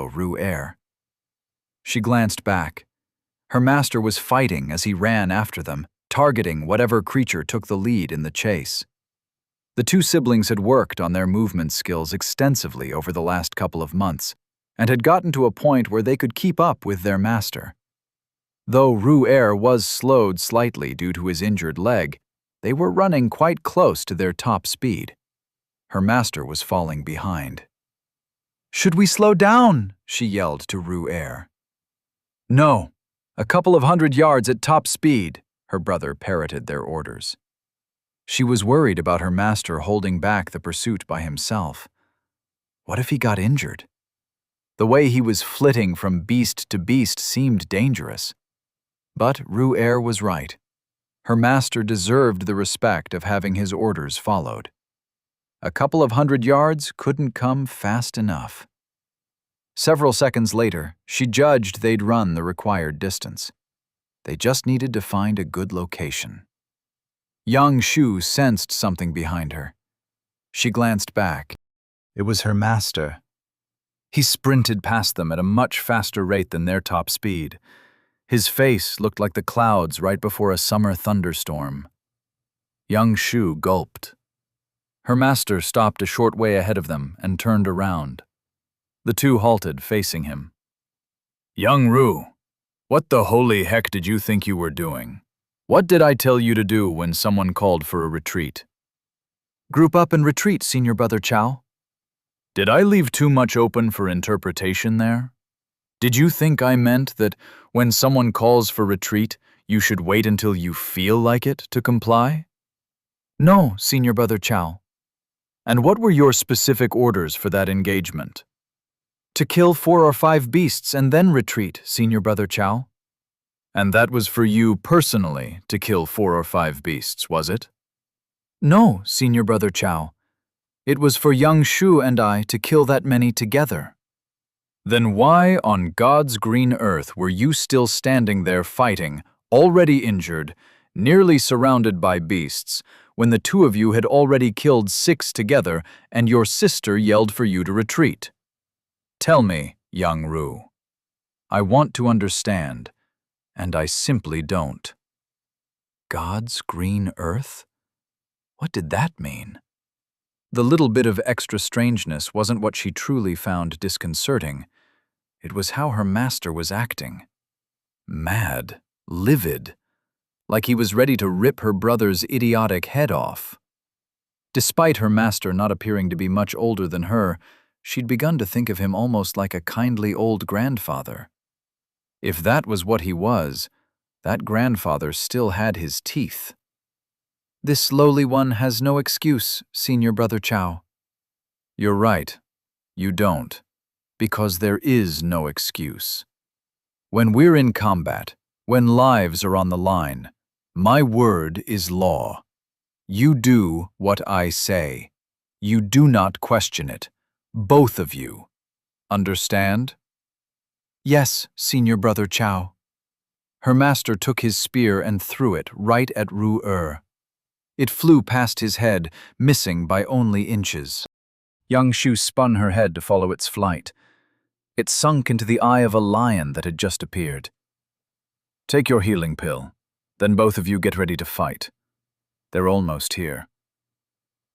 Ru-Er. She glanced back. Her master was fighting as he ran after them, targeting whatever creature took the lead in the chase. The two siblings had worked on their movement skills extensively over the last couple of months, and had gotten to a point where they could keep up with their master. Though Ru-Er was slowed slightly due to his injured leg, they were running quite close to their top speed. Her master was falling behind. "Should we slow down?" she yelled to Ru-Er. "No, a couple of 100 yards at top speed," her brother parroted their orders. She was worried about her master holding back the pursuit by himself. What if he got injured? The way he was flitting from beast to beast seemed dangerous. But Ru-Er was right. Her master deserved the respect of having his orders followed. A couple of 100 yards couldn't come fast enough. Several seconds later, she judged they'd run the required distance. They just needed to find a good location. Young Shu sensed something behind her. She glanced back. It was her master. He sprinted past them at a much faster rate than their top speed. His face looked like the clouds right before a summer thunderstorm. Young Shu gulped. Her master stopped a short way ahead of them and turned around. The two halted, facing him. "Young Ru, what the holy heck did you think you were doing? What did I tell you to do when someone called for a retreat?" "Group up and retreat, Senior Brother Chow." "Did I leave too much open for interpretation there? Did you think I meant that when someone calls for retreat, you should wait until you feel like it to comply?" "No, Senior Brother Chow." "And what were your specific orders for that engagement?" "To kill 4 or 5 beasts and then retreat, Senior Brother Chow." "And that was for you personally to kill 4 or 5 beasts, was it?" "No, Senior Brother Chow. It was for young Shu and I to kill that many together." "Then why on God's green earth were you still standing there fighting, already injured, nearly surrounded by beasts, when the two of you had already killed 6 together and your sister yelled for you to retreat? Tell me, young Ru. I want to understand, and I simply don't." God's green earth? What did that mean? The little bit of extra strangeness wasn't what she truly found disconcerting. It was how her master was acting. Mad, livid, like he was ready to rip her brother's idiotic head off. Despite her master not appearing to be much older than her, she'd begun to think of him almost like a kindly old grandfather. If that was what he was, that grandfather still had his teeth. "This lowly one has no excuse, Senior Brother Chow." "You're right. You don't. Because there is no excuse. When we're in combat, when lives are on the line, my word is law. You do what I say. You do not question it. Both of you. Understand?" "Yes, Senior Brother Chow." Her master took his spear and threw it right at Ru-Er. It flew past his head, missing by only inches. Young Shu spun her head to follow its flight. It sunk into the eye of a lion that had just appeared. "Take your healing pill. Then both of you get ready to fight. They're almost here."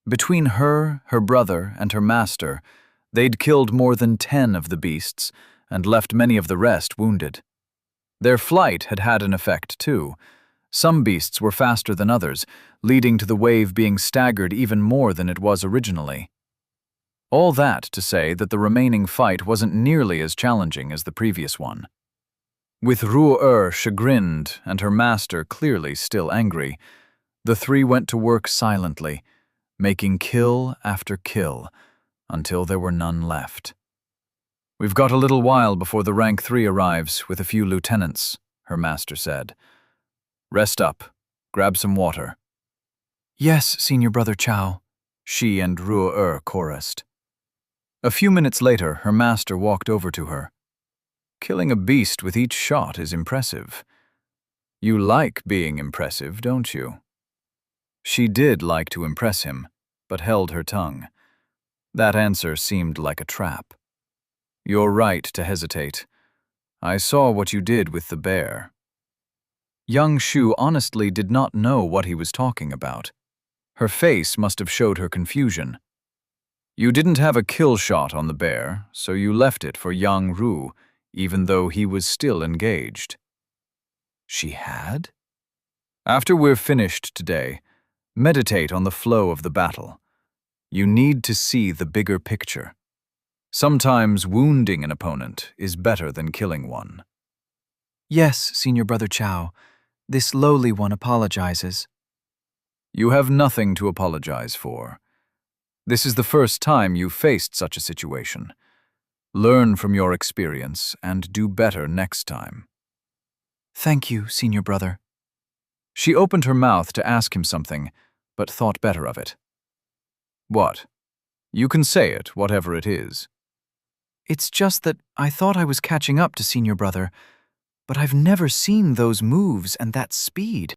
Between her, her brother, and her master, they'd killed more than 10 of the beasts and left many of the rest wounded. Their flight had had an effect, too. Some beasts were faster than others, leading to the wave being staggered even more than it was originally. All that to say that the remaining fight wasn't nearly as challenging as the previous one. With Ru-Er chagrined and her master clearly still angry, the three went to work silently, making kill after kill, until there were none left. "We've got a little while before the rank 3 arrives with a few lieutenants," her master said. "Rest up. Grab some water." "Yes, Senior Brother Chow," she and Ru-Er chorused. A few minutes later, her master walked over to her. "Killing a beast with each shot is impressive. You like being impressive, don't you?" She did like to impress him, but held her tongue. That answer seemed like a trap. You're right to hesitate. I saw what you did with the bear. Young Shu honestly did not know what he was talking about. Her face must have showed her confusion. You didn't have a kill shot on the bear, so you left it for Yang Ru, even though he was still engaged. She had? After we're finished today, meditate on the flow of the battle. You need to see the bigger picture. Sometimes wounding an opponent is better than killing one. Yes, Senior Brother Chow. This lowly one apologizes. You have nothing to apologize for. This is the first time you've faced such a situation. Learn from your experience and do better next time. Thank you, Senior Brother. She opened her mouth to ask him something, but thought better of it. What? You can say it, whatever it is. It's just that I thought I was catching up to Senior Brother, but I've never seen those moves and that speed.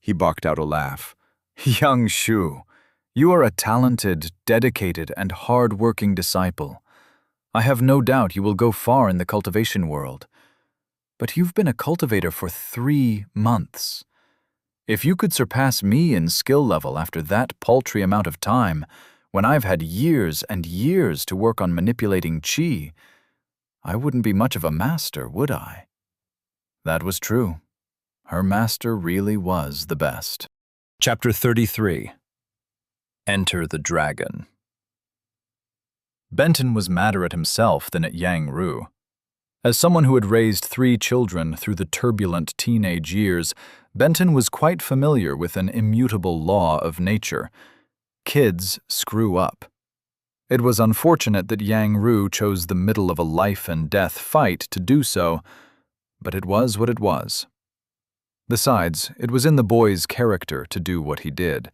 He barked out a laugh. Young Shu, you are a talented, dedicated, and hard-working disciple. I have no doubt you will go far in the cultivation world. But you've been a cultivator for 3 months. If you could surpass me in skill level after that paltry amount of time, when I've had years and years to work on manipulating qi, I wouldn't be much of a master, would I? That was true. Her master really was the best. Chapter 33. Enter the Dragon. Benton was madder at himself than at Yang Ru. As someone who had raised 3 children through the turbulent teenage years, Benton was quite familiar with an immutable law of nature. Kids screw up. It was unfortunate that Yang Ru chose the middle of a life-and-death fight to do so, but it was what it was. Besides, it was in the boy's character to do what he did.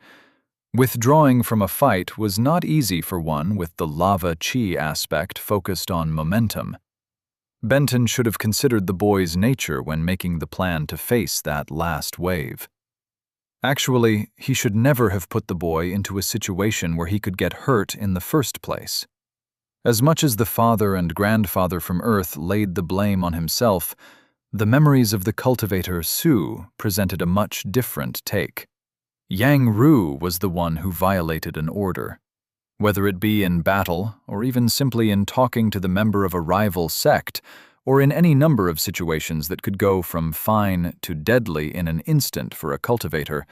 Withdrawing from a fight was not easy for one with the lava chi aspect focused on momentum. Benton should have considered the boy's nature when making the plan to face that last wave. Actually, he should never have put the boy into a situation where he could get hurt in the first place. As much as the father and grandfather from Earth laid the blame on himself, the memories of the cultivator Su presented a much different take. Yang Ru was the one who violated an order. Whether it be in battle, or even simply in talking to the member of a rival sect, or in any number of situations that could go from fine to deadly in an instant for a cultivator,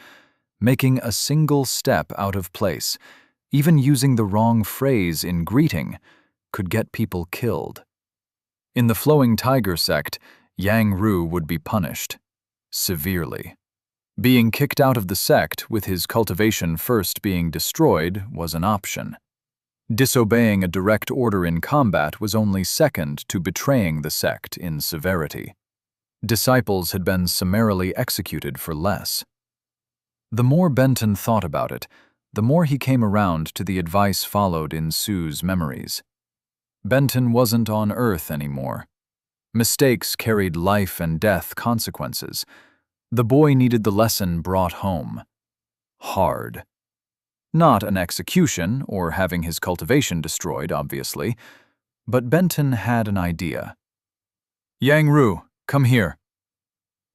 making a single step out of place, even using the wrong phrase in greeting, could get people killed. In the Flowing Tiger sect, Yang Ru would be punished severely. Being kicked out of the sect, with his cultivation first being destroyed, was an option. Disobeying a direct order in combat was only second to betraying the sect in severity. Disciples had been summarily executed for less. The more Benton thought about it, the more he came around to the advice followed in Sue's memories. Benton wasn't on Earth anymore. Mistakes carried life and death consequences. The boy needed the lesson brought home. Hard. Not an execution or having his cultivation destroyed, obviously, but Benton had an idea. Yang Ru, come here.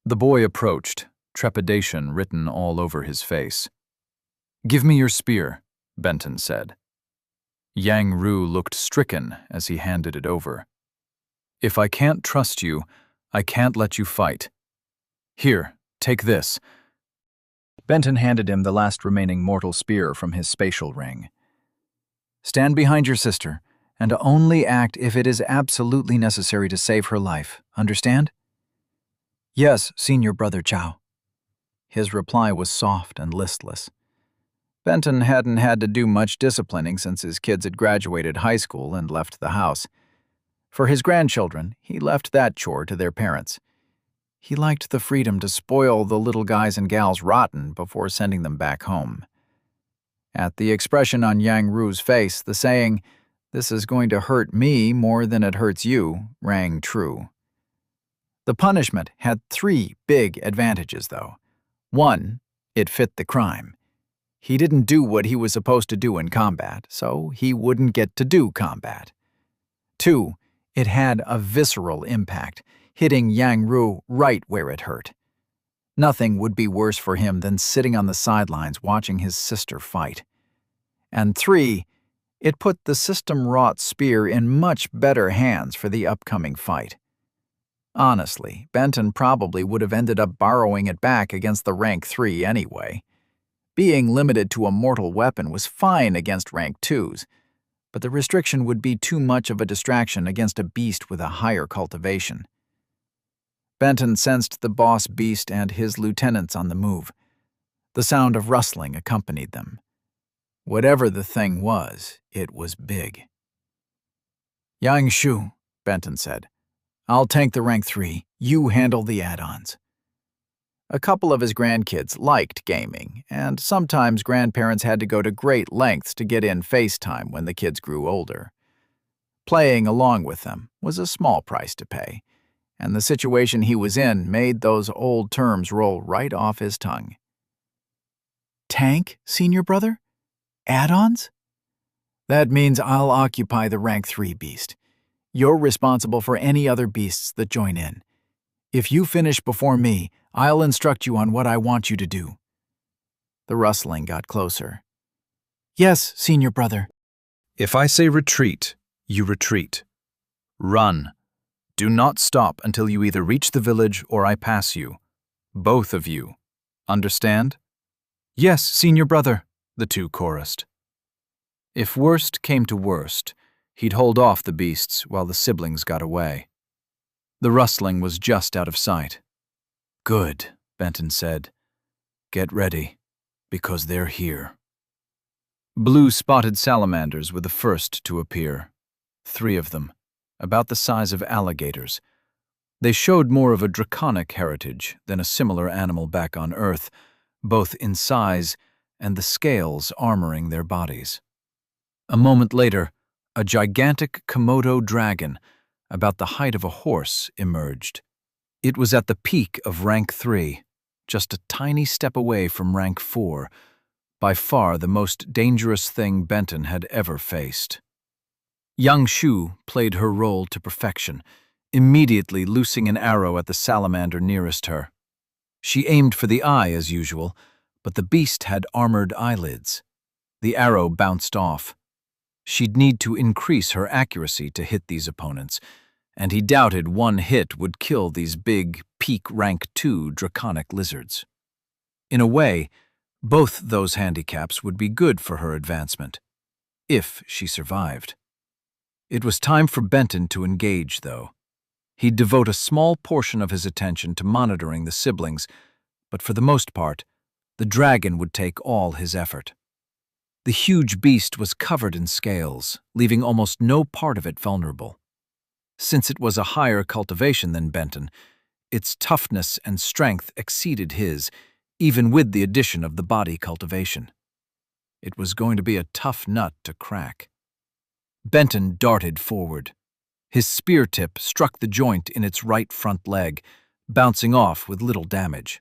The boy approached, trepidation written all over his face. Give me your spear, Benton said. Yang Ru looked stricken as he handed it over. If I can't trust you, I can't let you fight. Here, take this. Benton handed him the last remaining mortal spear from his spatial ring. Stand behind your sister, and only act if it is absolutely necessary to save her life. Understand? Yes, Senior Brother Chow. His reply was soft and listless. Benton hadn't had to do much disciplining since his kids had graduated high school and left the house. For his grandchildren, he left that chore to their parents. He liked the freedom to spoil the little guys and gals rotten before sending them back home. At the expression on Yang Ru's face, the saying, "This is going to hurt me more than it hurts you," rang true. The punishment had 3 big advantages, though. 1, it fit the crime. He didn't do what he was supposed to do in combat, so he wouldn't get to do combat. 2, It had a visceral impact, hitting Yang Ru right where it hurt. Nothing would be worse for him than sitting on the sidelines watching his sister fight. And 3, it put the system-wrought spear in much better hands for the upcoming fight. Honestly, Benton probably would have ended up borrowing it back against the rank 3 anyway. Being limited to a mortal weapon was fine against rank 2s, but the restriction would be too much of a distraction against a beast with a higher cultivation. Benton sensed the boss beast and his lieutenants on the move. The sound of rustling accompanied them. Whatever the thing was, it was big. "Yang Shu," Benton said. "I'll tank the rank 3. You handle the add-ons." A couple of his grandkids liked gaming, and sometimes grandparents had to go to great lengths to get in FaceTime when the kids grew older. Playing along with them was a small price to pay, and the situation he was in made those old terms roll right off his tongue. "Tank, senior brother? Add-ons?" "That means I'll occupy the rank 3 beast. You're responsible for any other beasts that join in. If you finish before me, I'll instruct you on what I want you to do." The rustling got closer. "Yes, senior brother." "If I say retreat, you retreat. Run. Do not stop until you either reach the village or I pass you. Both of you. Understand?" "Yes, senior brother," the two chorused. If worst came to worst, he'd hold off the beasts while the siblings got away. The rustling was just out of sight. "Good," Benton said. "Get ready, because they're here." Blue-spotted salamanders were the first to appear. 3 of them, about the size of alligators. They showed more of a draconic heritage than a similar animal back on Earth, both in size and the scales armoring their bodies. A moment later, a gigantic Komodo dragon, about the height of a horse, emerged. It was at the peak of rank 3, just a tiny step away from rank 4, by far the most dangerous thing Benton had ever faced. Yang Shu played her role to perfection, immediately loosing an arrow at the salamander nearest her. She aimed for the eye as usual, but the beast had armored eyelids. The arrow bounced off. She'd need to increase her accuracy to hit these opponents, and he doubted one hit would kill these big, peak rank 2 draconic lizards. In a way, both those handicaps would be good for her advancement, if she survived. It was time for Benton to engage, though. He'd devote a small portion of his attention to monitoring the siblings, but for the most part, the dragon would take all his effort. The huge beast was covered in scales, leaving almost no part of it vulnerable. Since it was a higher cultivation than Benton, its toughness and strength exceeded his, even with the addition of the body cultivation. It was going to be a tough nut to crack. Benton darted forward. His spear tip struck the joint in its right front leg, bouncing off with little damage.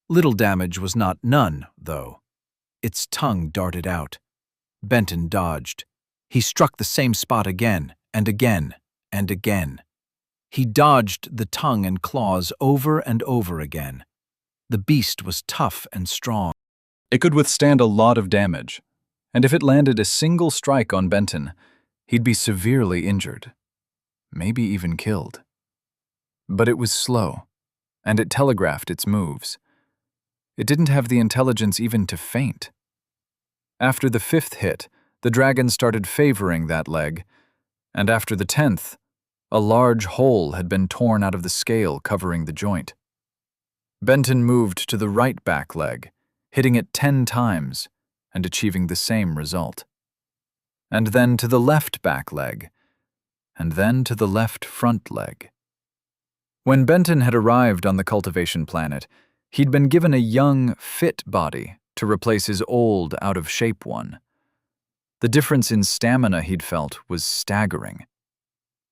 Little damage was not none, though. Its tongue darted out. Benton dodged. He struck the same spot again, and again, and again. He dodged the tongue and claws over and over again. The beast was tough and strong. It could withstand a lot of damage, and if it landed a single strike on Benton, he'd be severely injured, maybe even killed. But it was slow, and it telegraphed its moves. It didn't have the intelligence even to feint. After the 5th hit, the dragon started favoring that leg, and after the 10th, a large hole had been torn out of the scale covering the joint. Benton moved to the right back leg, hitting it 10 times and achieving the same result. And then to the left back leg, and then to the left front leg. When Benton had arrived on the cultivation planet, he'd been given a young, fit body to replace his old, out-of-shape one. The difference in stamina he'd felt was staggering.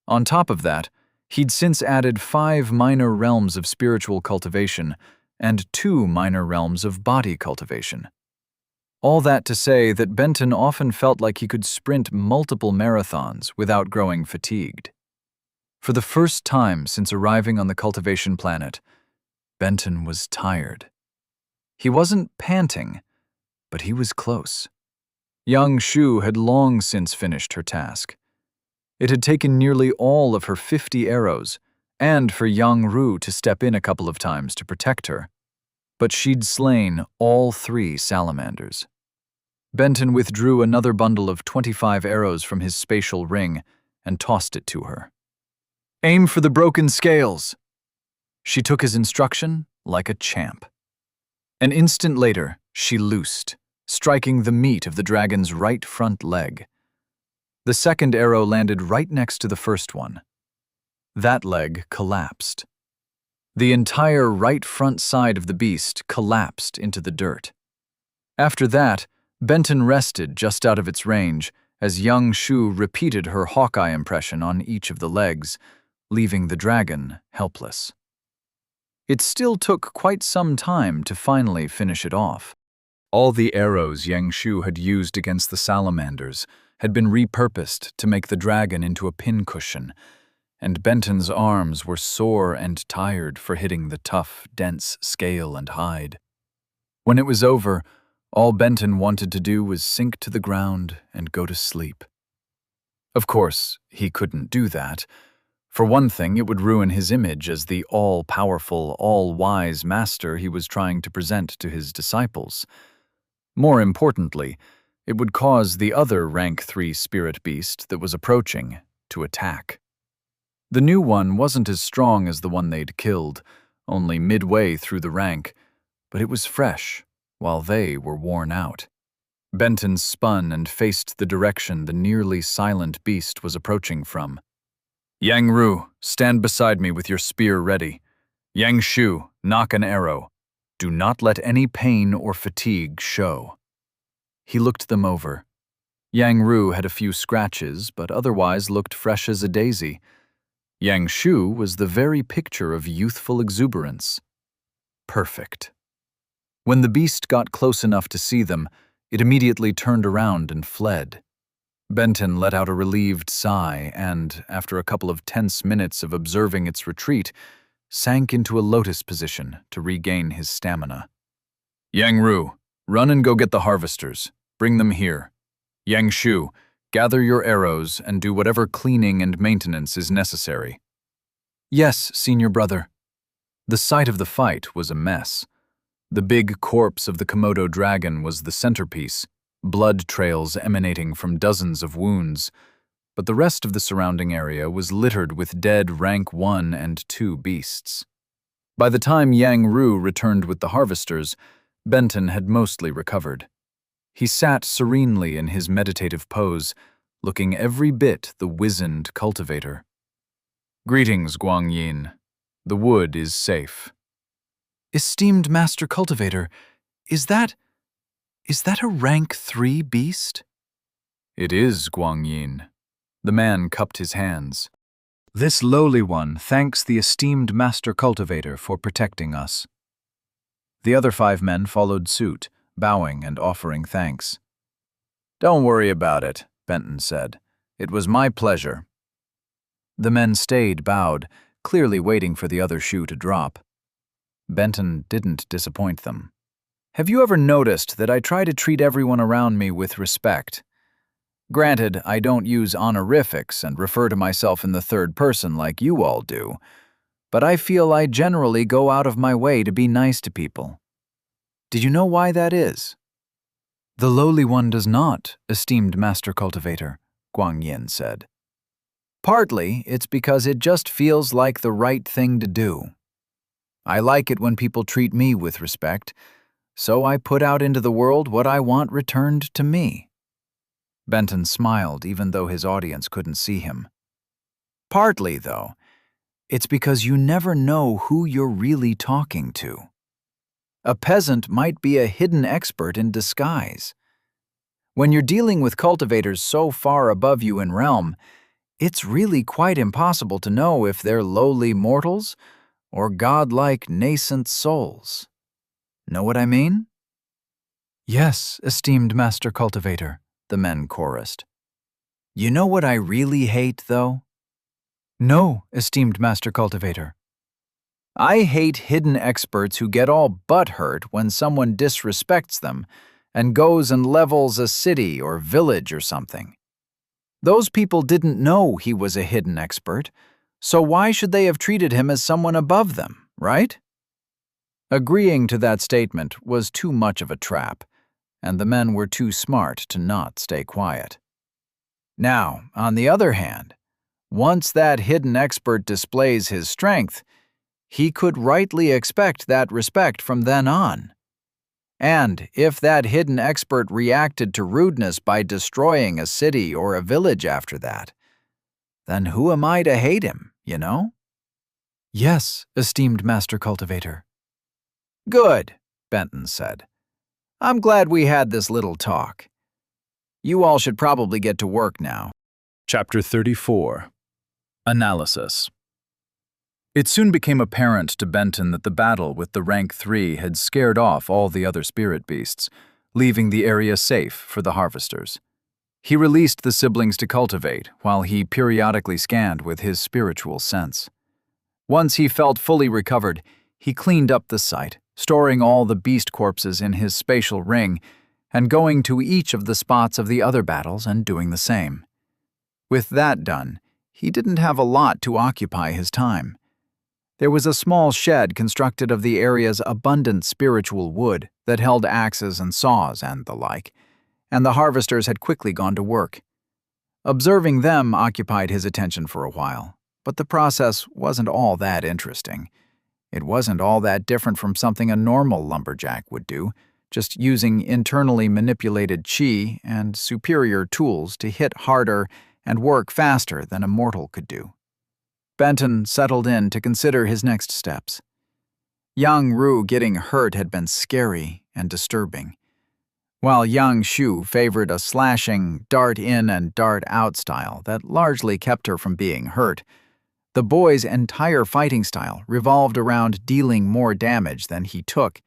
On top of that, he'd since added 5 minor realms of spiritual cultivation and 2 minor realms of body cultivation. All that to say that Benton often felt like he could sprint multiple marathons without growing fatigued. For the first time since arriving on the cultivation planet, Benton was tired. He wasn't panting, but he was close. Yang Shu had long since finished her task. It had taken nearly all of her 50 arrows, and for Yang Ru to step in a couple of times to protect her. But she'd slain all 3 salamanders. Benton withdrew another bundle of 25 arrows from his spatial ring and tossed it to her. "Aim for the broken scales." She took his instruction like a champ. An instant later, she loosed, striking the meat of the dragon's right front leg. The second arrow landed right next to the first one. That leg collapsed. The entire right front side of the beast collapsed into the dirt. After that, Benton rested just out of its range as Yang Shu repeated her Hawkeye impression on each of the legs, leaving the dragon helpless. It still took quite some time to finally finish it off. All the arrows Yang Shu had used against the salamanders had been repurposed to make the dragon into a pincushion, and Benton's arms were sore and tired for hitting the tough, dense scale and hide. When it was over, all Benton wanted to do was sink to the ground and go to sleep. Of course, he couldn't do that. For one thing, it would ruin his image as the all-powerful, all-wise master he was trying to present to his disciples. More importantly, it would cause the other rank 3 spirit beast that was approaching to attack. The new one wasn't as strong as the one they'd killed, only midway through the rank, but it was fresh, while they were worn out. Benton spun and faced the direction the nearly silent beast was approaching from. "Yang Ru, stand beside me with your spear ready. Yang Shu, knock an arrow. Do not let any pain or fatigue show." He looked them over. Yang Ru had a few scratches, but otherwise looked fresh as a daisy. Yang Shu was the very picture of youthful exuberance. Perfect. When the beast got close enough to see them, it immediately turned around and fled. Benton let out a relieved sigh and, after a couple of tense minutes of observing its retreat, sank into a lotus position to regain his stamina. "Yang Ru, run and go get the harvesters. Bring them here. Yang Shu, gather your arrows and do whatever cleaning and maintenance is necessary." "Yes, senior brother." The site of the fight was a mess. The big corpse of the Komodo dragon was the centerpiece, blood trails emanating from dozens of wounds, but the rest of the surrounding area was littered with dead rank 1 and 2 beasts. By the time Yang Ru returned with the harvesters, Benton had mostly recovered. He sat serenely in his meditative pose, looking every bit the wizened cultivator. "Greetings, Guangyin. The wood is safe." Esteemed Master Cultivator, is that a rank 3 beast? "It is, Guangyin." The man cupped his hands. "This lowly one thanks the esteemed Master Cultivator for protecting us." The other 5 men followed suit, bowing and offering thanks. "Don't worry about it," Benton said. "It was my pleasure." The men stayed bowed, clearly waiting for the other shoe to drop. Benton didn't disappoint them. "Have you ever noticed that I try to treat everyone around me with respect? Granted, I don't use honorifics and refer to myself in the third person like you all do, but I feel I generally go out of my way to be nice to people. Did you know why that is?" "The lowly one does not, esteemed Master Cultivator," Guangyin said. "Partly, it's because it just feels like the right thing to do. I like it when people treat me with respect, so I put out into the world what I want returned to me." Benton smiled even though his audience couldn't see him. "Partly, though, it's because you never know who you're really talking to. A peasant might be a hidden expert in disguise. When you're dealing with cultivators so far above you in realm, it's really quite impossible to know if they're lowly mortals or godlike nascent souls. Know what I mean?" "Yes, esteemed Master Cultivator," the men chorused. "You know what I really hate, though? No, esteemed Master Cultivator. I hate hidden experts who get all butthurt when someone disrespects them and goes and levels a city or village or something. Those people didn't know he was a hidden expert, so why should they have treated him as someone above them, right? Agreeing to that statement was too much of a trap, and the men were too smart to not stay quiet. Now, on the other hand, once that hidden expert displays his strength, he could rightly expect that respect from then on. And if that hidden expert reacted to rudeness by destroying a city or a village after that, then who am I to hate him, you know? Yes, esteemed Master Cultivator. Good, Benton said. I'm glad we had this little talk. You all should probably get to work now. Chapter 34. Analysis. It soon became apparent to Benton that the battle with the rank 3 had scared off all the otton spirit beasts, leaving the area safe for the harvesters. He released the siblings to cultivate, while he periodically scanned with his spiritual sense. Once he felt fully recovered, he cleaned up the site, storing all the beast corpses in his spatial ring, and going to each of the spots of the other battles and doing the same. With that done, he didn't have a lot to occupy his time. There was a small shed constructed of the area's abundant spiritual wood that held axes and saws and the like, and the harvesters had quickly gone to work. Observing them occupied his attention for a while, but the process wasn't all that interesting. It wasn't all that different from something a normal lumberjack would do, just using internally manipulated chi and superior tools to hit harder and work faster than a mortal could do. Benton settled in to consider his next steps. Yang Ru getting hurt had been scary and disturbing. While Yang Shu favored a slashing, dart-in and dart-out style that largely kept her from being hurt, the boy's entire fighting style revolved around dealing more damage than he took.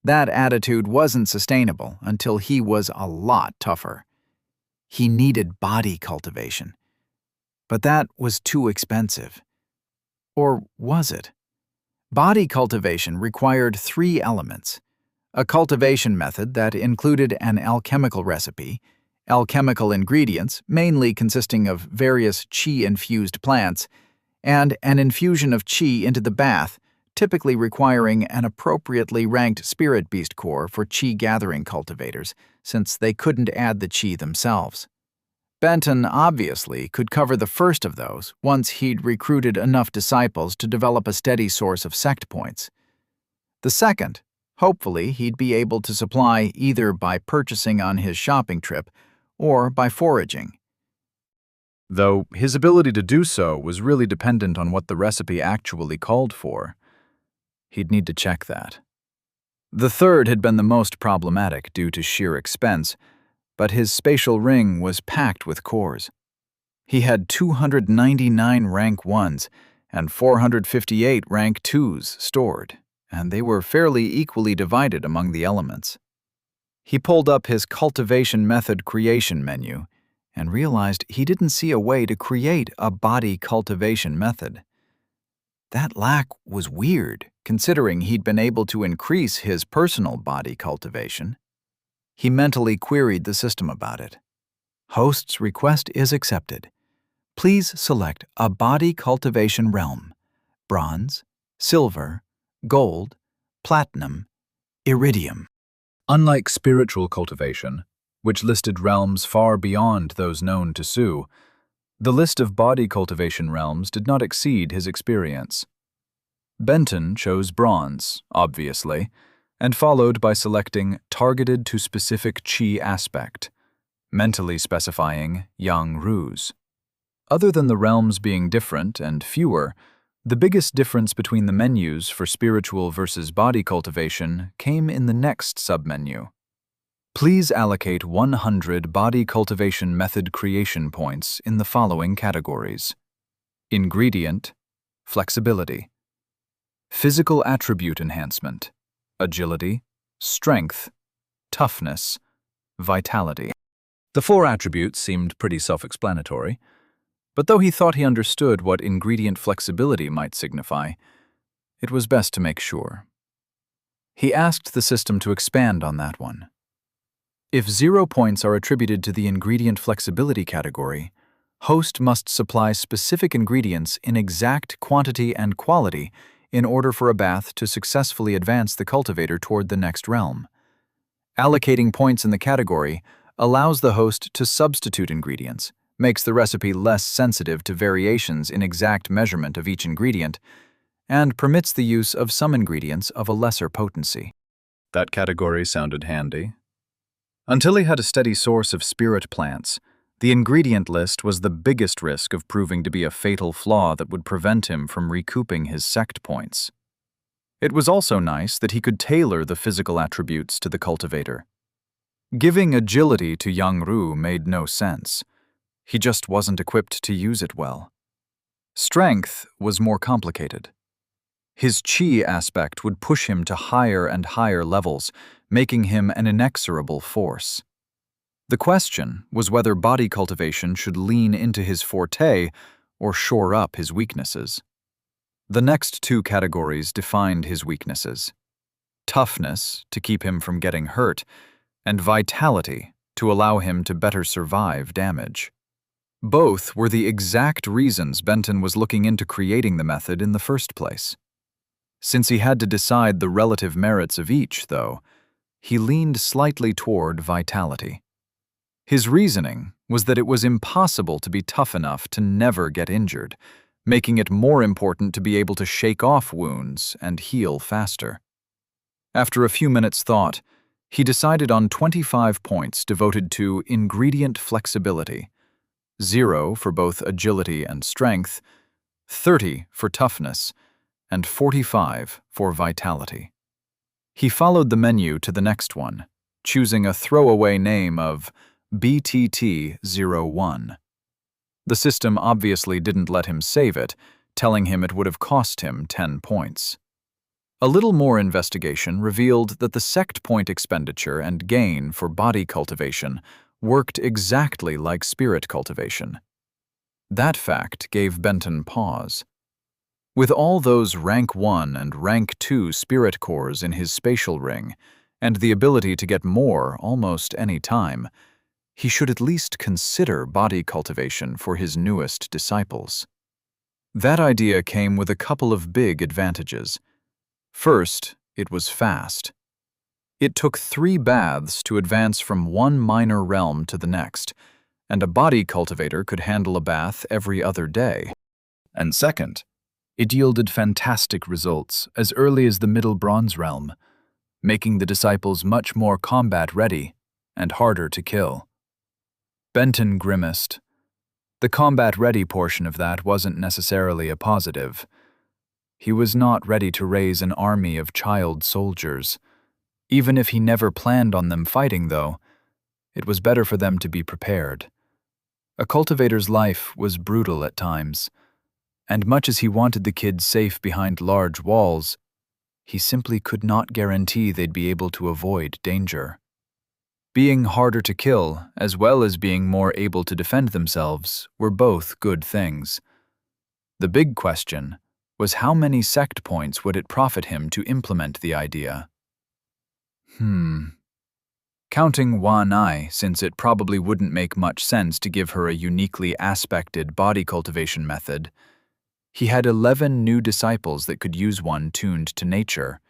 That attitude wasn't sustainable until he was a lot tougher. He needed body cultivation. But that was too expensive. Or was it? Body cultivation required 3 elements: a cultivation method that included an alchemical recipe, alchemical ingredients mainly consisting of various chi-infused plants, and an infusion of chi into the bath, typically requiring an appropriately ranked spirit beast core for chi-gathering cultivators, since they couldn't add the chi themselves. Benton obviously could cover the first of those once he'd recruited enough disciples to develop a steady source of sect points. The second, hopefully he'd be able to supply either by purchasing on his shopping trip or by foraging. Though his ability to do so was really dependent on what the recipe actually called for. He'd need to check that. The third had been the most problematic due to sheer expense, but his spatial ring was packed with cores. He had 299 rank 1s and 458 rank 2s stored, and they were fairly equally divided among the elements. He pulled up his cultivation method creation menu and realized he didn't see a way to create a body cultivation method. That lack was weird, considering he'd been able to increase his personal body cultivation. He mentally queried the system about it. Host's request is accepted. Please select a body cultivation realm: bronze, silver, gold, platinum, iridium. Unlike spiritual cultivation, which listed realms far beyond those known to Sue, the list of body cultivation realms did not exceed his experience. Benton chose bronze, obviously, and followed by selecting targeted to specific chi aspect, mentally specifying Yang Ru's. Other than the realms being different and fewer, the biggest difference between the menus for spiritual versus body cultivation came in the next submenu. Please allocate 100 body cultivation method creation points in the following categories: ingredient, flexibility, physical attribute enhancement, agility, strength, toughness, vitality. The 4 attributes seemed pretty self-explanatory. But though he thought he understood what ingredient flexibility might signify, it was best to make sure. He asked the system to expand on that one. If 0 points are attributed to the ingredient flexibility category, host must supply specific ingredients in exact quantity and quality in order for a bath to successfully advance the cultivator toward the next realm. Allocating points in the category allows the host to substitute ingredients, makes the recipe less sensitive to variations in exact measurement of each ingredient, and permits the use of some ingredients of a lesser potency. That category sounded handy. Until he had a steady source of spirit plants, the ingredient list was the biggest risk of proving to be a fatal flaw that would prevent him from recouping his sect points. It was also nice that he could tailor the physical attributes to the cultivator. Giving agility to Yang Ru made no sense. He just wasn't equipped to use it well. Strength was more complicated. His chi aspect would push him to higher and higher levels, making him an inexorable force. The question was whether body cultivation should lean into his forte or shore up his weaknesses. The next two categories defined his weaknesses: toughness, to keep him from getting hurt, and vitality, to allow him to better survive damage. Both were the exact reasons Benton was looking into creating the method in the first place. Since he had to decide the relative merits of each, though, he leaned slightly toward vitality. His reasoning was that it was impossible to be tough enough to never get injured, making it more important to be able to shake off wounds and heal faster. After a few minutes' thought, he decided on 25 points devoted to ingredient flexibility, 0 for both agility and strength, 30 for toughness, and 45 for vitality. He followed the menu to the next one, choosing a throwaway name of BTT-01. The system obviously didn't let him save it, telling him it would have cost him 10 points. A little more investigation revealed that the sect point expenditure and gain for body cultivation worked exactly like spirit cultivation. That fact gave Benton pause. With all those rank 1 and rank 2 spirit cores in his spatial ring, and the ability to get more almost any time, he should at least consider body cultivation for his newest disciples. That idea came with a couple of big advantages. First, it was fast. It took 3 baths to advance from one minor realm to the next, and a body cultivator could handle a bath every other day. And second, it yielded fantastic results as early as the Middle Bronze realm, making the disciples much more combat-ready and harder to kill. Benton grimaced. The combat-ready portion of that wasn't necessarily a positive. He was not ready to raise an army of child soldiers. Even if he never planned on them fighting, though, it was better for them to be prepared. A cultivator's life was brutal at times, and much as he wanted the kids safe behind large walls, he simply could not guarantee they'd be able to avoid danger. Being harder to kill, as well as being more able to defend themselves, were both good things. The big question was how many sect points would it profit him to implement the idea? Counting Wan Ai, since it probably wouldn't make much sense to give her a uniquely aspected body cultivation method, he had 11 new disciples that could use one tuned to nature,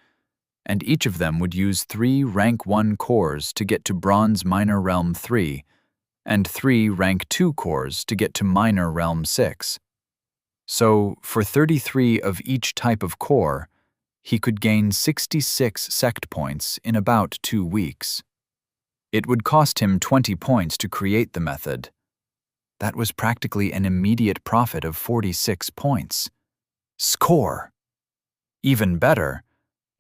and each of them would use 3 rank 1 cores to get to Bronze Minor Realm 3, and 3 rank 2 cores to get to Minor Realm 6. So, for 33 of each type of core, he could gain 66 sect points in about 2 weeks. It would cost him 20 points to create the method. That was practically an immediate profit of 46 points. Score! Even better,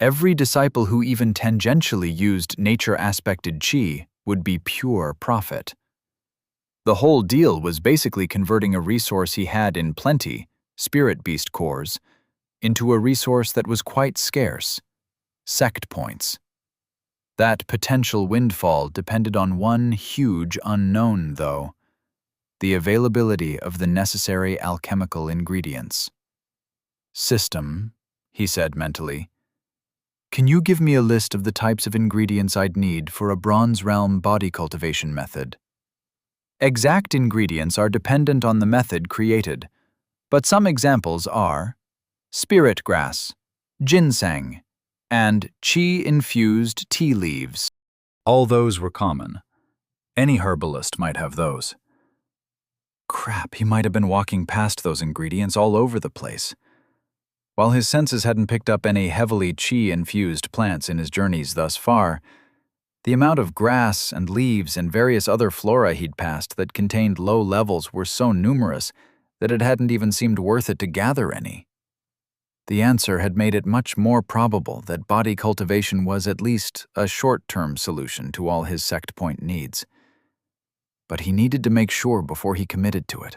every disciple who even tangentially used nature-aspected chi would be pure profit. The whole deal was basically converting a resource he had in plenty, spirit beast cores, into a resource that was quite scarce, sect points. That potential windfall depended on one huge unknown, though: the availability of the necessary alchemical ingredients. System, he said mentally. Can you give me a list of the types of ingredients I'd need for a Bronze Realm body cultivation method? Exact ingredients are dependent on the method created, but some examples are spirit grass, ginseng, and qi-infused tea leaves. All those were common. Any herbalist might have those. Crap, he might have been walking past those ingredients all over the place. While his senses hadn't picked up any heavily qi-infused plants in his journeys thus far, the amount of grass and leaves and various other flora he'd passed that contained low levels were so numerous that it hadn't even seemed worth it to gather any. The answer had made it much more probable that body cultivation was at least a short-term solution to all his sect point needs. But he needed to make sure before he committed to it.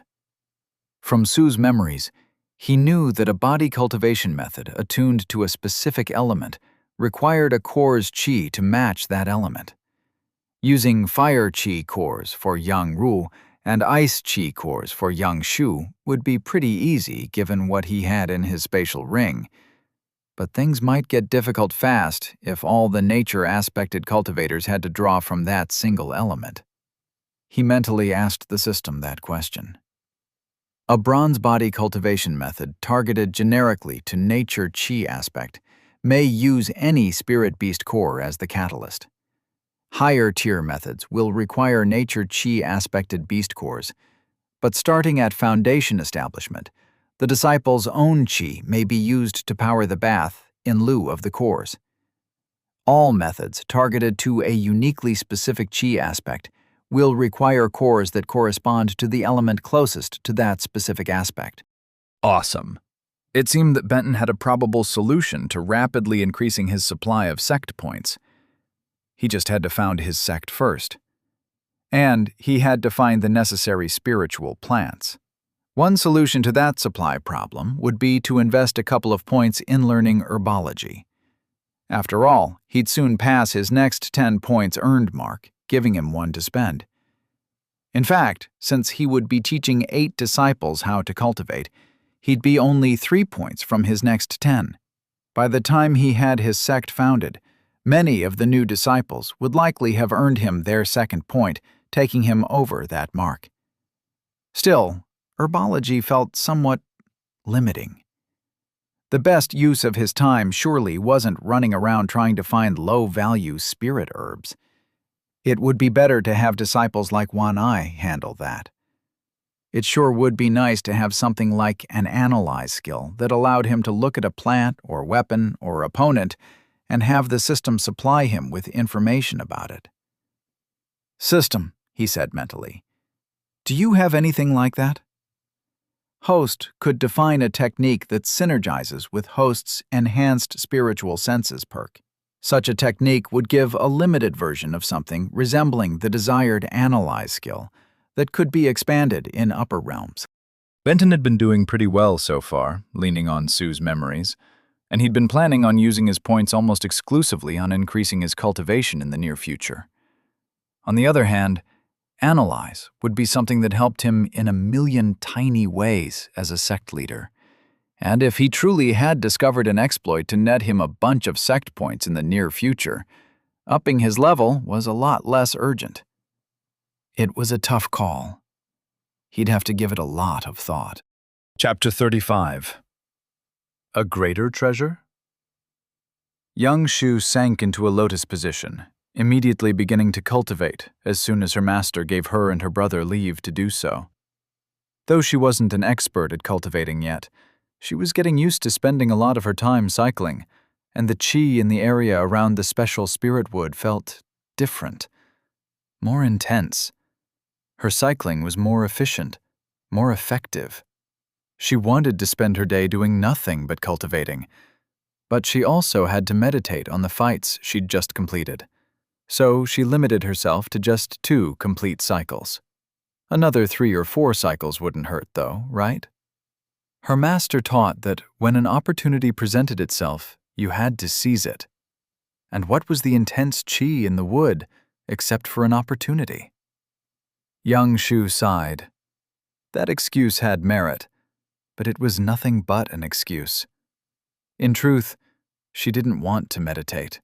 From Sue's memories, he knew that a body cultivation method attuned to a specific element required a core's qi to match that element. Using fire qi cores for Yang Ru and ice qi cores for Yang Shu would be pretty easy given what he had in his spatial ring. But things might get difficult fast if all the nature-aspected cultivators had to draw from that single element. He mentally asked the system that question. A bronze body cultivation method targeted generically to nature qi aspect may use any spirit beast core as the catalyst. Higher tier methods will require nature qi aspected beast cores, but starting at foundation establishment, the disciple's own qi may be used to power the bath in lieu of the cores. All methods targeted to a uniquely specific qi aspect will require cores that correspond to the element closest to that specific aspect. Awesome. It seemed that Benton had a probable solution to rapidly increasing his supply of sect points. He just had to found his sect first. And he had to find the necessary spiritual plants. One solution to that supply problem would be to invest a couple of points in learning herbology. After all, he'd soon pass his next 10 points earned mark, giving him one to spend. In fact, since he would be teaching 8 disciples how to cultivate, he'd be only 3 points from his next 10. By the time he had his sect founded, many of the new disciples would likely have earned him their second point, taking him over that mark. Still, herbology felt somewhat limiting. The best use of his time surely wasn't running around trying to find low-value spirit herbs. It would be better to have disciples like Wan Ai handle that. It sure would be nice to have something like an analyze skill that allowed him to look at a plant or weapon or opponent and have the system supply him with information about it. System, he said mentally. Do you have anything like that? Host could define a technique that synergizes with host's enhanced spiritual senses perk. Such a technique would give a limited version of something resembling the desired analyze skill that could be expanded in upper realms. Benton had been doing pretty well so far, leaning on Sue's memories, and he'd been planning on using his points almost exclusively on increasing his cultivation in the near future. On the other hand, analyze would be something that helped him in a million tiny ways as a sect leader. And if he truly had discovered an exploit to net him a bunch of sect points in the near future, upping his level was a lot less urgent. It was a tough call. He'd have to give it a lot of thought. Chapter 35. A greater treasure? Yang Shu sank into a lotus position, immediately beginning to cultivate as soon as her master gave her and her brother leave to do so. Though she wasn't an expert at cultivating yet, she was getting used to spending a lot of her time cycling, and the qi in the area around the special spirit wood felt different, more intense. Her cycling was more efficient, more effective. She wanted to spend her day doing nothing but cultivating, but she also had to meditate on the fights she'd just completed. So she limited herself to just 2 complete cycles. Another 3 or 4 cycles wouldn't hurt, though, right? Her master taught that when an opportunity presented itself, you had to seize it. And what was the intense qi in the wood except for an opportunity? Yang Shu sighed. That excuse had merit, but it was nothing but an excuse. In truth, she didn't want to meditate.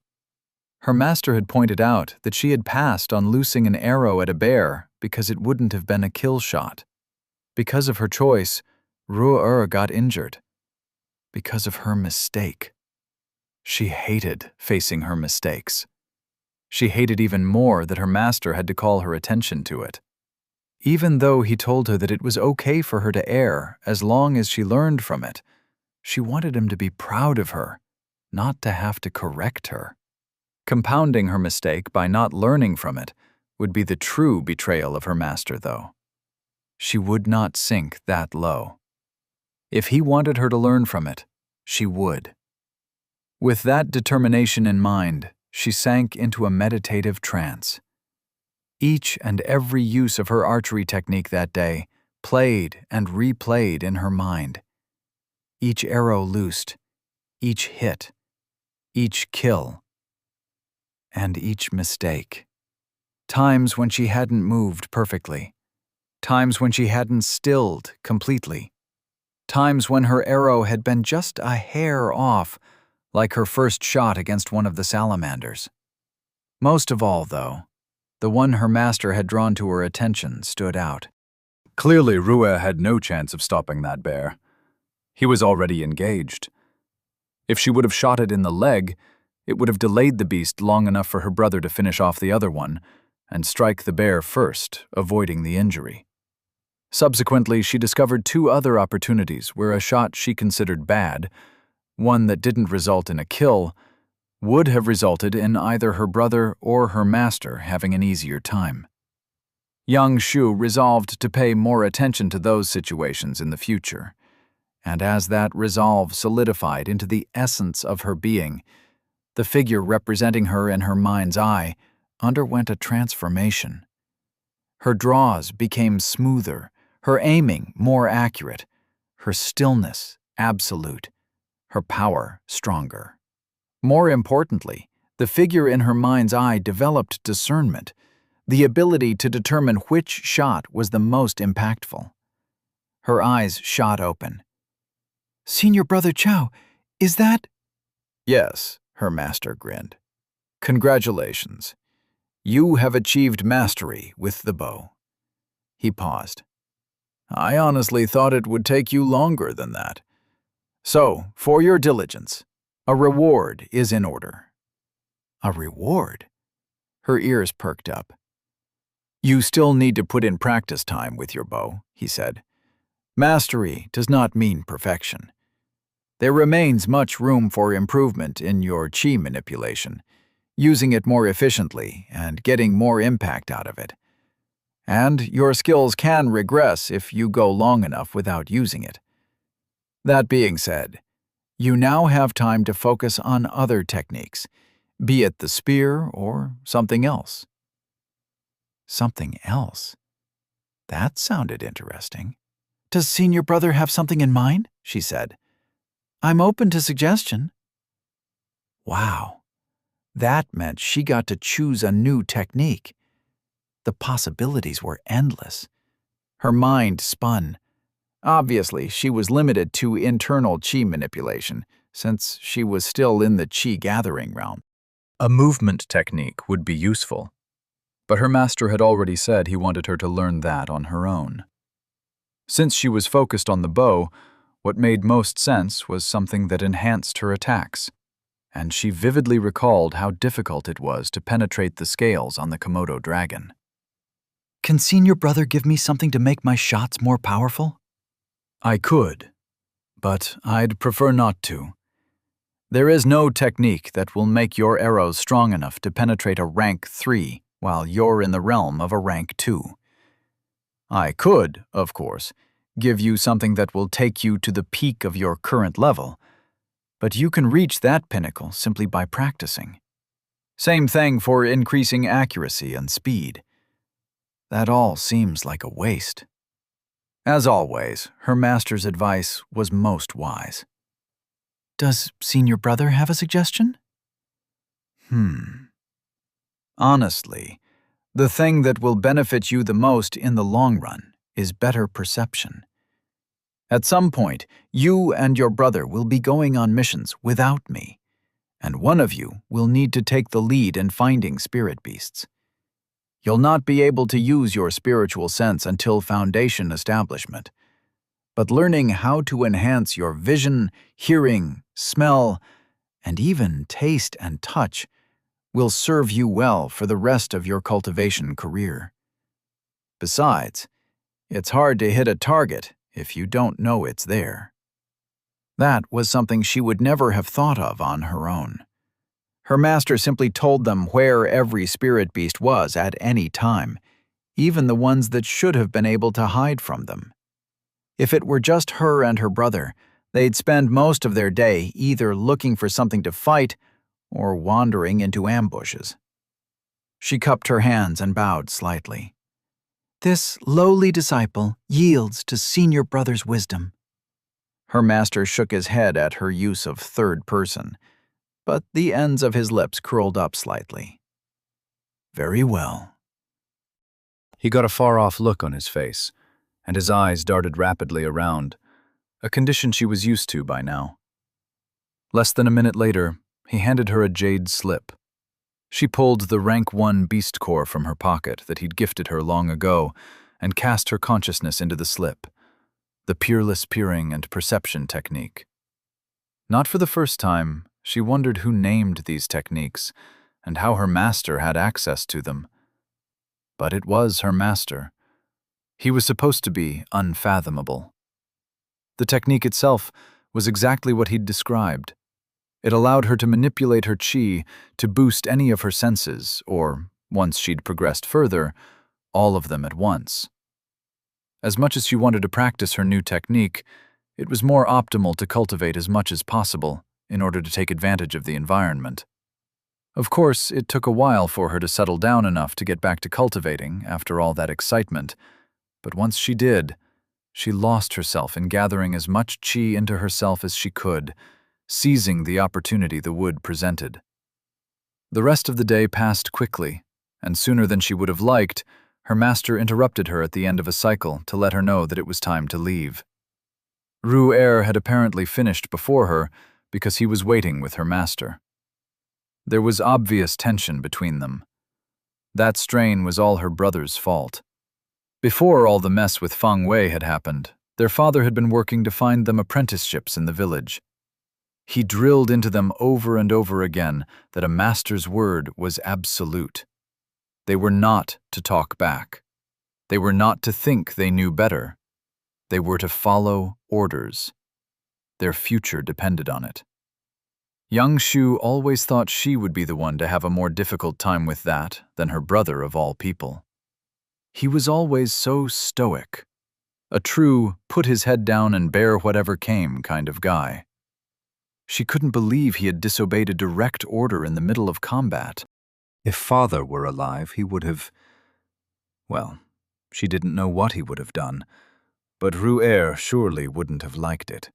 Her master had pointed out that she had passed on loosing an arrow at a bear because it wouldn't have been a kill shot. Because of her choice, Ru'er got injured. Because of her mistake. She hated facing her mistakes. She hated even more that her master had to call her attention to it. Even though he told her that it was okay for her to err as long as she learned from it, she wanted him to be proud of her, not to have to correct her. Compounding her mistake by not learning from it would be the true betrayal of her master, though. She would not sink that low. If he wanted her to learn from it, she would. With that determination in mind, she sank into a meditative trance. Each and every use of her archery technique that day played and replayed in her mind. Each arrow loosed, each hit, each kill, and each mistake. Times when she hadn't moved perfectly. Times when she hadn't stilled completely. Times when her arrow had been just a hair off, like her first shot against one of the salamanders. Most of all, though, the one her master had drawn to her attention stood out. Clearly, Ru'er had no chance of stopping that bear. He was already engaged. If she would have shot it in the leg, it would have delayed the beast long enough for her brother to finish off the other one and strike the bear first, avoiding the injury. Subsequently, she discovered 2 other opportunities where a shot she considered bad, one that didn't result in a kill, would have resulted in either her brother or her master having an easier time. Young Shu resolved to pay more attention to those situations in the future, and as that resolve solidified into the essence of her being, the figure representing her in her mind's eye underwent a transformation. Her draws became smoother, her aiming more accurate, her stillness absolute, her power stronger. More importantly, the figure in her mind's eye developed discernment, the ability to determine which shot was the most impactful. Her eyes shot open. Senior Brother Chow, is that— Yes, her master grinned. Congratulations. You have achieved mastery with the bow. He paused. I honestly thought it would take you longer than that. So, for your diligence, a reward is in order. A reward? Her ears perked up. You still need to put in practice time with your bow, he said. Mastery does not mean perfection. There remains much room for improvement in your chi manipulation, using it more efficiently and getting more impact out of it. And your skills can regress if you go long enough without using it. That being said, you now have time to focus on other techniques, be it the spear or something else. Something else? That sounded interesting. Does Senior Brother have something in mind? She said. I'm open to suggestion. Wow. That meant she got to choose a new technique. The possibilities were endless. Her mind spun. Obviously, she was limited to internal chi manipulation, since she was still in the chi gathering realm. A movement technique would be useful, but her master had already said he wanted her to learn that on her own. Since she was focused on the bow, what made most sense was something that enhanced her attacks, and she vividly recalled how difficult it was to penetrate the scales on the Komodo dragon. Can Senior Brother give me something to make my shots more powerful? I could, but I'd prefer not to. There is no technique that will make your arrows strong enough to penetrate a rank 3 while you're in the realm of a rank 2. I could, of course, give you something that will take you to the peak of your current level, but you can reach that pinnacle simply by practicing. Same thing for increasing accuracy and speed. That all seems like a waste. As always, her master's advice was most wise. Does Senior Brother have a suggestion? Honestly, the thing that will benefit you the most in the long run is better perception. At some point, you and your brother will be going on missions without me, and one of you will need to take the lead in finding spirit beasts. You'll not be able to use your spiritual sense until Foundation establishment, but learning how to enhance your vision, hearing, smell, and even taste and touch will serve you well for the rest of your cultivation career. Besides, it's hard to hit a target if you don't know it's there. That was something she would never have thought of on her own. Her master simply told them where every spirit beast was at any time, even the ones that should have been able to hide from them. If it were just her and her brother, they'd spend most of their day either looking for something to fight or wandering into ambushes. She cupped her hands and bowed slightly. This lowly disciple yields to senior brother's wisdom. Her master shook his head at her use of third person, but the ends of his lips curled up slightly. Very well. He got a far-off look on his face, and his eyes darted rapidly around, a condition she was used to by now. Less than a minute later, he handed her a jade slip. She pulled the rank 1 beast core from her pocket that he'd gifted her long ago and cast her consciousness into the slip, the peerless peering and perception technique. Not for the first time, she wondered who named these techniques and how her master had access to them. But it was her master. He was supposed to be unfathomable. The technique itself was exactly what he'd described. It allowed her to manipulate her chi to boost any of her senses, or, once she'd progressed further, all of them at once. As much as she wanted to practice her new technique, it was more optimal to cultivate as much as possible in order to take advantage of the environment. Of course, it took a while for her to settle down enough to get back to cultivating after all that excitement, but once she did, she lost herself in gathering as much chi into herself as she could, seizing the opportunity the wood presented. The rest of the day passed quickly, and sooner than she would have liked, her master interrupted her at the end of a cycle to let her know that it was time to leave. Ru-Er had apparently finished before her because he was waiting with her master. There was obvious tension between them. That strain was all her brother's fault. Before all the mess with Feng Wei had happened, their father had been working to find them apprenticeships in the village. He drilled into them over and over again that a master's word was absolute. They were not to talk back. They were not to think they knew better. They were to follow orders. Their future depended on it. Young Shu always thought she would be the one to have a more difficult time with that than her brother of all people. He was always so stoic, a true put-his-head-down-and-bear-whatever came kind of guy. She couldn't believe he had disobeyed a direct order in the middle of combat. If father were alive, he would have... Well, she didn't know what he would have done, but Ru-Er surely wouldn't have liked it.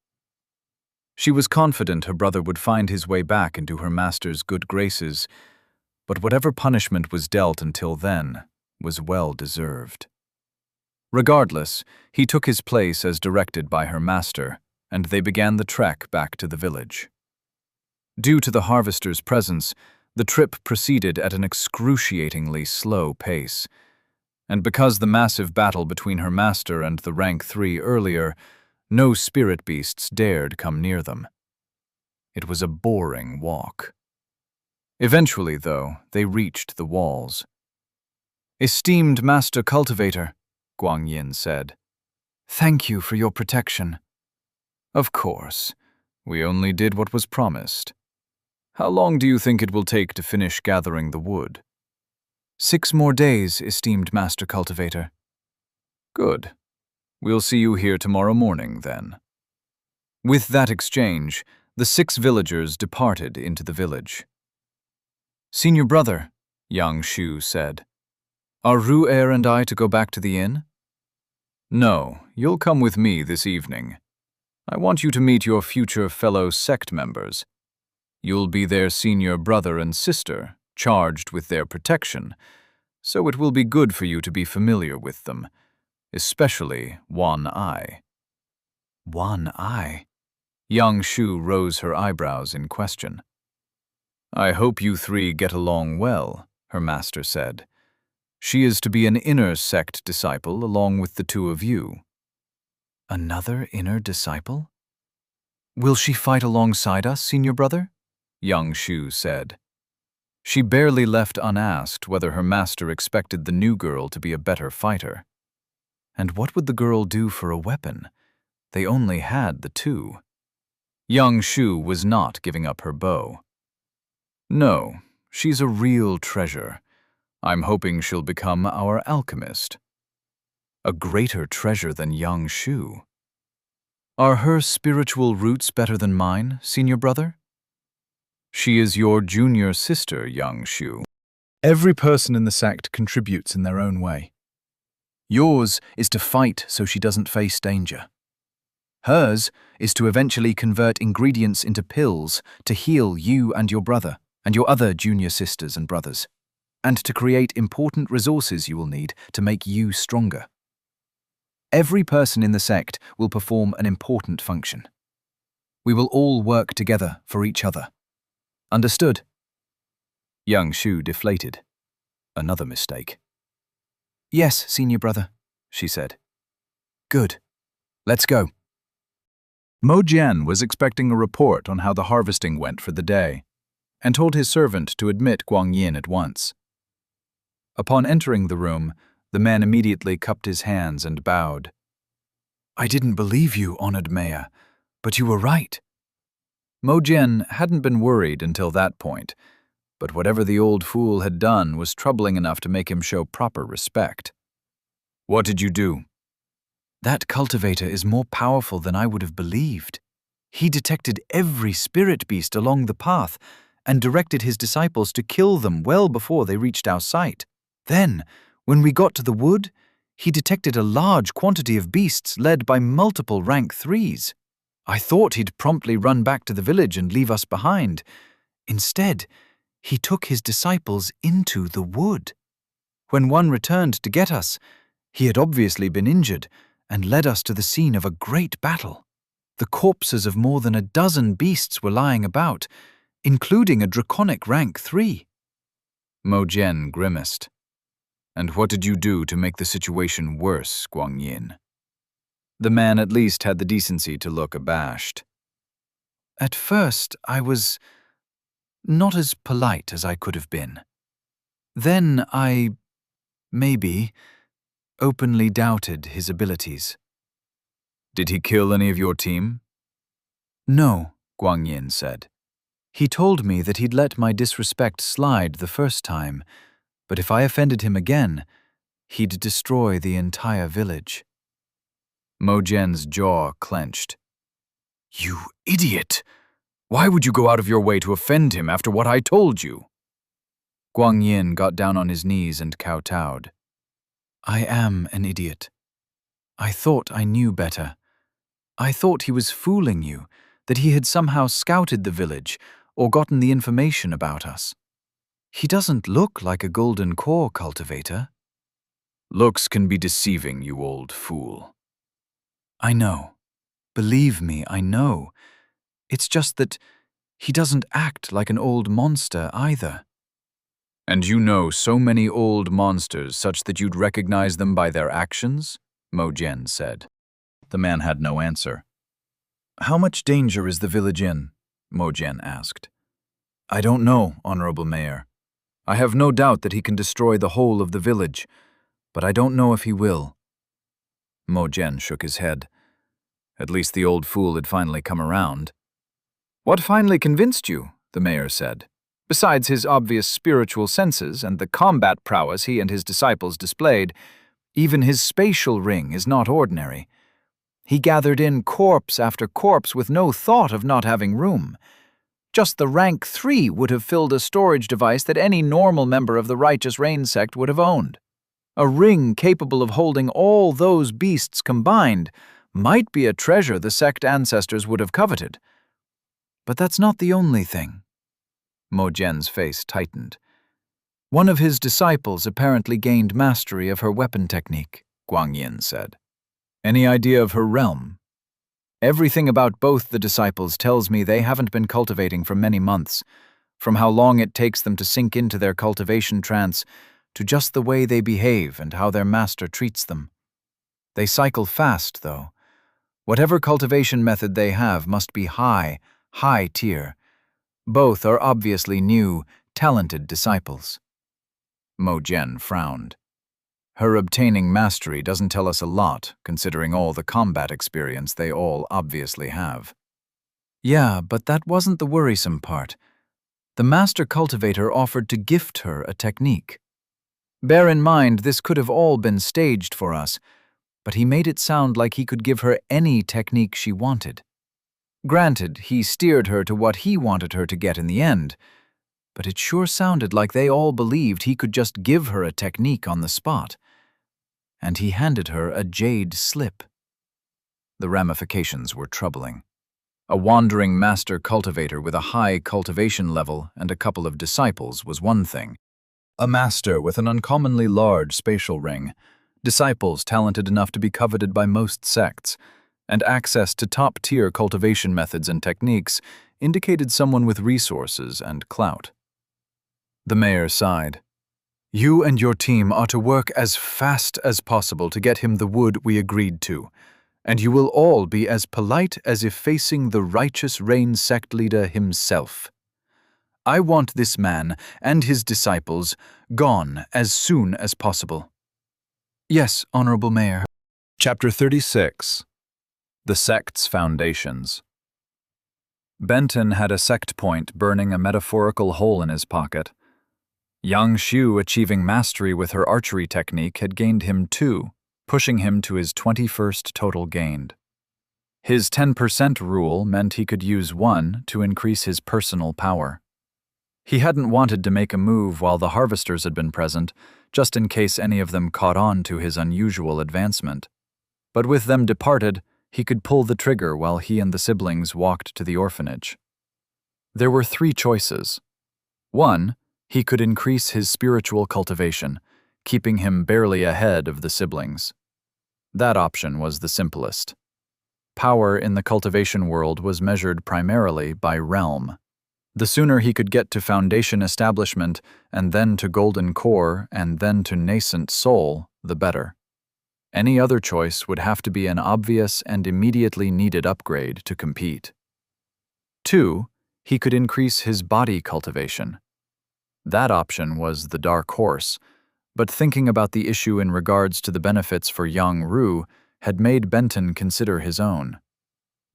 She was confident her brother would find his way back into her master's good graces, but whatever punishment was dealt until then was well deserved. Regardless, he took his place as directed by her master, and they began the trek back to the village. Due to the harvester's presence, the trip proceeded at an excruciatingly slow pace, and because the massive battle between her master and the rank 3 earlier, no spirit beasts dared come near them. It was a boring walk. Eventually, though, they reached the walls. "Esteemed Master Cultivator," Guang Yin said, "thank you for your protection." "Of course. We only did what was promised. How long do you think it will take to finish gathering the wood?" 6 more days, esteemed Master Cultivator." "Good. We'll see you here tomorrow morning, then." With that exchange, the 6 villagers departed into the village. "Senior brother," Yang Shu said, "are Ru-Er and I to go back to the inn?" "No, you'll come with me this evening. I want you to meet your future fellow sect members. You'll be their senior brother and sister, charged with their protection, so it will be good for you to be familiar with them, especially one eye. One eye? Yang Shu rose her eyebrows in question. I hope you three get along well, her master said. She is to be an inner sect disciple along with the two of you. Another inner disciple? Will she fight alongside us, senior brother? Yang Shu said. She barely left unasked whether her master expected the new girl to be a better fighter. And what would the girl do for a weapon? They only had the two. Yang Shu was not giving up her bow. No, she's a real treasure. I'm hoping she'll become our alchemist. A greater treasure than Yang Shu. Are her spiritual roots better than mine, senior brother? She is your junior sister, Yang Shu. Every person in the sect contributes in their own way. Yours is to fight so she doesn't face danger. Hers is to eventually convert ingredients into pills to heal you and your brother and your other junior sisters and brothers, and to create important resources you will need to make you stronger. Every person in the sect will perform an important function. We will all work together for each other. Understood? Yang Shu deflated. Another mistake. Yes, senior brother, she said. Good. Let's go. Mo Jian was expecting a report on how the harvesting went for the day, and told his servant to admit Guang Yin at once. Upon entering the room, the man immediately cupped his hands and bowed. I didn't believe you, honored mayor, but you were right. Mo Jian hadn't been worried until that point, but whatever the old fool had done was troubling enough to make him show proper respect. What did you do? That cultivator is more powerful than I would have believed. He detected every spirit beast along the path and directed his disciples to kill them well before they reached our sight. Then, when we got to the wood, he detected a large quantity of beasts led by multiple rank 3s. I thought he'd promptly run back to the village and leave us behind. Instead, he took his disciples into the wood. When one returned to get us, he had obviously been injured and led us to the scene of a great battle. The corpses of more than a dozen beasts were lying about, including a draconic rank 3. Mo Jian grimaced. And what did you do to make the situation worse, Guang Yin? The man at least had the decency to look abashed. At first, I was not as polite as I could have been. Then I, maybe, openly doubted his abilities. Did he kill any of your team? No, Guang Yin said. He told me that he'd let my disrespect slide the first time, but if I offended him again, he'd destroy the entire village. Mo Jian's jaw clenched. You idiot! Why would you go out of your way to offend him after what I told you? Guang Yin got down on his knees and kowtowed. I am an idiot. I thought I knew better. I thought he was fooling you, that he had somehow scouted the village or gotten the information about us. He doesn't look like a golden core cultivator. Looks can be deceiving, you old fool. I know. Believe me, I know. It's just that he doesn't act like an old monster either. And you know so many old monsters such that you'd recognize them by their actions? Mo Jian said. The man had no answer. How much danger is the village in? Mo Jian asked. I don't know, Honorable Mayor. I have no doubt that he can destroy the whole of the village, but I don't know if he will. Mo Jian shook his head. At least the old fool had finally come around. What finally convinced you? The mayor said. Besides his obvious spiritual senses and the combat prowess he and his disciples displayed, even his spatial ring is not ordinary. He gathered in corpse after corpse with no thought of not having room. Just the rank 3 would have filled a storage device that any normal member of the Righteous Reign sect would have owned. A ring capable of holding all those beasts combined might be a treasure the sect ancestors would have coveted. But that's not the only thing. Mo Jian's face tightened. One of his disciples apparently gained mastery of her weapon technique. Guangyin said. Any idea of her realm? Everything about both the disciples tells me they haven't been cultivating for many months, from how long it takes them to sink into their cultivation trance to just the way they behave and how their master treats them. They cycle fast, though. Whatever cultivation method they have must be high tier. Both are obviously new, talented disciples. Mo Jian frowned. Her obtaining mastery doesn't tell us a lot, considering all the combat experience they all obviously have. Yeah, but that wasn't the worrisome part. The master cultivator offered to gift her a technique. Bear in mind, this could have all been staged for us, but he made it sound like he could give her any technique she wanted. Granted, he steered her to what he wanted her to get in the end, but it sure sounded like they all believed he could just give her a technique on the spot. And he handed her a jade slip. The ramifications were troubling. A wandering master cultivator with a high cultivation level and a couple of disciples was one thing. A master with an uncommonly large spatial ring, disciples talented enough to be coveted by most sects, and access to top-tier cultivation methods and techniques indicated someone with resources and clout. The mayor sighed. You and your team are to work as fast as possible to get him the wood we agreed to, and you will all be as polite as if facing the Righteous Reign sect leader himself. I want this man and his disciples gone as soon as possible. Yes, Honorable Mayor. Chapter 36. The Sect's Foundations. Benton had a sect point burning a metaphorical hole in his pocket. Yang Xiu achieving mastery with her archery technique had gained him 2, pushing him to his 21st total gained. His 10% rule meant he could use 1 to increase his personal power. He hadn't wanted to make a move while the harvesters had been present, just in case any of them caught on to his unusual advancement. But with them departed, he could pull the trigger while he and the siblings walked to the orphanage. There were 3 choices. 1, he could increase his spiritual cultivation, keeping him barely ahead of the siblings. That option was the simplest. Power in the cultivation world was measured primarily by realm. The sooner he could get to foundation establishment, and then to golden core, and then to nascent soul, the better. Any other choice would have to be an obvious and immediately needed upgrade to compete. 2, he could increase his body cultivation. That option was the dark horse, but thinking about the issue in regards to the benefits for young Ru had made Benton consider his own.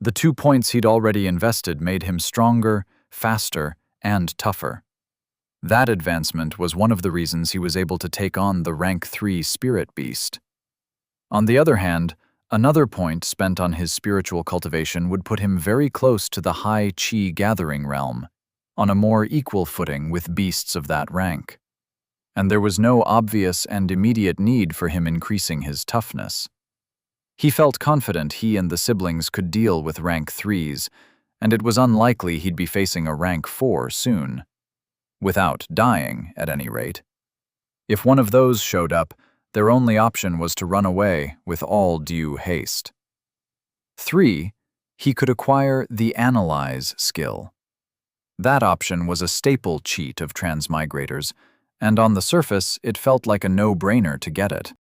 The 2 points he'd already invested made him stronger, faster, and tougher. That advancement was one of the reasons he was able to take on the rank 3 spirit beast. On the other hand, another point spent on his spiritual cultivation would put him very close to the high Qi gathering realm, on a more equal footing with beasts of that rank. And there was no obvious and immediate need for him increasing his toughness. He felt confident he and the siblings could deal with rank 3s, and it was unlikely he'd be facing a rank 4 soon. Without dying, at any rate. If one of those showed up, their only option was to run away with all due haste. 3, he could acquire the Analyze skill. That option was a staple cheat of transmigrators, and on the surface it felt like a no-brainer to get it.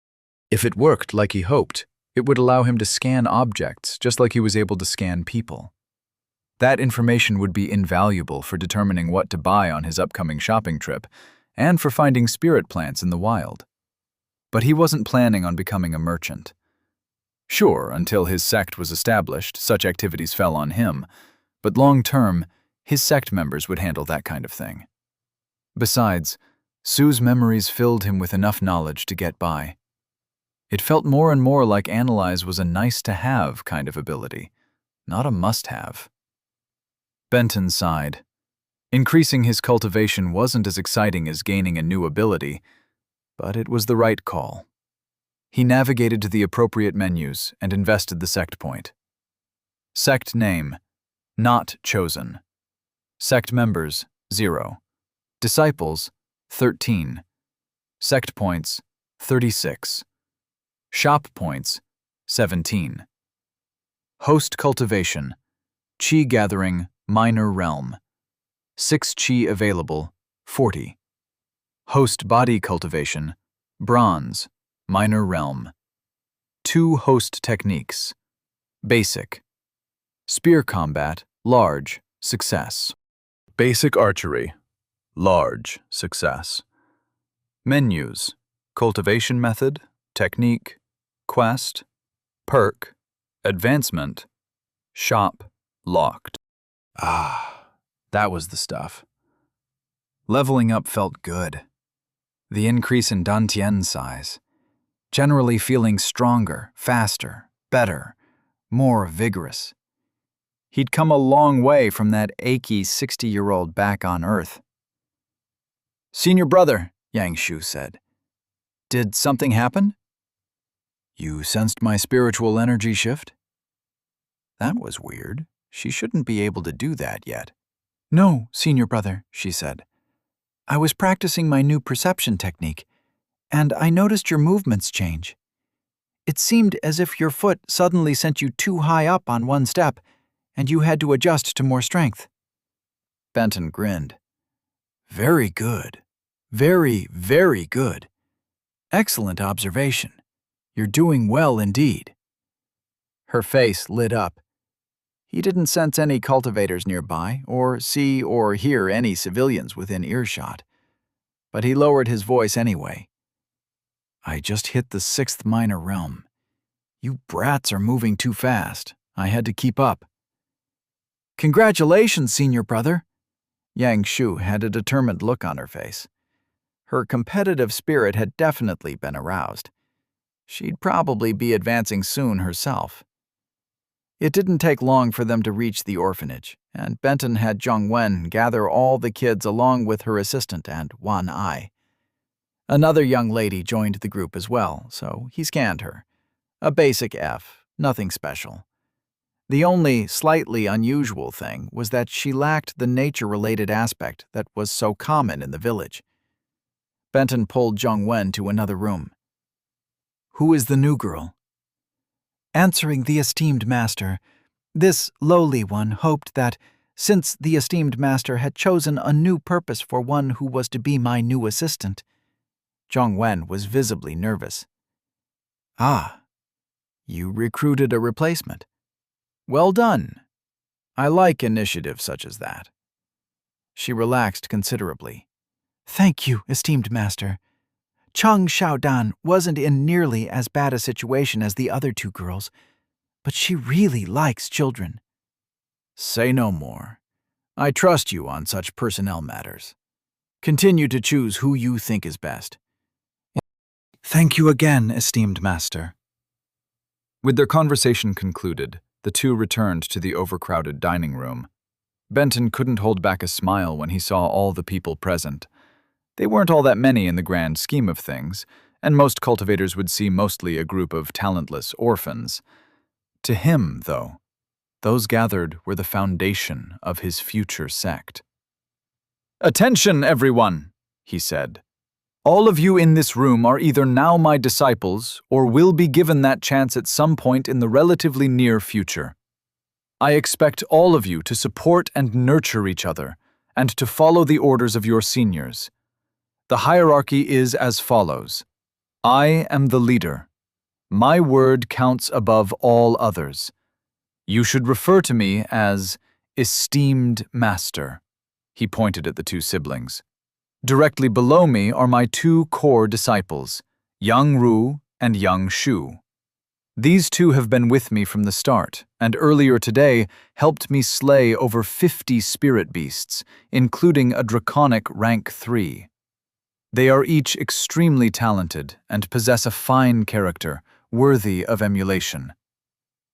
If it worked like he hoped, it would allow him to scan objects just like he was able to scan people. That information would be invaluable for determining what to buy on his upcoming shopping trip, and for finding spirit plants in the wild. But he wasn't planning on becoming a merchant. Sure, until his sect was established, such activities fell on him, but long-term, his sect members would handle that kind of thing. Besides, Sue's memories filled him with enough knowledge to get by. It felt more and more like Analyze was a nice-to-have kind of ability, not a must-have. Benton sighed. Increasing his cultivation wasn't as exciting as gaining a new ability, but it was the right call. He navigated to the appropriate menus and invested the sect point. Sect name, not chosen. Sect members, 0. Disciples, 13. Sect points, 36. Shop points, 17. Host cultivation, Chi gathering, minor realm. 6 Chi available, 40. Host body cultivation, bronze, minor realm. 2 host techniques. Basic. Spear combat, large, success. Basic archery, large, success. Menus. Cultivation method, technique, quest, perk, advancement, shop, locked. That was the stuff. Leveling up felt good. The increase in Dantian size. Generally feeling stronger, faster, better, more vigorous. He'd come a long way from that achy 60-year-old back on Earth. "Senior brother," Yang Shu said. "Did something happen?" "You sensed my spiritual energy shift?" That was weird. She shouldn't be able to do that yet. "No, senior brother," she said. "I was practicing my new perception technique, and I noticed your movements change. It seemed as if your foot suddenly sent you too high up on one step, and you had to adjust to more strength." Benton grinned. "Very good. Very, very good. Excellent observation. You're doing well indeed." Her face lit up. He didn't sense any cultivators nearby, or see or hear any civilians within earshot. But he lowered his voice anyway. "I just hit the 6th minor realm. You brats are moving too fast. I had to keep up." "Congratulations, senior brother." Yang Shu had a determined look on her face. Her competitive spirit had definitely been aroused. She'd probably be advancing soon herself. It didn't take long for them to reach the orphanage, and Benton had Zhong Wen gather all the kids along with her assistant and Wan Ai. Another young lady joined the group as well, so he scanned her. A basic F, nothing special. The only slightly unusual thing was that she lacked the nature-related aspect that was so common in the village. Benton pulled Zhong Wen to another room. "Who is the new girl?" "Answering the esteemed master. This lowly one hoped that, since the esteemed master had chosen a new purpose for one who was to be my new assistant." Zhong Wen was visibly nervous. "Ah, you recruited a replacement. Well done. I like initiative such as that." She relaxed considerably. "Thank you, esteemed master. Chang Xiaodan wasn't in nearly as bad a situation as the other 2 girls, but she really likes children." "Say no more. I trust you on such personnel matters. Continue to choose who you think is best." "Thank you again, esteemed master." With their conversation concluded, the 2 returned to the overcrowded dining room. Benton couldn't hold back a smile when he saw all the people present. They weren't all that many in the grand scheme of things, and most cultivators would see mostly a group of talentless orphans. To him, though, those gathered were the foundation of his future sect. "Attention, everyone," he said. "All of you in this room are either now my disciples or will be given that chance at some point in the relatively near future. I expect all of you to support and nurture each other, and to follow the orders of your seniors. The hierarchy is as follows. I am the leader. My word counts above all others. You should refer to me as esteemed master." He pointed at the 2 siblings. "Directly below me are my 2 core disciples, Yang Ru and Yang Shu. These 2 have been with me from the start, and earlier today helped me slay over 50 spirit beasts, including a draconic rank 3. They are each extremely talented and possess a fine character, worthy of emulation.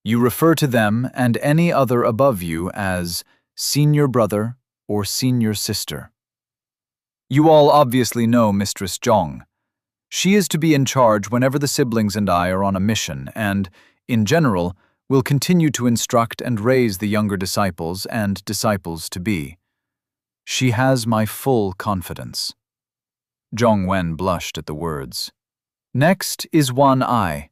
You refer to them and any other above you as senior brother or senior sister. You all obviously know Mistress Zhong. She is to be in charge whenever the siblings and I are on a mission and, in general, will continue to instruct and raise the younger disciples and disciples-to-be. She has my full confidence." Zhong Wen blushed at the words. "Next is Wan Ai,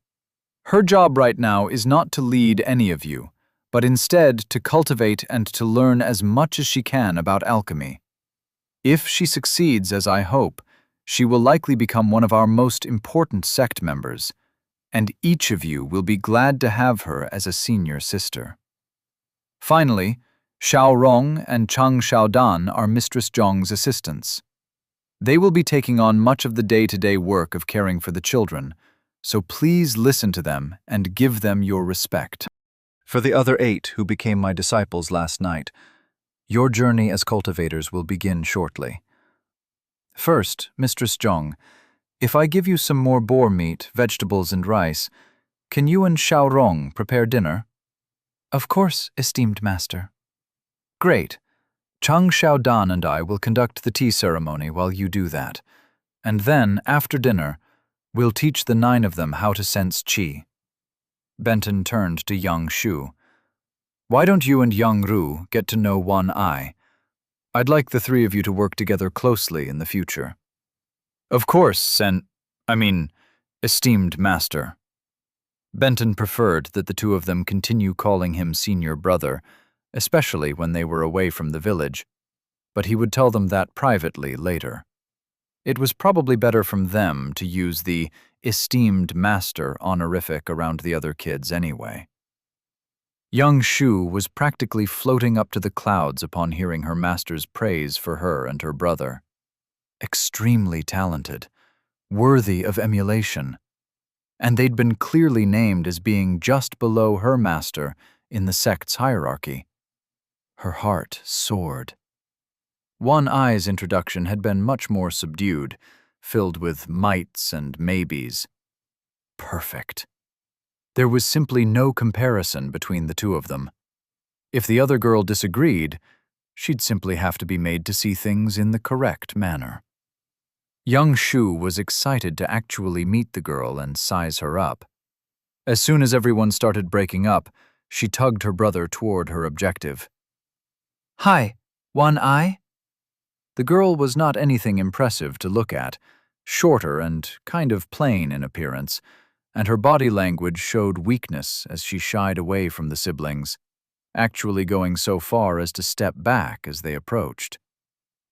Her job right now is not to lead any of you, but instead to cultivate and to learn as much as she can about alchemy. If she succeeds, as I hope, she will likely become one of our most important sect members, and each of you will be glad to have her as a senior sister. Finally, Xiao Rong and Chang Xiaodan are Mistress Zhong's assistants. They will be taking on much of the day-to-day work of caring for the children, so please listen to them and give them your respect. For the other 8 who became my disciples last night, your journey as cultivators will begin shortly. First, Mistress Zhong, if I give you some more boar meat, vegetables, and rice, can you and Xiao Rong prepare dinner? Of course, esteemed master. Great. Chang Xiaodan and I will conduct the tea ceremony while you do that. And then, after dinner, we'll teach the 9 of them how to sense qi. Benton turned to Yang Shu. Why don't you and Yang Ru get to know One Eye? I'd like the 3 of you to work together closely in the future. Of course, esteemed master. Benton preferred that the 2 of them continue calling him senior brother, especially when they were away from the village, but he would tell them that privately later. It was probably better from them to use the esteemed master honorific around the other kids anyway. Young Shu was practically floating up to the clouds upon hearing her master's praise for her and her brother. Extremely talented, worthy of emulation, and they'd been clearly named as being just below her master in the sect's hierarchy. Her heart soared. One Eye's introduction had been much more subdued, filled with mights and maybes. Perfect. There was simply no comparison between the 2 of them. If the other girl disagreed, she'd simply have to be made to see things in the correct manner. Young Shu was excited to actually meet the girl and size her up. As soon as everyone started breaking up, she tugged her brother toward her objective. Hi, One Eye? The girl was not anything impressive to look at, shorter and kind of plain in appearance, and her body language showed weakness as she shied away from the siblings, actually going so far as to step back as they approached.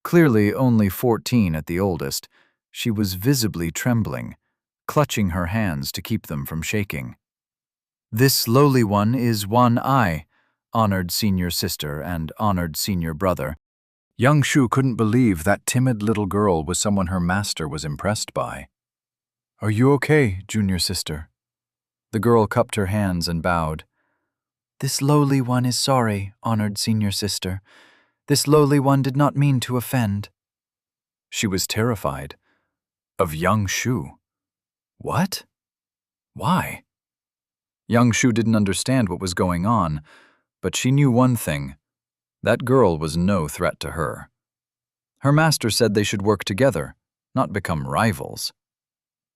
Clearly only 14 at the oldest, she was visibly trembling, clutching her hands to keep them from shaking. This lowly one is One Eye, honored senior sister and honored senior brother. Young Shu couldn't believe that timid little girl was someone her master was impressed by. Are you okay, junior sister? The girl cupped her hands and bowed. This lowly one is sorry, honored senior sister. This lowly one did not mean to offend. She was terrified. Of Young Shu. What? Why? Young Shu didn't understand what was going on, but she knew one thing. That girl was no threat to her. Her master said they should work together, not become rivals.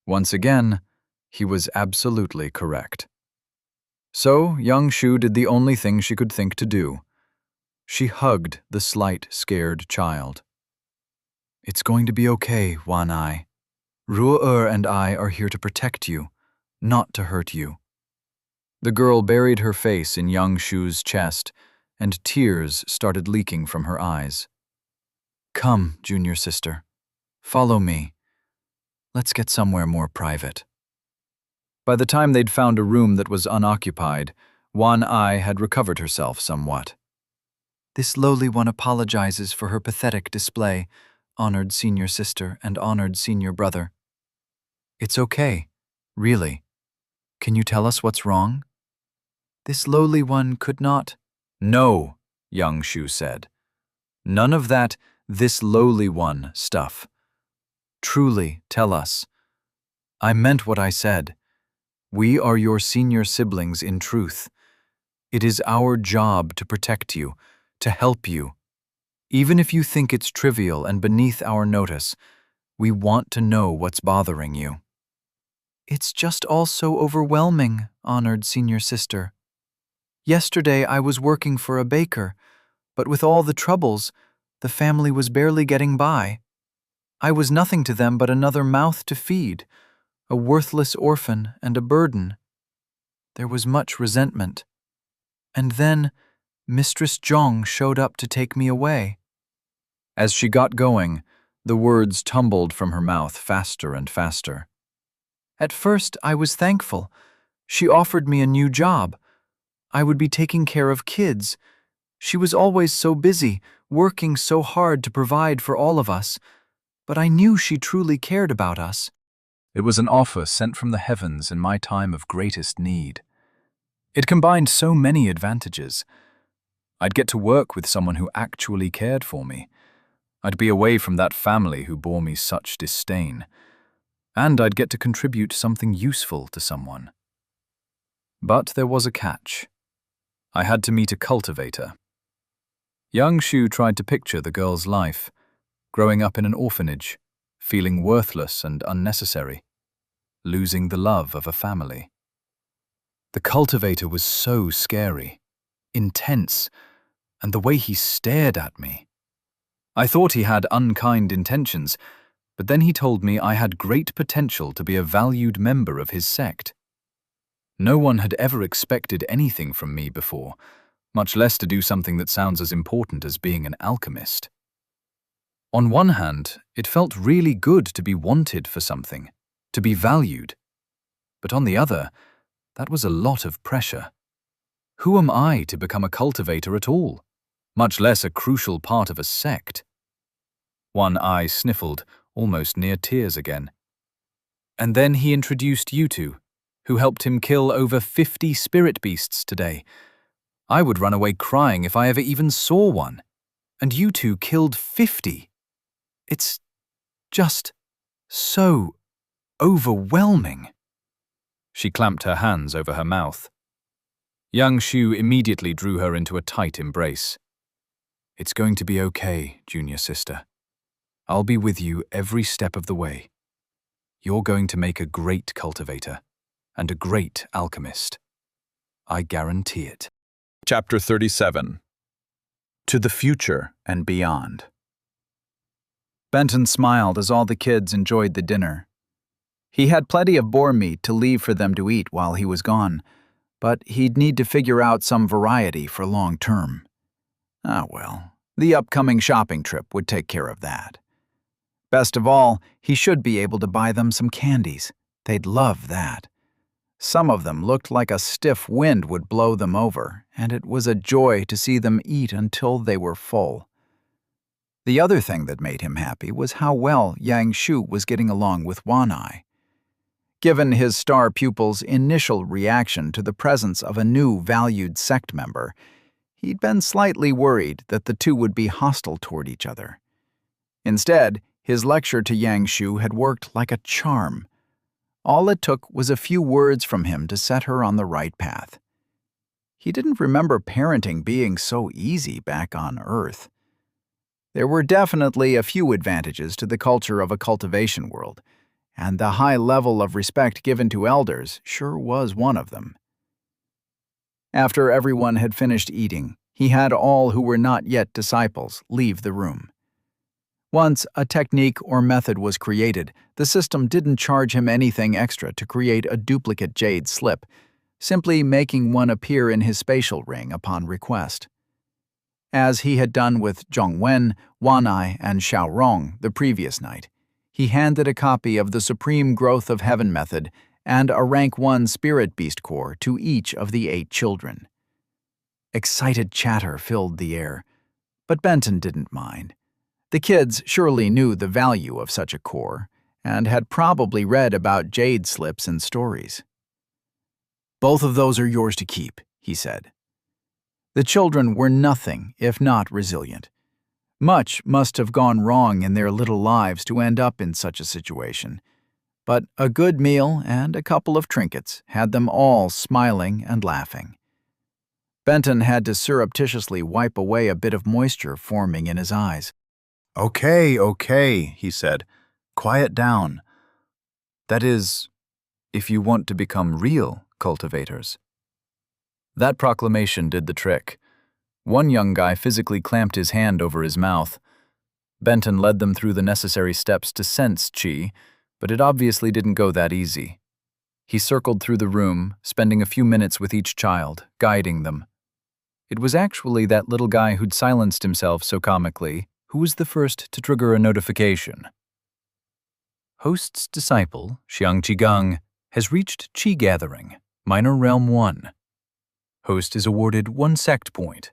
Once again, he was absolutely correct. So, Young Shu did the only thing she could think to do. She hugged the slight, scared child. It's going to be okay, One Eye. Ru'er and I are here to protect you, not to hurt you. The girl buried her face in Young Shu's chest, and tears started leaking from her eyes. Come, junior sister. Follow me. Let's get somewhere more private. By the time they'd found a room that was unoccupied, One Eye had recovered herself somewhat. This lowly one apologizes for her pathetic display, honored senior sister and honored senior brother. It's okay, really. Can you tell us what's wrong? This lowly one could not. No, Young Shu said. None of that this lowly one stuff. Truly, tell us. I meant what I said. We are your senior siblings in truth. It is our job to protect you, to help you. Even if you think it's trivial and beneath our notice, we want to know what's bothering you. It's just all so overwhelming, honored senior sister. Yesterday I was working for a baker, but with all the troubles, the family was barely getting by. I was nothing to them but another mouth to feed, a worthless orphan and a burden. there was much resentment. And then Mistress Zhong showed up to take me away. As she got going, the words tumbled from her mouth faster and faster. At first, I was thankful. She offered me a new job. I would be taking care of kids. She was always so busy, working so hard to provide for all of us. But I knew she truly cared about us. It was an offer sent from the heavens in my time of greatest need. It combined so many advantages. I'd get to work with someone who actually cared for me. I'd be away from that family who bore me such disdain. And I'd get to contribute something useful to someone. But there was a catch. I had to meet a cultivator. Young Shu tried to picture the girl's life, growing up in an orphanage, feeling worthless and unnecessary, losing the love of a family. The cultivator was so scary, intense, and the way he stared at me. I thought he had unkind intentions, but then he told me I had great potential to be a valued member of his sect. No one had ever expected anything from me before, much less to do something that sounds as important as being an alchemist. On one hand, it felt really good to be wanted for something, to be valued. But on the other, that was a lot of pressure. Who am I to become a cultivator at all, much less a crucial part of a sect? One eye sniffled, almost near tears again. And then he introduced you two, who helped him kill over 50 spirit beasts today. I would run away crying if I ever even saw one. And you two killed 50. It's just so overwhelming. She clamped her hands over her mouth. Young Shu immediately drew her into a tight embrace. It's going to be okay, junior sister. I'll be with you every step of the way. You're going to make a great cultivator and a great alchemist. I guarantee it. Chapter 37. To the Future and Beyond. Benton smiled as all the kids enjoyed the dinner. He had plenty of boar meat to leave for them to eat while he was gone, but he'd need to figure out some variety for long term. Ah well, the upcoming shopping trip would take care of that. Best of all, he should be able to buy them some candies. They'd love that. Some of them looked like a stiff wind would blow them over, and it was a joy to see them eat until they were full. The other thing that made him happy was how well Yang Shu was getting along with Wanai. Given his star pupil's initial reaction to the presence of a new valued sect member, he'd been slightly worried that the two would be hostile toward each other. Instead, his lecture to Yang Shu had worked like a charm. All it took was a few words from him to set her on the right path. He didn't remember parenting being so easy back on Earth. There were definitely a few advantages to the culture of a cultivation world, and the high level of respect given to elders sure was one of them. After everyone had finished eating, he had all who were not yet disciples leave the room. Once a technique or method was created, the system didn't charge him anything extra to create a duplicate jade slip, simply making one appear in his spatial ring upon request. As he had done with Zhongwen, Wanai, and Xiaorong the previous night, he handed a copy of the Supreme Growth of Heaven method and a Rank 1 Spirit Beast Core to each of the 8 children. Excited chatter filled the air, but Benton didn't mind. The kids surely knew the value of such a core, and had probably read about jade slips in stories. "Both of those are yours to keep," he said. The children were nothing if not resilient. Much must have gone wrong in their little lives to end up in such a situation, but a good meal and a couple of trinkets had them all smiling and laughing. Benton had to surreptitiously wipe away a bit of moisture forming in his eyes. Okay, he said. Quiet down. That is, if you want to become real cultivators. That proclamation did the trick. One young guy physically clamped his hand over his mouth. Benton led them through the necessary steps to sense qi, but it obviously didn't go that easy. He circled through the room, spending a few minutes with each child, guiding them. It was actually that little guy who'd silenced himself so comically who was the first to trigger a notification. Host's disciple, Xiang Qigong, has reached Qi Gathering, Minor Realm 1. Host is awarded 1 sect point.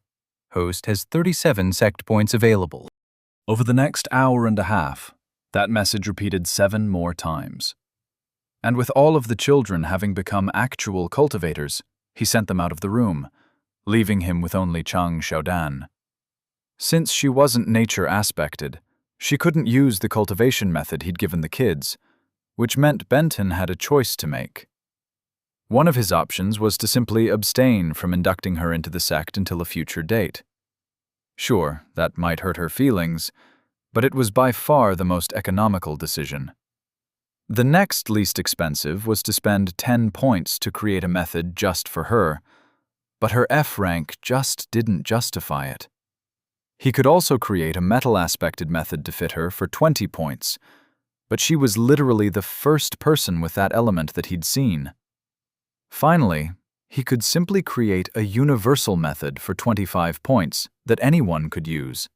Host has 37 sect points available. Over the next hour and a half, that message repeated 7 more times. And with all of the children having become actual cultivators, he sent them out of the room, leaving him with only Chang Xiaodan. Since she wasn't nature aspected, she couldn't use the cultivation method he'd given the kids, which meant Benton had a choice to make. One of his options was to simply abstain from inducting her into the sect until a future date. Sure, that might hurt her feelings, but it was by far the most economical decision. The next least expensive was to spend 10 points to create a method just for her, but her F rank just didn't justify it. He could also create a metal-aspected method to fit her for 20 points, but she was literally the first person with that element that he'd seen. Finally, he could simply create a universal method for 25 points that anyone could use.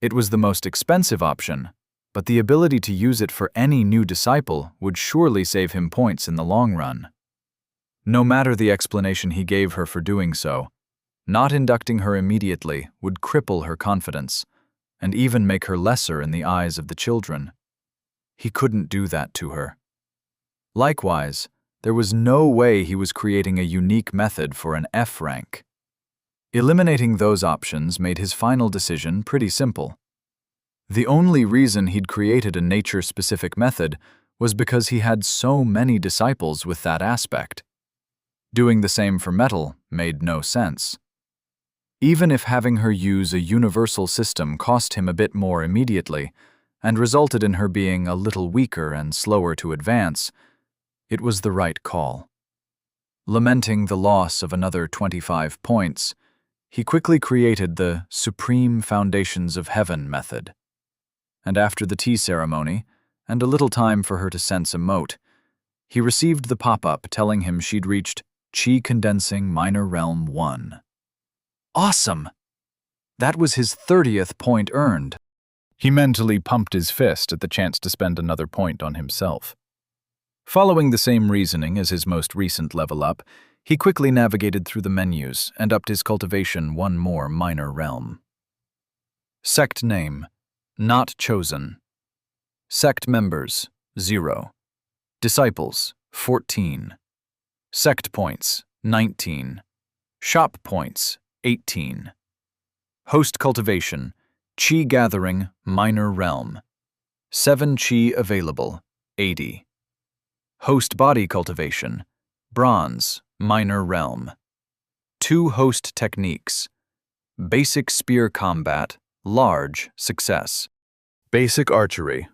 It was the most expensive option, but the ability to use it for any new disciple would surely save him points in the long run. No matter the explanation he gave her for doing so, not inducting her immediately would cripple her confidence, and even make her lesser in the eyes of the children. He couldn't do that to her. Likewise, there was no way he was creating a unique method for an F rank. Eliminating those options made his final decision pretty simple. The only reason he'd created a nature-specific method was because he had so many disciples with that aspect. Doing the same for metal made no sense. Even if having her use a universal system cost him a bit more immediately and resulted in her being a little weaker and slower to advance, it was the right call. Lamenting the loss of another 25 points, he quickly created the Supreme Foundations of Heaven method. And after the tea ceremony, and a little time for her to sense a mote, he received the pop-up telling him she'd reached Qi Condensing Minor Realm 1. Awesome! That was his 30th point earned. He mentally pumped his fist at the chance to spend another point on himself. Following the same reasoning as his most recent level up, he quickly navigated through the menus and upped his cultivation 1 more minor realm. Sect name: Not Chosen. Sect members: 0. Disciples: 14. Sect points: 19. Shop points: 18. Host cultivation: Qi Gathering, Minor Realm. 7 Qi available, 80. Host body cultivation: Bronze, Minor Realm. 2 host techniques: Basic Spear Combat, Large Success. Basic Archery,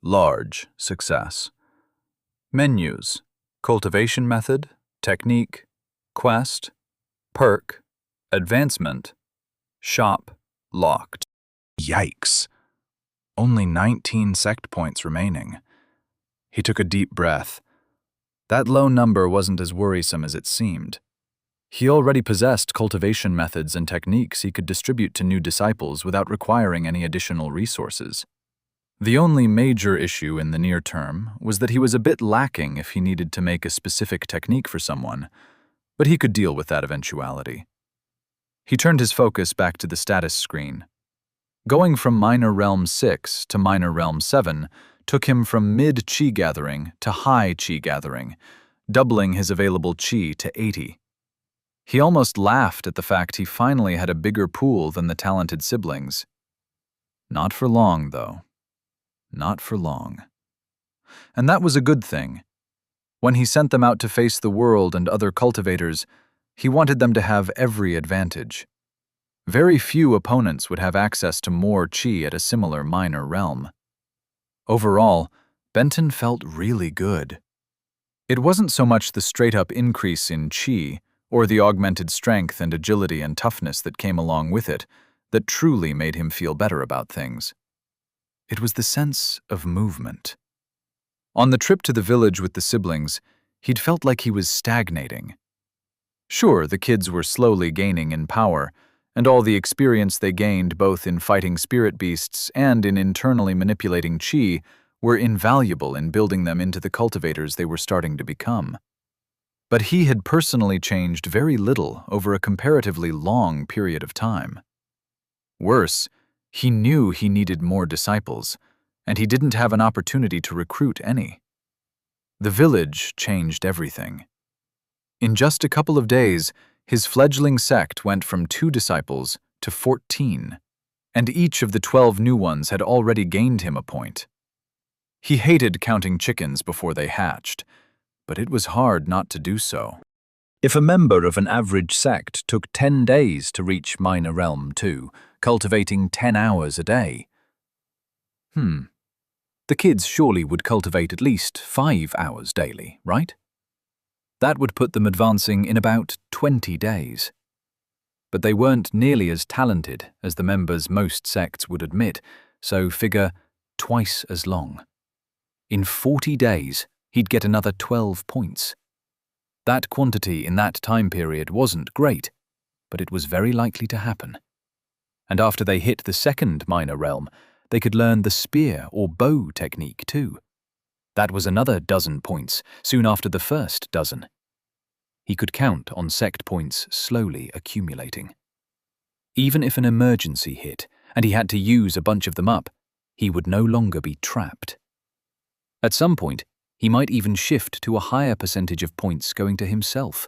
Large Success. Menus: Cultivation Method, Technique, Quest, Perk, Advancement, Shop, Locked. Yikes! Only 19 sect points remaining. He took a deep breath. That low number wasn't as worrisome as it seemed. He already possessed cultivation methods and techniques he could distribute to new disciples without requiring any additional resources. The only major issue in the near term was that he was a bit lacking if he needed to make a specific technique for someone, but he could deal with that eventuality. He turned his focus back to the status screen. Going from Minor Realm 6 to Minor Realm 7 took him from mid-Qi Gathering to high Qi Gathering, doubling his available Qi to 80. He almost laughed at the fact he finally had a bigger pool than the talented siblings. Not for long, though. Not for long. And that was a good thing. When he sent them out to face the world and other cultivators, he wanted them to have every advantage. Very few opponents would have access to more Qi at a similar minor realm. Overall, Benton felt really good. It wasn't so much the straight-up increase in Qi, or the augmented strength and agility and toughness that came along with it, that truly made him feel better about things. It was the sense of movement. On the trip to the village with the siblings, He'd felt like he was stagnating. Sure, the kids were slowly gaining in power, and all the experience they gained both in fighting spirit beasts and in internally manipulating chi were invaluable in building them into the cultivators they were starting to become. But he had personally changed very little over a comparatively long period of time. Worse, he knew he needed more disciples, and he didn't have an opportunity to recruit any. The village changed everything. In just a couple of days, his fledgling sect went from 2 disciples to 14, and each of the 12 new ones had already gained him a point. He hated counting chickens before they hatched, but it was hard not to do so. If a member of an average sect took 10 days to reach Minor Realm 2, cultivating 10 hours a day, the kids surely would cultivate at least 5 hours daily, right? That would put them advancing in about 20 days. But they weren't nearly as talented as the members most sects would admit, so figure twice as long. In 40 days, he'd get another 12 points. That quantity in that time period wasn't great, but it was very likely to happen. And after they hit the second minor realm, they could learn the spear or bow technique too. That was another dozen points, soon after the first dozen. He could count on sect points slowly accumulating. Even if an emergency hit, and he had to use a bunch of them up, he would no longer be trapped. At some point, he might even shift to a higher percentage of points going to himself,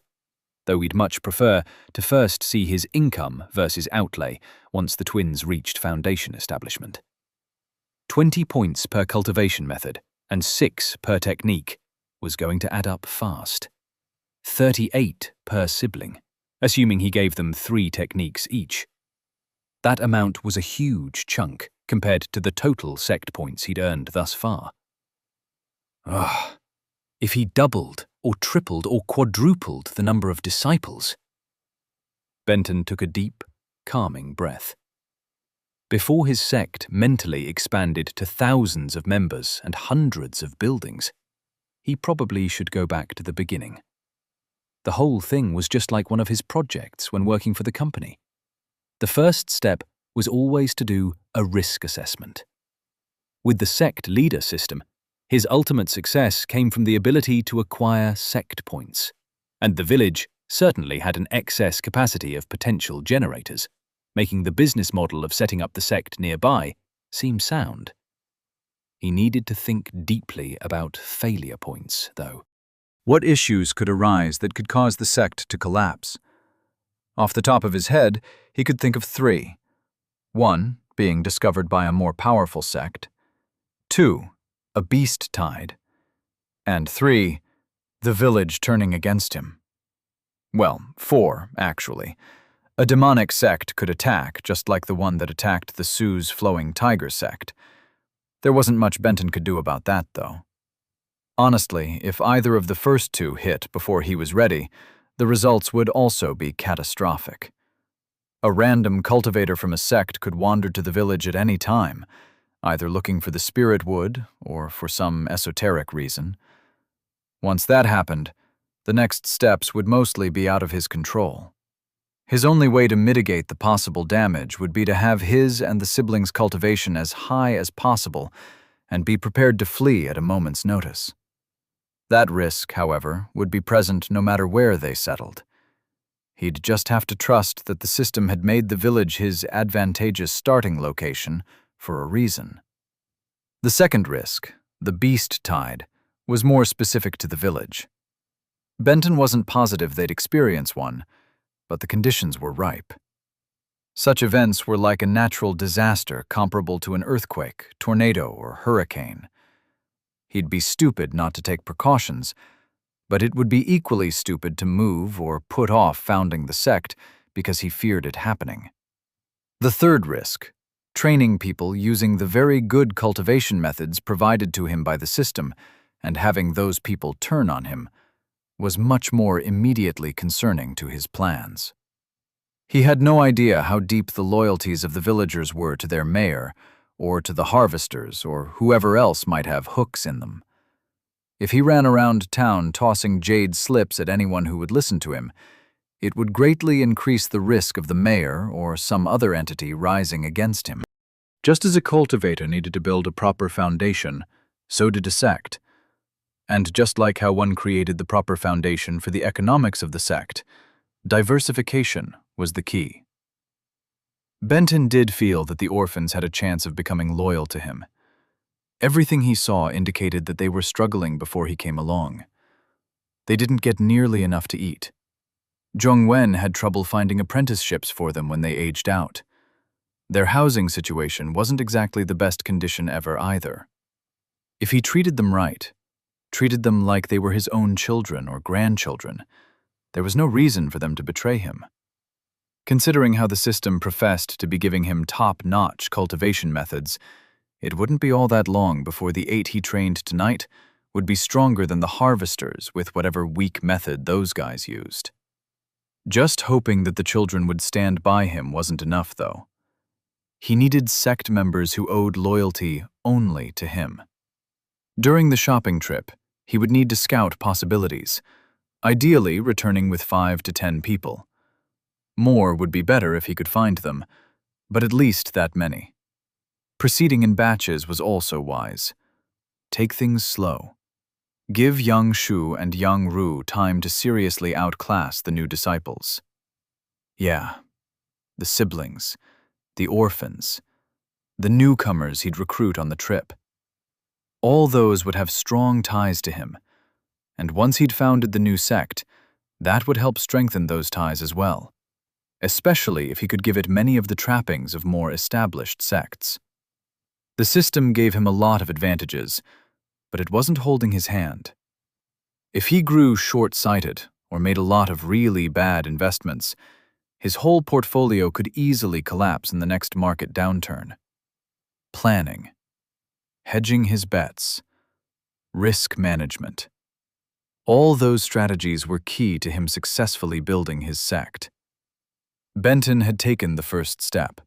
though he'd much prefer to first see his income versus outlay once the twins reached foundation establishment. 20 points per cultivation method and 6 per technique was going to add up fast. 38 per sibling, assuming he gave them 3 techniques each. That amount was a huge chunk compared to the total sect points he'd earned thus far. If he doubled or tripled or quadrupled the number of disciples. Benton took a deep, calming breath. Before his sect mentally expanded to thousands of members and hundreds of buildings, he probably should go back to the beginning. The whole thing was just like one of his projects when working for the company. The first step was always to do a risk assessment. With the sect leader system, his ultimate success came from the ability to acquire sect points, and the village certainly had an excess capacity of potential generators, making the business model of setting up the sect nearby seem sound. He needed to think deeply about failure points, though. What issues could arise that could cause the sect to collapse? Off the top of his head, he could think of 3. 1, being discovered by a more powerful sect. 2, a beast tide. And 3, the village turning against him. Well, 4, actually. A demonic sect could attack, just like the one that attacked the Sue's Flowing Tiger sect. There wasn't much Benton could do about that, though. Honestly, if either of the first 2 hit before he was ready, the results would also be catastrophic. A random cultivator from a sect could wander to the village at any time, either looking for the spirit wood or for some esoteric reason. Once that happened, the next steps would mostly be out of his control. His only way to mitigate the possible damage would be to have his and the siblings' cultivation as high as possible and be prepared to flee at a moment's notice. That risk, however, would be present no matter where they settled. He'd just have to trust that the system had made the village his advantageous starting location for a reason. The second risk, the beast tide, was more specific to the village. Benton wasn't positive they'd experience one, but the conditions were ripe. Such events were like a natural disaster comparable to an earthquake, tornado, or hurricane. He'd be stupid not to take precautions, but it would be equally stupid to move or put off founding the sect because he feared it happening. The third risk, training people using the very good cultivation methods provided to him by the system and having those people turn on him, was much more immediately concerning to his plans. He had no idea how deep the loyalties of the villagers were to their mayor, or to the harvesters, or whoever else might have hooks in them. If he ran around town tossing jade slips at anyone who would listen to him, it would greatly increase the risk of the mayor or some other entity rising against him. Just as a cultivator needed to build a proper foundation, so did a sect. And just like how one created the proper foundation for the economics of the sect, diversification was the key. Benton did feel that the orphans had a chance of becoming loyal to him. Everything he saw indicated that they were struggling before he came along. They didn't get nearly enough to eat. Zhongwen had trouble finding apprenticeships for them when they aged out. Their housing situation wasn't exactly the best condition ever either. If he treated them right, treated them like they were his own children or grandchildren, there was no reason for them to betray him. Considering how the system professed to be giving him top-notch cultivation methods, it wouldn't be all that long before the 8 he trained tonight would be stronger than the harvesters with whatever weak method those guys used. Just hoping that the children would stand by him wasn't enough, though. He needed sect members who owed loyalty only to him. During the shopping trip, he would need to scout possibilities, ideally returning with 5 to 10 people. More would be better if he could find them, but at least that many. Proceeding in batches was also wise. Take things slow. Give young Shu and young Ru time to seriously outclass the new disciples. Yeah, the siblings, the orphans, the newcomers he'd recruit on the trip. All those would have strong ties to him, and once he'd founded the new sect, that would help strengthen those ties as well, especially if he could give it many of the trappings of more established sects. The system gave him a lot of advantages, but it wasn't holding his hand. If he grew short-sighted or made a lot of really bad investments, his whole portfolio could easily collapse in the next market downturn. Planning, hedging his bets, risk management. All those strategies were key to him successfully building his sect. Benton had taken the first step.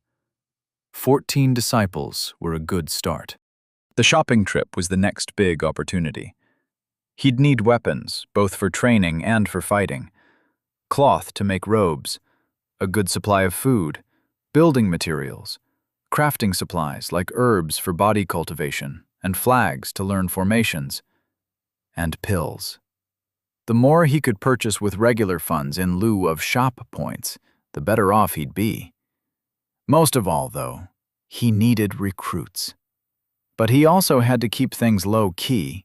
14 disciples were a good start. The shopping trip was the next big opportunity. He'd need weapons, both for training and for fighting, cloth to make robes, a good supply of food, building materials, crafting supplies like herbs for body cultivation, and flags to learn formations, and pills. The more he could purchase with regular funds in lieu of shop points, the better off he'd be. Most of all, though, he needed recruits. But he also had to keep things low-key.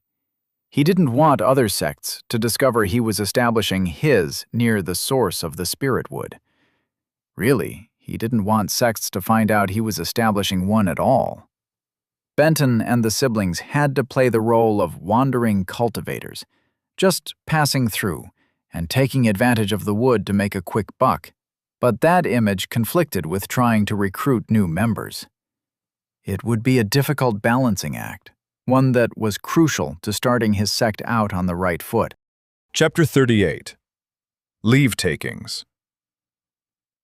He didn't want other sects to discover he was establishing his near the source of the spirit wood. Really, he didn't want sects to find out he was establishing one at all. Benton and the siblings had to play the role of wandering cultivators, just passing through and taking advantage of the wood to make a quick buck. But that image conflicted with trying to recruit new members. It would be a difficult balancing act, one that was crucial to starting his sect out on the right foot. Chapter 38. Leave-takings.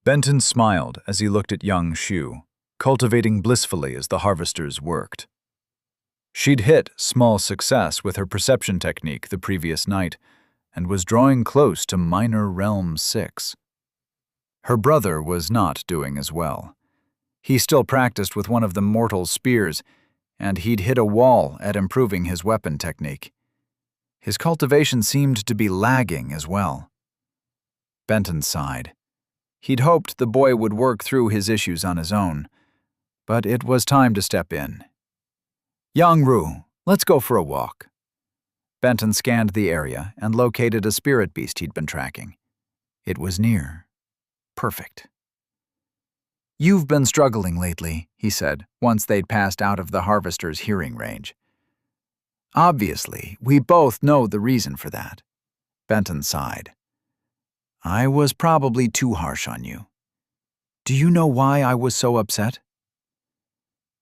Benton smiled as he looked at young Shu, cultivating blissfully as the harvesters worked. She'd hit small success with her perception technique the previous night and was drawing close to Minor Realm 6. Her brother was not doing as well. He still practiced with one of the mortal spears, and he'd hit a wall at improving his weapon technique. His cultivation seemed to be lagging as well. Benton sighed. He'd hoped the boy would work through his issues on his own, but it was time to step in. Young Ru, let's go for a walk. Benton scanned the area and located a spirit beast he'd been tracking. It was near. Perfect. You've been struggling lately, he said, once they'd passed out of the harvester's hearing range. Obviously, we both know the reason for that. Benton sighed. I was probably too harsh on you. Do you know why I was so upset?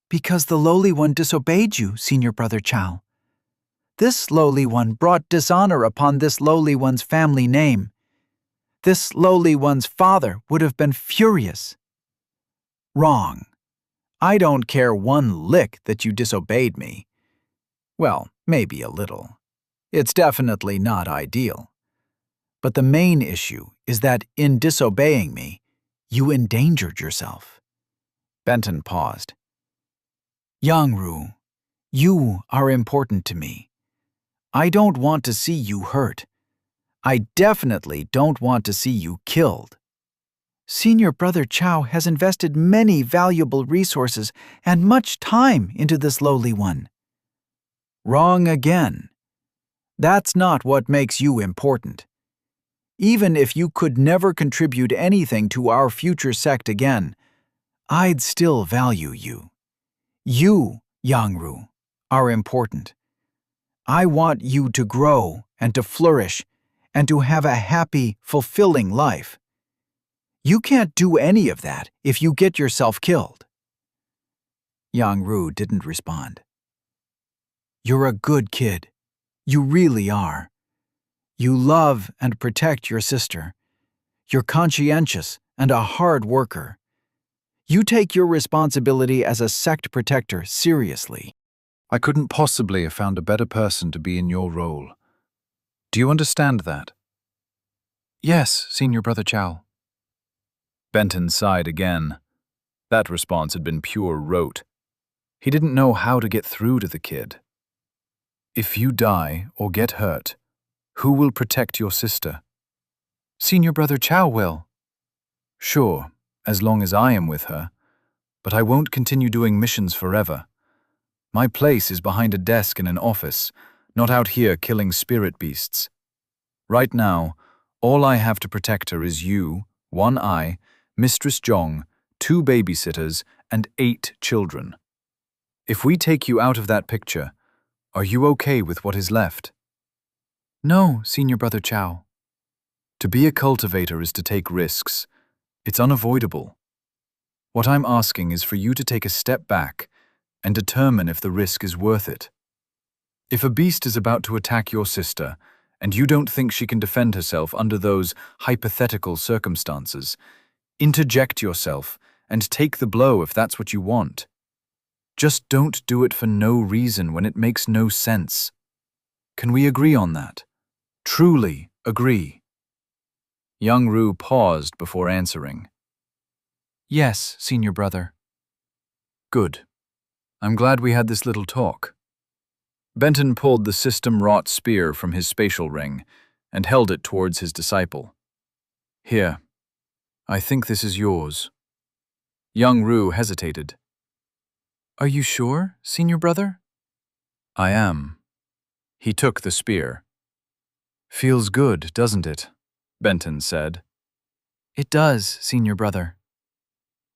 Because the lowly one disobeyed you, Senior Brother Chow. This lowly one brought dishonor upon this lowly one's family name. This lowly one's father would have been furious. Wrong. I don't care one lick that you disobeyed me. Well, maybe a little. It's definitely not ideal. But the main issue is that in disobeying me, you endangered yourself. Benton paused. Yang-Ru, you are important to me. I don't want to see you hurt. I definitely don't want to see you killed. Senior Brother Chow has invested many valuable resources and much time into this lowly one. Wrong again. That's not what makes you important. Even if you could never contribute anything to our future sect again, I'd still value you. You, Yang-Ru, are important. I want you to grow and to flourish and to have a happy, fulfilling life. You can't do any of that if you get yourself killed. Yang-Ru didn't respond. You're a good kid. You really are. You love and protect your sister. You're conscientious and a hard worker. You take your responsibility as a sect protector seriously. I couldn't possibly have found a better person to be in your role. Do you understand that? Yes, Senior Brother Chow. Benton sighed again. That response had been pure rote. He didn't know how to get through to the kid. If you die or get hurt, who will protect your sister? Senior Brother Chow will. Sure, as long as I am with her, but I won't continue doing missions forever. My place is behind a desk in an office, not out here killing spirit beasts. Right now, all I have to protect her is you, One Eye, Mistress Zhong, 2 babysitters, and 8 children. If we take you out of that picture, are you okay with what is left? No, Senior Brother Chow. To be a cultivator is to take risks. It's unavoidable. What I'm asking is for you to take a step back and determine if the risk is worth it. If a beast is about to attack your sister, and you don't think she can defend herself under those hypothetical circumstances, interject yourself and take the blow if that's what you want. Just don't do it for no reason when it makes no sense. Can we agree on that? Truly agree. Yang-Ru paused before answering. Yes, Senior Brother. Good. I'm glad we had this little talk. Benton pulled the system-wrought spear from his spatial ring and held it towards his disciple. Here. I think this is yours. Yang-Ru hesitated. Are you sure, Senior Brother? I am. He took the spear. Feels good, doesn't it? Benton said. It does, Senior Brother.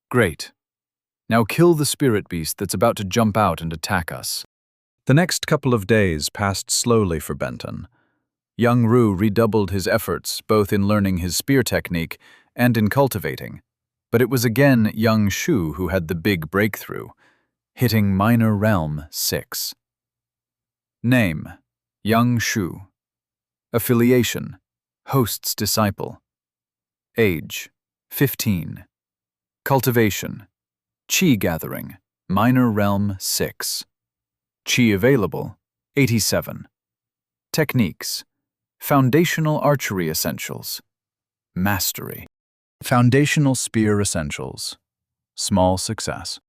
Great. Now kill the spirit beast that's about to jump out and attack us. The next couple of days passed slowly for Benton. Yang-Ru redoubled his efforts both in learning his spear technique and in cultivating, but it was again Yang-Shu who had the big breakthrough, hitting Minor Realm 6. Name: Yang-Shu. Affiliation: Host's Disciple. Age: 15. Cultivation: Qi Gathering, Minor Realm 6. Qi available: 87. Techniques: Foundational Archery Essentials. Mastery. Foundational Spear Essentials. Small success.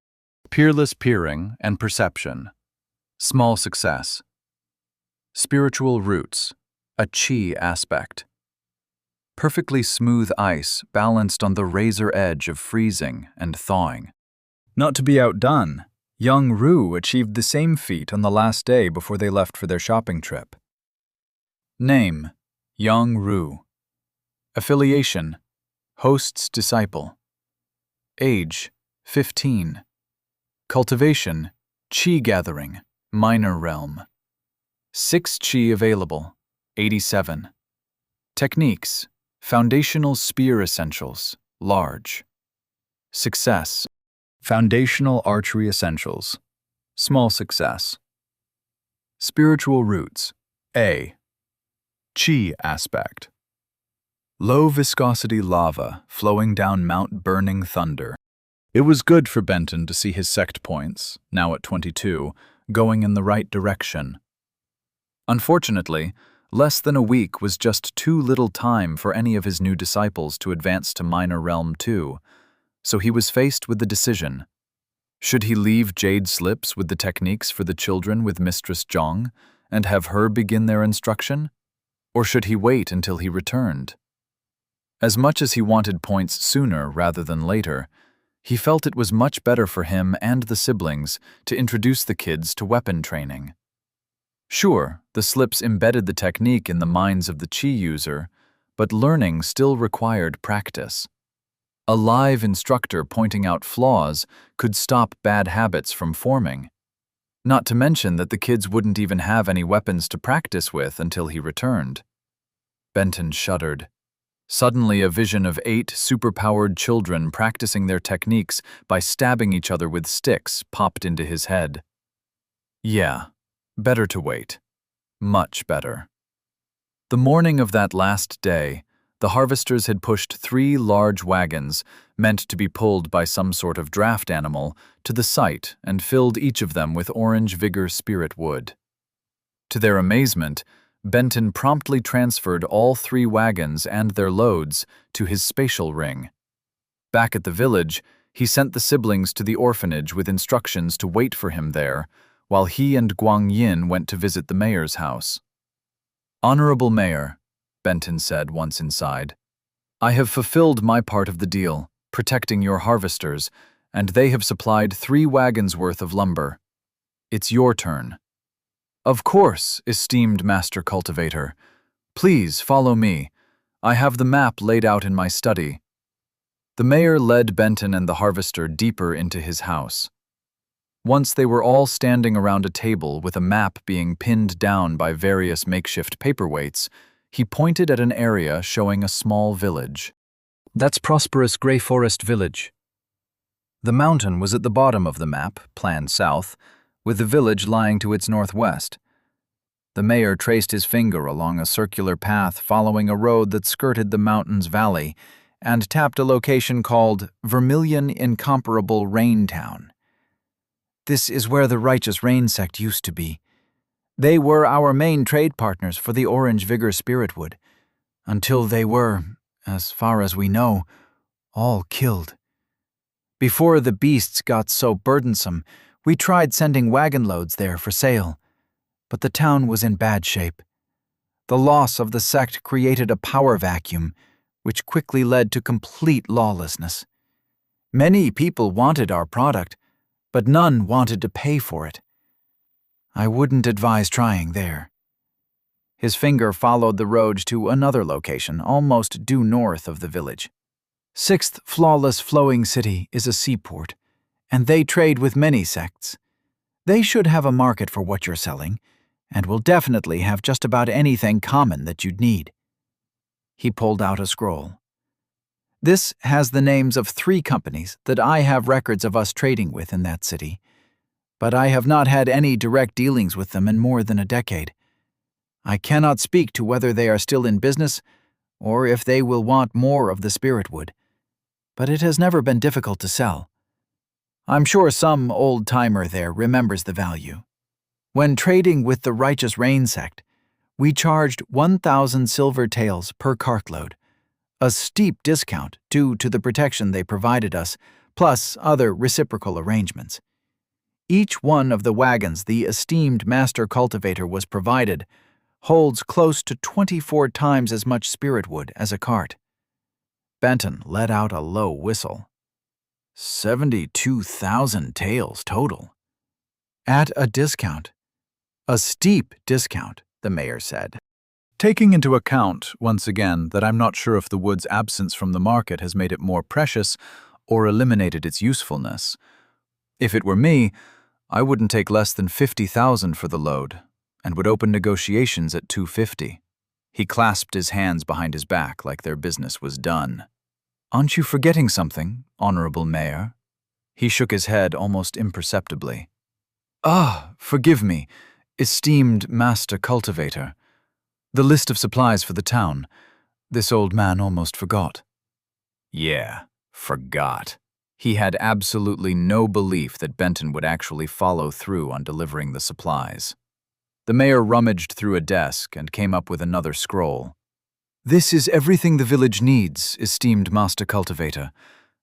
Peerless Peering and Perception. Small success. Spiritual Roots, a Qi aspect. Perfectly smooth ice balanced on the razor edge of freezing and thawing. Not to be outdone, Yang-Ru achieved the same feat on the last day before they left for their shopping trip. Name: Yang-Ru. Affiliation: Host's Disciple. Age: 15. Cultivation: Qi Gathering, Minor Realm. 6 Qi available, 87. Techniques: Foundational Spear Essentials, large. Success: Foundational Archery Essentials, small success. Spiritual Roots, A. Qi aspect. Low viscosity lava flowing down Mount Burning Thunder. It was good for Benton to see his sect points, now at 22, going in the right direction. Unfortunately, less than a week was just too little time for any of his new disciples to advance to Minor Realm 2, so he was faced with the decision. Should he leave Jade slips with the techniques for the children with Mistress Zhang and have her begin their instruction? Or should he wait until he returned? As much as he wanted points sooner rather than later, he felt it was much better for him and the siblings to introduce the kids to weapon training. Sure, the slips embedded the technique in the minds of the Qi user, but learning still required practice. A live instructor pointing out flaws could stop bad habits from forming. Not to mention that the kids wouldn't even have any weapons to practice with until he returned. Benton shuddered. Suddenly, a vision of 8 superpowered children practicing their techniques by stabbing each other with sticks popped into his head. Yeah, better to wait. Much better. The morning of that last day, the harvesters had pushed 3 large wagons, meant to be pulled by some sort of draft animal, to the site and filled each of them with orange vigor spirit wood. To their amazement, Benton promptly transferred all 3 wagons and their loads to his spatial ring. Back at the village, he sent the siblings to the orphanage with instructions to wait for him there, while he and Guang Yin went to visit the mayor's house. "Honorable Mayor," Benton said once inside, "I have fulfilled my part of the deal, protecting your harvesters, and they have supplied 3 wagons worth of lumber. It's your turn." "Of course, esteemed Master Cultivator. Please follow me. I have the map laid out in my study." The mayor led Benton and the harvester deeper into his house. Once they were all standing around a table with a map being pinned down by various makeshift paperweights, he pointed at an area showing a small village. "That's prosperous Grey Forest Village." The mountain was at the bottom of the map, planned south, with the village lying to its northwest. The mayor traced his finger along a circular path following a road that skirted the mountain's valley and tapped a location called Vermilion Incomparable Rain Town. "This is where the Righteous Rain sect used to be. They were our main trade partners for the Orange Vigor Spiritwood, until they were, as far as we know, all killed. Before the beasts got so burdensome, we tried sending wagon loads there for sale, but the town was in bad shape. The loss of the sect created a power vacuum, which quickly led to complete lawlessness. Many people wanted our product, but none wanted to pay for it. I wouldn't advise trying there." His finger followed the road to another location, almost due north of the village. "Sixth Flawless Flowing City is a seaport, and they trade with many sects. They should have a market for what you're selling, and will definitely have just about anything common that you'd need." He pulled out a scroll. "This has the names of 3 companies that I have records of us trading with in that city, but I have not had any direct dealings with them in more than a decade. I cannot speak to whether they are still in business or if they will want more of the spiritwood, but it has never been difficult to sell. I'm sure some old-timer there remembers the value. When trading with the Righteous Rain sect, we charged 1,000 silver taels per cartload, a steep discount due to the protection they provided us, plus other reciprocal arrangements. Each one of the wagons the esteemed Master Cultivator was provided holds close to 24 times as much spiritwood as a cart." Benton let out a low whistle. 72,000 taels total. "At a discount. A steep discount," the mayor said. Taking into account, once again, that I'm not sure if the wood's absence from the market has made it more precious or eliminated its usefulness. If it were me, I wouldn't take less than 50,000 for the load, and would open negotiations at 250. He clasped his hands behind his back like their business was done. "Aren't you forgetting something, Honorable Mayor?" He shook his head almost imperceptibly. "Ah, forgive me, esteemed Master Cultivator. The list of supplies for the town. This old man almost forgot." Yeah, forgot. He had absolutely no belief that Benton would actually follow through on delivering the supplies. The mayor rummaged through a desk and came up with another scroll. This is everything the village needs, esteemed Master Cultivator,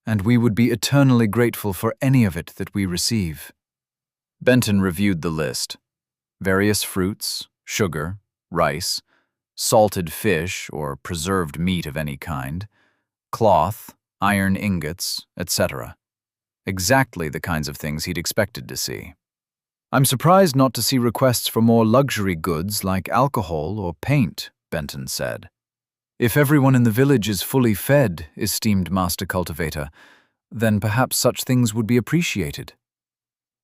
and we would be eternally grateful for any of it that we receive. Benton reviewed the list. Various fruits, sugar, rice, salted fish or preserved meat of any kind, cloth, iron ingots, etc. Exactly the kinds of things he'd expected to see. I'm surprised not to see requests for more luxury goods like alcohol or paint, Benton said. If everyone in the village is fully fed, esteemed Master Cultivator, then perhaps such things would be appreciated.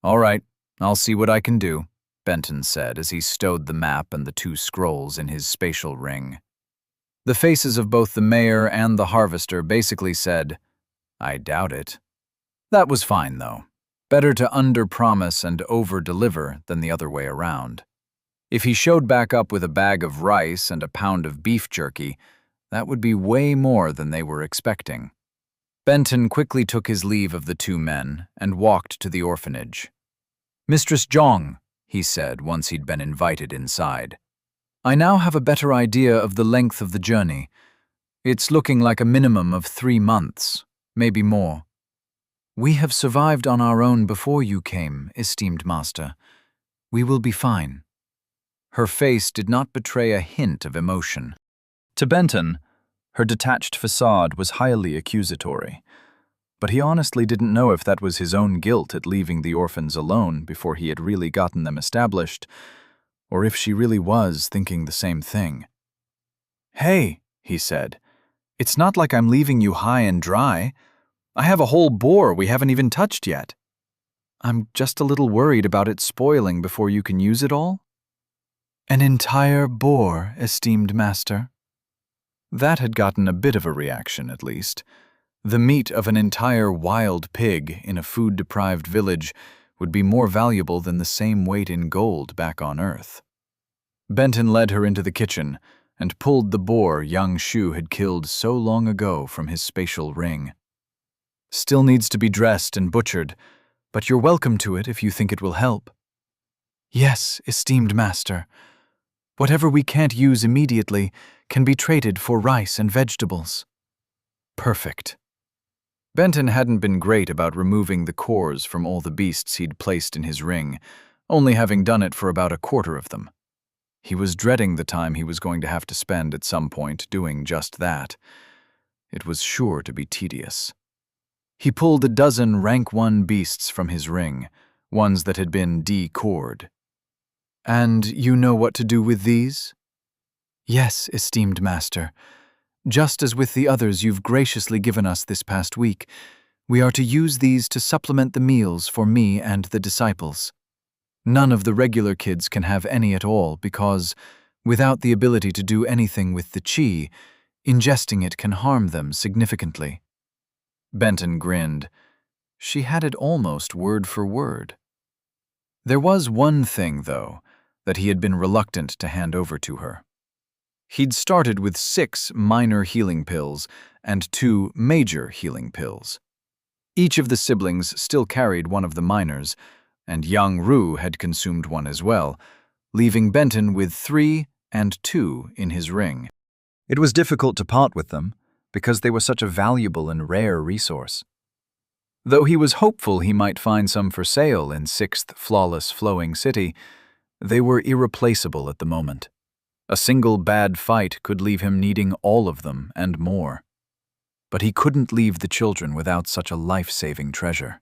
All right, I'll see what I can do, Benton said as he stowed the map and the 2 scrolls in his spatial ring. The faces of both the mayor and the harvester basically said, I doubt it. That was fine, though. Better to under-promise and over-deliver than the other way around. If he showed back up with a bag of rice and a pound of beef jerky, that would be way more than they were expecting. Benton quickly took his leave of the 2 men and walked to the orphanage. Mistress Zhang, he said once he'd been invited inside, I now have a better idea of the length of the journey. It's looking like a minimum of 3 months, maybe more. We have survived on our own before you came, esteemed master. We will be fine. Her face did not betray a hint of emotion. To Benton, her detached facade was highly accusatory, but he honestly didn't know if that was his own guilt at leaving the orphans alone before he had really gotten them established, or if she really was thinking the same thing. Hey, he said, it's not like I'm leaving you high and dry. I have a whole boar we haven't even touched yet. I'm just a little worried about it spoiling before you can use it all. An entire boar, esteemed master. That had gotten a bit of a reaction, at least. The meat of an entire wild pig in a food-deprived village would be more valuable than the same weight in gold back on Earth. Benton led her into the kitchen and pulled the boar young Shu had killed so long ago from his spatial ring. Still needs to be dressed and butchered, but you're welcome to it if you think it will help. Yes, esteemed master. Whatever we can't use immediately can be traded for rice and vegetables. Perfect. Benton hadn't been great about removing the cores from all the beasts he'd placed in his ring, only having done it for about a quarter of them. He was dreading the time he was going to have to spend at some point doing just that. It was sure to be tedious. He pulled a dozen rank 1 beasts from his ring, ones that had been decored. And you know what to do with these? Yes, esteemed master. Just as with the others you've graciously given us this past week, we are to use these to supplement the meals for me and the disciples. None of the regular kids can have any at all because, without the ability to do anything with the chi, ingesting it can harm them significantly. Benton grinned. She had it almost word for word. There was one thing, though, that he had been reluctant to hand over to her. He'd started with 6 minor healing pills and 2 major healing pills. Each of the siblings still carried one of the minors, and young Rue had consumed one as well, leaving Benton with 3 and 2 in his ring. It was difficult to part with them, because they were such a valuable and rare resource. Though he was hopeful he might find some for sale in 6th Flawless Flowing City, they were irreplaceable at the moment. A single bad fight could leave him needing all of them and more. But he couldn't leave the children without such a life-saving treasure.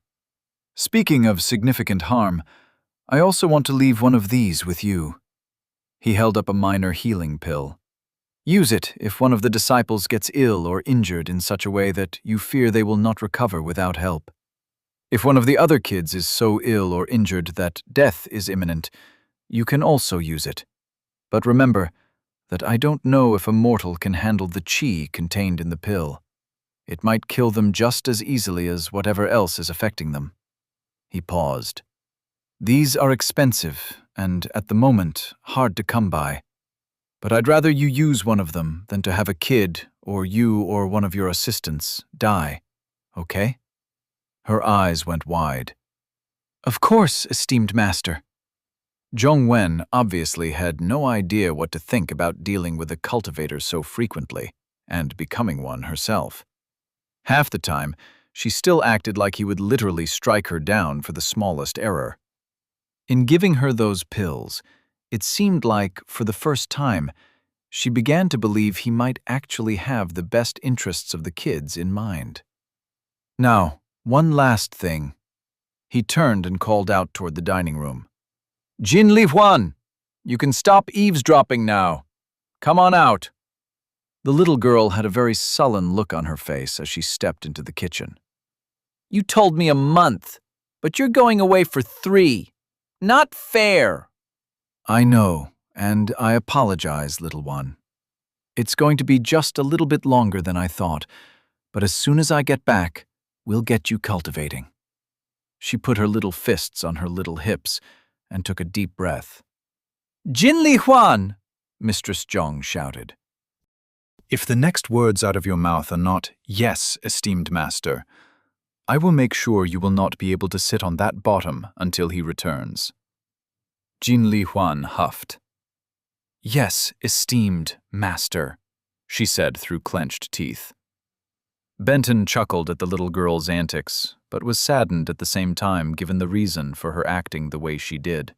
Speaking of significant harm, I also want to leave one of these with you. He held up a minor healing pill. Use it if one of the disciples gets ill or injured in such a way that you fear they will not recover without help. If one of the other kids is so ill or injured that death is imminent, you can also use it. But remember that I don't know if a mortal can handle the chi contained in the pill. It might kill them just as easily as whatever else is affecting them. He paused. These are expensive and, at the moment, hard to come by. But I'd rather you use one of them than to have a kid, or you or one of your assistants, die. Okay? Her eyes went wide. Of course, esteemed master. Zhongwen obviously had no idea what to think about dealing with a cultivator so frequently, and becoming one herself. Half the time, she still acted like he would literally strike her down for the smallest error. In giving her those pills, it seemed like, for the first time, she began to believe he might actually have the best interests of the kids in mind. Now, one last thing. He turned and called out toward the dining room. Jin Li Huan, you can stop eavesdropping now. Come on out. The little girl had a very sullen look on her face as she stepped into the kitchen. You told me a month, but you're going away for 3. Not fair. I know, and I apologize, little one. It's going to be just a little bit longer than I thought, but as soon as I get back, we'll get you cultivating. She put her little fists on her little hips and took a deep breath. Jin Li Huan, Mistress Zhong shouted. If the next words out of your mouth are not, "Yes, esteemed master," I will make sure you will not be able to sit on that bottom until he returns. Jin Li Huan huffed. Yes, esteemed master, she said through clenched teeth. Benton chuckled at the little girl's antics, but was saddened at the same time given the reason for her acting the way she did.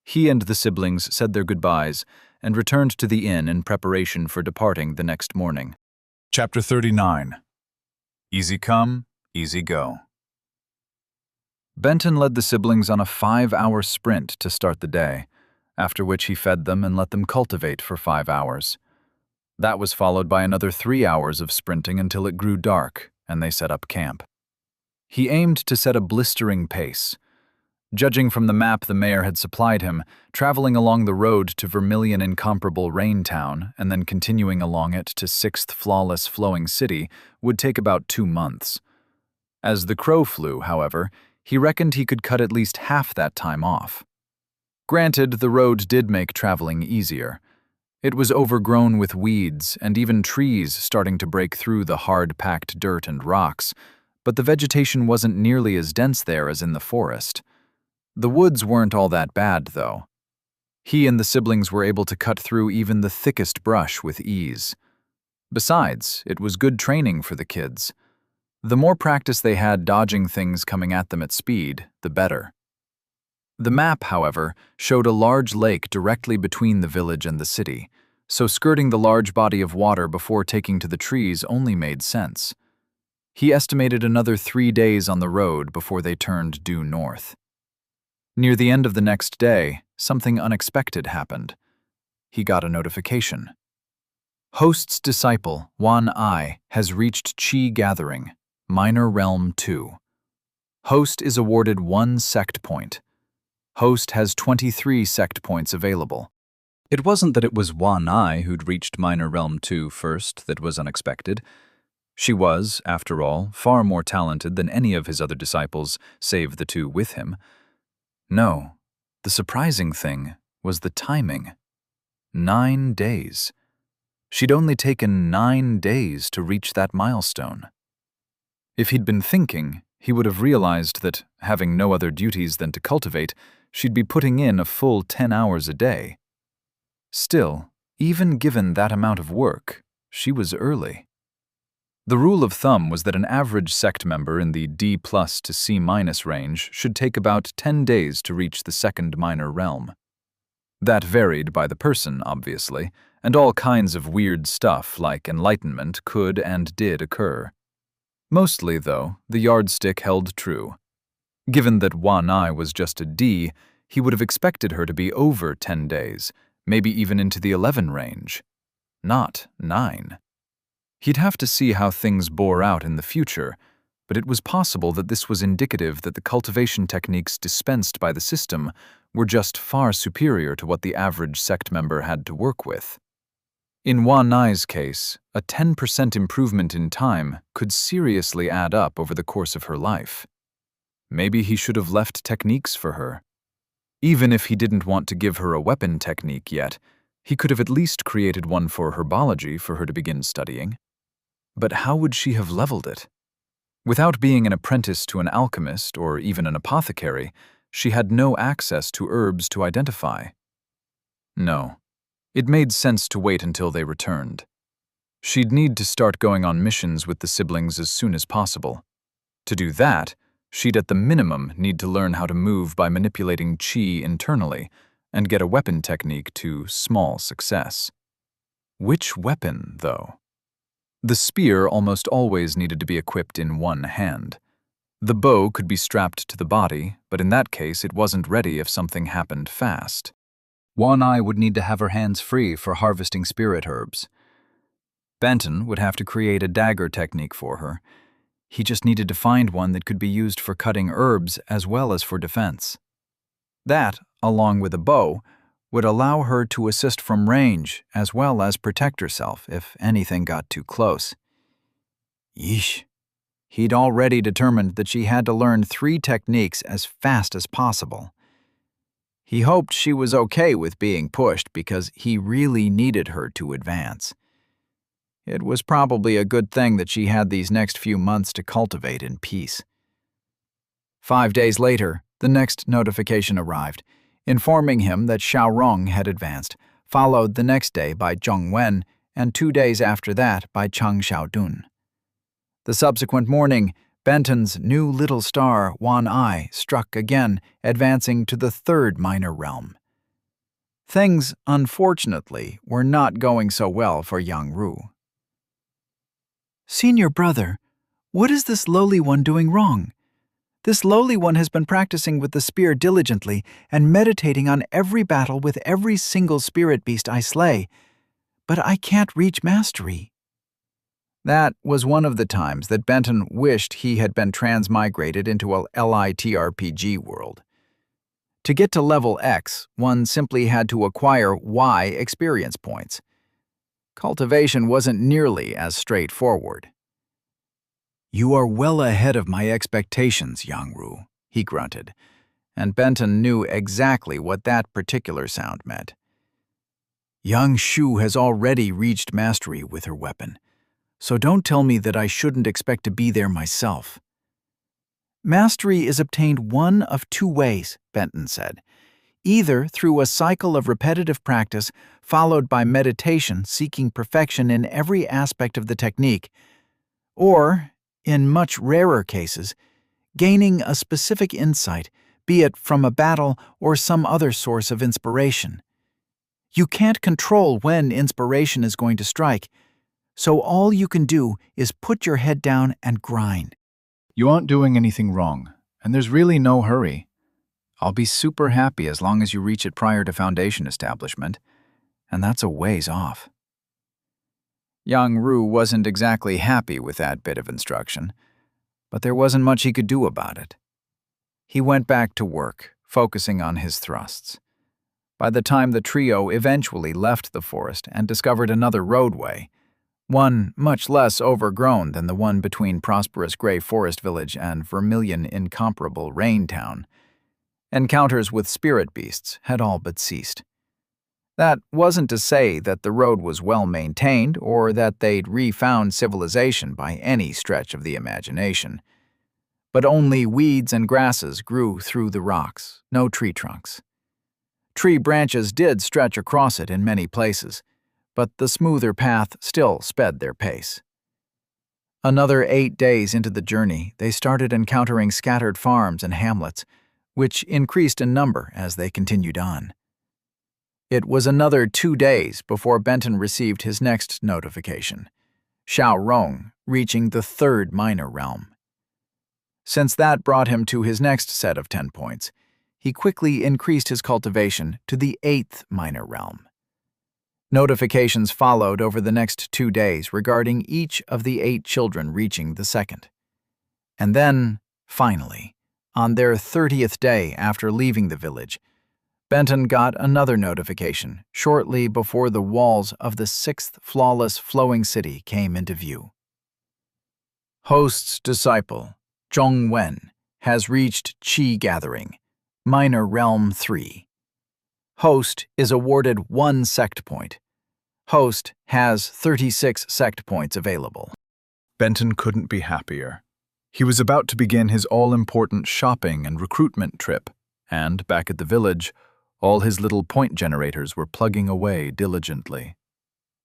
He and the siblings said their goodbyes and returned to the inn in preparation for departing the next morning. Chapter 39. Easy come, easy go. Benton led the siblings on a 5-hour sprint to start the day, after which he fed them and let them cultivate for 5 hours. That was followed by another 3 hours of sprinting until it grew dark, and they set up camp. He aimed to set a blistering pace. Judging from the map the mayor had supplied him, traveling along the road to Vermilion Incomparable Rain Town and then continuing along it to 6th Flawless Flowing City would take about 2 months. As the crow flew, however, he reckoned he could cut at least half that time off. Granted, the road did make traveling easier. It was overgrown with weeds and even trees starting to break through the hard-packed dirt and rocks, but the vegetation wasn't nearly as dense there as in the forest. The woods weren't all that bad, though. He and the siblings were able to cut through even the thickest brush with ease. Besides, it was good training for the kids. The more practice they had dodging things coming at them at speed, the better. The map, however, showed a large lake directly between the village and the city, so skirting the large body of water before taking to the trees only made sense. He estimated another 3 days on the road before they turned due north. Near the end of the next day, something unexpected happened. He got a notification. Host's disciple, Wan Ai, has reached Qi Gathering, Minor Realm 2. Host is awarded 1 sect point. Host has 23 sect points available. It wasn't that it was Wan Ai who'd reached Minor Realm 2 first that was unexpected. She was, after all, far more talented than any of his other disciples, save the 2 with him. No, the surprising thing was the timing. 9 days. She'd only taken 9 days to reach that milestone. If he'd been thinking, he would have realized that, having no other duties than to cultivate, she'd be putting in a full 10 hours a day. Still, even given that amount of work, she was early. The rule of thumb was that an average sect member in the D+ to C- range should take about 10 days to reach the 2nd minor realm. That varied by the person, obviously, and all kinds of weird stuff like enlightenment could and did occur. Mostly, though, the yardstick held true. Given that Wan Ai was just a D, he would have expected her to be over 10 days, maybe even into the 11 range. Not 9. He'd have to see how things bore out in the future, but it was possible that this was indicative that the cultivation techniques dispensed by the system were just far superior to what the average sect member had to work with. In Wan Ai's case, a 10% improvement in time could seriously add up over the course of her life. Maybe he should have left techniques for her. Even if he didn't want to give her a weapon technique yet, he could have at least created one for herbology for her to begin studying. But how would she have leveled it? Without being an apprentice to an alchemist or even an apothecary, she had no access to herbs to identify. No, it made sense to wait until they returned. She'd need to start going on missions with the siblings as soon as possible. To do that, she'd at the minimum need to learn how to move by manipulating qi internally and get a weapon technique to small success. Which weapon, though? The spear almost always needed to be equipped in one hand. The bow could be strapped to the body, but in that case it wasn't ready if something happened fast. One Eye would need to have her hands free for harvesting spirit herbs. Benton would have to create a dagger technique for her. He just needed to find one that could be used for cutting herbs as well as for defense. That, along with a bow, would allow her to assist from range as well as protect herself if anything got too close. Yeesh. He'd already determined that she had to learn 3 techniques as fast as possible. He hoped she was okay with being pushed because he really needed her to advance. It was probably a good thing that she had these next few months to cultivate in peace. 5 days later, the next notification arrived, informing him that Xiaorong had advanced, followed the next day by Zhong Wen, and 2 days after that by Chang Xiaodun. The subsequent morning, Benton's new little star, Wan Ai, struck again, advancing to the 3rd minor realm. Things, unfortunately, were not going so well for Yang Ru. Senior brother, what is this lowly one doing wrong? This lowly one has been practicing with the spear diligently and meditating on every battle with every single spirit beast I slay, but I can't reach mastery. That was one of the times that Benton wished he had been transmigrated into a LitRPG world. To get to level X, one simply had to acquire Y experience points. Cultivation wasn't nearly as straightforward. You are well ahead of my expectations, Yang Ru, he grunted, and Benton knew exactly what that particular sound meant. Yang Shu has already reached mastery with her weapon, so don't tell me that I shouldn't expect to be there myself. Mastery is obtained one of 2 ways, Benton said. Either through a cycle of repetitive practice followed by meditation seeking perfection in every aspect of the technique, or, in much rarer cases, gaining a specific insight, be it from a battle or some other source of inspiration. You can't control when inspiration is going to strike, so all you can do is put your head down and grind. You aren't doing anything wrong, and there's really no hurry. I'll be super happy as long as you reach it prior to foundation establishment, and that's a ways off. Yang Ru wasn't exactly happy with that bit of instruction, but there wasn't much he could do about it. He went back to work, focusing on his thrusts. By the time the trio eventually left the forest and discovered another roadway, one much less overgrown than the one between prosperous Gray Forest Village and Vermilion incomparable Rain Town, encounters with spirit beasts had all but ceased. That wasn't to say that the road was well maintained or that they'd refound civilization by any stretch of the imagination. But only weeds and grasses grew through the rocks, no tree trunks. Tree branches did stretch across it in many places, but the smoother path still sped their pace. Another 8 days into the journey, they started encountering scattered farms and hamlets, which increased in number as they continued on. It was another 2 days before Benton received his next notification, Xiaorong reaching the 3rd minor realm. Since that brought him to his next set of 10 points, he quickly increased his cultivation to the 8th minor realm. Notifications followed over the next 2 days regarding each of the 8 children reaching the 2nd. And then, finally, on their 30th day after leaving the village, Benton got another notification shortly before the walls of the 6th flawless flowing city came into view. Host's disciple, Zhong Wen, has reached Qi Gathering, Minor Realm 3. Host is awarded 1 sect point. Host has 36 sect points available. Benton couldn't be happier. He was about to begin his all-important shopping and recruitment trip, And back at the village, all his little point generators were plugging away diligently.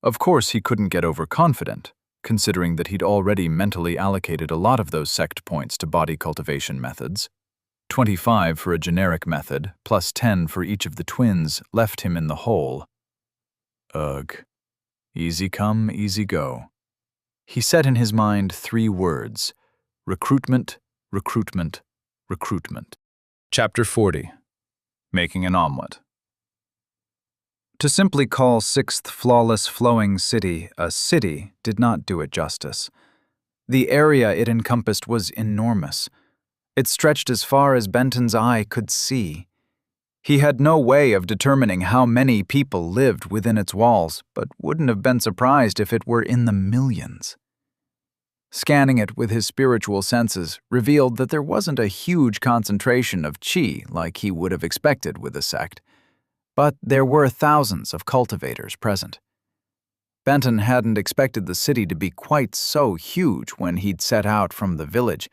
Of course, he couldn't get overconfident, considering that he'd already mentally allocated a lot of those sect points to body cultivation methods. 25 for a generic method, plus 10 for each of the twins, left him in the hole. Ugh. Easy come, easy go. He said in his mind 3 words: recruitment, recruitment, recruitment. Chapter 40. Making an Omelet. To simply call 6th Flawless Flowing City a city did not do it justice. The area it encompassed was enormous. It stretched as far as Benton's eye could see. He had no way of determining how many people lived within its walls, but wouldn't have been surprised if it were in the millions. Scanning it with his spiritual senses revealed that there wasn't a huge concentration of chi like he would have expected with a sect, but there were thousands of cultivators present. Benton hadn't expected the city to be quite so huge when he'd set out from the village,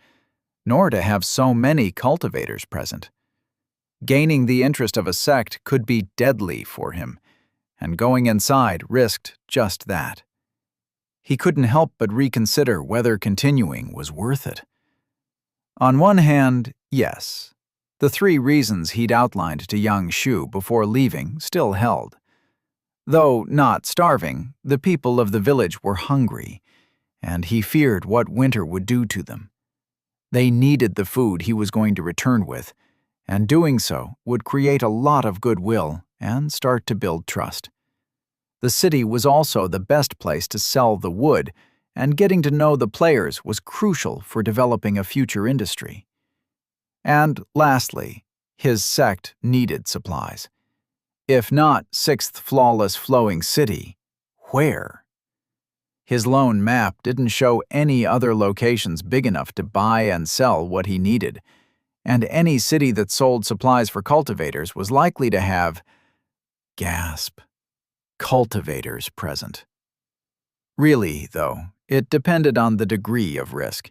nor to have so many cultivators present. Gaining the interest of a sect could be deadly for him, and going inside risked just that. He couldn't help but reconsider whether continuing was worth it. On one hand, yes. The 3 reasons he'd outlined to young Shu before leaving still held. Though not starving, the people of the village were hungry, and he feared what winter would do to them. They needed the food he was going to return with, and doing so would create a lot of goodwill and start to build trust. The city was also the best place to sell the wood, and getting to know the players was crucial for developing a future industry. And lastly, his sect needed supplies. If not 6th Flawless Flowing City, where? His lone map didn't show any other locations big enough to buy and sell what he needed, and any city that sold supplies for cultivators was likely to have, gasp, cultivators present. Really, though, it depended on the degree of risk.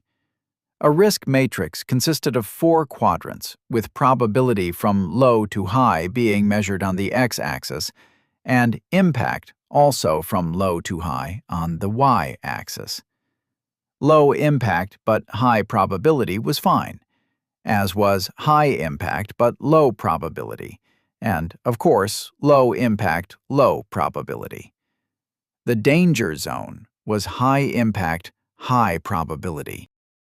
A risk matrix consisted of 4 quadrants, with probability from low to high being measured on the x-axis, and impact also from low to high on the y-axis. Low impact but high probability was fine, as was high impact but low probability, and, of course, low impact, low probability. The danger zone was high impact, high probability.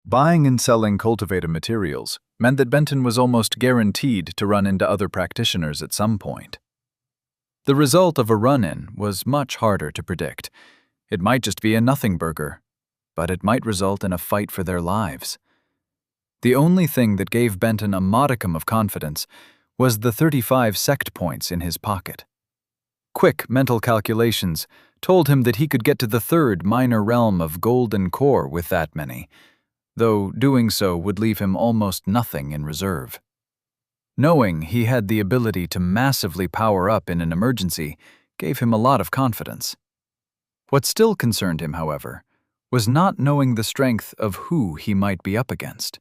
Buying and selling cultivator materials meant that Benton was almost guaranteed to run into other practitioners at some point. The result of a run-in was much harder to predict. It might just be a nothing burger, but it might result in a fight for their lives. The only thing that gave Benton a modicum of confidence was the 35 sect points in his pocket. Quick mental calculations told him that he could get to the 3rd minor realm of golden core with that many, though doing so would leave him almost nothing in reserve. Knowing he had the ability to massively power up in an emergency gave him a lot of confidence. What still concerned him, however, was not knowing the strength of who he might be up against.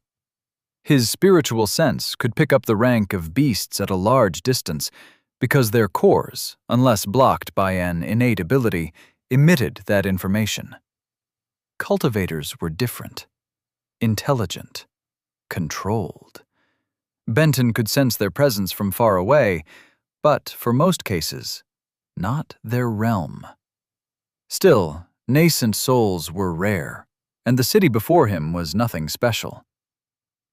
His spiritual sense could pick up the rank of beasts at a large distance because their cores, unless blocked by an innate ability, emitted that information. Cultivators were different. Intelligent. Controlled. Benton could sense their presence from far away, but, for most cases, not their realm. Still, nascent souls were rare, and the city before him was nothing special.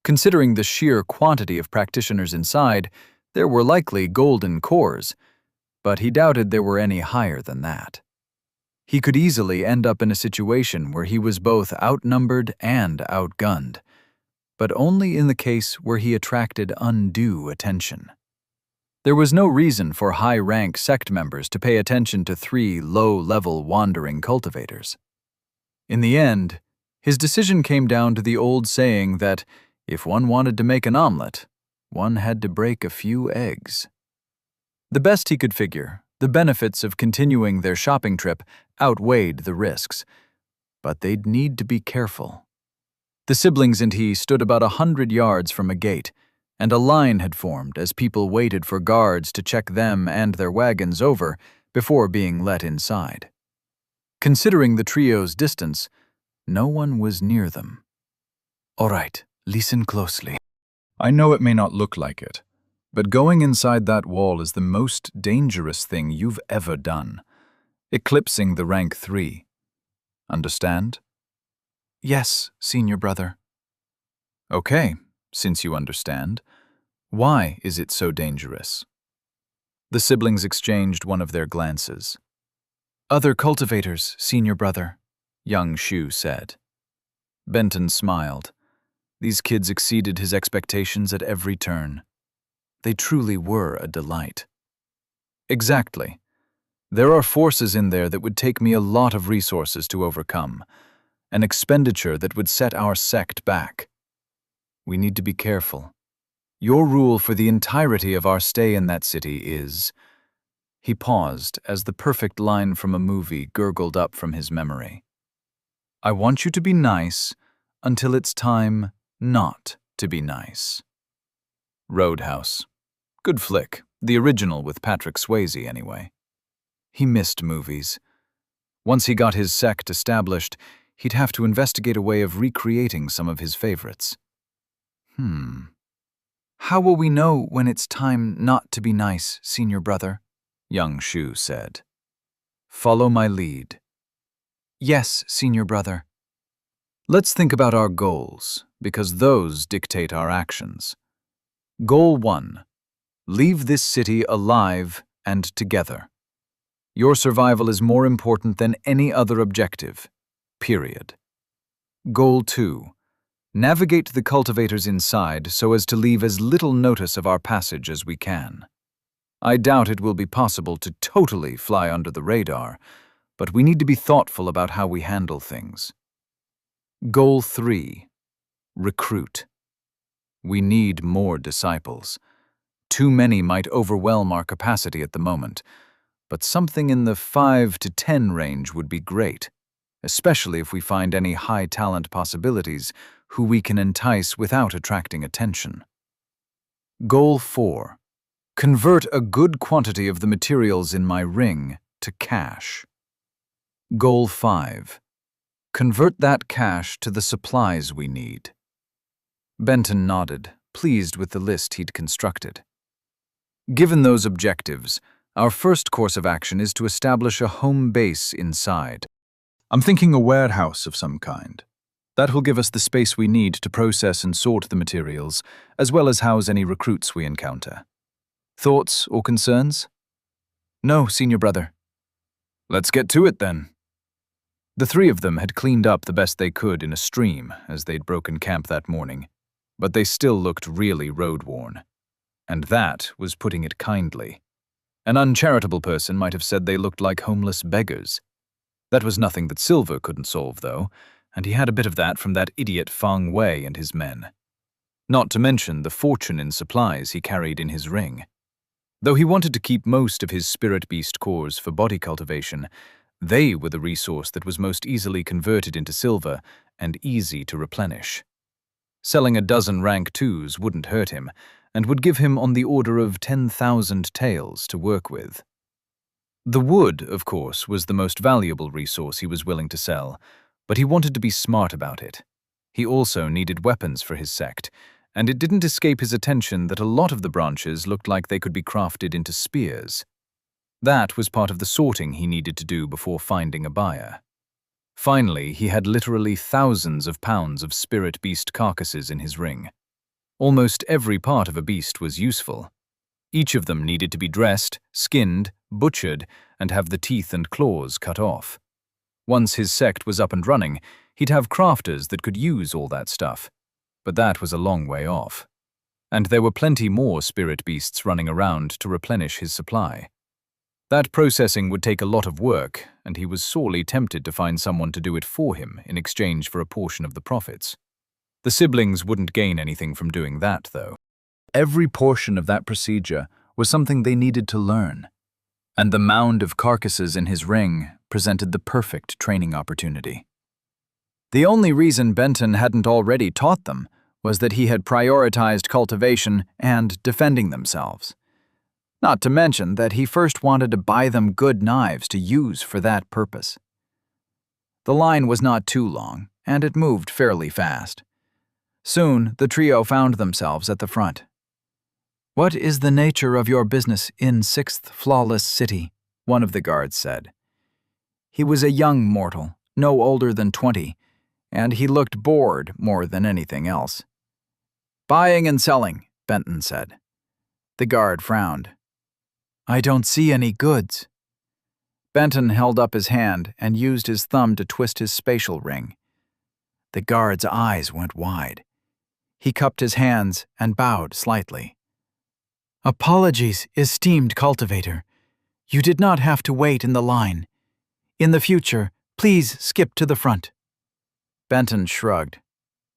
Considering the sheer quantity of practitioners inside, there were likely golden cores, but he doubted there were any higher than that. He could easily end up in a situation where he was both outnumbered and outgunned, but only in the case where he attracted undue attention. There was no reason for high-rank sect members to pay attention to 3 low-level wandering cultivators. In the end, his decision came down to the old saying that if one wanted to make an omelet, one had to break a few eggs. The best he could figure, the benefits of continuing their shopping trip outweighed the risks, but they'd need to be careful. The siblings and he stood about 100 yards from a gate, and a line had formed as people waited for guards to check them and their wagons over before being let inside. Considering the trio's distance, no one was near them. "All right, listen closely." I know it may not look like it, but going inside that wall is the most dangerous thing you've ever done, eclipsing the rank 3. Understand? "Yes, senior brother." Okay, since you understand, why is it so dangerous? The siblings exchanged one of their glances. "Other cultivators, senior brother," young Shu said. Benton smiled. These kids exceeded his expectations at every turn. They truly were a delight. "Exactly. There are forces in there that would take me a lot of resources to overcome, an expenditure that would set our sect back. We need to be careful. Your rule for the entirety of our stay in that city is—" He paused as the perfect line from a movie gurgled up from his memory. "I want you to be nice until it's time not to be nice." Roadhouse. Good flick, the original with Patrick Swayze anyway. He missed movies. Once he got his sect established, he'd have to investigate a way of recreating some of his favorites. "How will we know when it's time not to be nice, senior brother?" young Shu said. "Follow my lead." "Yes, senior brother." Let's think about our goals, because those dictate our actions. Goal 1. Leave this city alive and together. Your survival is more important than any other objective, period. Goal 2. Navigate the cultivators inside so as to leave as little notice of our passage as we can. I doubt it will be possible to totally fly under the radar, but we need to be thoughtful about how we handle things. Goal 3. Recruit. We need more disciples. Too many might overwhelm our capacity at the moment, but something in the 5 to 10 range would be great, especially if we find any high-talent possibilities who we can entice without attracting attention. Goal 4. Convert a good quantity of the materials in my ring to cash. Goal 5. Convert that cash to the supplies we need. Benton nodded, pleased with the list he'd constructed. Given those objectives, our first course of action is to establish a home base inside. I'm thinking a warehouse of some kind. That will give us the space we need to process and sort the materials, as well as house any recruits we encounter. Thoughts or concerns? "No, senior brother." Let's get to it then. The three of them had cleaned up the best they could in a stream as they'd broken camp that morning, but they still looked really road-worn. And that was putting it kindly. An uncharitable person might have said they looked like homeless beggars. That was nothing that Silver couldn't solve, though, and he had a bit of that from that idiot Feng Wei and his men. Not to mention the fortune in supplies he carried in his ring. Though he wanted to keep most of his spirit beast cores for body cultivation, they were the resource that was most easily converted into silver and easy to replenish. Selling a dozen rank 2s wouldn't hurt him, and would give him on the order of 10,000 taels to work with. The wood, of course, was the most valuable resource he was willing to sell, but he wanted to be smart about it. He also needed weapons for his sect, and it didn't escape his attention that a lot of the branches looked like they could be crafted into spears. That was part of the sorting he needed to do before finding a buyer. Finally, he had literally thousands of pounds of spirit beast carcasses in his ring. Almost every part of a beast was useful. Each of them needed to be dressed, skinned, butchered, and have the teeth and claws cut off. Once his sect was up and running, he'd have crafters that could use all that stuff. But that was a long way off. And there were plenty more spirit beasts running around to replenish his supply. That processing would take a lot of work, and he was sorely tempted to find someone to do it for him in exchange for a portion of the profits. The siblings wouldn't gain anything from doing that, though. Every portion of that procedure was something they needed to learn, and the mound of carcasses in his ring presented the perfect training opportunity. The only reason Benton hadn't already taught them was that he had prioritized cultivation and defending themselves. Not to mention that he first wanted to buy them good knives to use for that purpose. The line was not too long, and it moved fairly fast. Soon, the trio found themselves at the front. "What is the nature of your business in 6th Flawless City?" one of the guards said. He was a young mortal, no older than 20, and he looked bored more than anything else. "Buying and selling," Benton said. The guard frowned. "I don't see any goods." Benton held up his hand and used his thumb to twist his spatial ring. The guard's eyes went wide. He cupped his hands and bowed slightly. "Apologies, esteemed cultivator. You did not have to wait in the line. In the future, please skip to the front." Benton shrugged.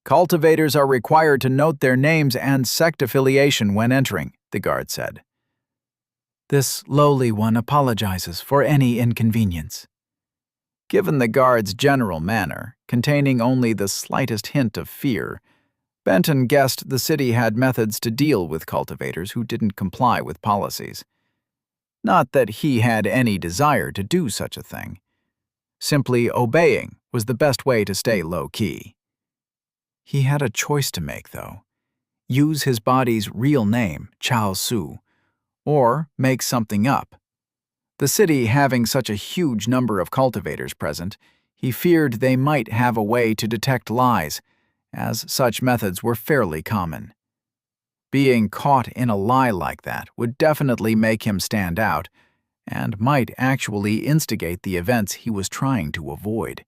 "Cultivators are required to note their names and sect affiliation when entering," the guard said. "This lowly one apologizes for any inconvenience." Given the guard's general manner, containing only the slightest hint of fear, Benton guessed the city had methods to deal with cultivators who didn't comply with policies. Not that he had any desire to do such a thing. Simply obeying was the best way to stay low-key. He had a choice to make, though. Use his body's real name, Chao Su, or make something up. The city having such a huge number of cultivators present, he feared they might have a way to detect lies, as such methods were fairly common. Being caught in a lie like that would definitely make him stand out, and might actually instigate the events he was trying to avoid.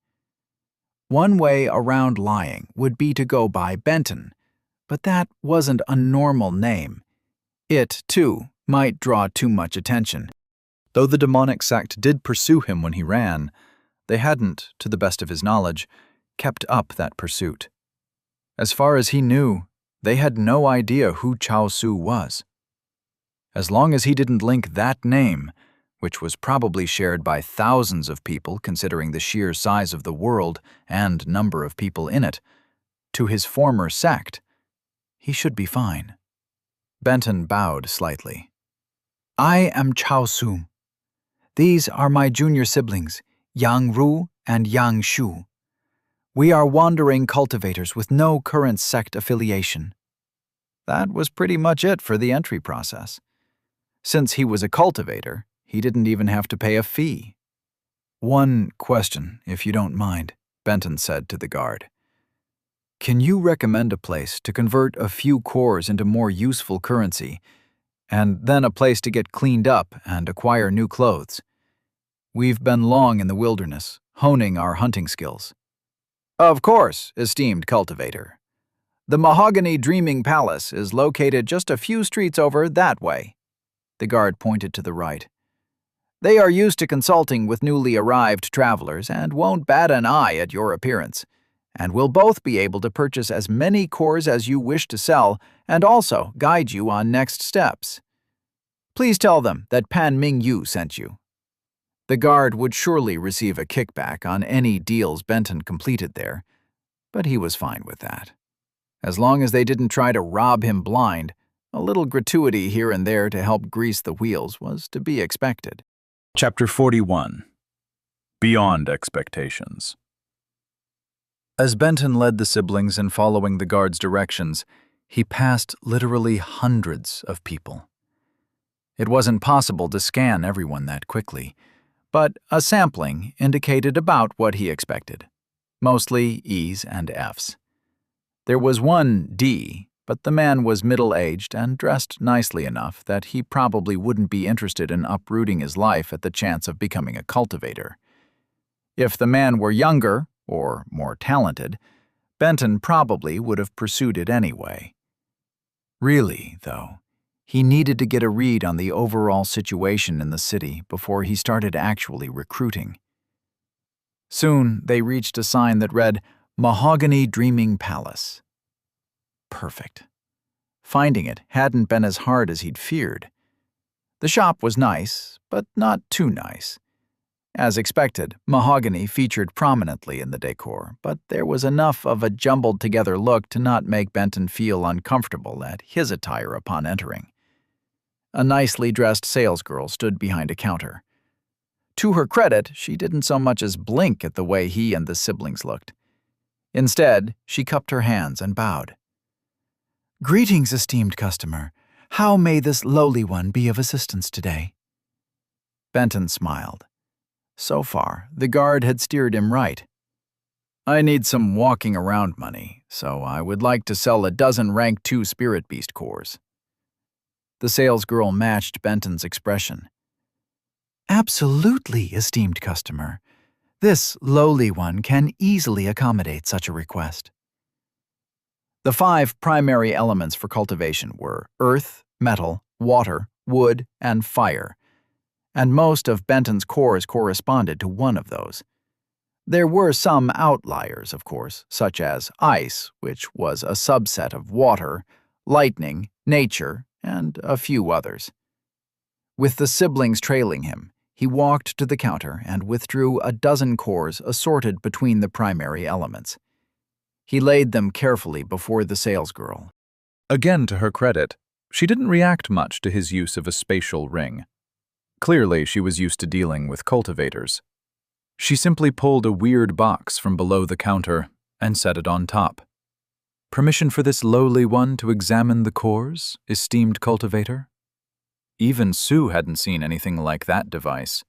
One way around lying would be to go by Benton, but that wasn't a normal name. It, too, might draw too much attention. Though the demonic sect did pursue him when he ran, they hadn't, to the best of his knowledge, kept up that pursuit. As far as he knew, they had no idea who Chao Su was. As long as he didn't link that name, which was probably shared by thousands of people considering the sheer size of the world and number of people in it, to his former sect, he should be fine. Benton bowed slightly. "I am Chao Su. These are my junior siblings, Yang Ru and Yang Shu. We are wandering cultivators with no current sect affiliation." That was pretty much it for the entry process. Since he was a cultivator, he didn't even have to pay a fee. "One question, if you don't mind," Benton said to the guard. "Can you recommend a place to convert a few cores into more useful currency, and then a place to get cleaned up and acquire new clothes? We've been long in the wilderness, honing our hunting skills." "Of course, esteemed cultivator. The Mahogany Dreaming Palace is located just a few streets over that way." The guard pointed to the right. "They are used to consulting with newly arrived travelers and won't bat an eye at your appearance, and will both be able to purchase as many cores as you wish to sell and also guide you on next steps. Please tell them that Pan Ming Yu sent you." The guard would surely receive a kickback on any deals Benton completed there, but he was fine with that. As long as they didn't try to rob him blind, a little gratuity here and there to help grease the wheels was to be expected. Chapter 41. Beyond Expectations. As Benton led the siblings in following the guard's directions, he passed literally hundreds of people. It wasn't possible to scan everyone that quickly, but a sampling indicated about what he expected, mostly E's and F's. There was one D, but the man was middle-aged and dressed nicely enough that he probably wouldn't be interested in uprooting his life at the chance of becoming a cultivator. If the man were younger, or more talented, Benton probably would have pursued it anyway. Really, though, he needed to get a read on the overall situation in the city before he started actually recruiting. Soon, they reached a sign that read, "Mahogany Dreaming Palace." Perfect. Finding it hadn't been as hard as he'd feared. The shop was nice, but not too nice. As expected, mahogany featured prominently in the decor, but there was enough of a jumbled-together look to not make Benton feel uncomfortable at his attire upon entering. A nicely dressed salesgirl stood behind a counter. To her credit, she didn't so much as blink at the way he and the siblings looked. Instead, she cupped her hands and bowed. "Greetings, esteemed customer. How may this lowly one be of assistance today?" Benton smiled. So far, the guard had steered him right. "I need some walking around money, so I would like to sell a dozen Rank 2 Spirit Beast cores." The salesgirl matched Benton's expression. "Absolutely, esteemed customer. This lowly one can easily accommodate such a request." The 5 primary elements for cultivation were earth, metal, water, wood, and fire, and most of Benton's cores corresponded to one of those. There were some outliers, of course, such as ice, which was a subset of water, lightning, nature, and a few others. With the siblings trailing him, he walked to the counter and withdrew a dozen cores assorted between the primary elements. He laid them carefully before the salesgirl. Again, to her credit, she didn't react much to his use of a spatial ring. Clearly, she was used to dealing with cultivators. She simply pulled a weird box from below the counter and set it on top. "Permission for this lowly one to examine the cores, esteemed cultivator?" Even Sue hadn't seen anything like that device,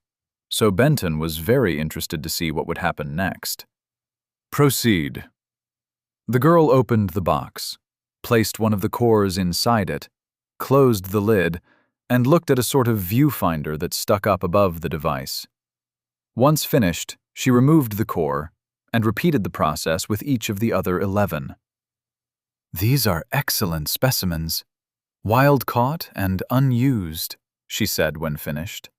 so Benton was very interested to see what would happen next. "Proceed." The girl opened the box, placed one of the cores inside it, closed the lid, and looked at a sort of viewfinder that stuck up above the device. Once finished, she removed the core and repeated the process with each of the other 11. "These are excellent specimens, wild-caught and unused," she said when finished.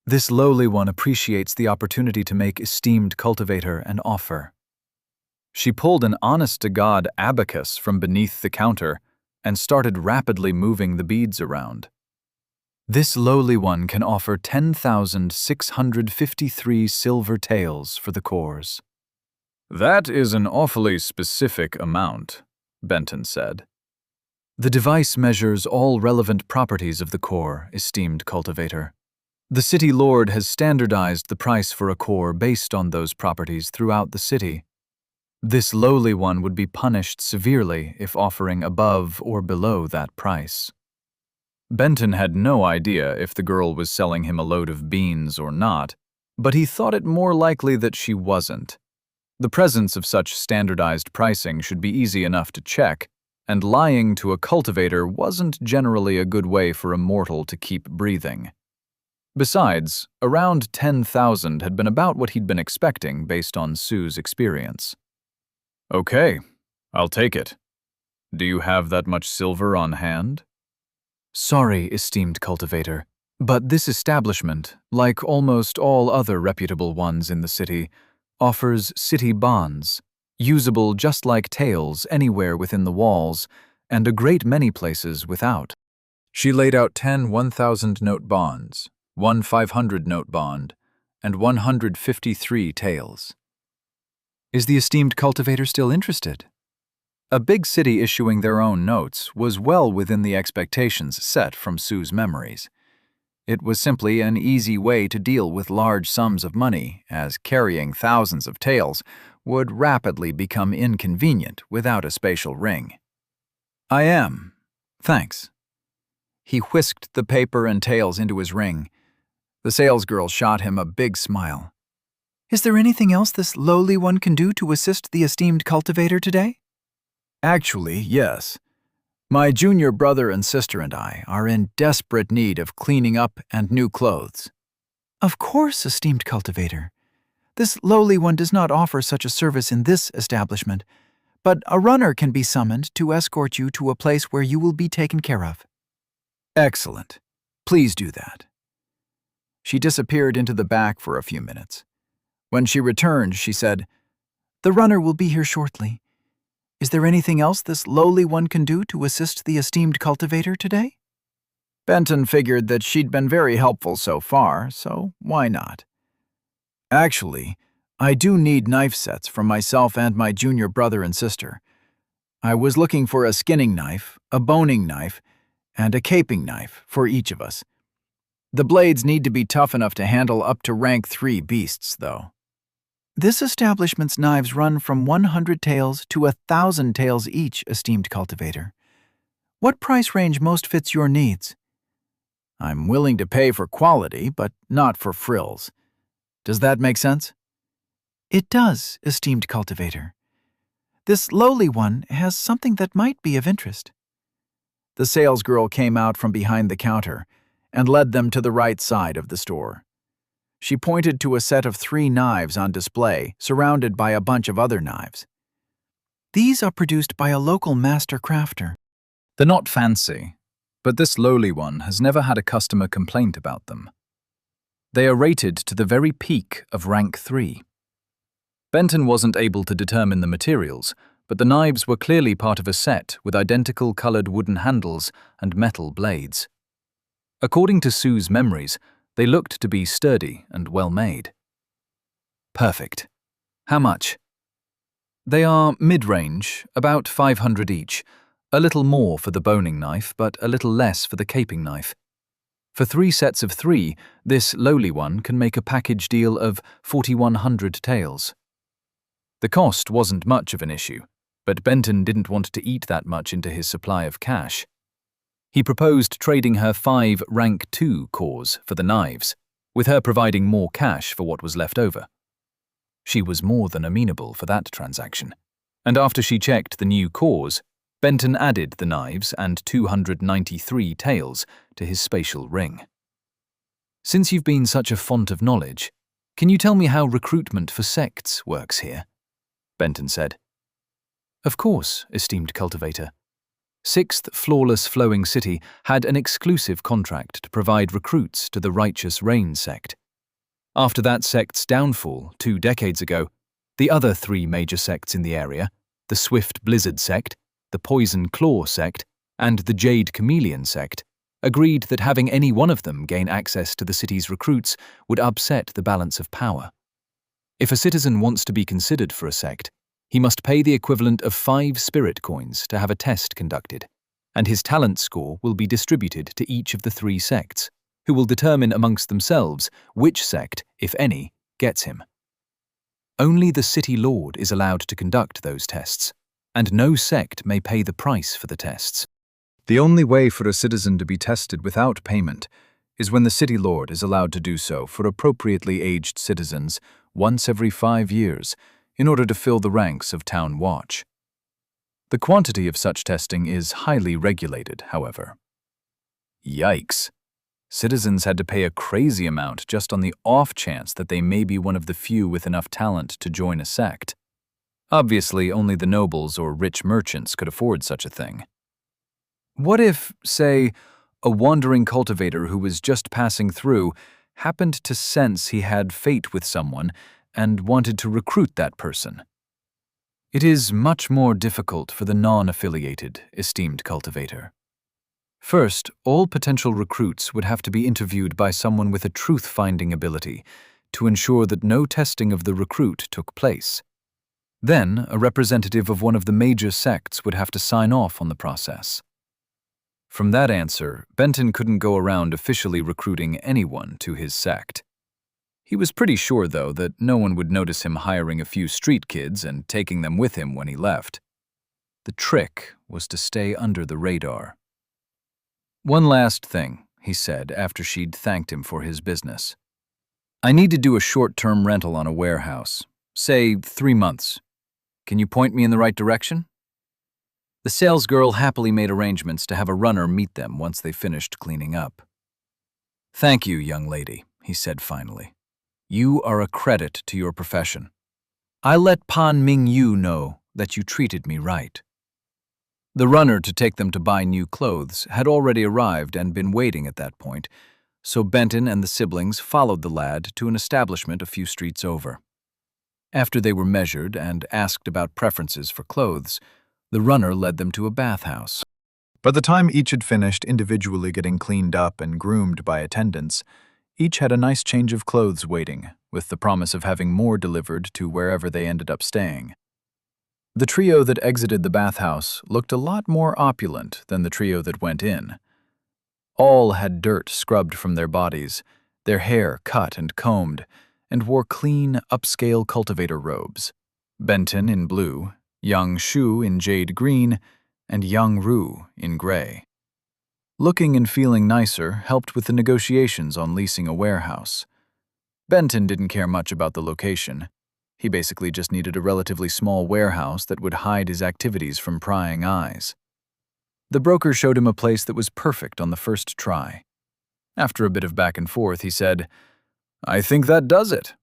"This lowly one appreciates the opportunity to make esteemed cultivator an offer." She pulled an honest-to-God abacus from beneath the counter and started rapidly moving the beads around. "This lowly one can offer 10,653 silver taels for the cores." "That is an awfully specific amount," Benton said. "The device measures all relevant properties of the core, esteemed cultivator. The city lord has standardized the price for a core based on those properties throughout the city. This lowly one would be punished severely if offering above or below that price." Benton had no idea if the girl was selling him a load of beans or not, but he thought it more likely that she wasn't. The presence of such standardized pricing should be easy enough to check, and lying to a cultivator wasn't generally a good way for a mortal to keep breathing. Besides, around 10,000 had been about what he'd been expecting based on Sue's experience. "Okay, I'll take it. Do you have that much silver on hand?" "Sorry, esteemed cultivator, but this establishment, like almost all other reputable ones in the city, offers city bonds, usable just like taels anywhere within the walls, and a great many places without." She laid out 10 1,000-note bonds, 1 500-note bond, and 153 taels. "Is the esteemed cultivator still interested?" A big city issuing their own notes was well within the expectations set from Sue's memories. It was simply an easy way to deal with large sums of money, as carrying thousands of taels would rapidly become inconvenient without a spatial ring. "I am. Thanks." He whisked the paper and taels into his ring. The salesgirl shot him a big smile. "Is there anything else this lowly one can do to assist the esteemed cultivator today?" "Actually, yes. My junior brother and sister and I are in desperate need of cleaning up and new clothes." "Of course, esteemed cultivator. This lowly one does not offer such a service in this establishment, but a runner can be summoned to escort you to a place where you will be taken care of." "Excellent. Please do that." She disappeared into the back for a few minutes. When she returned, she said, "The runner will be here shortly. Is there anything else this lowly one can do to assist the esteemed cultivator today?" Benton figured that she'd been very helpful so far, so why not? Actually, I do need knife sets for myself and my junior brother and sister. I was looking for a skinning knife, a boning knife, and a caping knife for each of us. The blades need to be tough enough to handle up to rank 3 beasts, though. This establishment's knives run from 100 taels to 1,000 taels each, esteemed cultivator. What price range most fits your needs? I'm willing to pay for quality, but not for frills. Does that make sense? It does, esteemed cultivator. This lowly one has something that might be of interest. The salesgirl came out from behind the counter and led them to the right side of the store. She pointed to a set of 3 knives on display, surrounded by a bunch of other knives. These are produced by a local master crafter. They're not fancy, but this lowly one has never had a customer complaint about them. They are rated to the very peak of rank 3. Benton wasn't able to determine the materials, but the knives were clearly part of a set with identical colored wooden handles and metal blades. According to Sue's memories, they looked to be sturdy and well made. Perfect. How much? They are mid-range, about 500 each, a little more for the boning knife, but a little less for the caping knife. For 3 sets of 3, this lowly one can make a package deal of 4,100 taels. The cost wasn't much of an issue, but Benton didn't want to eat that much into his supply of cash. He proposed trading her 5 rank 2 cores for the knives, with her providing more cash for what was left over. She was more than amenable for that transaction, and after she checked the new cores, Benton added the knives and 293 taels to his spatial ring. Since you've been such a font of knowledge, can you tell me how recruitment for sects works here? Benton said. Of course, esteemed cultivator. 6th Flawless Flowing City had an exclusive contract to provide recruits to the Righteous Rain sect. After that sect's downfall 2 decades ago, the other 3 major sects in the area, the Swift Blizzard sect, the Poison Claw sect, and the Jade Chameleon sect, agreed that having any one of them gain access to the city's recruits would upset the balance of power. If a citizen wants to be considered for a sect, he must pay the equivalent of 5 spirit coins to have a test conducted, and his talent score will be distributed to each of the 3 sects, who will determine amongst themselves which sect, if any, gets him. Only the city lord is allowed to conduct those tests, and no sect may pay the price for the tests. The only way for a citizen to be tested without payment is when the city lord is allowed to do so for appropriately aged citizens once every 5 years in order to fill the ranks of town watch. The quantity of such testing is highly regulated, however. Yikes! Citizens had to pay a crazy amount just on the off chance that they may be one of the few with enough talent to join a sect. Obviously, only the nobles or rich merchants could afford such a thing. What if, say, a wandering cultivator who was just passing through happened to sense he had fate with someone and wanted to recruit that person? It is much more difficult for the non-affiliated, esteemed cultivator. First, all potential recruits would have to be interviewed by someone with a truth-finding ability to ensure that no testing of the recruit took place. Then, a representative of one of the major sects would have to sign off on the process. From that answer, Benton couldn't go around officially recruiting anyone to his sect. He was pretty sure, though, that no one would notice him hiring a few street kids and taking them with him when he left. The trick was to stay under the radar. One last thing, he said after she'd thanked him for his business. I need to do a short-term rental on a warehouse, say 3 months. Can you point me in the right direction? The salesgirl happily made arrangements to have a runner meet them once they finished cleaning up. Thank you, young lady, he said finally. You are a credit to your profession. I let Pan Ming Yu know that you treated me right. The runner to take them to buy new clothes had already arrived and been waiting at that point, so Benton and the siblings followed the lad to an establishment a few streets over. After they were measured and asked about preferences for clothes, the runner led them to a bathhouse. By the time each had finished individually getting cleaned up and groomed by attendants, each had a nice change of clothes waiting, with the promise of having more delivered to wherever they ended up staying. The trio that exited the bathhouse looked a lot more opulent than the trio that went in. All had dirt scrubbed from their bodies, their hair cut and combed, and wore clean, upscale cultivator robes. Benton in blue, young Shu in jade green, and young Ru in gray. Looking and feeling nicer helped with the negotiations on leasing a warehouse. Benton didn't care much about the location. He basically just needed a relatively small warehouse that would hide his activities from prying eyes. The broker showed him a place that was perfect on the first try. After a bit of back and forth, he said, "I think that does it.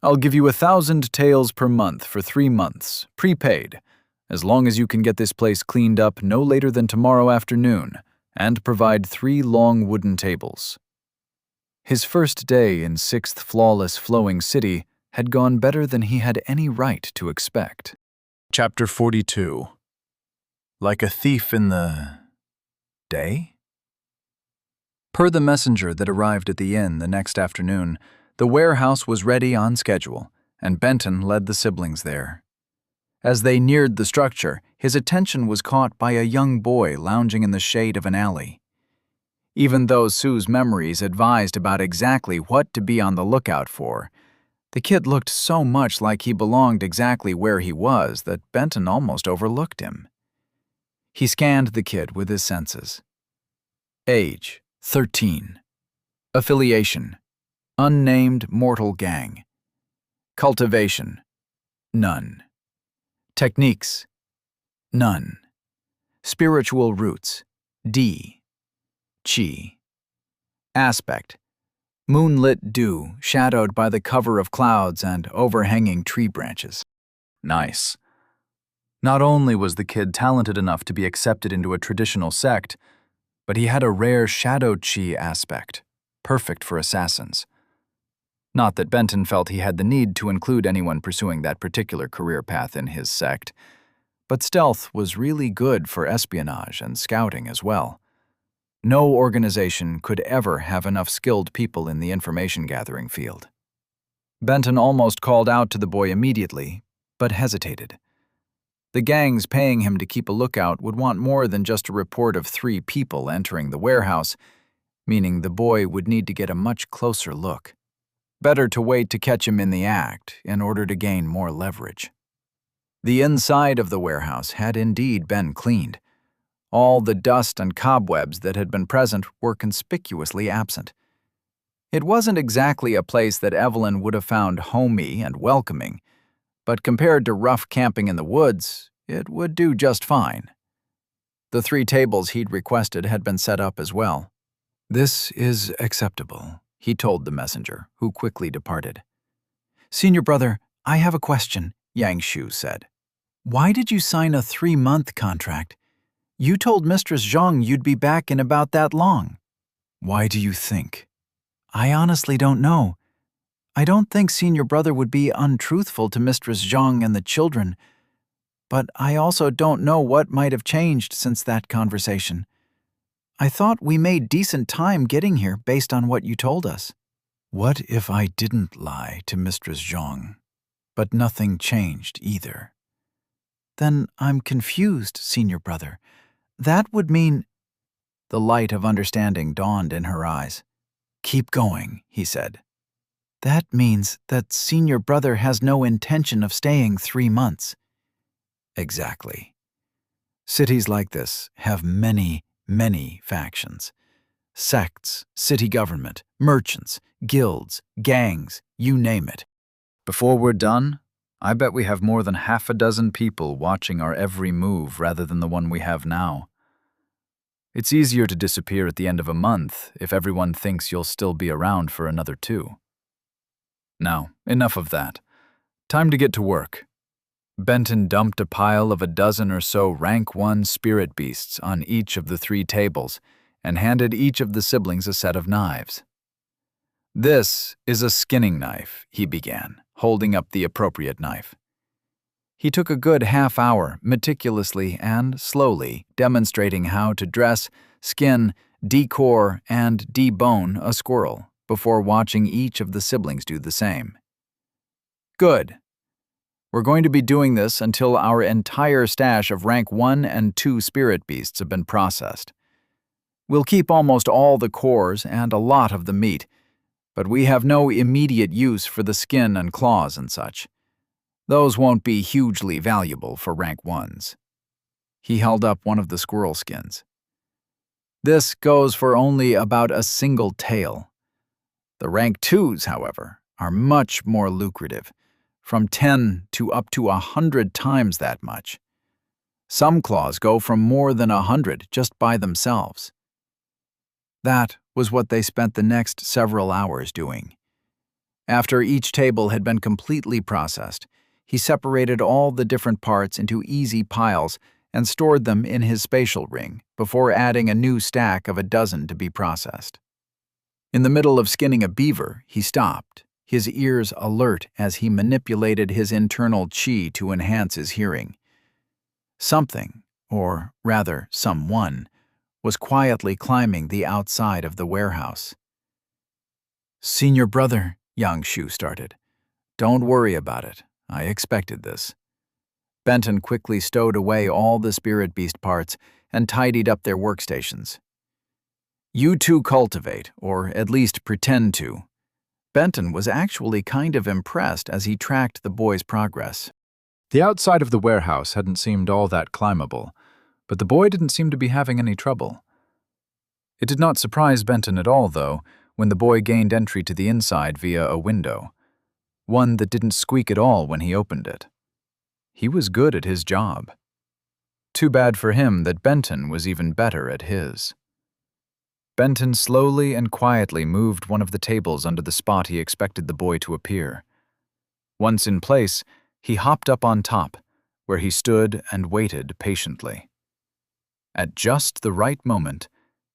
I'll give you 1,000 taels per month for 3 months, prepaid, as long as you can get this place cleaned up no later than tomorrow afternoon, and provide 3 long wooden tables." His first day in 6th flawless flowing city had gone better than he had any right to expect. Chapter 42. Like a thief in the day? Per the messenger that arrived at the inn the next afternoon, the warehouse was ready on schedule, and Benton led the siblings there. As they neared the structure, his attention was caught by a young boy lounging in the shade of an alley. Even though Sue's memories advised about exactly what to be on the lookout for, the kid looked so much like he belonged exactly where he was that Benton almost overlooked him. He scanned the kid with his senses. Age, 13. Affiliation, unnamed mortal gang. Cultivation, none. Techniques, none. Spiritual roots, D. Chi. Aspect, moonlit dew shadowed by the cover of clouds and overhanging tree branches. Nice. Not only was the kid talented enough to be accepted into a traditional sect, but he had a rare shadow chi aspect, perfect for assassins. Not that Benton felt he had the need to include anyone pursuing that particular career path in his sect, but stealth was really good for espionage and scouting as well. No organization could ever have enough skilled people in the information-gathering field. Benton almost called out to the boy immediately, but hesitated. The gangs paying him to keep a lookout would want more than just a report of 3 people entering the warehouse, meaning the boy would need to get a much closer look. Better to wait to catch him in the act in order to gain more leverage. The inside of the warehouse had indeed been cleaned. All the dust and cobwebs that had been present were conspicuously absent. It wasn't exactly a place that Evelyn would have found homey and welcoming, but compared to rough camping in the woods, it would do just fine. The 3 tables he'd requested had been set up as well. "This is acceptable," he told the messenger, who quickly departed. "Senior brother, I have a question," Yang Shu said. "Why did you sign a 3-month contract? You told Mistress Zhang you'd be back in about that long." "Why do you think?" "I honestly don't know. I don't think Senior Brother would be untruthful to Mistress Zhang and the children, but I also don't know what might have changed since that conversation. I thought we made decent time getting here based on what you told us." "What if I didn't lie to Mistress Zhang, but nothing changed either?" "Then I'm confused, Senior Brother. That would mean—" The light of understanding dawned in her eyes. "Keep going," he said. "That means that Senior Brother has no intention of staying 3 months." "Exactly. Cities like this have many, many factions. Sects, city government, merchants, guilds, gangs, you name it. Before we're done, I bet we have more than 6 people watching our every move rather than the one we have now. It's easier to disappear at the end of a month if everyone thinks you'll still be around for another 2. Now, enough of that. Time to get to work." Benton dumped a pile of 12 or so rank 1 spirit beasts on each of the 3 tables and handed each of the siblings a set of knives. "This is a skinning knife," he began, holding up the appropriate knife. He took a good half hour meticulously and slowly demonstrating how to dress, skin, decore, and debone a squirrel before watching each of the siblings do the same. Good. We're going to be doing this until our entire stash of rank 1 and 2 spirit beasts have been processed. We'll keep almost all the cores and a lot of the meat, but we have no immediate use for the skin and claws and such. Those won't be hugely valuable for rank 1s. He held up one of the squirrel skins. This goes for only about a single tail. The rank 2s, however, are much more lucrative, from 10 to up to 100 times that much. Some claws go from more than 100 just by themselves. That was what they spent the next several hours doing. After each table had been completely processed, he separated all the different parts into easy piles and stored them in his spatial ring before adding a new stack of a dozen to be processed. In the middle of skinning a beaver, he stopped, his ears alert as he manipulated his internal chi to enhance his hearing. Something, or rather someone, was quietly climbing the outside of the warehouse. "Senior brother," Yang Shu started. "Don't worry about it. I expected this." Benton quickly stowed away all the spirit beast parts and tidied up their workstations. "You two cultivate, or at least pretend to." Benton was actually kind of impressed as he tracked the boy's progress. The outside of the warehouse hadn't seemed all that climbable, but the boy didn't seem to be having any trouble. It did not surprise Benton at all, though, when the boy gained entry to the inside via a window, one that didn't squeak at all when he opened it. He was good at his job. Too bad for him that Benton was even better at his. Benton slowly and quietly moved one of the tables under the spot he expected the boy to appear. Once in place, he hopped up on top, where he stood and waited patiently. At just the right moment,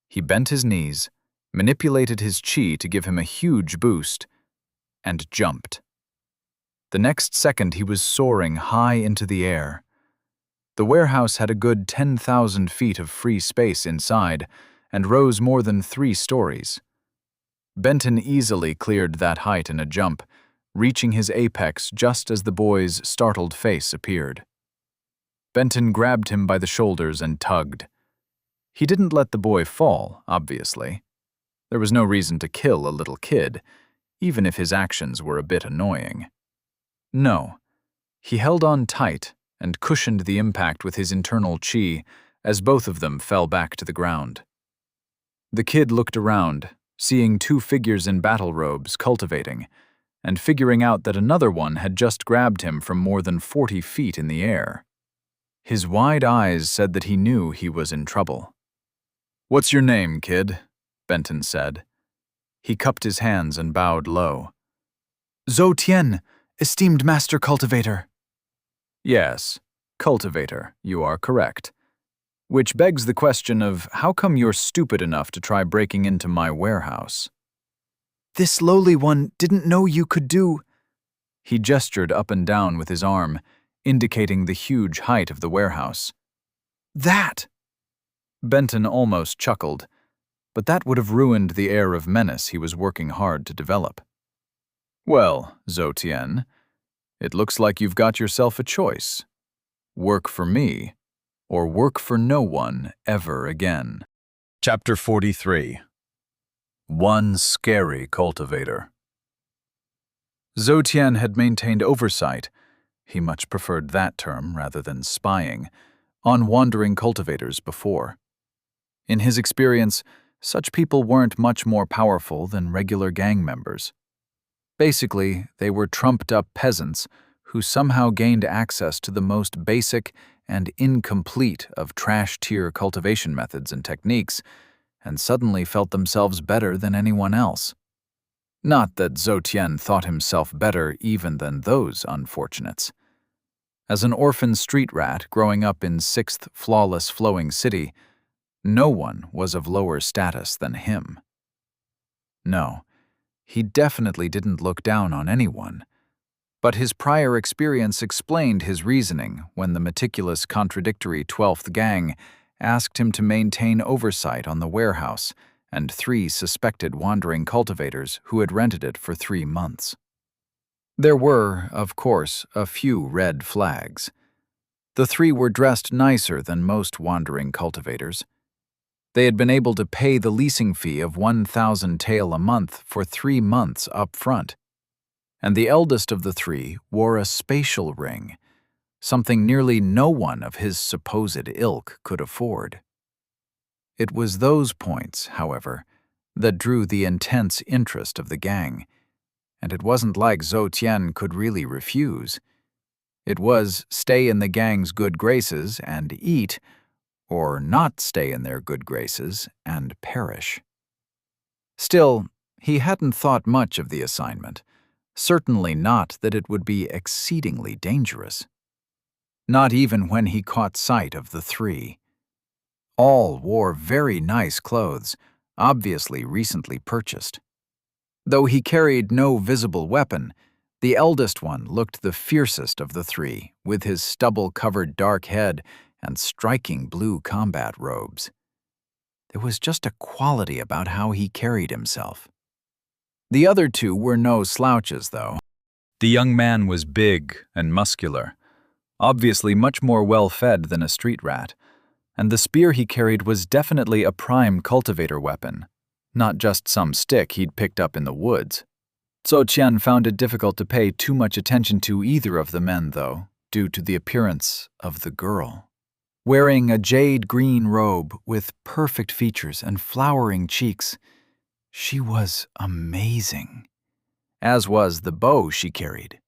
he bent his knees, manipulated his chi to give him a huge boost, and jumped. The next second he was soaring high into the air. The warehouse had a good 10,000 feet of free space inside and rose more than 3 stories. Benton easily cleared that height in a jump, reaching his apex just as the boy's startled face appeared. Benton grabbed him by the shoulders and tugged. He didn't let the boy fall, obviously. There was no reason to kill a little kid, even if his actions were a bit annoying. No, he held on tight and cushioned the impact with his internal chi as both of them fell back to the ground. The kid looked around, seeing 2 figures in battle robes cultivating, and figuring out that another one had just grabbed him from more than 40 feet in the air. His wide eyes said that he knew he was in trouble. "What's your name, kid?" Benton said. He cupped his hands and bowed low. "Zhou Tian, esteemed master cultivator." "Yes, cultivator, you are correct. Which begs the question of how come you're stupid enough to try breaking into my warehouse?" "This lowly one didn't know you could do—" He gestured up and down with his arm, indicating the huge height of the warehouse. "That!" Benton almost chuckled, but that would have ruined the air of menace he was working hard to develop. "Well, Zhou Tian, it looks like you've got yourself a choice. Work for me, or work for no one ever again." Chapter 43. One Scary Cultivator. Zhou Tian had maintained oversight, he much preferred that term rather than spying, on wandering cultivators before. In his experience, such people weren't much more powerful than regular gang members. Basically, they were trumped-up peasants who somehow gained access to the most basic and incomplete of trash-tier cultivation methods and techniques, and suddenly felt themselves better than anyone else. Not that Zhou Tian thought himself better even than those unfortunates. As an orphan street rat growing up in 6th Flawless Flowing City, no one was of lower status than him. No, he definitely didn't look down on anyone, but his prior experience explained his reasoning when the meticulous contradictory 12th gang asked him to maintain oversight on the warehouse and 3 suspected wandering cultivators who had rented it for 3 months. There were, of course, a few red flags. The three were dressed nicer than most wandering cultivators. They had been able to pay the leasing fee of 1,000 tael a month for 3 months up front. And the eldest of the three wore a spatial ring, something nearly no one of his supposed ilk could afford. It was those points, however, that drew the intense interest of the gang, and it wasn't like Zhou Tian could really refuse. It was stay in the gang's good graces and eat, or not stay in their good graces and perish. Still, he hadn't thought much of the assignment, certainly not that it would be exceedingly dangerous. Not even when he caught sight of the three. All wore very nice clothes, obviously recently purchased. Though he carried no visible weapon, the eldest one looked the fiercest of the three, with his stubble-covered dark head and striking blue combat robes. There was just a quality about how he carried himself. The other two were no slouches, though. The young man was big and muscular, obviously much more well-fed than a street rat, and the spear he carried was definitely a prime cultivator weapon, not just some stick he'd picked up in the woods. Zhou Qian found it difficult to pay too much attention to either of the men, though, due to the appearance of the girl. Wearing a jade-green robe with perfect features and flowering cheeks, she was amazing, as was the bow she carried.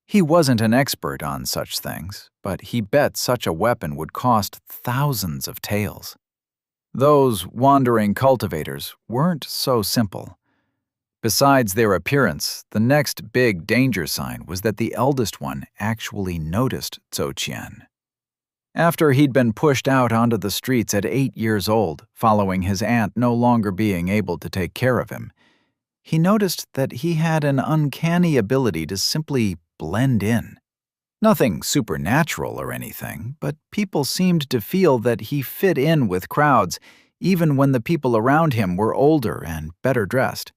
He wasn't an expert on such things, but he bet such a weapon would cost thousands of taels. Those wandering cultivators weren't so simple. Besides their appearance, the next big danger sign was that the eldest one actually noticed Zhou Qian. After he'd been pushed out onto the streets at 8 years old, following his aunt no longer being able to take care of him, he noticed that he had an uncanny ability to simply blend in. Nothing supernatural or anything, but people seemed to feel that he fit in with crowds, even when the people around him were older and better dressed.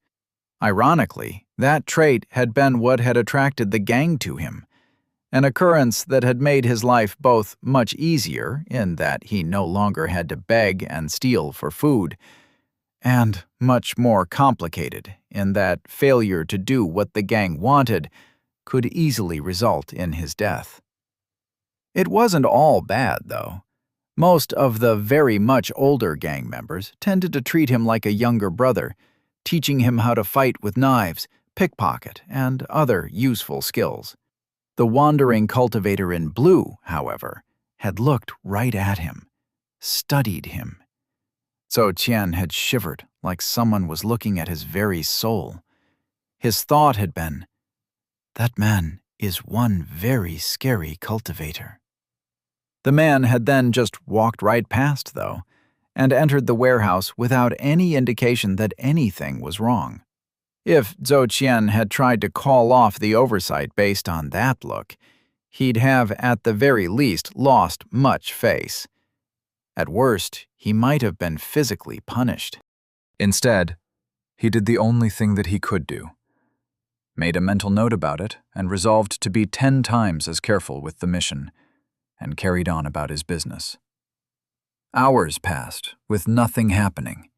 Ironically, that trait had been what had attracted the gang to him, an occurrence that had made his life both much easier in that he no longer had to beg and steal for food, and much more complicated in that failure to do what the gang wanted could easily result in his death. It wasn't all bad, though. Most of the very much older gang members tended to treat him like a younger brother, teaching him how to fight with knives, pickpocket, and other useful skills. The wandering cultivator in blue, however, had looked right at him, studied him. Zhou Qian had shivered like someone was looking at his very soul. His thought had been, "That man is one very scary cultivator." The man had then just walked right past, though, and entered the warehouse without any indication that anything was wrong. If Zhou Qian had tried to call off the oversight based on that look, he'd have at the very least lost much face. At worst, he might have been physically punished. Instead, he did the only thing that he could do. Made a mental note about it and resolved to be 10 times as careful with the mission, and carried on about his business. Hours passed, with nothing happening.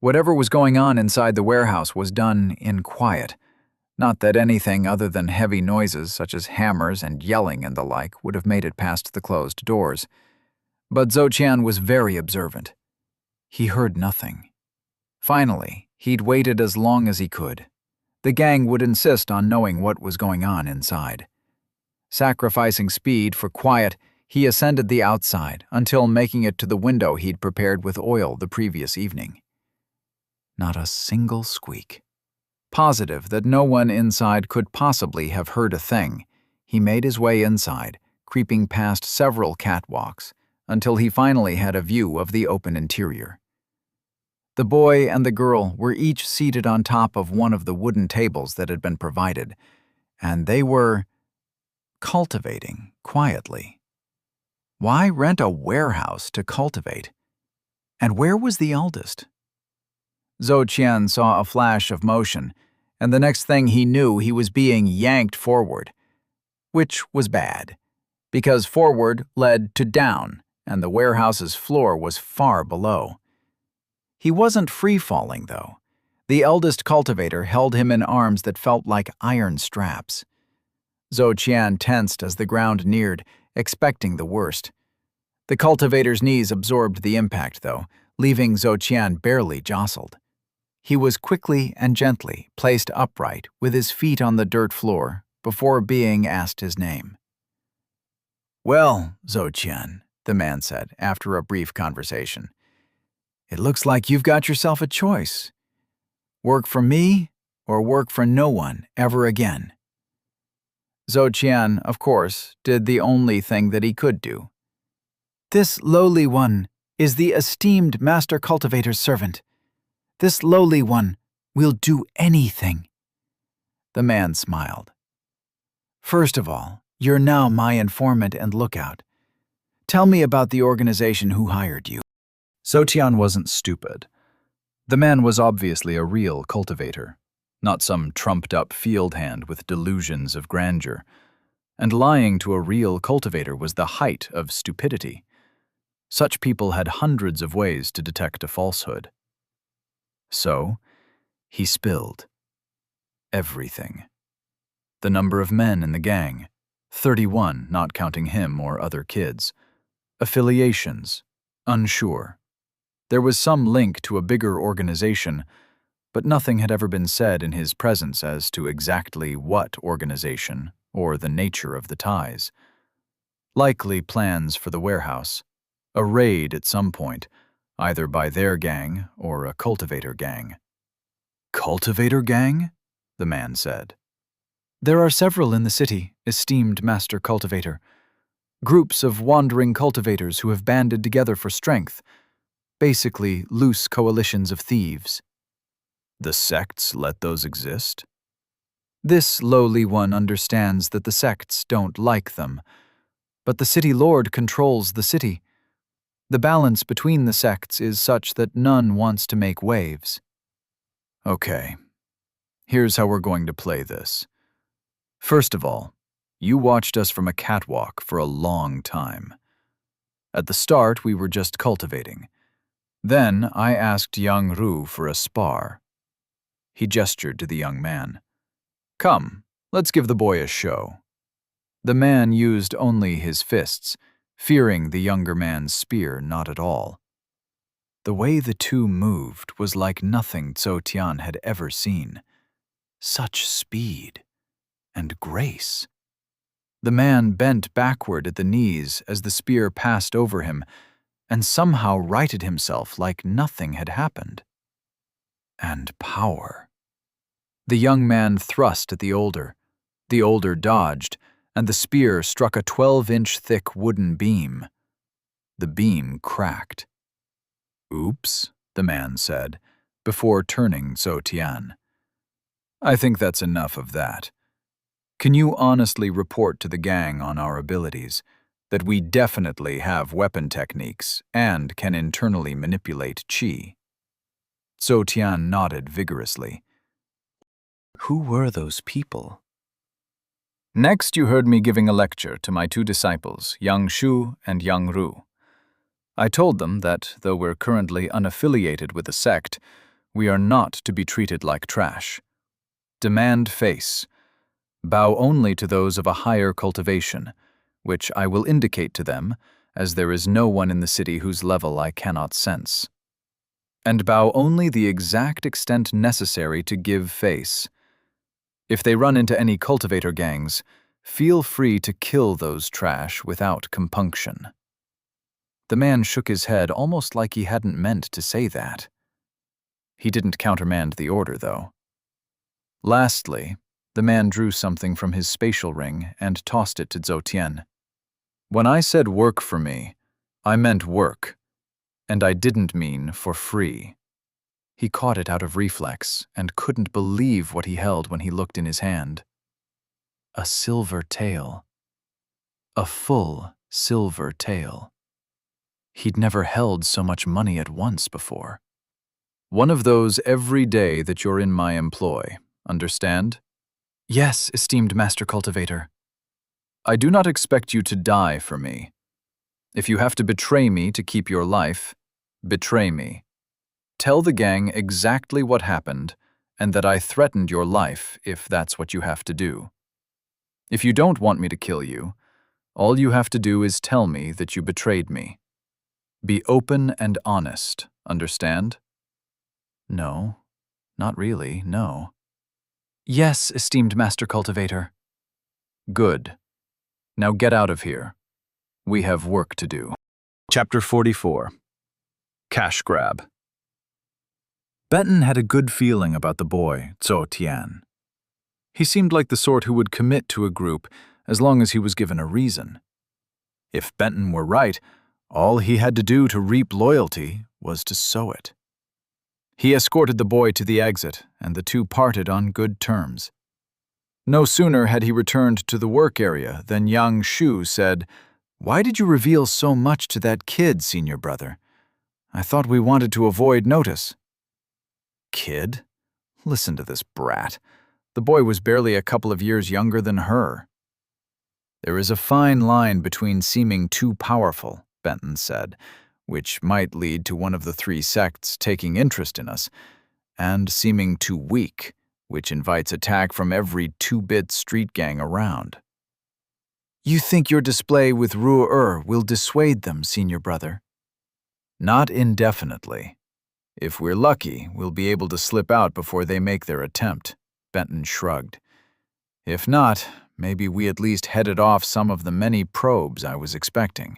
Whatever was going on inside the warehouse was done in quiet. Not that anything other than heavy noises such as hammers and yelling and the like would have made it past the closed doors. But Zhou Qian was very observant. He heard nothing. Finally, he'd waited as long as he could. The gang would insist on knowing what was going on inside. Sacrificing speed for quiet, he ascended the outside until making it to the window he'd prepared with oil the previous evening. Not a single squeak. Positive that no one inside could possibly have heard a thing, he made his way inside, creeping past several catwalks, until he finally had a view of the open interior. The boy and the girl were each seated on top of one of the wooden tables that had been provided, and they were cultivating quietly. Why rent a warehouse to cultivate? And where was the eldest? Zhou Qian saw a flash of motion, and the next thing he knew, he was being yanked forward, which was bad, because forward led to down, and the warehouse's floor was far below. He wasn't free-falling, though. The eldest cultivator held him in arms that felt like iron straps. Zhou Qian tensed as the ground neared, expecting the worst. The cultivator's knees absorbed the impact, though, leaving Zhou Qian barely jostled. He was quickly and gently placed upright with his feet on the dirt floor before being asked his name. "Well, Zhou Qian," the man said after a brief conversation, "it looks like you've got yourself a choice. Work for me or work for no one ever again." Zhou Qian, of course, did the only thing that he could do. "This lowly one is the esteemed master cultivator's servant. This lowly one will do anything." The man smiled. "First of all, you're now my informant and lookout. Tell me about the organization who hired you." Zhou Qian wasn't stupid. The man was obviously a real cultivator, not some trumped-up field hand with delusions of grandeur. And lying to a real cultivator was the height of stupidity. Such people had hundreds of ways to detect a falsehood. So, he spilled everything. The number of men in the gang, 31 not counting him or other kids. Affiliations, unsure. There was some link to a bigger organization, but nothing had ever been said in his presence as to exactly what organization or the nature of the ties. Likely plans for the warehouse, a raid at some point, either by their gang or a cultivator gang. "Cultivator gang?" the man said. "There are several in the city, esteemed master cultivator. Groups of wandering cultivators who have banded together for strength. Basically, loose coalitions of thieves." "The sects let those exist?" "This lowly one understands that the sects don't like them, but the city lord controls the city. The balance between the sects is such that none wants to make waves." "Okay, here's how we're going to play this. First of all, you watched us from a catwalk for a long time. At the start, we were just cultivating. Then I asked young Ru for a spar." He gestured to the young man. "Come, let's give the boy a show." The man used only his fists, fearing the younger man's spear not at all. The way the two moved was like nothing Zhou Qian had ever seen. Such speed and grace. The man bent backward at the knees as the spear passed over him, and somehow righted himself like nothing had happened. And power. The young man thrust at the older. The older dodged, and the spear struck a 12-inch thick wooden beam. The beam cracked. "Oops," the man said, before turning Zhou Qian. "I think that's enough of that. Can you honestly report to the gang on our abilities, that we definitely have weapon techniques and can internally manipulate qi?" Zhou Qian nodded vigorously. "Who were those people?" "Next, you heard me giving a lecture to my two disciples, young Shu and young Ru. I told them that, though we're currently unaffiliated with a sect, we are not to be treated like trash. Demand face. Bow only to those of a higher cultivation, which I will indicate to them, as there is no one in the city whose level I cannot sense. And bow only the exact extent necessary to give face. If they run into any cultivator gangs, feel free to kill those trash without compunction." The man shook his head almost like he hadn't meant to say that. He didn't countermand the order, though. Lastly, the man drew something from his spatial ring and tossed it to Zhou Qian. "When I said work for me, I meant work, and I didn't mean for free." He caught it out of reflex and couldn't believe what he held when he looked in his hand. A silver tail. A full silver tail. He'd never held so much money at once before. "One of those every day that you're in my employ, understand? Yes, esteemed Master Cultivator. I do not expect you to die for me. If you have to betray me to keep your life, betray me. Tell the gang exactly what happened and that I threatened your life if that's what you have to do. If you don't want me to kill you, all you have to do is tell me that you betrayed me. Be open and honest, understand? No, not really, no. Yes, esteemed Master Cultivator. Good. Now get out of here. We have work to do. Chapter 44. Cash Grab. Benton had a good feeling about the boy, Zhou Tian. He seemed like the sort who would commit to a group as long as he was given a reason. If Benton were right, all he had to do to reap loyalty was to sow it. He escorted the boy to the exit, and the two parted on good terms. No sooner had he returned to the work area than Yang Shu said, "Why did you reveal so much to that kid, senior brother? I thought we wanted to avoid notice." Kid? Listen to this brat. The boy was barely a couple of years younger than her. There is a fine line between seeming too powerful, Benton said, which might lead to one of the three sects taking interest in us, and seeming too weak, which invites attack from every two-bit street gang around. You think your display with Ru'er will dissuade them, senior brother? Not indefinitely. If we're lucky, we'll be able to slip out before they make their attempt, Benton shrugged. If not, maybe we at least headed off some of the many probes I was expecting.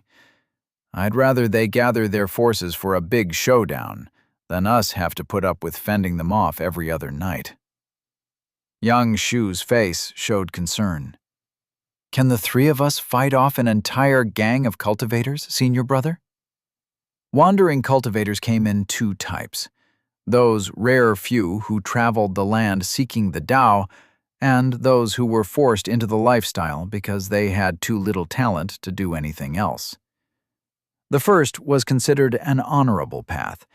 I'd rather they gather their forces for a big showdown than us have to put up with fending them off every other night. Yang Shu's face showed concern. Can the three of us fight off an entire gang of cultivators, senior brother? Wandering cultivators came in two types. Those rare few who traveled the land seeking the Tao, and those who were forced into the lifestyle because they had too little talent to do anything else. The first was considered an honorable path,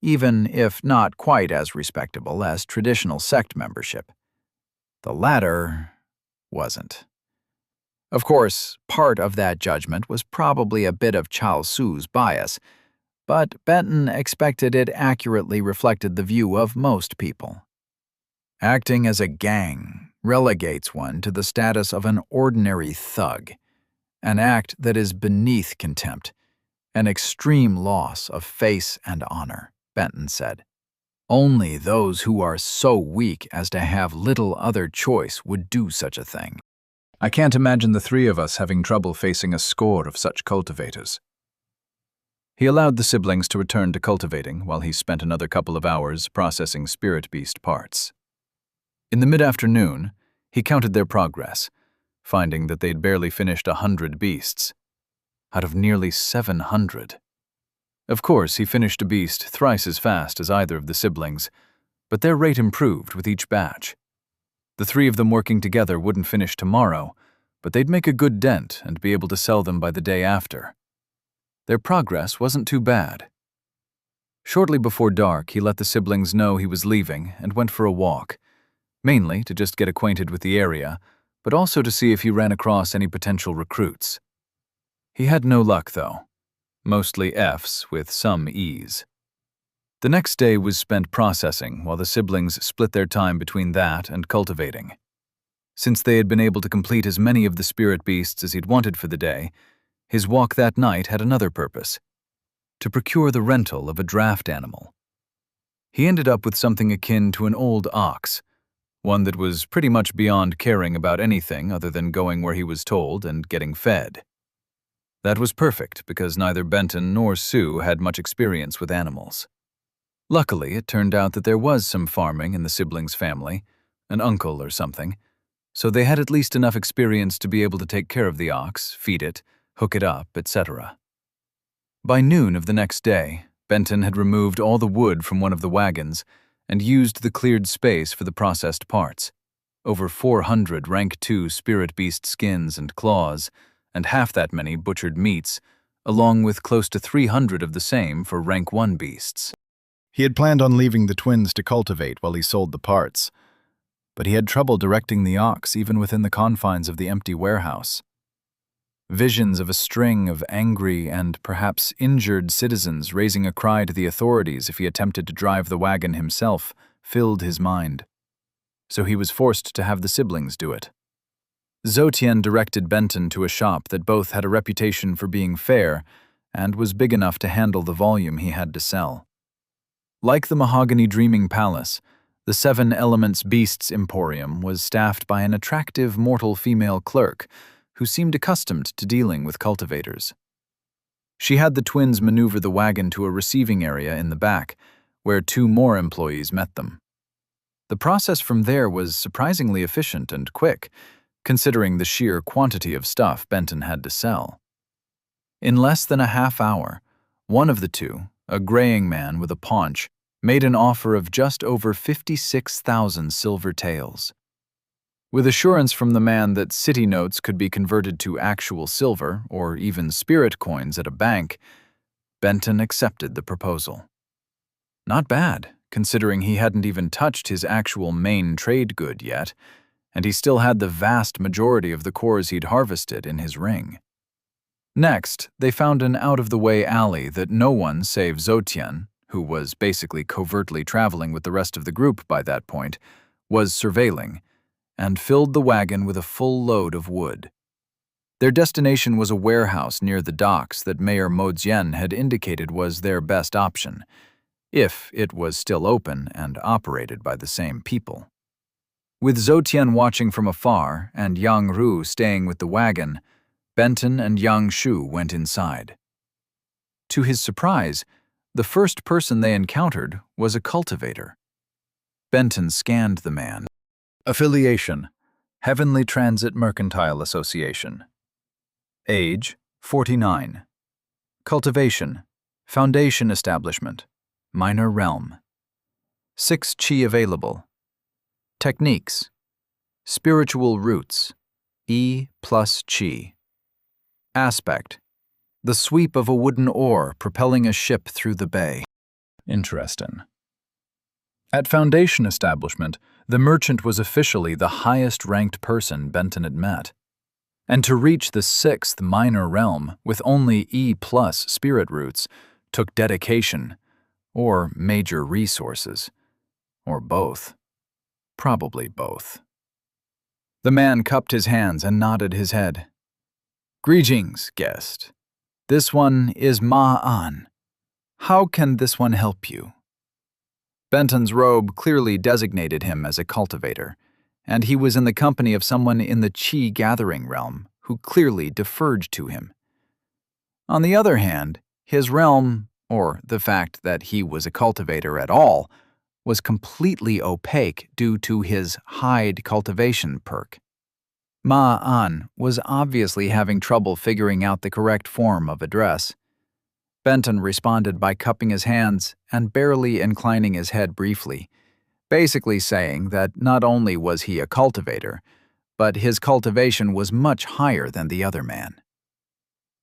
even if not quite as respectable as traditional sect membership. The latter wasn't. Of course, part of that judgment was probably a bit of Chao Su's bias, but Benton expected it accurately reflected the view of most people. Acting as a gang relegates one to the status of an ordinary thug, an act that is beneath contempt, an extreme loss of face and honor, Benton said. Only those who are so weak as to have little other choice would do such a thing. I can't imagine the three of us having trouble facing a score of such cultivators. He allowed the siblings to return to cultivating while he spent another couple of hours processing spirit beast parts. In the mid-afternoon, he counted their progress, finding that they'd barely finished 100 beasts, out of nearly 700. Of course, he finished a beast thrice as fast as either of the siblings, but their rate improved with each batch. The three of them working together wouldn't finish tomorrow, but they'd make a good dent and be able to sell them by the day after. Their progress wasn't too bad. Shortly before dark, he let the siblings know he was leaving and went for a walk, mainly to just get acquainted with the area, but also to see if he ran across any potential recruits. He had no luck, though. Mostly Fs with some Es. The next day was spent processing while the siblings split their time between that and cultivating. Since they had been able to complete as many of the spirit beasts as he'd wanted for the day, his walk that night had another purpose: to procure the rental of a draft animal. He ended up with something akin to an old ox, one that was pretty much beyond caring about anything other than going where he was told and getting fed. That was perfect because neither Benton nor Sue had much experience with animals. Luckily, it turned out that there was some farming in the siblings' family, an uncle or something, so they had at least enough experience to be able to take care of the ox, feed it, hook it up, etc. By noon of the next day, Benton had removed all the wood from one of the wagons and used the cleared space for the processed parts. Over 400 Rank 2 spirit beast skins and claws, and half that many butchered meats, along with close to 300 of the same for Rank 1 beasts. He had planned on leaving the twins to cultivate while he sold the parts, but he had trouble directing the ox even within the confines of the empty warehouse. Visions of a string of angry and perhaps injured citizens raising a cry to the authorities if he attempted to drive the wagon himself filled his mind. So he was forced to have the siblings do it. Zotien directed Benton to a shop that both had a reputation for being fair and was big enough to handle the volume he had to sell. Like the Mahogany Dreaming Palace, the Seven Elements Beasts Emporium was staffed by an attractive mortal female clerk who seemed accustomed to dealing with cultivators. She had the twins maneuver the wagon to a receiving area in the back, where 2 more employees met them. The process from there was surprisingly efficient and quick, considering the sheer quantity of stuff Benton had to sell. In less than a half hour, one of the 2, a graying man with a paunch, made an offer of just over 56,000 silver taels. With assurance from the man that city notes could be converted to actual silver or even spirit coins at a bank, Benton accepted the proposal. Not bad, considering he hadn't even touched his actual main trade good yet, and he still had the vast majority of the cores he'd harvested in his ring. Next, they found an out-of-the-way alley that no one save Zotien, who was basically covertly traveling with the rest of the group by that point, was surveilling, and filled the wagon with a full load of wood. Their destination was a warehouse near the docks that Mayor Modzien had indicated was their best option, if it was still open and operated by the same people. With Zotien watching from afar and Yang Ru staying with the wagon, Benton and Yang Shu went inside. To his surprise, the first person they encountered was a cultivator. Benton scanned the man. Affiliation: Heavenly Transit Mercantile Association. Age: 49. Cultivation: Foundation Establishment, Minor Realm. 6 chi available. Techniques: Spiritual Roots, E plus chi. Aspect: the sweep of a wooden oar propelling a ship through the bay. Interesting. At Foundation Establishment, the merchant was officially the highest-ranked person Benton had met. And to reach the 6th minor realm with only E+ spirit roots took dedication, or major resources, or both. Probably both. The man cupped his hands and nodded his head. "Greetings, guest. This one is Ma-An. How can this one help you?" Benton's robe clearly designated him as a cultivator, and he was in the company of someone in the Qi gathering realm who clearly deferred to him. On the other hand, his realm, or the fact that he was a cultivator at all, was completely opaque due to his hide cultivation perk. Ma-An was obviously having trouble figuring out the correct form of address. Benton responded by cupping his hands and barely inclining his head briefly, basically saying that not only was he a cultivator, but his cultivation was much higher than the other man.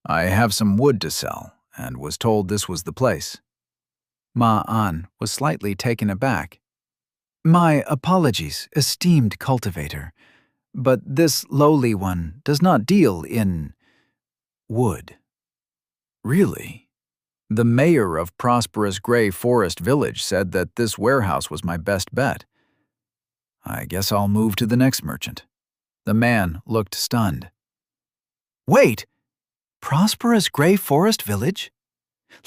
"I have some wood to sell, and was told this was the place." Ma-An was slightly taken aback. "My apologies, esteemed cultivator, but this lowly one does not deal in wood." "Really? The mayor of prosperous Gray Forest Village said that this warehouse was my best bet. I guess I'll move to the next merchant." The man looked stunned. "Wait! Prosperous Gray Forest Village?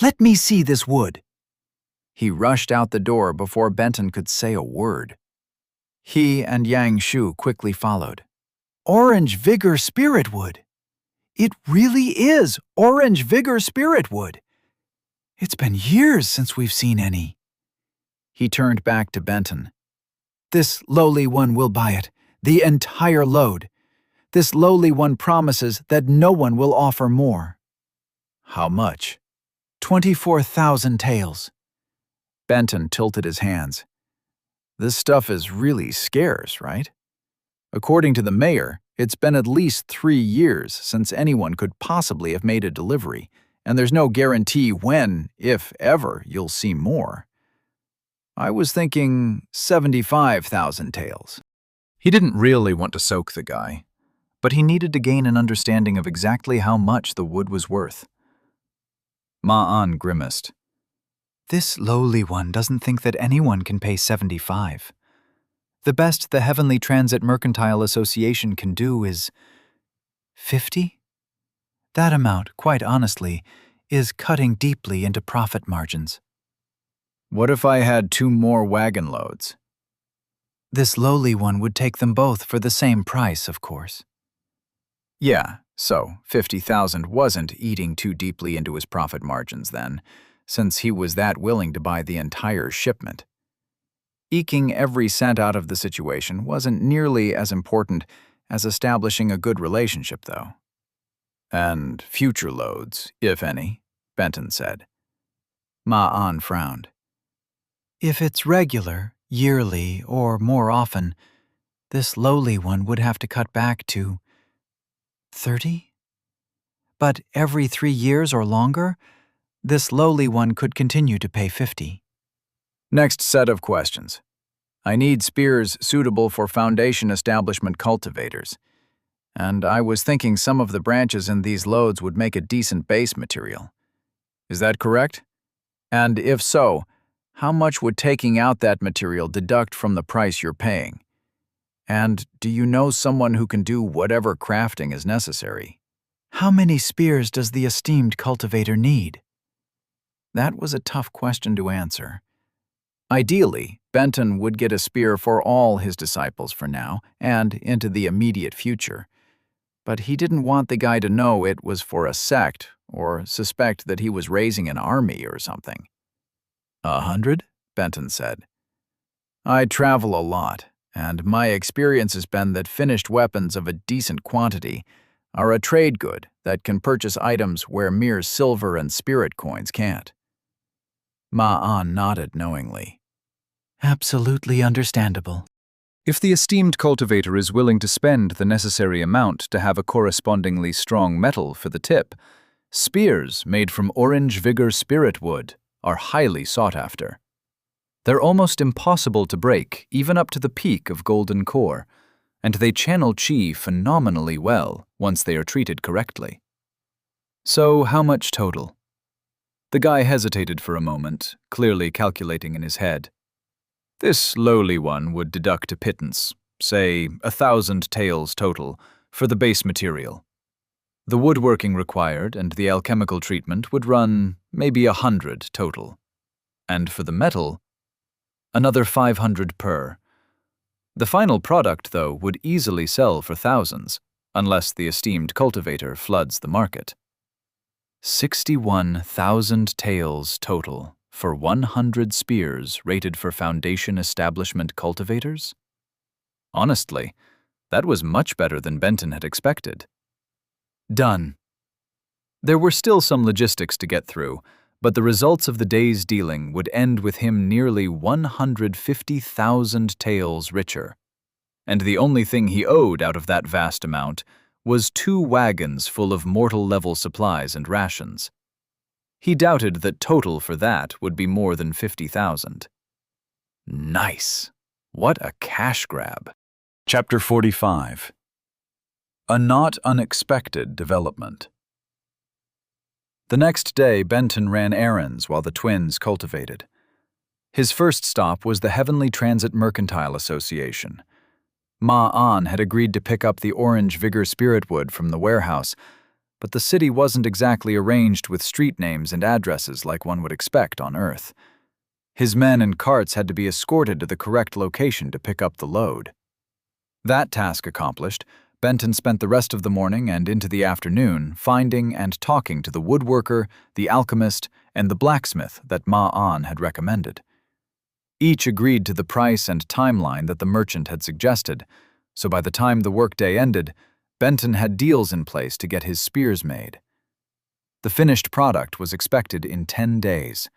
Let me see this wood." He rushed out the door before Benton could say a word. He and Yang Shu quickly followed. "Orange Vigor Spirit Wood! It really is Orange Vigor Spirit Wood! It's been years since we've seen any." He turned back to Benton. "This lowly one will buy it, the entire load. This lowly one promises that no one will offer more." "How much?" 24,000 taels. Benton tilted his hands. "This stuff is really scarce, right? According to the mayor, it's been at least 3 years since anyone could possibly have made a delivery, and there's no guarantee when, if ever, you'll see more. I was thinking 75,000 taels." He didn't really want to soak the guy, but he needed to gain an understanding of exactly how much the wood was worth. Ma-an grimaced. This lowly one doesn't think that anyone can pay 75. The best the Heavenly Transit Mercantile Association can do is 50? That amount, quite honestly, is cutting deeply into profit margins. What if I had 2 more wagon loads? This lowly one would take them both for the same price, of course. Yeah, so 50,000 wasn't eating too deeply into his profit margins then, since he was that willing to buy the entire shipment. Eking every cent out of the situation wasn't nearly as important as establishing a good relationship, though. And future loads, if any, Benton said. Ma-an frowned. If it's regular, yearly, or more often, this lowly one would have to cut back to 30? But every 3 years or longer, this lowly one could continue to pay 50. Next set of questions. I need spears suitable for foundation establishment cultivators. And I was thinking some of the branches in these loads would make a decent base material. Is that correct? And if so, how much would taking out that material deduct from the price you're paying? And do you know someone who can do whatever crafting is necessary? How many spears does the esteemed cultivator need? That was a tough question to answer. Ideally, Benton would get a spear for all his disciples for now and into the immediate future. But he didn't want the guy to know it was for a sect or suspect that he was raising an army or something. 100? Benton said. I travel a lot, and my experience has been that finished weapons of a decent quantity are a trade good that can purchase items where mere silver and spirit coins can't. Ma-an nodded knowingly. Absolutely understandable. If the esteemed cultivator is willing to spend the necessary amount to have a correspondingly strong metal for the tip, spears made from orange vigor spirit wood are highly sought after. They're almost impossible to break, even up to the peak of golden core, and they channel chi phenomenally well once they are treated correctly. So how much total? The guy hesitated for a moment, clearly calculating in his head. This lowly one would deduct a pittance, say 1,000 taels total, for the base material. The woodworking required and the alchemical treatment would run maybe 100 total. And for the metal, another 500 per. The final product, though, would easily sell for thousands, unless the esteemed cultivator floods the market. 61,000 taels total for 100 spears rated for foundation establishment cultivators? Honestly, that was much better than Benton had expected. Done. There were still some logistics to get through, but the results of the day's dealing would end with him nearly 150,000 taels richer. And the only thing he owed out of that vast amount was 2 wagons full of mortal-level supplies and rations. He doubted that total for that would be more than 50,000. Nice. What a cash grab. Chapter 45. A not unexpected development. The next day, Benton ran errands while the twins cultivated. His first stop was the Heavenly Transit Mercantile Association. Ma-an had agreed to pick up the orange vigor spirit wood from the warehouse, but the city wasn't exactly arranged with street names and addresses like one would expect on Earth. His men and carts had to be escorted to the correct location to pick up the load. That task accomplished, Benton spent the rest of the morning and into the afternoon finding and talking to the woodworker, the alchemist, and the blacksmith that Ma-an had recommended. Each agreed to the price and timeline that the merchant had suggested, so by the time the workday ended, Benton had deals in place to get his spears made. The finished product was expected in 10 days.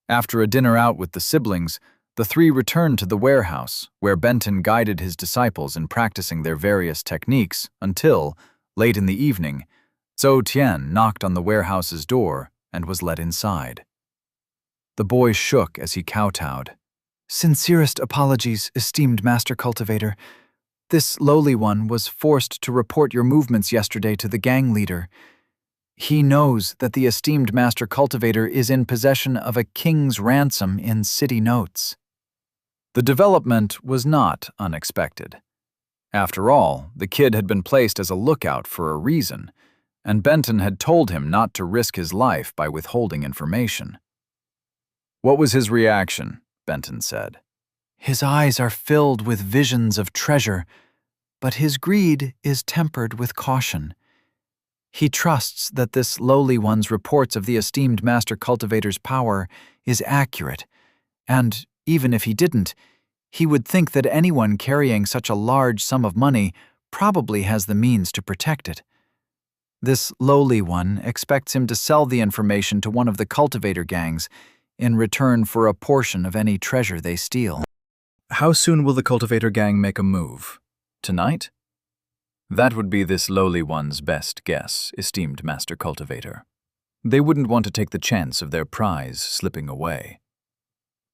After a dinner out with the siblings, the three returned to the warehouse, where Benton guided his disciples in practicing their various techniques until, late in the evening, Zhou Tian knocked on the warehouse's door and was let inside. The boy shook as he kowtowed. Sincerest apologies, esteemed master cultivator. This lowly one was forced to report your movements yesterday to the gang leader. He knows that the esteemed master cultivator is in possession of a king's ransom in city notes. The development was not unexpected. After all, the kid had been placed as a lookout for a reason, and Benton had told him not to risk his life by withholding information. "What was his reaction?" Benton said. His eyes are filled with visions of treasure, but his greed is tempered with caution. He trusts that this lowly one's reports of the esteemed master cultivator's power is accurate, and even if he didn't, he would think that anyone carrying such a large sum of money probably has the means to protect it. This lowly one expects him to sell the information to one of the cultivator gangs in return for a portion of any treasure they steal. How soon will the cultivator gang make a move? Tonight? That would be this lowly one's best guess, esteemed master cultivator. They wouldn't want to take the chance of their prize slipping away.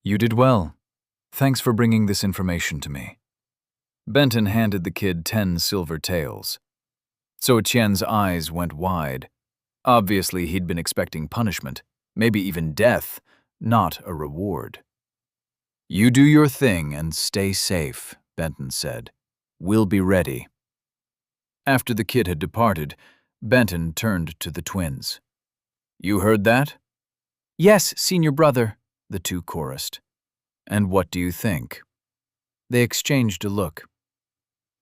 You did well. Thanks for bringing this information to me. Benton handed the kid 10 silver taels. So Qian's eyes went wide. Obviously, he'd been expecting punishment, maybe even death, not a reward. You do your thing and stay safe, Benton said. We'll be ready. After the kid had departed, Benton turned to the twins. You heard that? Yes, senior brother, the two chorused. And what do you think? They exchanged a look.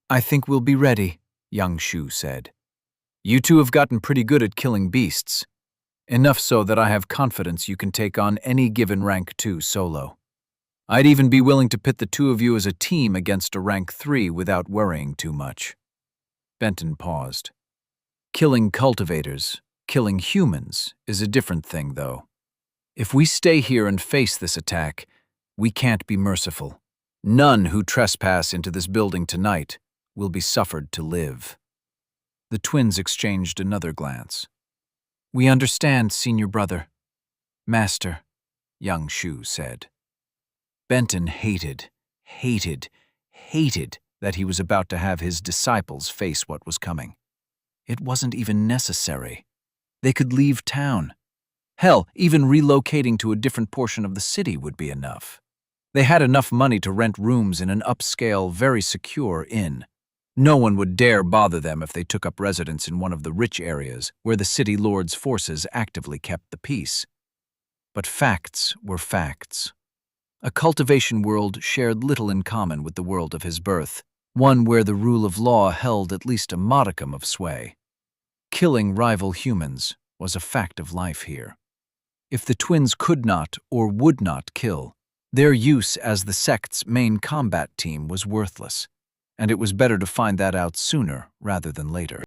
I think we'll be ready, young Shu said. You two have gotten pretty good at killing beasts. Enough so that I have confidence you can take on any given rank 2 solo. I'd even be willing to pit the two of you as a team against a rank 3 without worrying too much. Benton paused. Killing cultivators, killing humans, is a different thing, though. If we stay here and face this attack, we can't be merciful. None who trespass into this building tonight will be suffered to live. The twins exchanged another glance. We understand, senior brother. Master, young Shu said. Benton hated that he was about to have his disciples face what was coming. It wasn't even necessary. They could leave town. Hell, even relocating to a different portion of the city would be enough. They had enough money to rent rooms in an upscale, very secure inn. No one would dare bother them if they took up residence in one of the rich areas where the city lord's forces actively kept the peace. But facts were facts. A cultivation world shared little in common with the world of his birth, one where the rule of law held at least a modicum of sway. Killing rival humans was a fact of life here. If the twins could not or would not kill, their use as the sect's main combat team was worthless, and it was better to find that out sooner rather than later.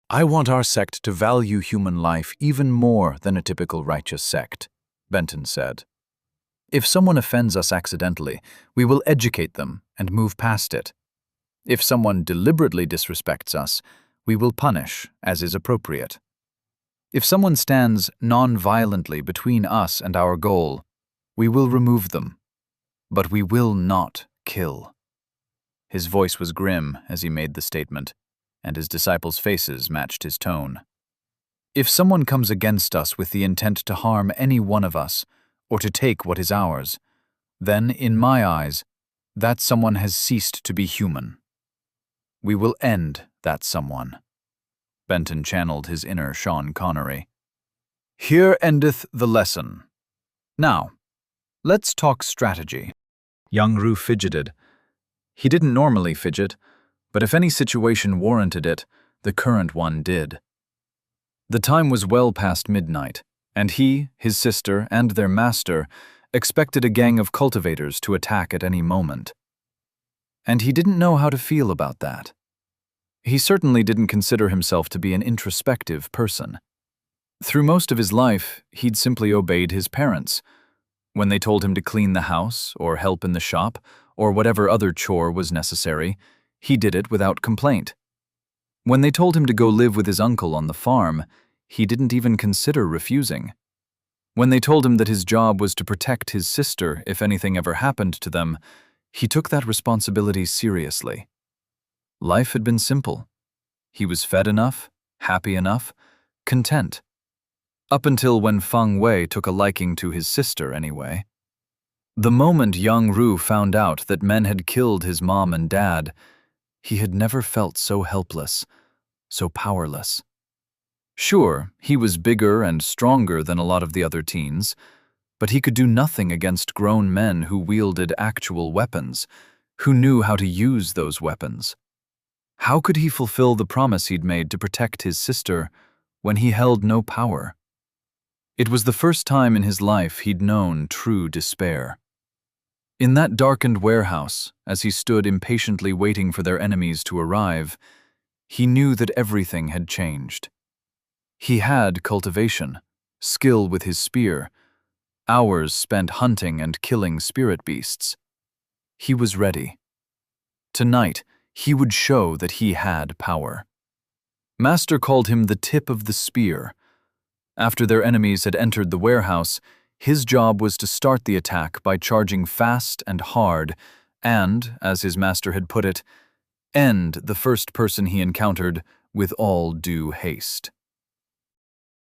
I want our sect to value human life even more than a typical righteous sect, Benton said. If someone offends us accidentally, we will educate them and move past it. If someone deliberately disrespects us, we will punish as is appropriate. If someone stands non-violently between us and our goal, we will remove them. But we will not kill. His voice was grim as he made the statement, and his disciples' faces matched his tone. If someone comes against us with the intent to harm any one of us, or to take what is ours, then, in my eyes, that someone has ceased to be human. We will end that someone. Benton channeled his inner Sean Connery. Here endeth the lesson. Now, let's talk strategy. Young Ru fidgeted. He didn't normally fidget, but if any situation warranted it, the current one did. The time was well past midnight, and he, his sister, and their master expected a gang of cultivators to attack at any moment. And he didn't know how to feel about that. He certainly didn't consider himself to be an introspective person. Through most of his life, he'd simply obeyed his parents. When they told him to clean the house, or help in the shop, or whatever other chore was necessary, he did it without complaint. When they told him to go live with his uncle on the farm, he didn't even consider refusing. When they told him that his job was to protect his sister if anything ever happened to them, he took that responsibility seriously. Life had been simple. He was fed enough, happy enough, content. Up until when Feng Wei took a liking to his sister, anyway. The moment Yang Ru found out that men had killed his mom and dad, he had never felt so helpless, so powerless. Sure, he was bigger and stronger than a lot of the other teens, but he could do nothing against grown men who wielded actual weapons, who knew how to use those weapons. How could he fulfill the promise he'd made to protect his sister when he held no power? It was the first time in his life he'd known true despair. In that darkened warehouse, as he stood impatiently waiting for their enemies to arrive, he knew that everything had changed. He had cultivation, skill with his spear, hours spent hunting and killing spirit beasts. He was ready. Tonight, he would show that he had power. Master called him the tip of the spear. After their enemies had entered the warehouse, his job was to start the attack by charging fast and hard and, as his master had put it, end the first person he encountered with all due haste.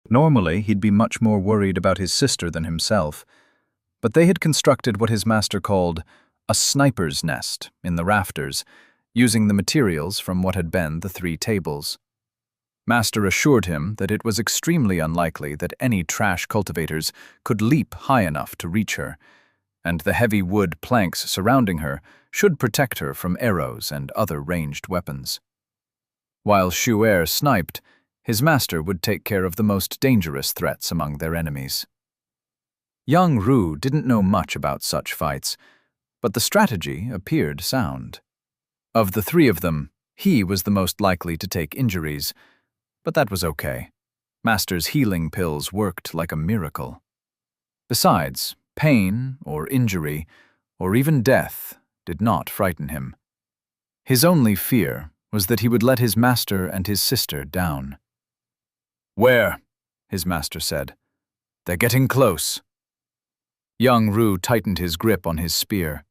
Normally, he'd be much more worried about his sister than himself, but they had constructed what his master called a sniper's nest in the rafters, using the materials from what had been the 3 tables. Master assured him that it was extremely unlikely that any trash cultivators could leap high enough to reach her, and the heavy wood planks surrounding her should protect her from arrows and other ranged weapons. While Shu'er sniped, his master would take care of the most dangerous threats among their enemies. Yang Ru didn't know much about such fights, but the strategy appeared sound. Of the 3 of them, he was the most likely to take injuries, but that was okay. Master's healing pills worked like a miracle. Besides, pain or injury, or even death, did not frighten him. His only fear was that he would let his master and his sister down. "Where?" his master said. "They're getting close." Yang Ru tightened his grip on his spear.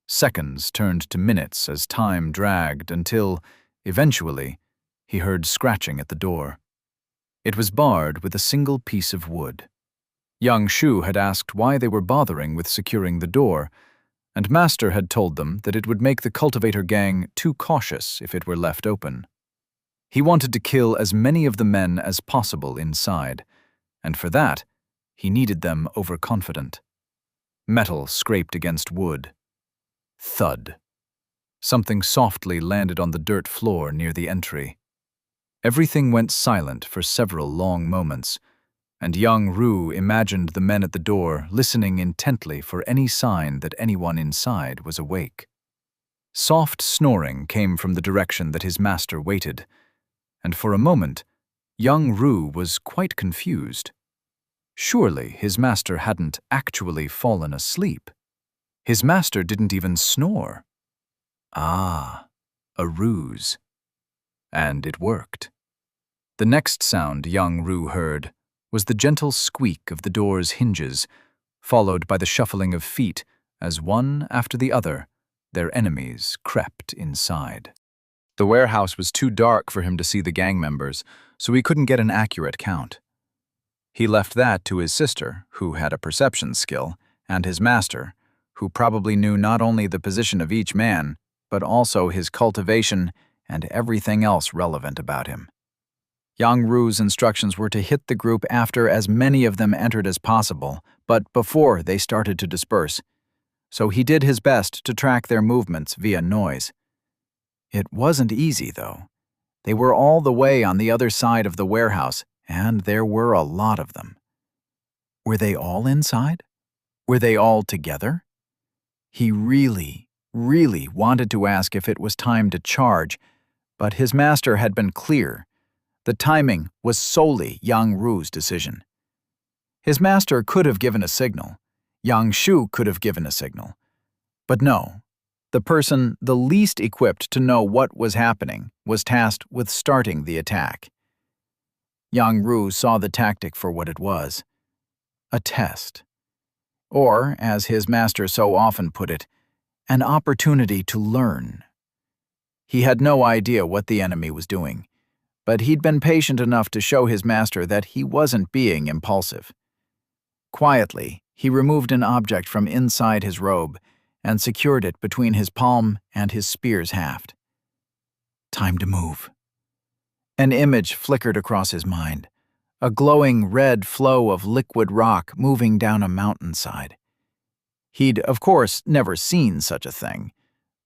Seconds turned to minutes as time dragged until, eventually, he heard scratching at the door. It was barred with a single piece of wood. Yang Shu had asked why they were bothering with securing the door, and Master had told them that it would make the cultivator gang too cautious if it were left open. He wanted to kill as many of the men as possible inside, and for that, he needed them overconfident. Metal scraped against wood. Thud. Something softly landed on the dirt floor near the entry. Everything went silent for several long moments, and Yang Ru imagined the men at the door listening intently for any sign that anyone inside was awake. Soft snoring came from the direction that his master waited, and for a moment, Yang Ru was quite confused. Surely his master hadn't actually fallen asleep. His master didn't even snore. Ah, a ruse. And it worked. The next sound Yang Ru heard was the gentle squeak of the door's hinges, followed by the shuffling of feet as one after the other, their enemies crept inside. The warehouse was too dark for him to see the gang members, so he couldn't get an accurate count. He left that to his sister, who had a perception skill, and his master, who probably knew not only the position of each man, but also his cultivation and everything else relevant about him. Yang Ru's instructions were to hit the group after as many of them entered as possible, but before they started to disperse. So he did his best to track their movements via noise. It wasn't easy, though. They were all the way on the other side of the warehouse, and there were a lot of them. Were they all inside? Were they all together? He really wanted to ask if it was time to charge, but his master had been clear. The timing was solely Yang Ru's decision. His master could have given a signal. Yang Shu could have given a signal. But no, the person the least equipped to know what was happening was tasked with starting the attack. Yang Ru saw the tactic for what it was. A test. Or, as his master so often put it, an opportunity to learn. He had no idea what the enemy was doing, but he'd been patient enough to show his master that he wasn't being impulsive. Quietly, he removed an object from inside his robe and secured it between his palm and his spear's haft. Time to move. An image flickered across his mind, a glowing red flow of liquid rock moving down a mountainside. He'd, of course, never seen such a thing,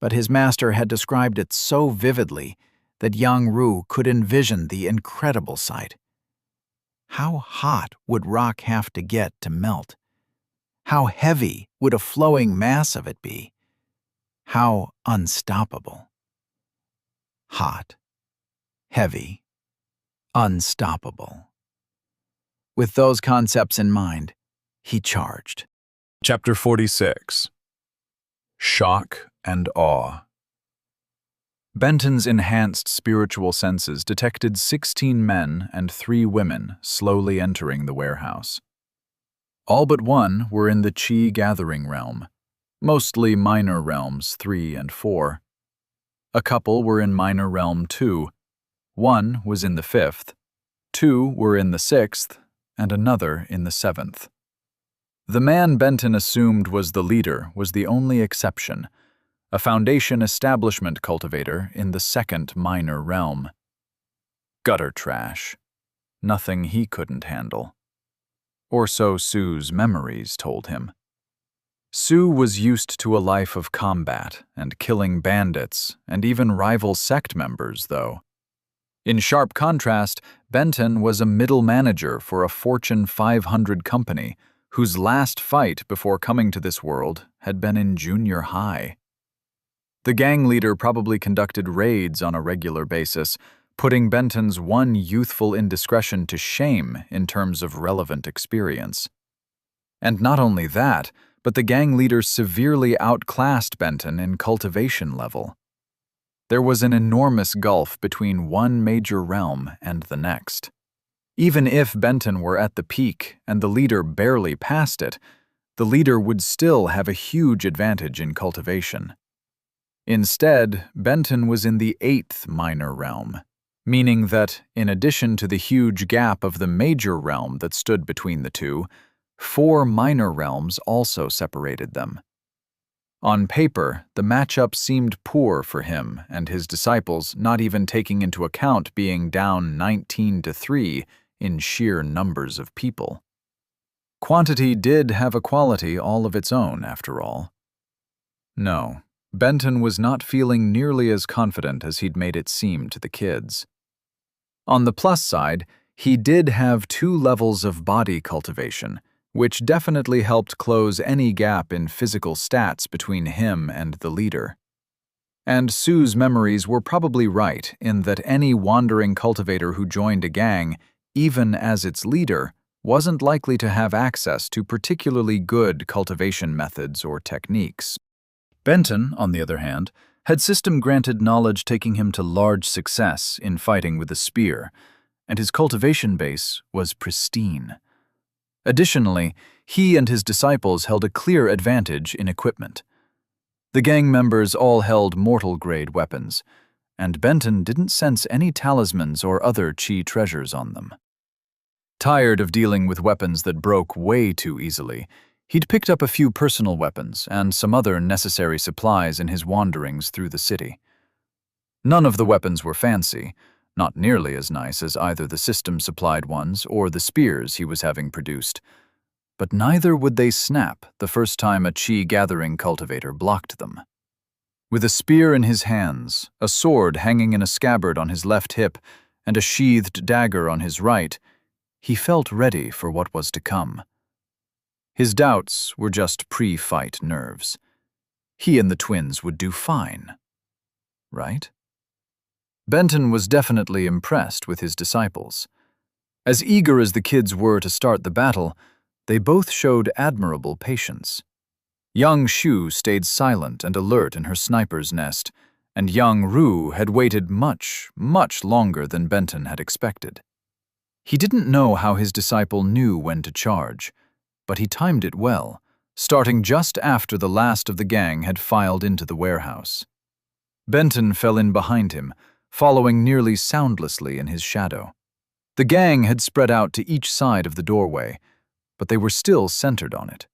but his master had described it so vividly that young Rue could envision the incredible sight. How hot would rock have to get to melt? How heavy would a flowing mass of it be? How unstoppable? Hot, heavy, unstoppable. With those concepts in mind, he charged. Chapter 46. Shock and Awe. Benton's enhanced spiritual senses detected 16 men and 3 women slowly entering the warehouse. All but one were in the Chi gathering realm, mostly minor realms 3 and 4. A couple were in minor realm 2, one was in the 5th, 2 were in the 6th, and another in the 7th. The man Benton assumed was the leader was the only exception, a Foundation establishment cultivator in the 2nd minor realm. Gutter trash. Nothing he couldn't handle. Or so Sue's memories told him. Sue was used to a life of combat and killing bandits and even rival sect members, though. In sharp contrast, Benton was a middle manager for a Fortune 500 company whose last fight before coming to this world had been in junior high. The gang leader probably conducted raids on a regular basis, putting Benton's one youthful indiscretion to shame in terms of relevant experience. And not only that, but the gang leader severely outclassed Benton in cultivation level. There was an enormous gulf between one major realm and the next. Even if Benton were at the peak and the leader barely passed it, the leader would still have a huge advantage in cultivation. Instead, Benton was in the 8th minor realm, meaning that, in addition to the huge gap of the major realm that stood between the two, 4 minor realms also separated them. On paper, the matchup seemed poor for him and his disciples, not even taking into account being down 19-3 in sheer numbers of people. Quantity did have a quality all of its own, after all. No, Benton was not feeling nearly as confident as he'd made it seem to the kids. On the plus side, he did have 2 levels of body cultivation, which definitely helped close any gap in physical stats between him and the leader. And Sue's memories were probably right in that any wandering cultivator who joined a gang, even as its leader, wasn't likely to have access to particularly good cultivation methods or techniques. Benton, on the other hand, had system-granted knowledge taking him to large success in fighting with a spear, and his cultivation base was pristine. Additionally, he and his disciples held a clear advantage in equipment. The gang members all held mortal-grade weapons, and Benton didn't sense any talismans or other Chi treasures on them. Tired of dealing with weapons that broke way too easily, he'd picked up a few personal weapons and some other necessary supplies in his wanderings through the city. None of the weapons were fancy, not nearly as nice as either the system-supplied ones or the spears he was having produced, but neither would they snap the first time a Chi gathering cultivator blocked them. With a spear in his hands, a sword hanging in a scabbard on his left hip, and a sheathed dagger on his right, he felt ready for what was to come. His doubts were just pre-fight nerves. He and the twins would do fine, right? Benton was definitely impressed with his disciples. As eager as the kids were to start the battle, they both showed admirable patience. Young Shu stayed silent and alert in her sniper's nest, and young Rue had waited much, much longer than Benton had expected. He didn't know how his disciple knew when to charge, but he timed it well, starting just after the last of the gang had filed into the warehouse. Benton fell in behind him, following nearly soundlessly in his shadow. The gang had spread out to each side of the doorway, but they were still centered on it.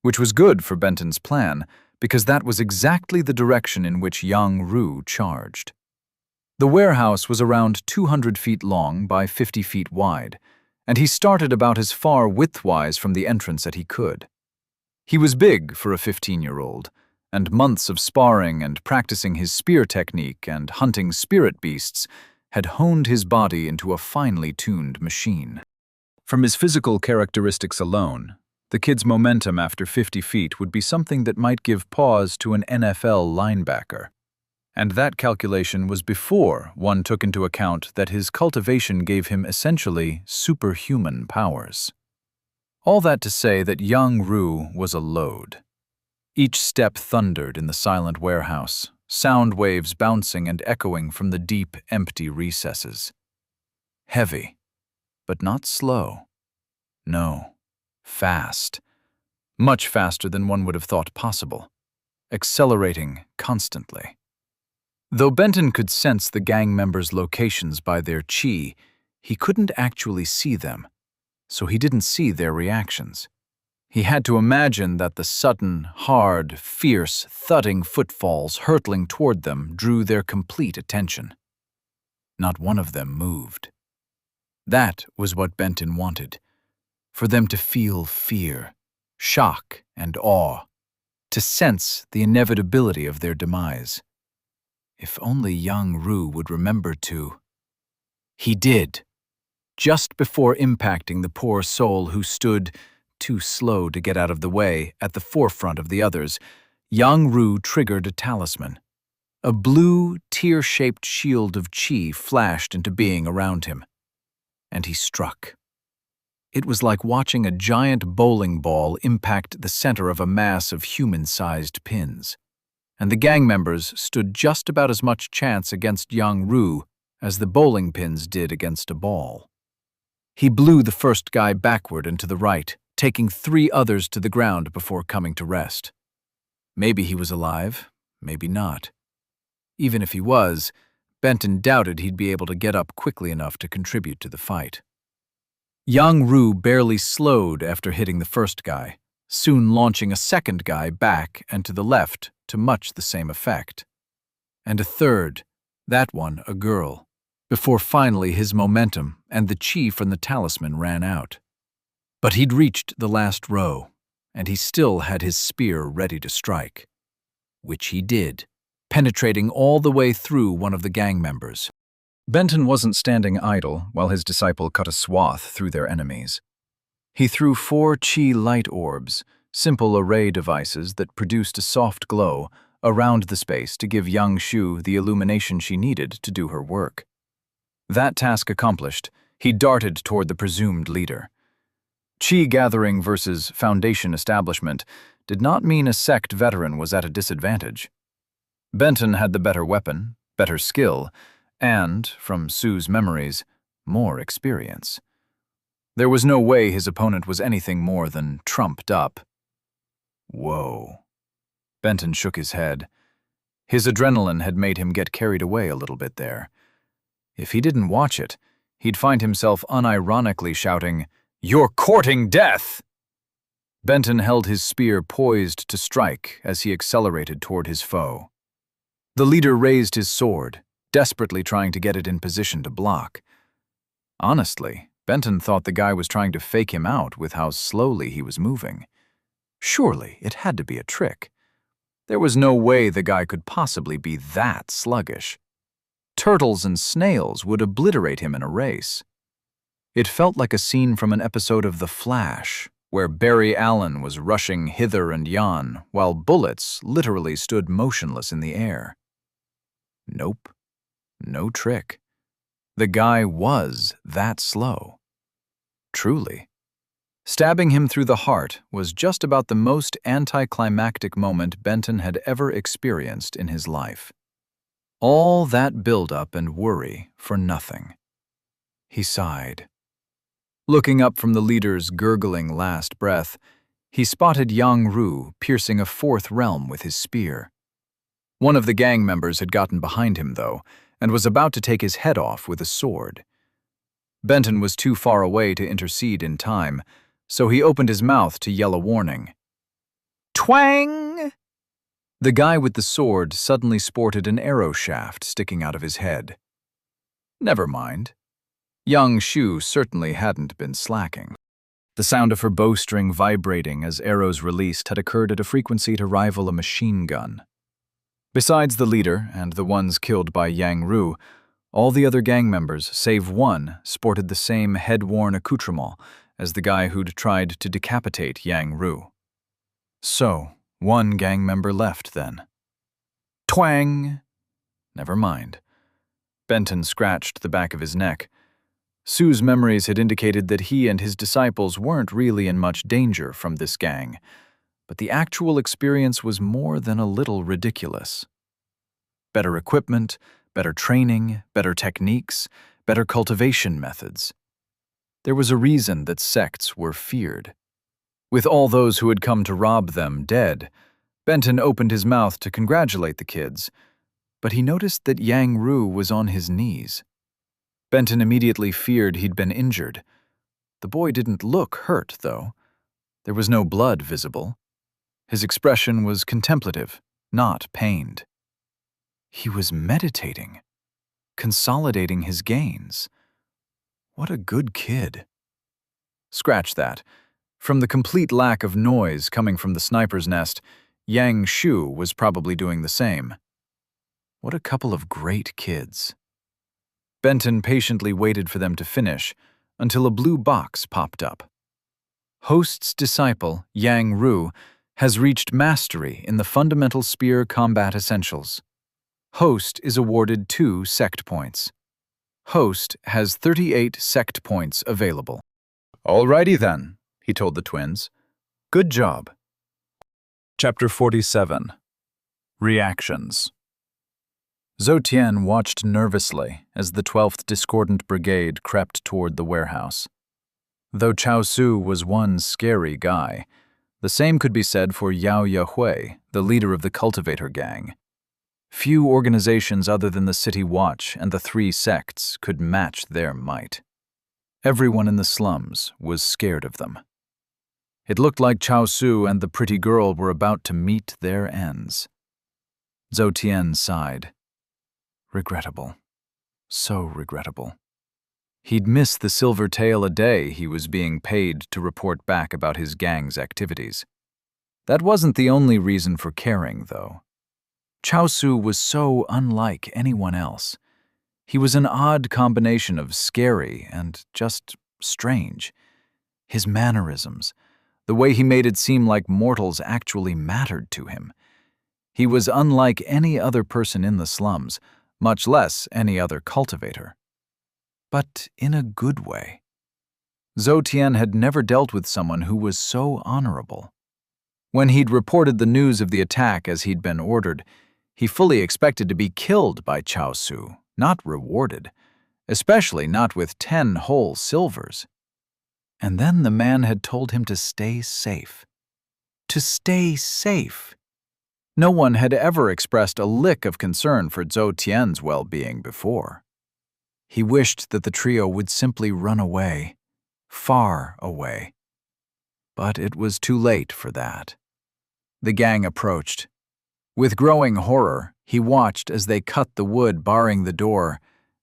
Which was good for Benton's plan, because that was exactly the direction in which young Rue charged. The warehouse was around 200 feet long by 50 feet wide, and he started about as far widthwise from the entrance as he could. He was big for a 15-year-old, and months of sparring and practicing his spear technique and hunting spirit beasts had honed his body into a finely tuned machine. From his physical characteristics alone, the kid's momentum after 50 feet would be something that might give pause to an NFL linebacker. And that calculation was before one took into account that his cultivation gave him essentially superhuman powers. All that to say that young Rue was a load. Each step thundered in the silent warehouse, sound waves bouncing and echoing from the deep, empty recesses. Heavy, but not slow. No, fast. Much faster than one would have thought possible. Accelerating constantly. Though Benton could sense the gang members' locations by their chi, he couldn't actually see them, so he didn't see their reactions. He had to imagine that the sudden, hard, fierce, thudding footfalls hurtling toward them drew their complete attention. Not one of them moved. That was what Benton wanted, for them to feel fear, shock, and awe, to sense the inevitability of their demise. If only young Rue would remember to. He did. Just before impacting the poor soul who stood, too slow to get out of the way, at the forefront of the others, young Rue triggered a talisman. A blue, tear-shaped shield of chi flashed into being around him. And he struck. It was like watching a giant bowling ball impact the center of a mass of human-sized pins. And the gang members stood just about as much chance against young Rue as the bowling pins did against a ball. He blew the first guy backward and to the right, taking 3 others to the ground before coming to rest. Maybe he was alive, maybe not. Even if he was, Benton doubted he'd be able to get up quickly enough to contribute to the fight. Young Rue barely slowed after hitting the first guy, soon launching a second guy back and to the left to much the same effect. And a third, that one a girl, before finally his momentum and the chi from the talisman ran out. But he'd reached the last row, and he still had his spear ready to strike. Which he did, penetrating all the way through one of the gang members. Benton wasn't standing idle while his disciple cut a swath through their enemies. He threw 4 chi light orbs, simple array devices that produced a soft glow, around the space to give young Shu the illumination she needed to do her work. That task accomplished, he darted toward the presumed leader. Chi gathering versus foundation establishment did not mean a sect veteran was at a disadvantage. Benton had the better weapon, better skill, and, from Sue's memories, more experience. There was no way his opponent was anything more than trumped up. Whoa. Benton shook his head. His adrenaline had made him get carried away a little bit there. If he didn't watch it, he'd find himself unironically shouting, "You're courting death!" Benton held his spear poised to strike as he accelerated toward his foe. The leader raised his sword, desperately trying to get it in position to block. Honestly, Benton thought the guy was trying to fake him out with how slowly he was moving. Surely it had to be a trick. There was no way the guy could possibly be that sluggish. Turtles and snails would obliterate him in a race. It felt like a scene from an episode of The Flash, where Barry Allen was rushing hither and yon, while bullets literally stood motionless in the air. Nope. No trick. The guy was that slow. Truly. Stabbing him through the heart was just about the most anticlimactic moment Benton had ever experienced in his life. All that build-up and worry for nothing. He sighed. Looking up from the leader's gurgling last breath, he spotted young Rue piercing a 4th realm with his spear. One of the gang members had gotten behind him, though, and was about to take his head off with a sword. Benton was too far away to intercede in time, so he opened his mouth to yell a warning. Twang! The guy with the sword suddenly sported an arrow shaft sticking out of his head. Never mind. Young Shu certainly hadn't been slacking. The sound of her bowstring vibrating as arrows released had occurred at a frequency to rival a machine gun. Besides the leader and the ones killed by Yang Ru, all the other gang members, save one, sported the same head-worn accoutrement as the guy who'd tried to decapitate Yang Ru. So, one gang member left then. Twang! Never mind. Benton scratched the back of his neck. Sue's memories had indicated that he and his disciples weren't really in much danger from this gang, but the actual experience was more than a little ridiculous. Better equipment, better training, better techniques, better cultivation methods. There was a reason that sects were feared. With all those who had come to rob them dead, Benton opened his mouth to congratulate the kids, but he noticed that Yang Ru was on his knees. Benton immediately feared he'd been injured. The boy didn't look hurt, though. There was no blood visible. His expression was contemplative, not pained. He was meditating, consolidating his gains. What a good kid. Scratch that. From the complete lack of noise coming from the sniper's nest, Yang Shu was probably doing the same. What a couple of great kids. Benton patiently waited for them to finish until a blue box popped up. Host's disciple, Yang Ru, has reached mastery in the fundamental spear combat essentials. Host is awarded 2 sect points. Host has 38 sect points available. Alrighty then, he told the twins. Good job. Chapter 47. Reactions. Zhou Tian watched nervously as the 12th Discordant Brigade crept toward the warehouse. Though Chao Su was one scary guy, the same could be said for Yao Yahui, the leader of the cultivator gang. Few organizations other than the City Watch and the 3 sects could match their might. Everyone in the slums was scared of them. It looked like Chao Su and the pretty girl were about to meet their ends. Zhou Tian sighed. Regrettable. So regrettable. He'd miss the silver tael a day he was being paid to report back about his gang's activities. That wasn't the only reason for caring, though. Chao Su was so unlike anyone else. He was an odd combination of scary and just strange. His mannerisms, the way he made it seem like mortals actually mattered to him. He was unlike any other person in the slums, much less any other cultivator. But in a good way. Zhou Tian had never dealt with someone who was so honorable. When he'd reported the news of the attack as he'd been ordered, he fully expected to be killed by Chao Su, not rewarded, especially not with 10 whole silvers. And then the man had told him to stay safe. To stay safe. No one had ever expressed a lick of concern for Zhou Tian's well-being before. He wished that the trio would simply run away, far away. But it was too late for that. The gang approached. With growing horror, he watched as they cut the wood barring the door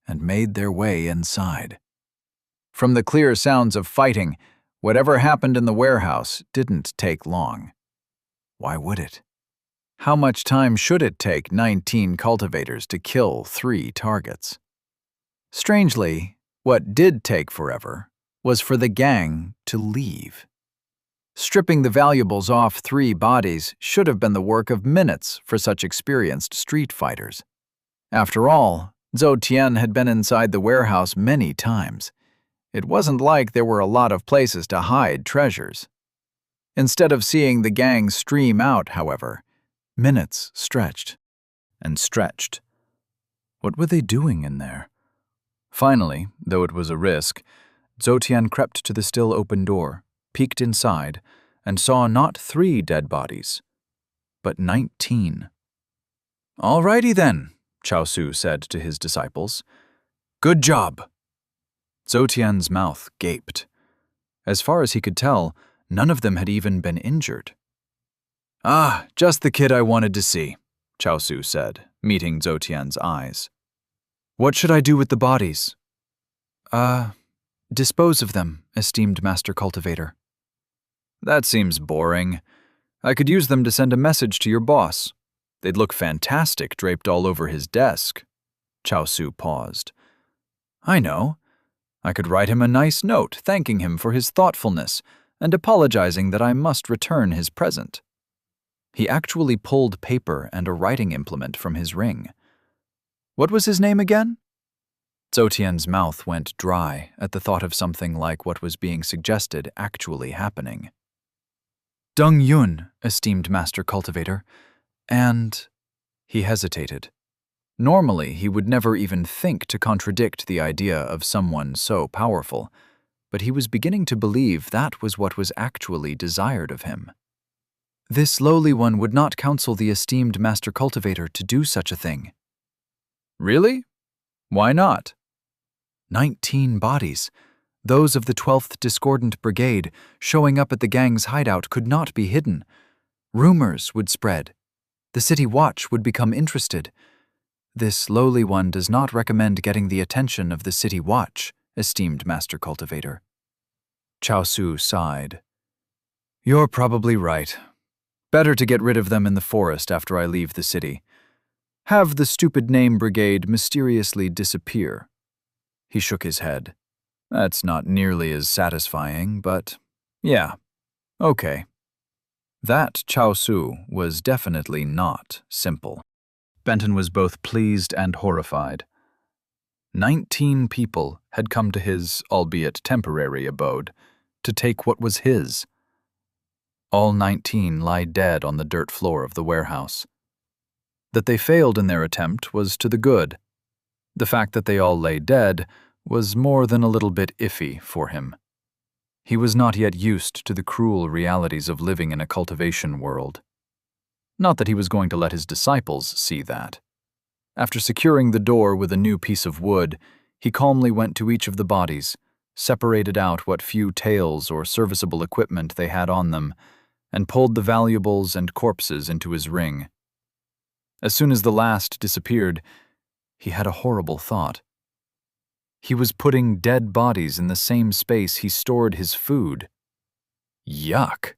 and made their way inside. From the clear sounds of fighting, whatever happened in the warehouse didn't take long. Why would it? How much time should it take 19 cultivators to kill 3 targets? Strangely, what did take forever was for the gang to leave. Stripping the valuables off 3 bodies should have been the work of minutes for such experienced street fighters. After all, Zhou Tian had been inside the warehouse many times. It wasn't like there were a lot of places to hide treasures. Instead of seeing the gang stream out, however, minutes stretched and stretched. What were they doing in there? Finally, though it was a risk, Zhou Tian crept to the still open door, peeked inside, and saw not 3 dead bodies, but 19. "All righty then," Chaosu said to his disciples. "Good job." Zhou mouth gaped. As far as he could tell, none of them had even been injured. "Ah, just the kid I wanted to see," Chaosu said, meeting Zhou eyes. "What should I do with the bodies?" Dispose of them, esteemed Master Cultivator." "That seems boring. I could use them to send a message to your boss. They'd look fantastic draped all over his desk." Chaosu paused. "I know. I could write him a nice note thanking him for his thoughtfulness and apologizing that I must return his present." He actually pulled paper and a writing implement from his ring. "What was his name again?" Zhou mouth went dry at the thought of something like what was being suggested actually happening. "Deng Yun, esteemed Master Cultivator, and—" He hesitated. Normally, he would never even think to contradict the idea of someone so powerful, but he was beginning to believe that was what was actually desired of him. "This lowly one would not counsel the esteemed Master Cultivator to do such a thing." "Really? Why not?" 19 bodies, those of the 12th Discordant Brigade, showing up at the gang's hideout could not be hidden. Rumors would spread. The City Watch would become interested. This lowly one does not recommend getting the attention of the City Watch, esteemed Master Cultivator. Chaosu sighed. "You're probably right. Better to get rid of them in the forest after I leave the city. Have the stupid name brigade mysteriously disappear." He shook his head. "That's not nearly as satisfying, but yeah, okay." That Chaosu was definitely not simple. Benton was both pleased and horrified. 19 people had come to his, albeit temporary, abode to take what was his. All 19 lie dead on the dirt floor of the warehouse. That they failed in their attempt was to the good. The fact that they all lay dead was more than a little bit iffy for him. He was not yet used to the cruel realities of living in a cultivation world. Not that he was going to let his disciples see that. After securing the door with a new piece of wood, he calmly went to each of the bodies, separated out what few tails or serviceable equipment they had on them, and pulled the valuables and corpses into his ring. As soon as the last disappeared, he had a horrible thought. He was putting dead bodies in the same space he stored his food. Yuck!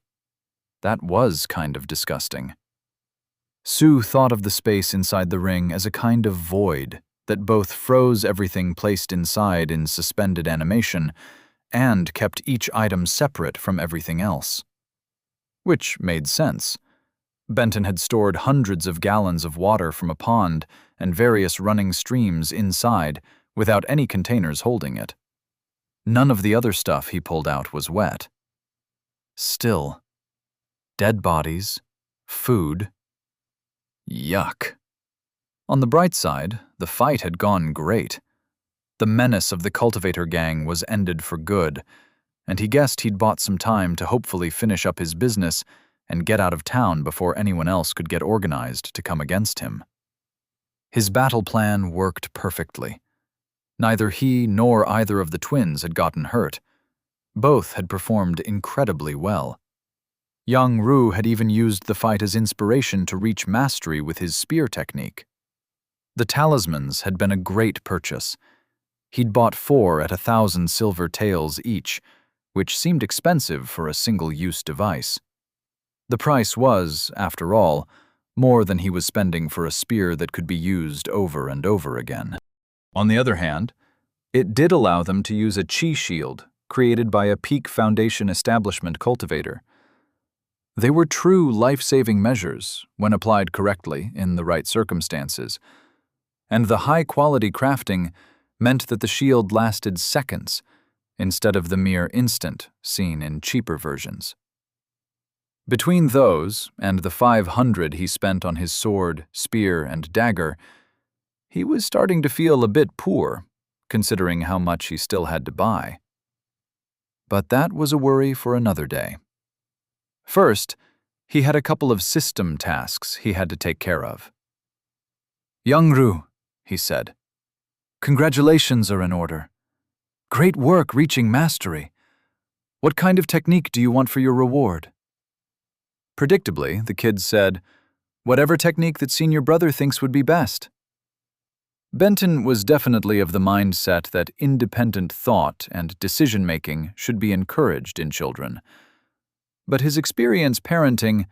That was kind of disgusting. Sue thought of the space inside the ring as a kind of void that both froze everything placed inside in suspended animation and kept each item separate from everything else. Which made sense. Benton had stored hundreds of gallons of water from a pond and various running streams inside without any containers holding it. None of the other stuff he pulled out was wet. Still, dead bodies, food. Yuck. On the bright side, the fight had gone great. The menace of the cultivator gang was ended for good, and he guessed he'd bought some time to hopefully finish up his business and get out of town before anyone else could get organized to come against him. His battle plan worked perfectly. Neither he nor either of the twins had gotten hurt. Both had performed incredibly well. Young Ru had even used the fight as inspiration to reach mastery with his spear technique. The talismans had been a great purchase. He'd bought 4 at 1,000 silver taels each, which seemed expensive for a single-use device. The price was, after all, more than he was spending for a spear that could be used over and over again. On the other hand, it did allow them to use a chi shield created by a Peak Foundation establishment cultivator. They were true life-saving measures when applied correctly in the right circumstances, and the high-quality crafting meant that the shield lasted seconds instead of the mere instant seen in cheaper versions. Between those and the 500 he spent on his sword, spear, and dagger, he was starting to feel a bit poor, considering how much he still had to buy. But that was a worry for another day. First, he had a couple of system tasks he had to take care of. Young Ru, he said, congratulations are in order. Great work reaching mastery. What kind of technique do you want for your reward? Predictably, the kid said, whatever technique that senior brother thinks would be best. Benton was definitely of the mindset that independent thought and decision-making should be encouraged in children. But his experience parenting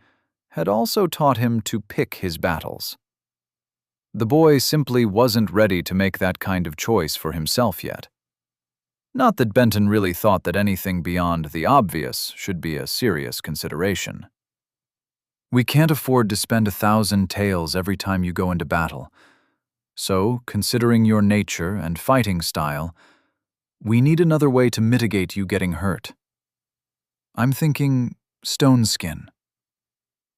had also taught him to pick his battles. The boy simply wasn't ready to make that kind of choice for himself yet. Not that Benton really thought that anything beyond the obvious should be a serious consideration. We can't afford to spend 1,000 taels every time you go into battle. So, considering your nature and fighting style, we need another way to mitigate you getting hurt. I'm thinking stone skin.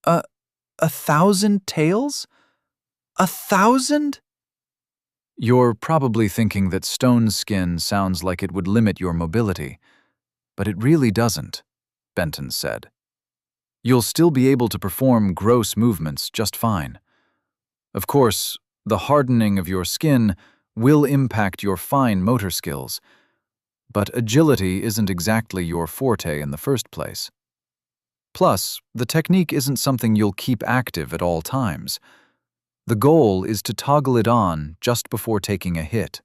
1,000 taels? 1,000? You're probably thinking that stone skin sounds like it would limit your mobility, but it really doesn't, Benton said. You'll still be able to perform gross movements just fine. Of course, the hardening of your skin will impact your fine motor skills, but agility isn't exactly your forte in the first place. Plus, the technique isn't something you'll keep active at all times. The goal is to toggle it on just before taking a hit.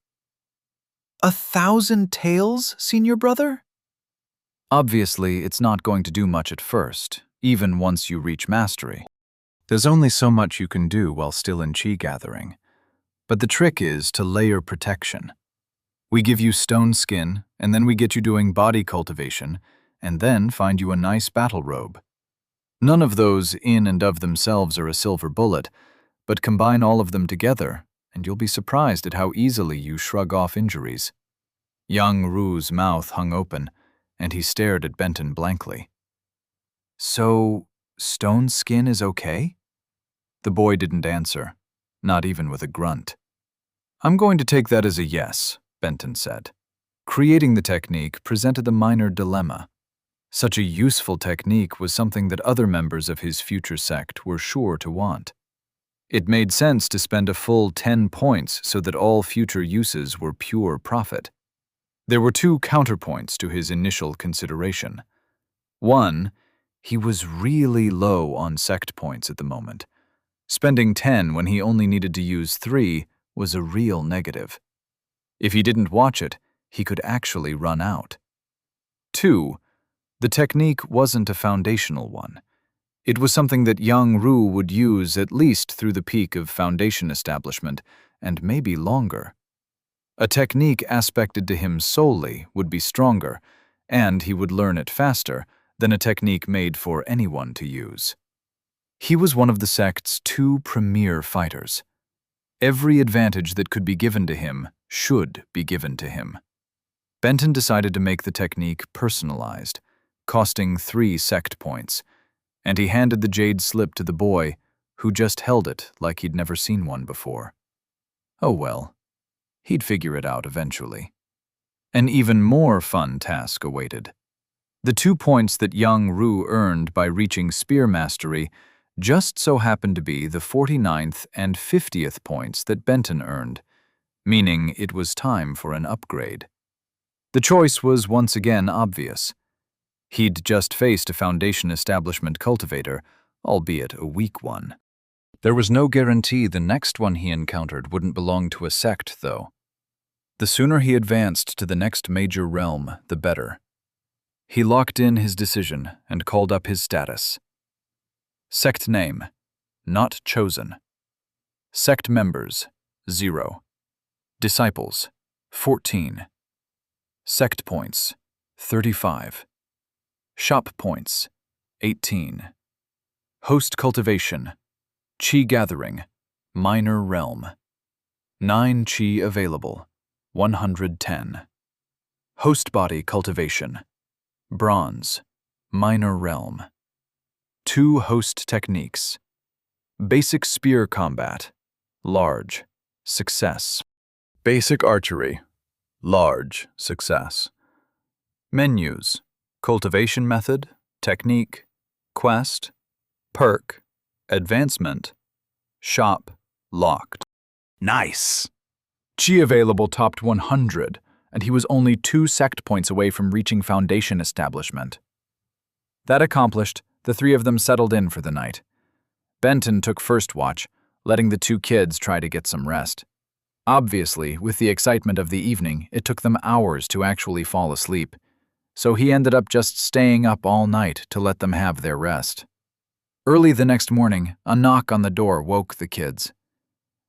1,000 taels, senior brother? Obviously, it's not going to do much at first, even once you reach mastery. There's only so much you can do while still in chi gathering. But the trick is to layer protection. We give you stone skin, and then we get you doing body cultivation, and then find you a nice battle robe. None of those in and of themselves are a silver bullet, but combine all of them together, and you'll be surprised at how easily you shrug off injuries. Young Ru's mouth hung open, and he stared at Benton blankly. So, stone skin is okay? The boy didn't answer, not even with a grunt. I'm going to take that as a yes, Benton said. Creating the technique presented a minor dilemma. Such a useful technique was something that other members of his future sect were sure to want. It made sense to spend a full 10 points so that all future uses were pure profit. There were two counterpoints to his initial consideration. One, he was really low on sect points at the moment. Spending 10 when he only needed to use 3 was a real negative. If he didn't watch it, he could actually run out. 2, the technique wasn't a foundational one. It was something that young Ru would use at least through the peak of foundation establishment, and maybe longer. A technique aspected to him solely would be stronger, and he would learn it faster than a technique made for anyone to use. He was one of the sect's 2 premier fighters. Every advantage that could be given to him should be given to him. Benton decided to make the technique personalized, costing 3 sect points, and he handed the jade slip to the boy, who just held it like he'd never seen one before. Oh well, he'd figure it out eventually. An even more fun task awaited. The 2 points that young Ru earned by reaching spear mastery just so happened to be the 49th and 50th points that Benton earned, meaning it was time for an upgrade. The choice was once again obvious. He'd just faced a foundation establishment cultivator, albeit a weak one. There was no guarantee the next one he encountered wouldn't belong to a sect, though. The sooner he advanced to the next major realm, the better. He locked in his decision and called up his status. Sect name, not chosen. Sect members, 0. Disciples, 14. Sect points, 35. Shop points, 18. Host cultivation, chi gathering, minor realm. 9 chi available, 110. Host body cultivation, bronze, minor realm. 2 host techniques. Basic spear combat, large, success. Basic archery, large, success. Menus, cultivation method, technique, quest, perk, advancement, shop, locked. Nice. Chi available topped 100, and he was only 2 sect points away from reaching Foundation establishment. That accomplished, the 3 of them settled in for the night. Benton took first watch, letting the 2 kids try to get some rest. Obviously, with the excitement of the evening, it took them hours to actually fall asleep, so he ended up just staying up all night to let them have their rest. Early the next morning, a knock on the door woke the kids.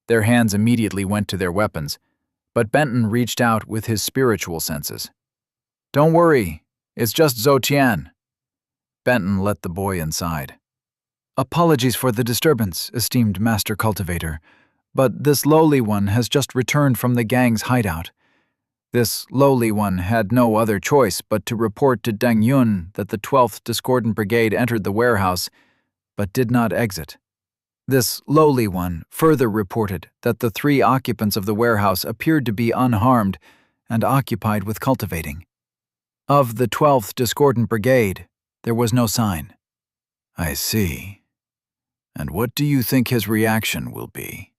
Their hands immediately went to their weapons, but Benton reached out with his spiritual senses. "Don't worry, it's just Zhou Tian." Benton let the boy inside. "Apologies for the disturbance, esteemed Master Cultivator, but this lowly one has just returned from the gang's hideout. This lowly one had no other choice but to report to Deng Yun that the 12th Discordant Brigade entered the warehouse, but did not exit. This lowly one further reported that the 3 occupants of the warehouse appeared to be unharmed and occupied with cultivating. Of the 12th Discordant Brigade, there was no sign." "I see. And what do you think his reaction will be?"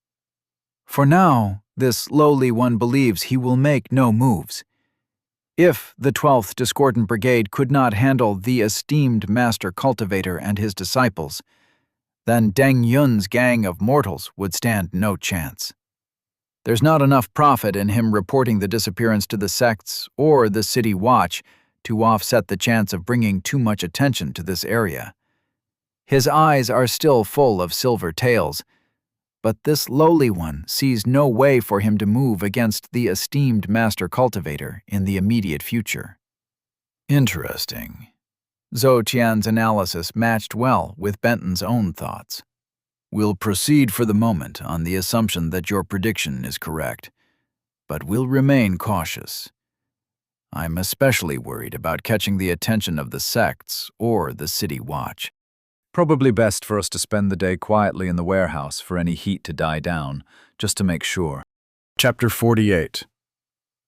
"For now, this lowly one believes he will make no moves. If the 12th Discordant Brigade could not handle the esteemed Master Cultivator and his disciples, then Deng Yun's gang of mortals would stand no chance. There's not enough profit in him reporting the disappearance to the sects or the City Watch to offset the chance of bringing too much attention to this area. His eyes are still full of silver tails, but this lowly one sees no way for him to move against the esteemed Master Cultivator in the immediate future." "Interesting." Zhou Tian's analysis matched well with Benton's own thoughts. "We'll proceed for the moment on the assumption that your prediction is correct, but we'll remain cautious. I'm especially worried about catching the attention of the sects or the City Watch." Probably best for us to spend the day quietly in the warehouse for any heat to die down, just to make sure. Chapter 48.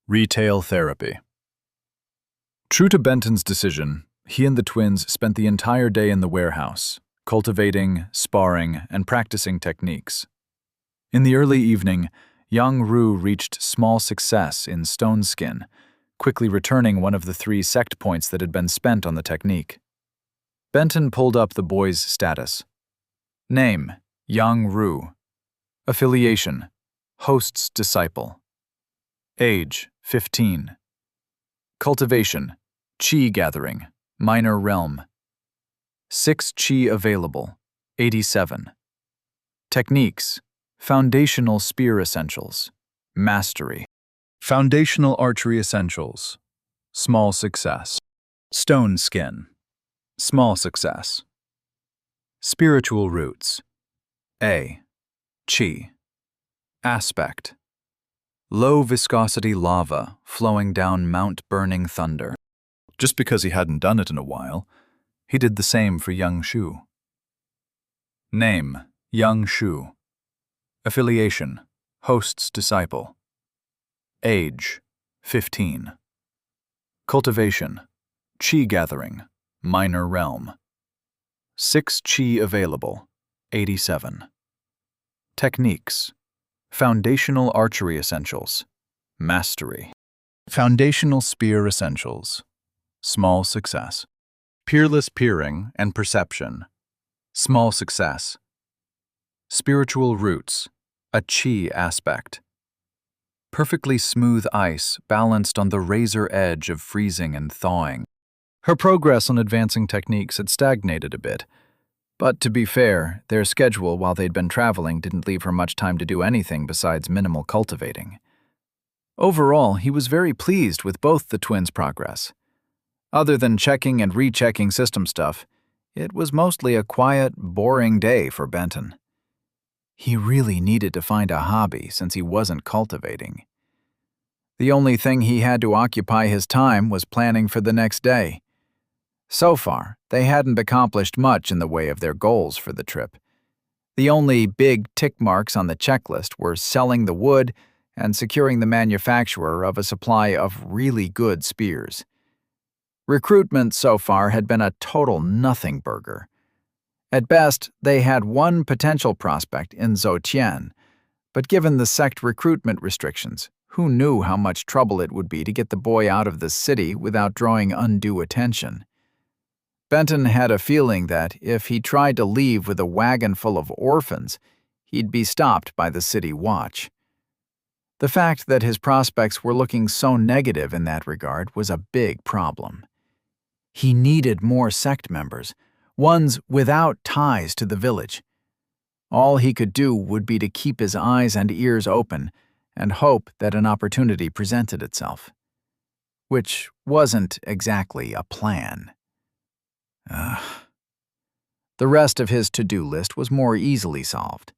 Retail Therapy. True to Benton's decision, he and the twins spent the entire day in the warehouse, cultivating, sparring, and practicing techniques. In the early evening, Yang Ru reached small success in Stone Skin, quickly returning one of the 3 sect points that had been spent on the technique. Benton pulled up the boy's status. Name: Yang Ru. Affiliation: Host's Disciple. Age: 15. Cultivation: Qi Gathering, Minor Realm. 6 Qi available, 87. Techniques: Foundational Spear Essentials, Mastery. Foundational Archery Essentials, Small Success. Stone Skin, Small Success. Spiritual Roots. A. Qi. Aspect: Low viscosity lava flowing down Mount Burning Thunder. Just because he hadn't done it in a while, he did the same for Yang Shu. Name: Yang Shu. Affiliation: Host's Disciple. Age: 15. Cultivation: Qi Gathering, Minor Realm. 6 Qi available, 87. Techniques: Foundational Archery Essentials, Mastery. Foundational Spear Essentials, Small Success. Peerless Peering and Perception, Small Success. Spiritual Roots, a Qi aspect. Perfectly smooth ice balanced on the razor edge of freezing and thawing. Her progress on advancing techniques had stagnated a bit, but to be fair, their schedule while they'd been traveling didn't leave her much time to do anything besides minimal cultivating. Overall, he was very pleased with both the twins' progress. Other than checking and rechecking system stuff, it was mostly a quiet, boring day for Benton. He really needed to find a hobby since he wasn't cultivating. The only thing he had to occupy his time was planning for the next day. So far, they hadn't accomplished much in the way of their goals for the trip. The only big tick marks on the checklist were selling the wood and securing the manufacturer of a supply of really good spears. Recruitment so far had been a total nothing burger. At best, they had one potential prospect in Zhou Tian, But given the sect recruitment restrictions, who knew how much trouble it would be to get the boy out of the city without drawing undue attention? Benton had a feeling that if he tried to leave with a wagon full of orphans, he'd be stopped by the city watch. The fact that his prospects were looking so negative in that regard was a big problem. He needed more sect members, ones without ties to the village. All he could do would be to keep his eyes and ears open and hope that an opportunity presented itself. Which wasn't exactly a plan. The rest of his to-do list was more easily solved.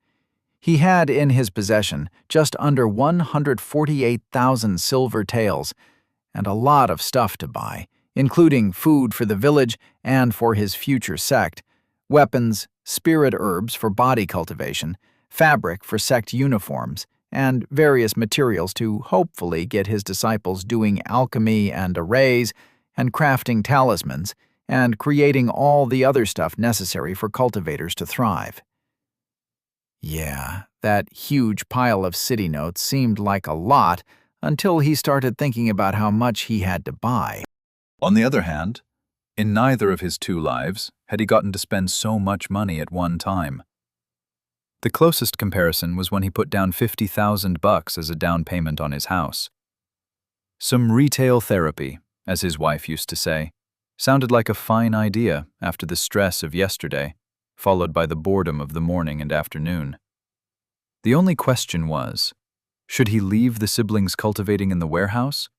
He had in his possession just under 148,000 silver taels and a lot of stuff to buy, including food for the village and for his future sect, weapons, spirit herbs for body cultivation, fabric for sect uniforms, and various materials to hopefully get his disciples doing alchemy and arrays and crafting talismans and creating all the other stuff necessary for cultivators to thrive. Yeah, that huge pile of city notes seemed like a lot until he started thinking about how much he had to buy. On the other hand, in neither of his two lives had he gotten to spend so much money at one time. The closest comparison was when he put down $50,000 as a down payment on his house. Some retail therapy, as his wife used to say, sounded like a fine idea after the stress of yesterday, followed by the boredom of the morning and afternoon. The only question was, should he leave the siblings cultivating in the warehouse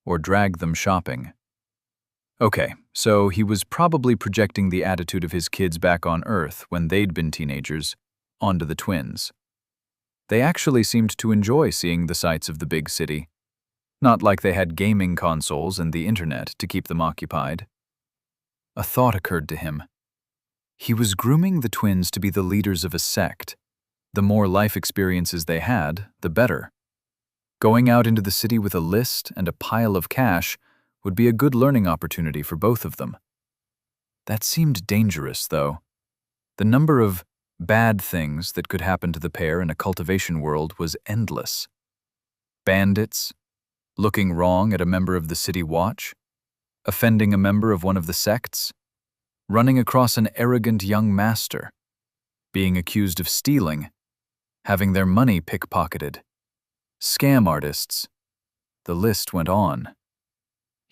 or drag them shopping? Okay, so he was probably projecting the attitude of his kids back on Earth when they'd been teenagers onto the twins. They actually seemed to enjoy seeing the sights of the big city, not like they had gaming consoles and the internet to keep them occupied. A thought occurred to him. He was grooming the twins to be the leaders of a sect. The more life experiences they had, the better. Going out into the city with a list and a pile of cash would be a good learning opportunity for both of them. That seemed dangerous, though. The number of bad things that could happen to the pair in a cultivation world was endless. Bandits, looking wrong at a member of the city watch, offending a member of one of the sects, running across an arrogant young master, being accused of stealing, having their money pickpocketed, scam artists. The list went on.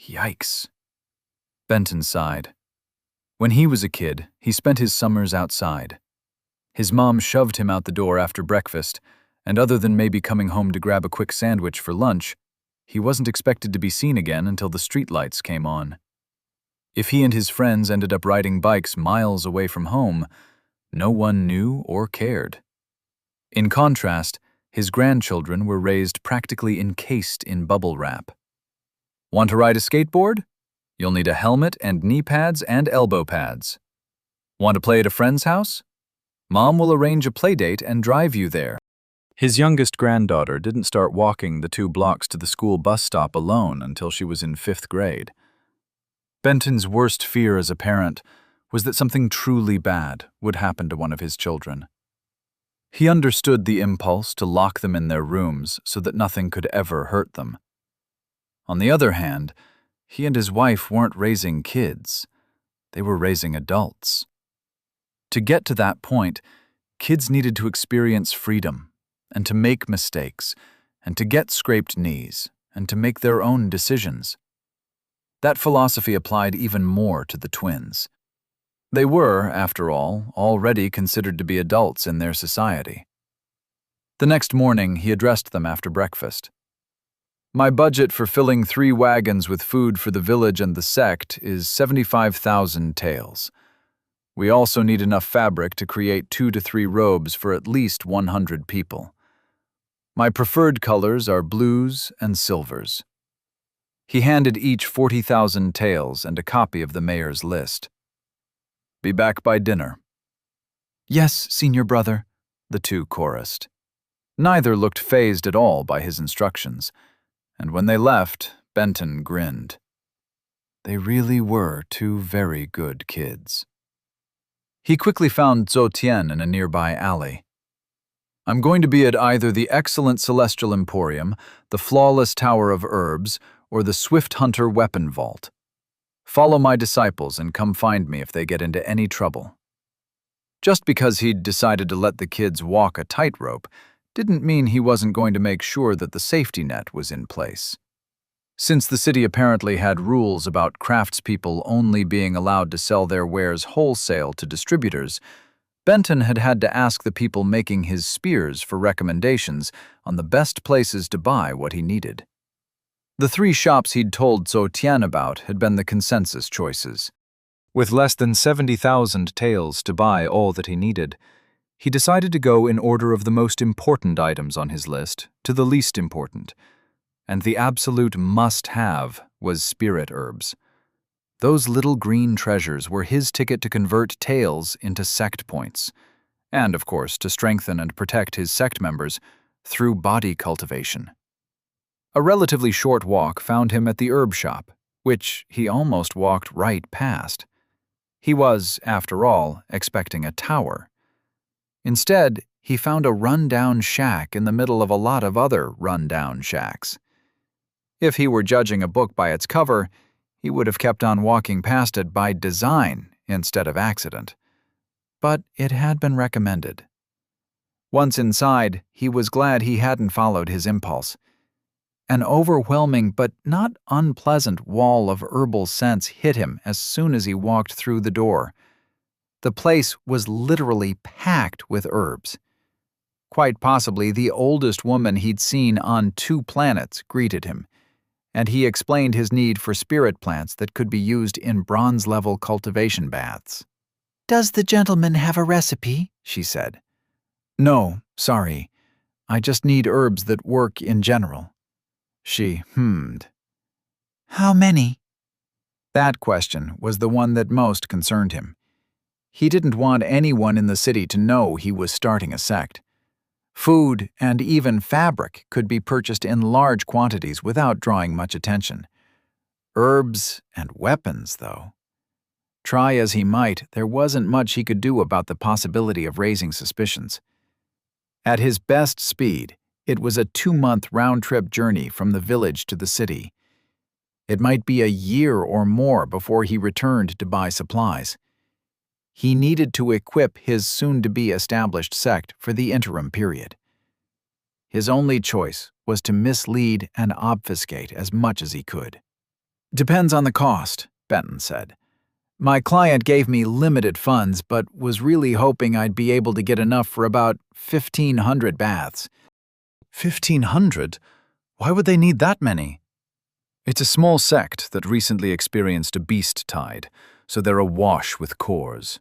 Yikes. Benton sighed. When he was a kid, he spent his summers outside. His mom shoved him out the door after breakfast, and other than maybe coming home to grab a quick sandwich for lunch, he wasn't expected to be seen again until the streetlights came on. If he and his friends ended up riding bikes miles away from home, no one knew or cared. In contrast, his grandchildren were raised practically encased in bubble wrap. Want to ride a skateboard? You'll need a helmet and knee pads and elbow pads. Want to play at a friend's house? Mom will arrange a play date and drive you there. His youngest granddaughter didn't start walking the 2 blocks to the school bus stop alone until she was in 5th grade. Benton's worst fear as a parent was that something truly bad would happen to one of his children. He understood the impulse to lock them in their rooms so that nothing could ever hurt them. On the other hand, he and his wife weren't raising kids. They were raising adults. To get to that point, kids needed to experience freedom, and to make mistakes, and to get scraped knees, and to make their own decisions. That philosophy applied even more to the twins. They were, after all, already considered to be adults in their society. The next morning, he addressed them after breakfast. My budget for filling 3 wagons with food for the village and the sect is 75,000 taels. We also need enough fabric to create 2 to 3 robes for at least 100 people. My preferred colors are blues and silvers. He handed each 40,000 taels and a copy of the mayor's list. Be back by dinner. Yes, senior brother, the 2 chorused. Neither looked fazed at all by his instructions, and when they left, Benton grinned. They really were 2 very good kids. He quickly found Zhou Tian in a nearby alley. I'm going to be at either the excellent Celestial Emporium, the flawless Tower of Herbs, or the Swift Hunter Weapon Vault. Follow my disciples and come find me if they get into any trouble. Just because he'd decided to let the kids walk a tightrope didn't mean he wasn't going to make sure that the safety net was in place. Since the city apparently had rules about craftspeople only being allowed to sell their wares wholesale to distributors, Benton had had to ask the people making his spears for recommendations on the best places to buy what he needed. The 3 shops he'd told Zhou Tian about had been the consensus choices. With less than 70,000 taels to buy all that he needed, he decided to go in order of the most important items on his list to the least important, and the absolute must-have was spirit herbs. Those little green treasures were his ticket to convert taels into sect points, and, of course, to strengthen and protect his sect members through body cultivation. A relatively short walk found him at the herb shop, which he almost walked right past. He was, after all, expecting a tower. Instead, he found a run-down shack in the middle of a lot of other run-down shacks. If he were judging a book by its cover, he would have kept on walking past it by design instead of accident. But it had been recommended. Once inside, he was glad he hadn't followed his impulse. An overwhelming but not unpleasant wall of herbal scents hit him as soon as he walked through the door. The place was literally packed with herbs. Quite possibly the oldest woman he'd seen on 2 planets greeted him, and he explained his need for spirit plants that could be used in bronze-level cultivation baths. "Does the gentleman have a recipe?" she said. "No, sorry. I just need herbs that work in general." She hummed. "How many?" That question was the one that most concerned him. He didn't want anyone in the city to know he was starting a sect. Food and even fabric could be purchased in large quantities without drawing much attention. Herbs and weapons, though. Try as he might, there wasn't much he could do about the possibility of raising suspicions. At his best speed, it was a 2-month round-trip journey from the village to the city. It might be a year or more before he returned to buy supplies. He needed to equip his soon-to-be established sect for the interim period. His only choice was to mislead and obfuscate as much as he could. "Depends on the cost," Benton said. "My client gave me limited funds, but was really hoping I'd be able to get enough for about 1,500 baths." 1,500? Why would they need that many? It's a small sect that recently experienced a beast tide, so they're awash with cores.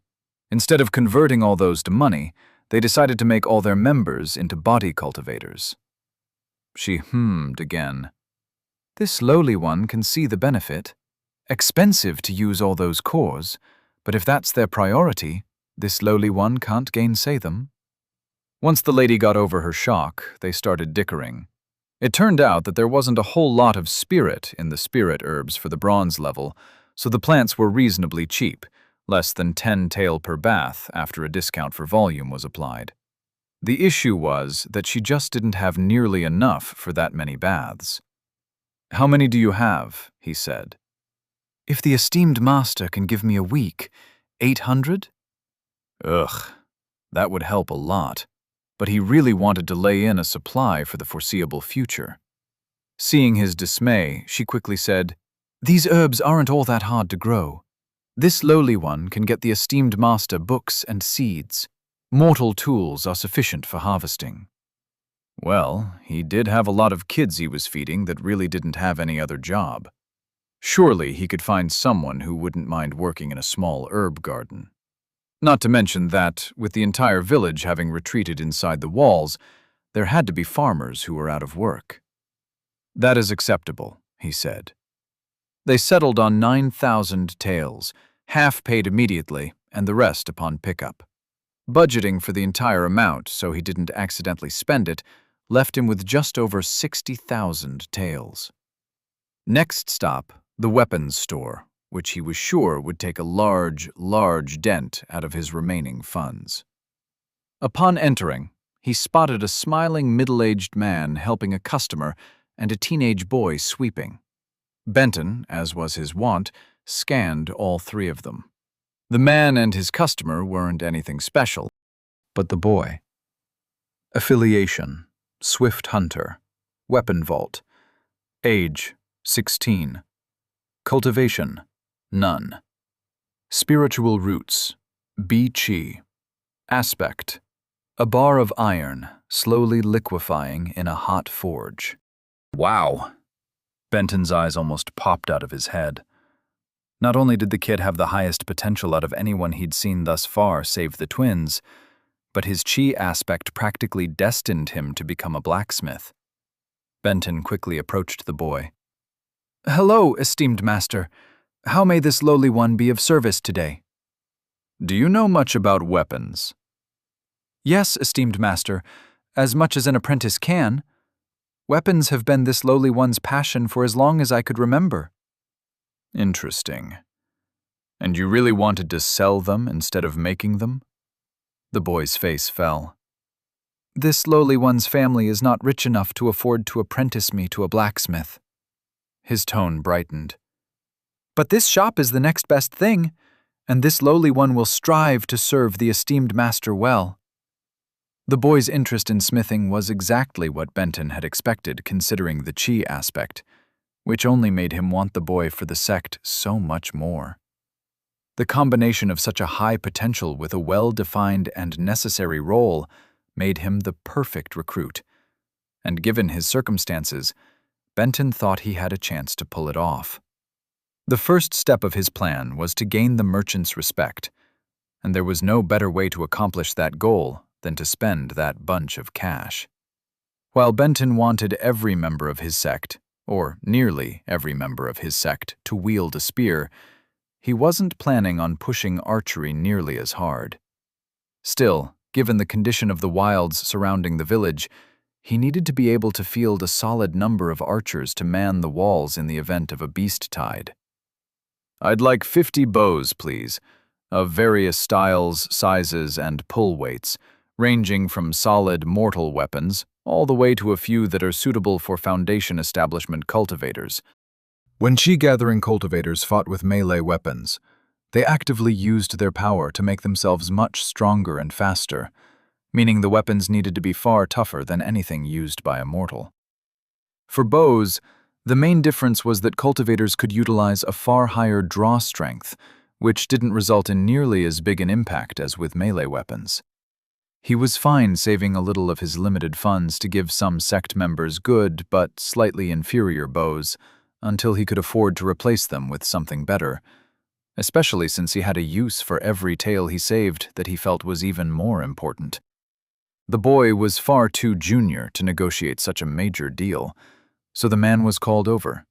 Instead of converting all those to money, they decided to make all their members into body cultivators. She hummed again. "This lowly one can see the benefit. Expensive to use all those cores, but if that's their priority, this lowly one can't gainsay them." Once the lady got over her shock, they started dickering. It turned out that there wasn't a whole lot of spirit in the spirit herbs for the bronze level, so the plants were reasonably cheap, less than 10 tael per bath after a discount for volume was applied. The issue was that she just didn't have nearly enough for that many baths. "How many do you have?" he said. "If the esteemed master can give me a week, 800? Ugh, that would help a lot. But he really wanted to lay in a supply for the foreseeable future. Seeing his dismay, she quickly said, "These herbs aren't all that hard to grow. This lowly one can get the esteemed master books and seeds. Mortal tools are sufficient for harvesting." Well, he did have a lot of kids he was feeding that really didn't have any other job. Surely he could find someone who wouldn't mind working in a small herb garden. Not to mention that, with the entire village having retreated inside the walls, there had to be farmers who were out of work. "That is acceptable," he said. They settled on 9,000 taels, half paid immediately and the rest upon pickup. Budgeting for the entire amount so he didn't accidentally spend it left him with just over 60,000 taels. Next stop, the weapons store, which he was sure would take a large dent out of his remaining funds. Upon entering, he spotted a smiling middle-aged man helping a customer and a teenage boy sweeping. Benton, as was his wont, scanned all three of them. The man and his customer weren't anything special, but the boy. Affiliation: Swift Hunter. Weapon Vault. Age: 16. Cultivation: None. Spiritual Roots: Bi-Chi. Aspect: a bar of iron slowly liquefying in a hot forge. Wow! Benton's eyes almost popped out of his head. Not only did the kid have the highest potential out of anyone he'd seen thus far save the twins, but his chi aspect practically destined him to become a blacksmith. Benton quickly approached the boy. "Hello, esteemed master. How may this lowly one be of service today?" Do you know much about weapons? Yes, esteemed master, as much as an apprentice can. Weapons have been this lowly one's passion for as long as I could remember. Interesting. And you really wanted to sell them instead of making them? The boy's face fell. This lowly one's family is not rich enough to afford to apprentice me to a blacksmith. His tone brightened. But this shop is the next best thing, and this lowly one will strive to serve the esteemed master well. The boy's interest in smithing was exactly what Benton had expected, considering the chi aspect, which only made him want the boy for the sect so much more. The combination of such a high potential with a well-defined and necessary role made him the perfect recruit, and given his circumstances, Benton thought he had a chance to pull it off. The first step of his plan was to gain the merchant's respect, and there was no better way to accomplish that goal than to spend that bunch of cash. While Benton wanted every member of his sect, or nearly every member of his sect, to wield a spear, he wasn't planning on pushing archery nearly as hard. Still, given the condition of the wilds surrounding the village, he needed to be able to field a solid number of archers to man the walls in the event of a beast tide. I'd like 50 bows, please, of various styles, sizes, and pull weights, ranging from solid mortal weapons all the way to a few that are suitable for foundation establishment cultivators. When chi-gathering cultivators fought with melee weapons, they actively used their power to make themselves much stronger and faster, meaning the weapons needed to be far tougher than anything used by a mortal. For bows, the main difference was that cultivators could utilize a far higher draw strength, which didn't result in nearly as big an impact as with melee weapons. He was fine saving a little of his limited funds to give some sect members good but slightly inferior bows until he could afford to replace them with something better, especially since he had a use for every tael he saved that he felt was even more important. The boy was far too junior to negotiate such a major deal, so the man was called over.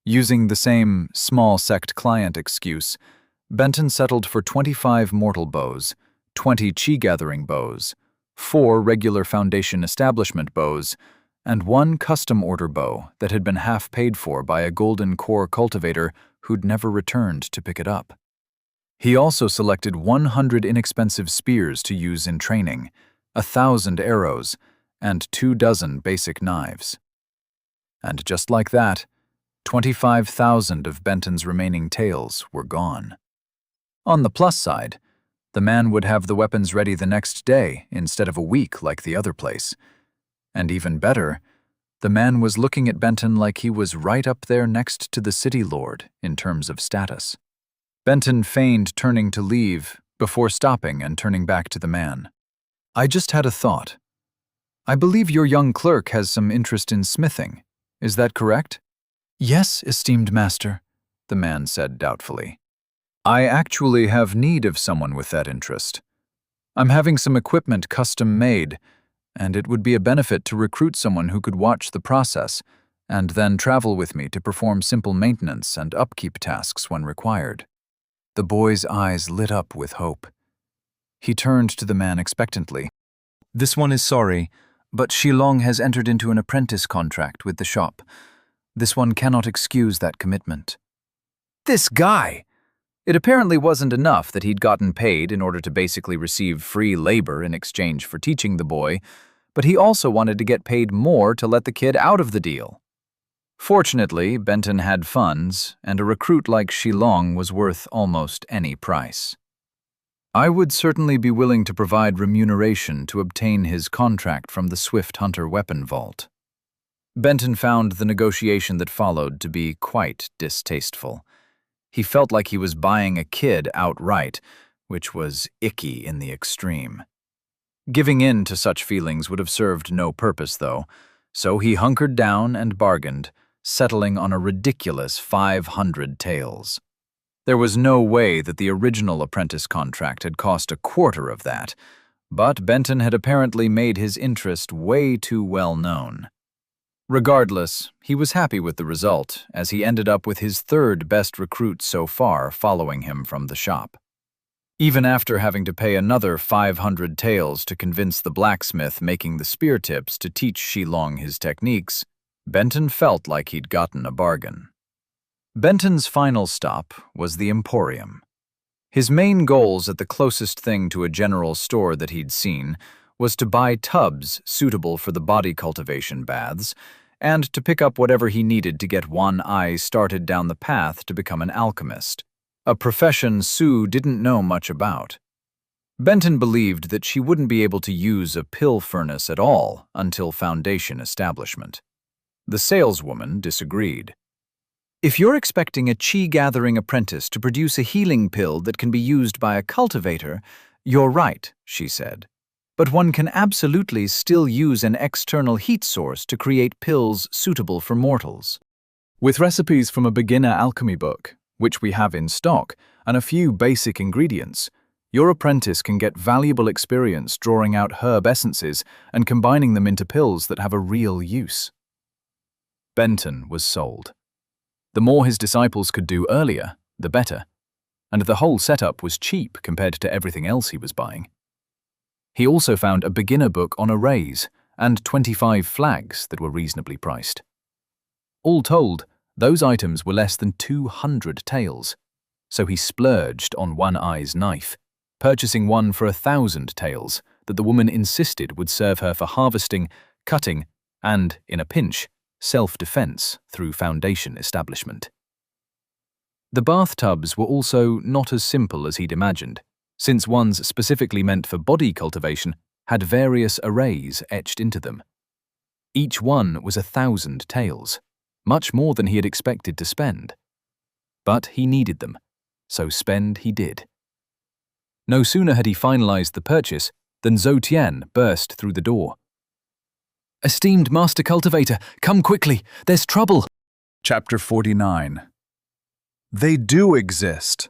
Using the same small sect client excuse, Benton settled for 25 mortal bows, 20 chi-gathering bows, 4 regular foundation establishment bows, and 1 custom order bow that had been half paid for by a golden core cultivator who'd never returned to pick it up. He also selected 100 inexpensive spears to use in training, 1,000 arrows, and 24 basic knives. And just like that, 25,000 of Benton's remaining taels were gone. On the plus side, the man would have the weapons ready the next day instead of a week like the other place. And even better, the man was looking at Benton like he was right up there next to the city lord in terms of status. Benton feigned turning to leave before stopping and turning back to the man. "I just had a thought. I believe your young clerk has some interest in smithing. Is that correct?" "Yes, esteemed master," the man said doubtfully. "I actually have need of someone with that interest. I'm having some equipment custom made, and it would be a benefit to recruit someone who could watch the process and then travel with me to perform simple maintenance and upkeep tasks when required." The boy's eyes lit up with hope. He turned to the man expectantly. "This one is sorry, but Shilong has entered into an apprentice contract with the shop. This one cannot excuse that commitment." "This guy! It apparently wasn't enough that he'd gotten paid in order to basically receive free labor in exchange for teaching the boy, but he also wanted to get paid more to let the kid out of the deal. Fortunately, Benton had funds, and a recruit like Shilong was worth almost any price. I would certainly be willing to provide remuneration to obtain his contract from the Swift Hunter weapon vault. Benton found the negotiation that followed to be quite distasteful. He felt like he was buying a kid outright, which was icky in the extreme. Giving in to such feelings would have served no purpose, though, so he hunkered down and bargained, settling on a ridiculous 500 taels. There was no way that the original apprentice contract had cost a quarter of that, but Benton had apparently made his interest way too well known. Regardless, he was happy with the result, as he ended up with his third best recruit so far following him from the shop. Even after having to pay another 500 taels to convince the blacksmith making the spear tips to teach Shilong his techniques, Benton felt like he'd gotten a bargain. Benton's final stop was the Emporium. His main goals at the closest thing to a general store that he'd seen was to buy tubs suitable for the body cultivation baths and to pick up whatever he needed to get One Eye started down the path to become an alchemist, a profession Sue didn't know much about. Benton believed that she wouldn't be able to use a pill furnace at all until foundation establishment. The saleswoman disagreed. If you're expecting a chi-gathering apprentice to produce a healing pill that can be used by a cultivator, you're right, she said. But one can absolutely still use an external heat source to create pills suitable for mortals. With recipes from a beginner alchemy book, which we have in stock, and a few basic ingredients, your apprentice can get valuable experience drawing out herb essences and combining them into pills that have a real use. Benton was sold. The more his disciples could do earlier, the better, and the whole setup was cheap compared to everything else he was buying. He also found a beginner book on arrays and 25 flags that were reasonably priced. All told, those items were less than 200 taels, so he splurged on One Eye's knife, purchasing one for 1,000 taels that the woman insisted would serve her for harvesting, cutting, and, in a pinch, self-defense through foundation establishment. The bathtubs were also not as simple as he'd imagined, since ones specifically meant for body cultivation had various arrays etched into them. Each one was 1,000 taels, much more than he had expected to spend. But he needed them, so spend he did. No sooner had he finalized the purchase than Zhou Tian burst through the door. "Esteemed Master Cultivator, come quickly, there's trouble!" Chapter 49. They do exist.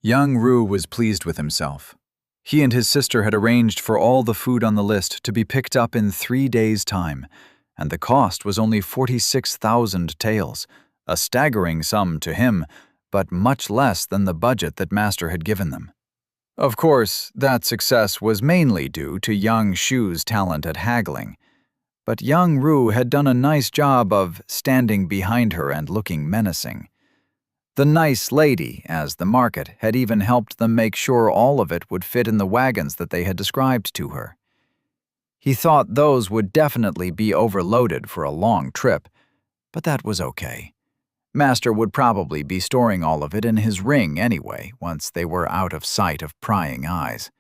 Young Ru was pleased with himself. He and his sister had arranged for all the food on the list to be picked up in 3 days' time, and the cost was only 46,000 taels, a staggering sum to him, but much less than the budget that Master had given them. Of course, that success was mainly due to young Shu's talent at haggling, but young Ru had done a nice job of standing behind her and looking menacing. The nice lady, as the market, had even helped them make sure all of it would fit in the wagons that they had described to her. He thought those would definitely be overloaded for a long trip, but that was okay. Master would probably be storing all of it in his ring anyway, once they were out of sight of prying eyes.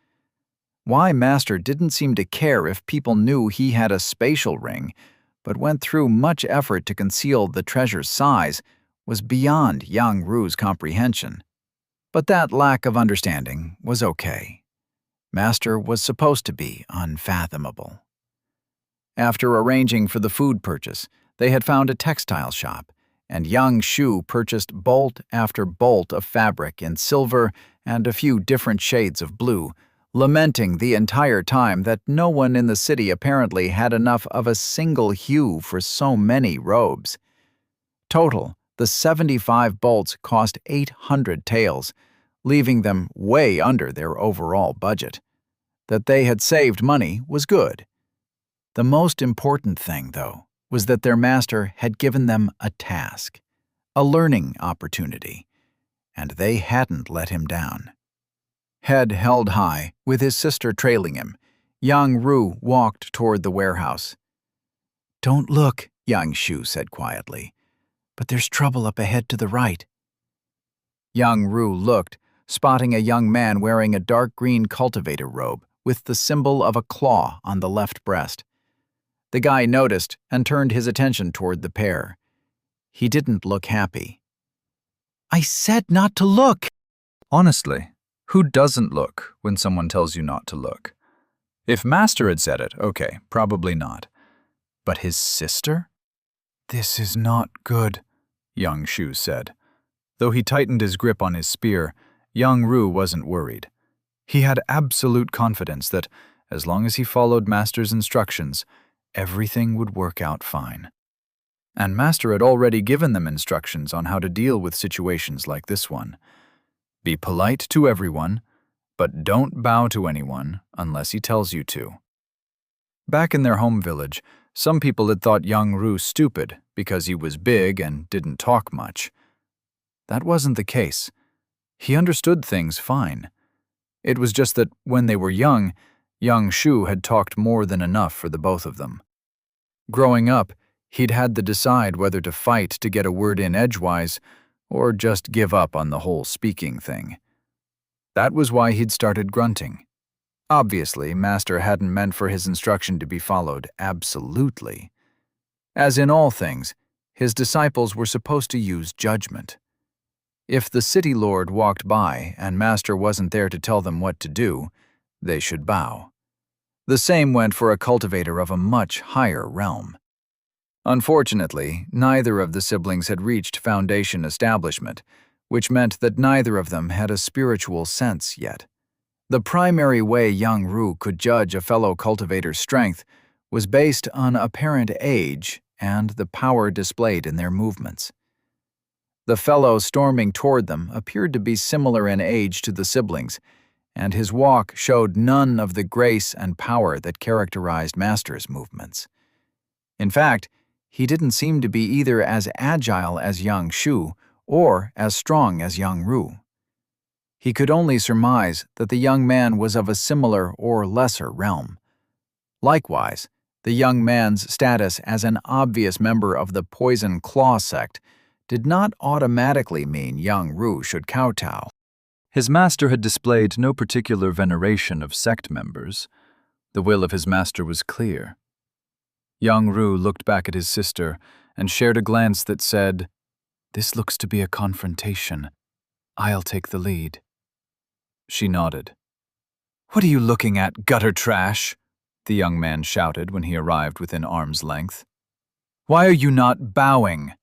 Why Master didn't seem to care if people knew he had a spatial ring, but went through much effort to conceal the treasure's size, was beyond young Ru's comprehension. But that lack of understanding was okay. Master was supposed to be unfathomable. After arranging for the food purchase, they had found a textile shop, and young Shu purchased bolt after bolt of fabric in silver and a few different shades of blue, lamenting the entire time that no one in the city apparently had enough of a single hue for so many robes. Total, the 75 bolts cost 800 taels, leaving them way under their overall budget. That they had saved money was good. The most important thing, though, was that their master had given them a task, a learning opportunity, and they hadn't let him down. Head held high, with his sister trailing him, Yang Ru walked toward the warehouse. "Don't look," Yang Shu said quietly, "but there's trouble up ahead to the right." Yang Ru looked, spotting a young man wearing a dark green cultivator robe with the symbol of a claw on the left breast. The guy noticed and turned his attention toward the pair. He didn't look happy. "I said not to look!" Honestly, who doesn't look when someone tells you not to look? If Master had said it, okay, probably not. But his sister? "This is not good," Yang Shu said. Though he tightened his grip on his spear, Yang Ru wasn't worried. He had absolute confidence that, as long as he followed Master's instructions, everything would work out fine. And Master had already given them instructions on how to deal with situations like this one. Be polite to everyone, but don't bow to anyone unless he tells you to. Back in their home village, some people had thought Yang Ru stupid because he was big and didn't talk much. That wasn't the case. He understood things fine. It was just that when they were young, Yang Shu had talked more than enough for the both of them. Growing up, he'd had to decide whether to fight to get a word in edgewise or just give up on the whole speaking thing. That was why he'd started grunting. Obviously, Master hadn't meant for his instruction to be followed absolutely. As in all things, his disciples were supposed to use judgment. If the city lord walked by and Master wasn't there to tell them what to do, they should bow. The same went for a cultivator of a much higher realm. Unfortunately, neither of the siblings had reached foundation establishment, which meant that neither of them had a spiritual sense yet. The primary way Yang Ru could judge a fellow cultivator's strength was based on apparent age and the power displayed in their movements. The fellow storming toward them appeared to be similar in age to the siblings, and his walk showed none of the grace and power that characterized Master's movements. In fact, he didn't seem to be either as agile as Yang Shu or as strong as Yang Ru. He could only surmise that the young man was of a similar or lesser realm. Likewise, the young man's status as an obvious member of the Poison Claw sect did not automatically mean Yang Ru should kowtow. His master had displayed no particular veneration of sect members. The will of his master was clear. Yang Ru looked back at his sister and shared a glance that said, "This looks to be a confrontation. I'll take the lead." She nodded. "What are you looking at, gutter trash?" the young man shouted when he arrived within arm's length. "Why are you not bowing?"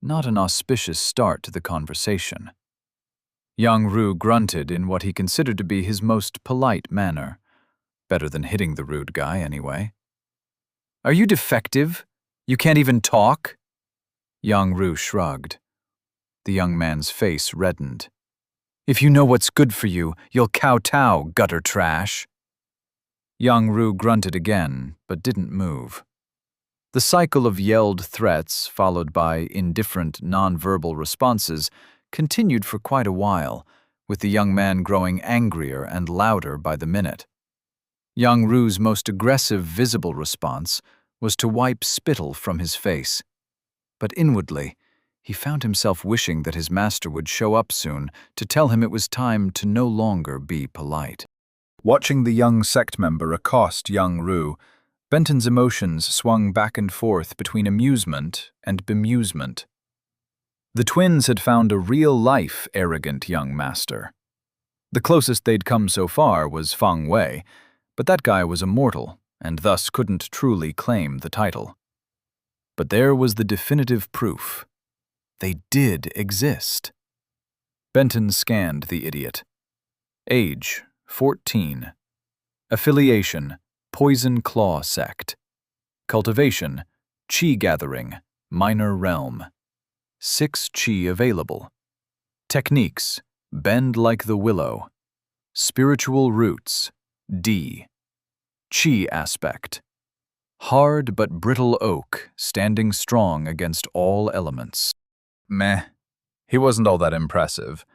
Not an auspicious start to the conversation. Yang Ru grunted in what he considered to be his most polite manner. Better than hitting the rude guy, anyway. "Are you defective? You can't even talk?" Yang Ru shrugged. The young man's face reddened. "If you know what's good for you, you'll kowtow, gutter trash." Yang Ru grunted again, but didn't move. The cycle of yelled threats, followed by indifferent, nonverbal responses, continued for quite a while, with the young man growing angrier and louder by the minute. Yang Ru's most aggressive visible response was to wipe spittle from his face. But inwardly, he found himself wishing that his master would show up soon to tell him it was time to no longer be polite. Watching the young sect member accost Yang Ru, Benton's emotions swung back and forth between amusement and bemusement. The twins had found a real-life arrogant young master. The closest they'd come so far was Feng Wei, but that guy was immortal and thus couldn't truly claim the title. But there was the definitive proof. They did exist. Benton scanned the idiot. Age, 14. Affiliation, Poison Claw sect. Cultivation, Qi gathering, minor realm. 6 Qi available. Techniques, bend like the willow. Spiritual roots, D. Qi aspect. Hard but brittle oak, standing strong against all elements. Meh. He wasn't all that impressive,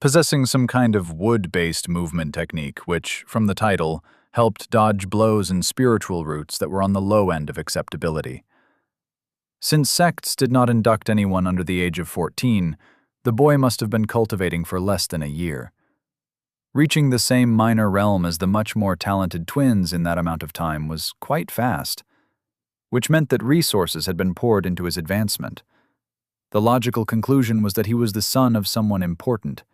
possessing some kind of wood-based movement technique which, from the title, helped dodge blows and spiritual roots that were on the low end of acceptability. Since sects did not induct anyone under the age of 14, the boy must have been cultivating for less than a year. Reaching the same minor realm as the much more talented twins in that amount of time was quite fast, which meant that resources had been poured into his advancement. The logical conclusion was that he was the son of someone important.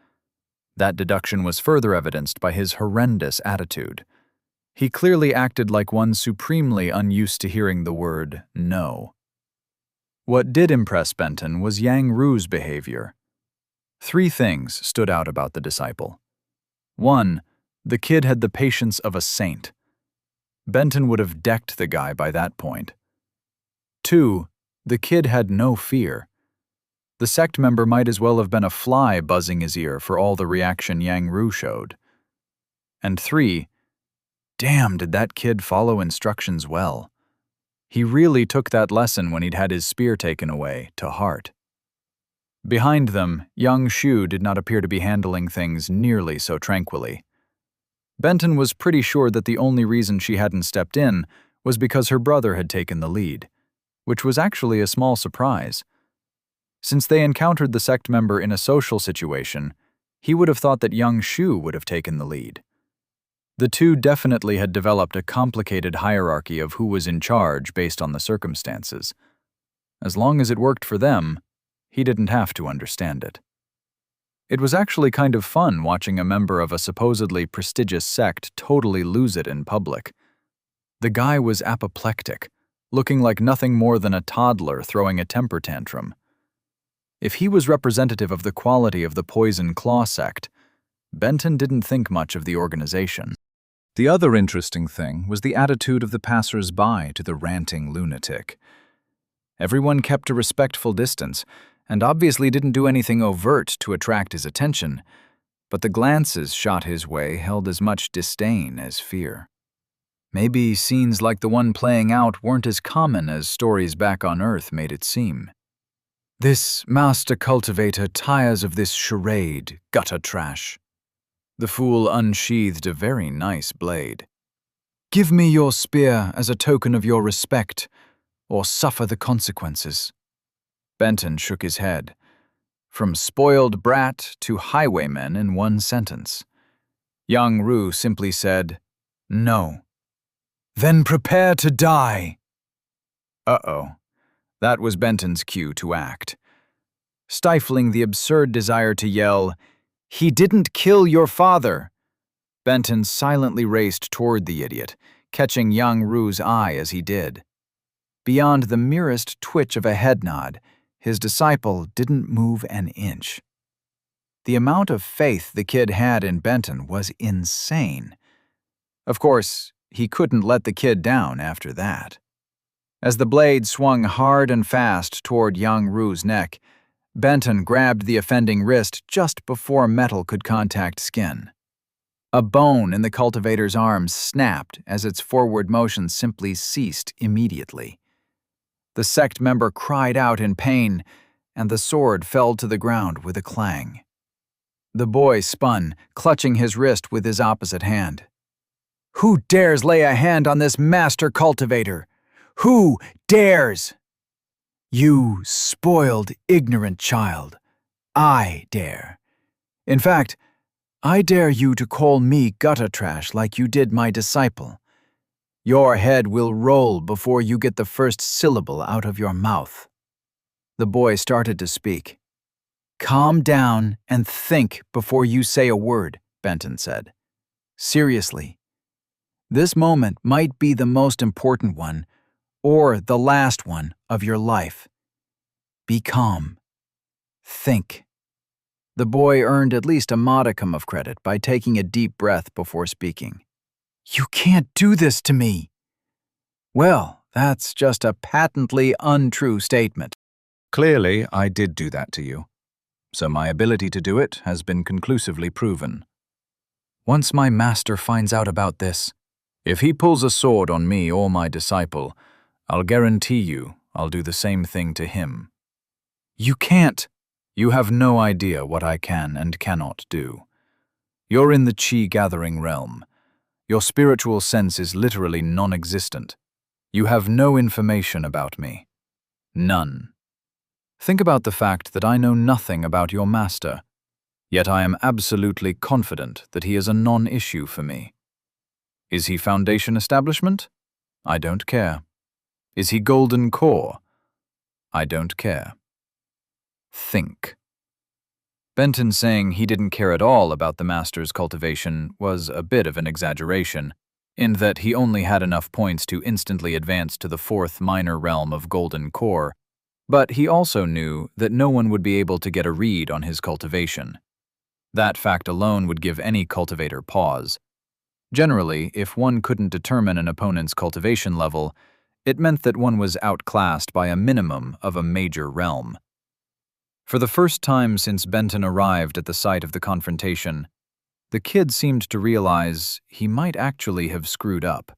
That deduction was further evidenced by his horrendous attitude. He clearly acted like one supremely unused to hearing the word no. What did impress Benton was Yang Ru's behavior. 3 things stood out about the disciple. 1, the kid had the patience of a saint. Benton would have decked the guy by that point. 2, the kid had no fear. The sect member might as well have been a fly buzzing his ear for all the reaction Yang Ru showed. And 3, damn, did that kid follow instructions well. He really took that lesson when he'd had his spear taken away to heart. Behind them, young Shu did not appear to be handling things nearly so tranquilly. Benton was pretty sure that the only reason she hadn't stepped in was because her brother had taken the lead, which was actually a small surprise. Since they encountered the sect member in a social situation, he would have thought that young Shu would have taken the lead. The two definitely had developed a complicated hierarchy of who was in charge based on the circumstances. As long as it worked for them, he didn't have to understand it. It was actually kind of fun watching a member of a supposedly prestigious sect totally lose it in public. The guy was apoplectic, looking like nothing more than a toddler throwing a temper tantrum. If he was representative of the quality of the Poison Claw sect, Benton didn't think much of the organization. The other interesting thing was the attitude of the passers-by to the ranting lunatic. Everyone kept a respectful distance, and obviously didn't do anything overt to attract his attention, but the glances shot his way held as much disdain as fear. Maybe scenes like the one playing out weren't as common as stories back on Earth made it seem. "This master cultivator tires of this charade, gutter trash." The fool unsheathed a very nice blade. "Give me your spear as a token of your respect, or suffer the consequences." Benton shook his head. From spoiled brat to highwayman in one sentence. Yang Ru simply said, "No." "Then prepare to die." Uh-oh. That was Benton's cue to act. Stifling the absurd desire to yell, "He didn't kill your father!" Benton silently raced toward the idiot, catching Yang Ru's eye as he did. Beyond the merest twitch of a head nod, his disciple didn't move an inch. The amount of faith the kid had in Benton was insane. Of course, he couldn't let the kid down after that. As the blade swung hard and fast toward Yang Ru's neck, Benton grabbed the offending wrist just before metal could contact skin. A bone in the cultivator's arm snapped as its forward motion simply ceased immediately. The sect member cried out in pain, and the sword fell to the ground with a clang. The boy spun, clutching his wrist with his opposite hand. "Who dares lay a hand on this master cultivator? Who dares?" "You spoiled, ignorant child. I dare. In fact, I dare you to call me gutter trash like you did my disciple. Your head will roll before you get the first syllable out of your mouth." The boy started to speak. "Calm down and think before you say a word," Benton said. "Seriously. This moment might be the most important one, or the last one of your life. Be calm. Think." The boy earned at least a modicum of credit by taking a deep breath before speaking. "You can't do this to me." "Well, that's just a patently untrue statement." Clearly, I did do that to you, so my ability to do it has been conclusively proven. "Once my master finds out about this, If he pulls a sword on me or my disciple, I'll guarantee you I'll do the same thing to him." "You can't." You have no idea what I can and cannot do. You're in the chi-gathering realm. Your spiritual sense is literally non-existent. You have no information about me. None. Think about the fact that I know nothing about your master, yet I am absolutely confident that he is a non-issue for me. Is he Foundation Establishment? I don't care. Is he Golden Core? I don't care. Think. Benton saying he didn't care at all about the master's cultivation was a bit of an exaggeration, in that he only had enough points to instantly advance to the 4th minor realm of Golden Core, but he also knew that no one would be able to get a read on his cultivation. That fact alone would give any cultivator pause. Generally, if one couldn't determine an opponent's cultivation level, it meant that one was outclassed by a minimum of a major realm. For the first time since Benton arrived at the site of the confrontation, the kid seemed to realize he might actually have screwed up.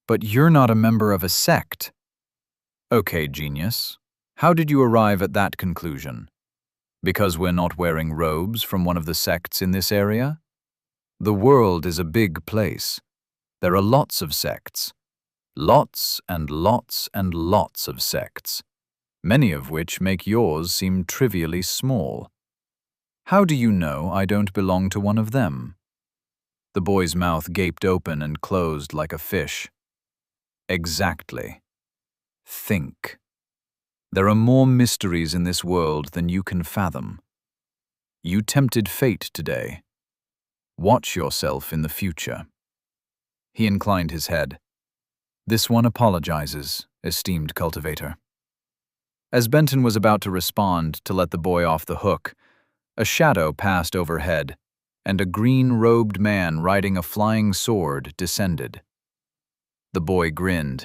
But you're not a member of a sect. Okay, genius. How did you arrive at that conclusion? Because we're not wearing robes from one of the sects in this area? The world is a big place. There are lots of sects. Lots and lots and lots of sects, many of which make yours seem trivially small. How do you know I don't belong to one of them? The boy's mouth gaped open and closed like a fish. Exactly. Think. There are more mysteries in this world than you can fathom. You tempted fate today. Watch yourself in the future. He inclined his head. This one apologizes, esteemed cultivator. As Benton was about to respond to let the boy off the hook, a shadow passed overhead, and a green-robed man riding a flying sword descended. The boy grinned.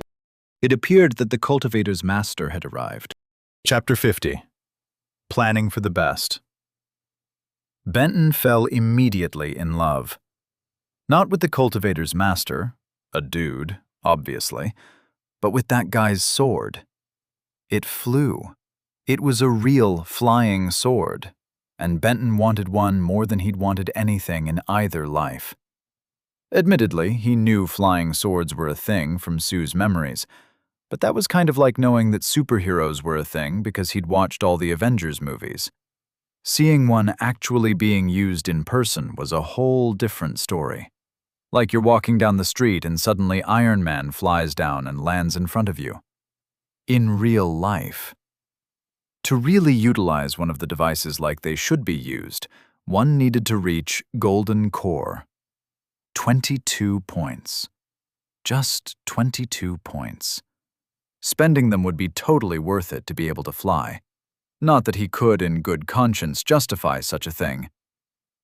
It appeared that the cultivator's master had arrived. Chapter 50. Planning for the Best. Benton fell immediately in love. Not with the cultivator's master, a dude, obviously, but with that guy's sword. It flew. It was a real flying sword, and Benton wanted one more than he'd wanted anything in either life. Admittedly, he knew flying swords were a thing from Sue's memories, but that was kind of like knowing that superheroes were a thing because he'd watched all the Avengers movies. Seeing one actually being used in person was a whole different story. Like you're walking down the street and suddenly Iron Man flies down and lands in front of you. In real life. To really utilize one of the devices like they should be used, one needed to reach Golden Core. 22 points. Just 22 points. Spending them would be totally worth it to be able to fly. Not that he could in good conscience justify such a thing.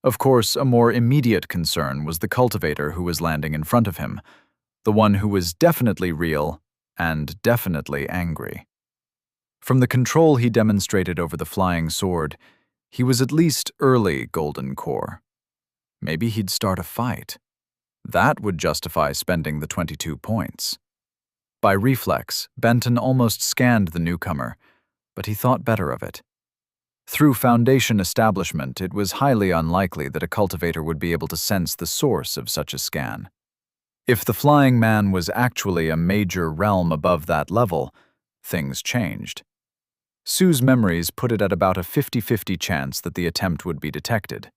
Of course, a more immediate concern was the cultivator who was landing in front of him, the one who was definitely real and definitely angry. From the control he demonstrated over the flying sword, he was at least early Golden Core. Maybe he'd start a fight. That would justify spending the 22 points. By reflex, Benton almost scanned the newcomer, but he thought better of it. Through Foundation establishment, it was highly unlikely that a cultivator would be able to sense the source of such a scan. If the flying man was actually a major realm above that level, things changed. Sue's memories put it at about a 50-50 chance that the attempt would be detected.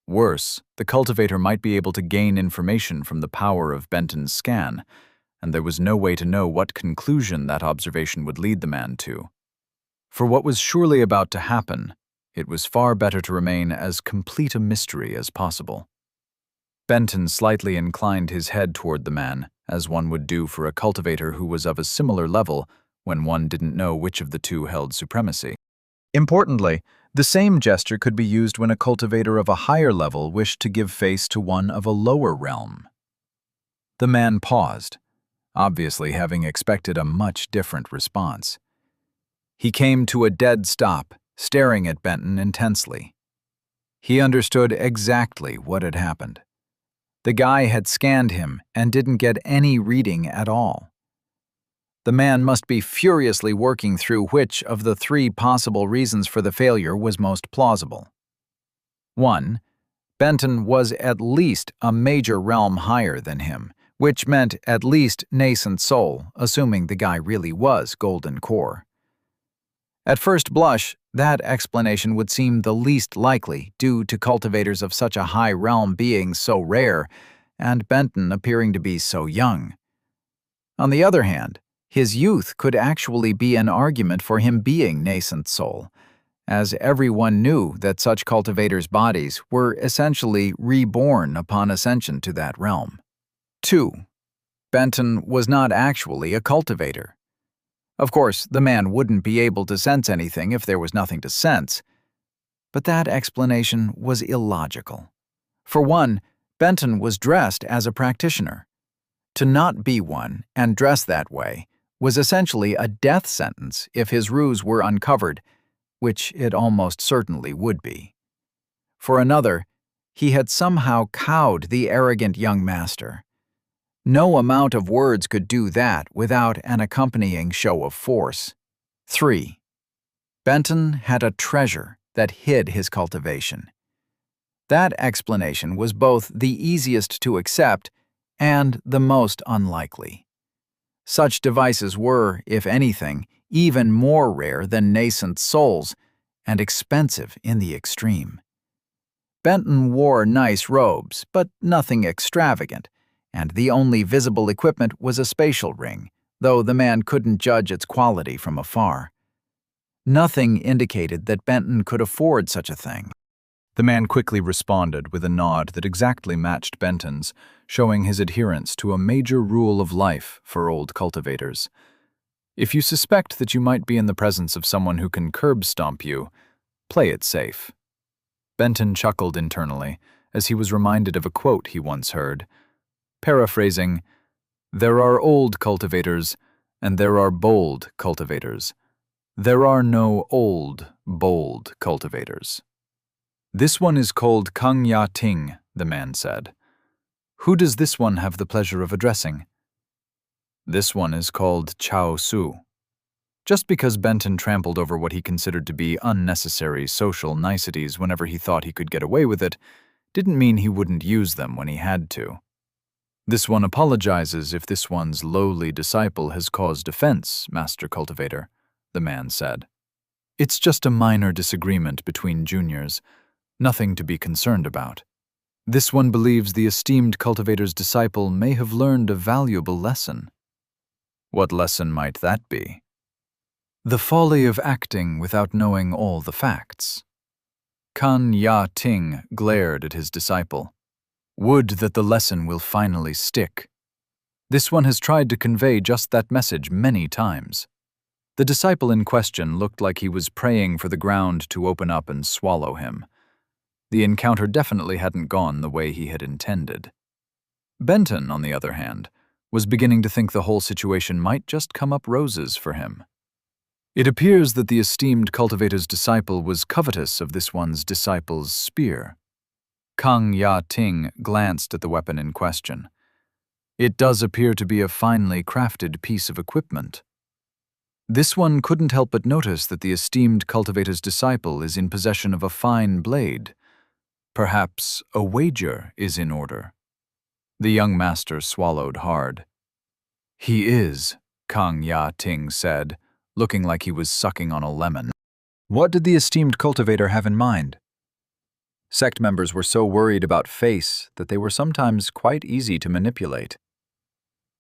Worse, the cultivator might be able to gain information from the power of Benton's scan, and there was no way to know what conclusion that observation would lead the man to. For what was surely about to happen, it was far better to remain as complete a mystery as possible. Benton slightly inclined his head toward the man, as one would do for a cultivator who was of a similar level when one didn't know which of the two held supremacy. Importantly, the same gesture could be used when a cultivator of a higher level wished to give face to one of a lower realm. The man paused, obviously having expected a much different response. He came to a dead stop, staring at Benton intensely. He understood exactly what had happened. The guy had scanned him and didn't get any reading at all. The man must be furiously working through which of the three possible reasons for the failure was most plausible. 1. Benton was at least a major realm higher than him, which meant at least nascent soul, assuming the guy really was Golden Core. At first blush, that explanation would seem the least likely due to cultivators of such a high realm being so rare and Benton appearing to be so young. On the other hand, his youth could actually be an argument for him being nascent soul, as everyone knew that such cultivators' bodies were essentially reborn upon ascension to that realm. 2. Benton was not actually a cultivator. Of course, the man wouldn't be able to sense anything if there was nothing to sense, but that explanation was illogical. For one, Benton was dressed as a practitioner. To not be one and dress that way was essentially a death sentence if his ruse were uncovered, which it almost certainly would be. For another, he had somehow cowed the arrogant young master. No amount of words could do that without an accompanying show of force. 3. Benton had a treasure that hid his cultivation. That explanation was both the easiest to accept and the most unlikely. Such devices were, if anything, even more rare than nascent souls and expensive in the extreme. Benton wore nice robes, but nothing extravagant, and the only visible equipment was a spatial ring, though the man couldn't judge its quality from afar. Nothing indicated that Benton could afford such a thing. The man quickly responded with a nod that exactly matched Benton's, showing his adherence to a major rule of life for old cultivators. If you suspect that you might be in the presence of someone who can curb stomp you, play it safe. Benton chuckled internally as he was reminded of a quote he once heard. Paraphrasing, "There are old cultivators, and there are bold cultivators. There are no old, bold cultivators." "This one is called Kang Ya Ting," the man said. "Who does this one have the pleasure of addressing?" "This one is called Chao Su." Just because Benton trampled over what he considered to be unnecessary social niceties whenever he thought he could get away with it, didn't mean he wouldn't use them when he had to. "This one apologizes if this one's lowly disciple has caused offense, Master Cultivator," the man said. "It's just a minor disagreement between juniors. Nothing to be concerned about. This one believes the esteemed cultivator's disciple may have learned a valuable lesson." "What lesson might that be?" "The folly of acting without knowing all the facts." Kan Ya Ting glared at his disciple. "Would that the lesson will finally stick. This one has tried to convey just that message many times." The disciple in question looked like he was praying for the ground to open up and swallow him. The encounter definitely hadn't gone the way he had intended. Benton, on the other hand, was beginning to think the whole situation might just come up roses for him. It appears that the esteemed cultivator's disciple was covetous of this one's disciple's spear. Kang Ya Ting glanced at the weapon in question. "It does appear to be a finely crafted piece of equipment." This one couldn't help but notice that the esteemed cultivator's disciple is in possession of a fine blade. Perhaps a wager is in order. The young master swallowed hard. "He is," Kang Ya Ting said, looking like he was sucking on a lemon. What did the esteemed cultivator have in mind? Sect members were so worried about face that they were sometimes quite easy to manipulate.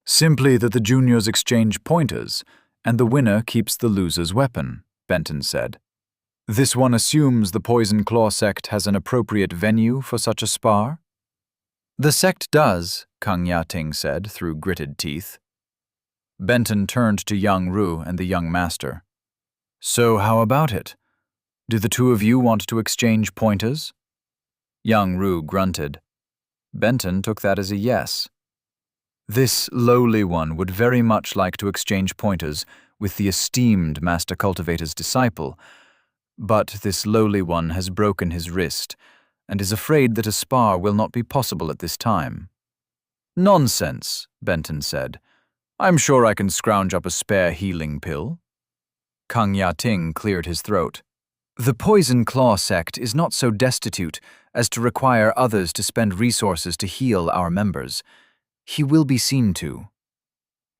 "Simply that the juniors exchange pointers, and the winner keeps the loser's weapon," Benton said. "This one assumes the Poison Claw sect has an appropriate venue for such a spar?" "The sect does," Kang Ya Ting said through gritted teeth. Benton turned to Young Ru and the young master. "So how about it? Do the two of you want to exchange pointers?" Young Ru grunted. Benton took that as a yes. "This lowly one would very much like to exchange pointers with the esteemed Master Cultivator's disciple, but this lowly one has broken his wrist and is afraid that a spar will not be possible at this time." "Nonsense," Benton said. I'm sure I can scrounge up a spare healing pill. Kang Ya-ting cleared his throat. The Poison Claw sect is not so destitute as to require others to spend resources to heal our members. He will be seen to.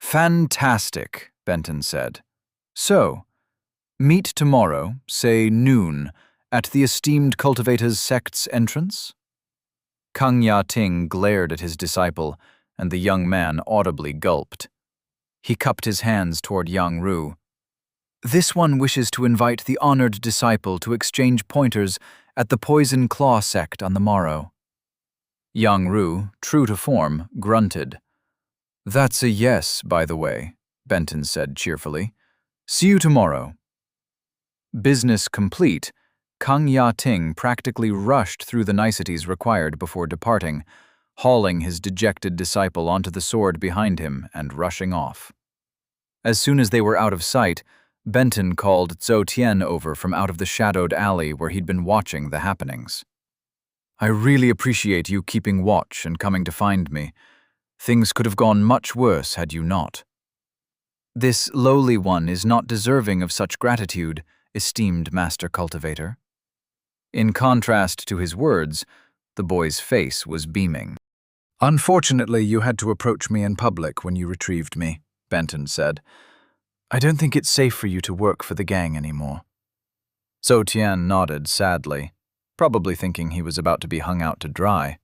Fantastic, Benton said. So, meet tomorrow, say noon, at the esteemed cultivator's sect's entrance? Kang Ya-ting glared at his disciple, and the young man audibly gulped. He cupped his hands toward Yang Ru. This one wishes to invite the honored disciple to exchange pointers at the Poison Claw sect on the morrow. Yang Ru, true to form, grunted. That's a yes, by the way, Benton said cheerfully. See you tomorrow. Business complete, Kang Ya-ting practically rushed through the niceties required before departing, hauling his dejected disciple onto the sword behind him and rushing off. As soon as they were out of sight, Benton called Zhou Tian over from out of the shadowed alley where he'd been watching the happenings. I really appreciate you keeping watch and coming to find me. Things could have gone much worse had you not. This lowly one is not deserving of such gratitude, esteemed Master Cultivator. In contrast to his words, the boy's face was beaming. Unfortunately, you had to approach me in public when you retrieved me, Benton said. I don't think it's safe for you to work for the gang anymore. Zhou Tian nodded sadly, probably thinking he was about to be hung out to dry.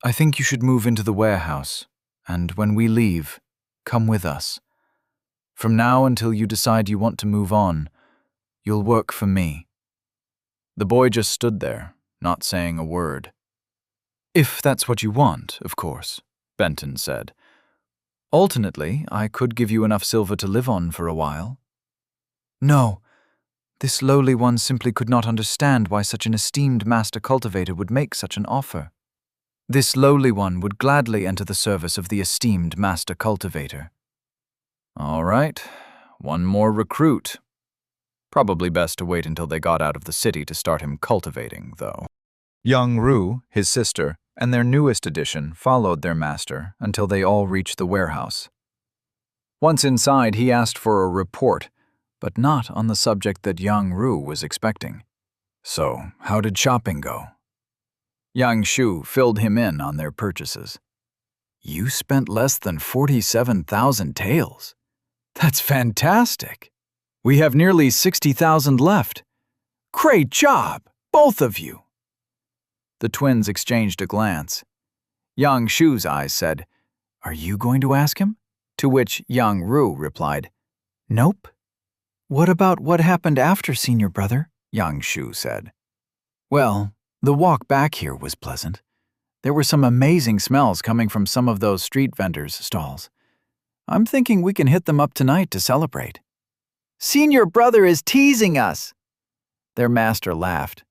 I think you should move into the warehouse, and when we leave, come with us. From now until you decide you want to move on, you'll work for me. The boy just stood there, not saying a word. If that's what you want, of course, Benton said. Alternately, I could give you enough silver to live on for a while. No, this lowly one simply could not understand why such an esteemed master cultivator would make such an offer. This lowly one would gladly enter the service of the esteemed master cultivator. All right, one more recruit. Probably best to wait until they got out of the city to start him cultivating, though. Young Ru, his sister, and their newest addition followed their master until they all reached the warehouse. Once inside, he asked for a report, but not on the subject that Yang Ru was expecting. So, how did shopping go? Yang Shu filled him in on their purchases. You spent less than 47,000 taels. That's fantastic. We have nearly 60,000 left. Great job, both of you. The twins exchanged a glance. Yang Shu's eyes said, Are you going to ask him? To which Yang Ru replied, Nope. What about what happened after, senior brother? Yang Shu said. Well, the walk back here was pleasant. There were some amazing smells coming from some of those street vendors' stalls. I'm thinking we can hit them up tonight to celebrate. Senior brother is teasing us. Their master laughed.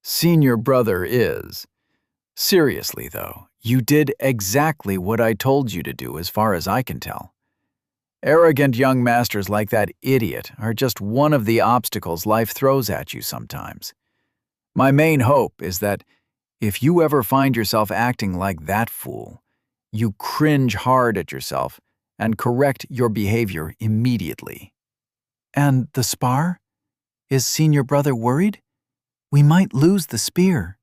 Senior brother is. Seriously, though, you did exactly what I told you to do as far as I can tell. Arrogant young masters like that idiot are just one of the obstacles life throws at you sometimes. My main hope is that if you ever find yourself acting like that fool, you cringe hard at yourself and correct your behavior immediately. And the spar? Is senior brother worried? We might lose the spear.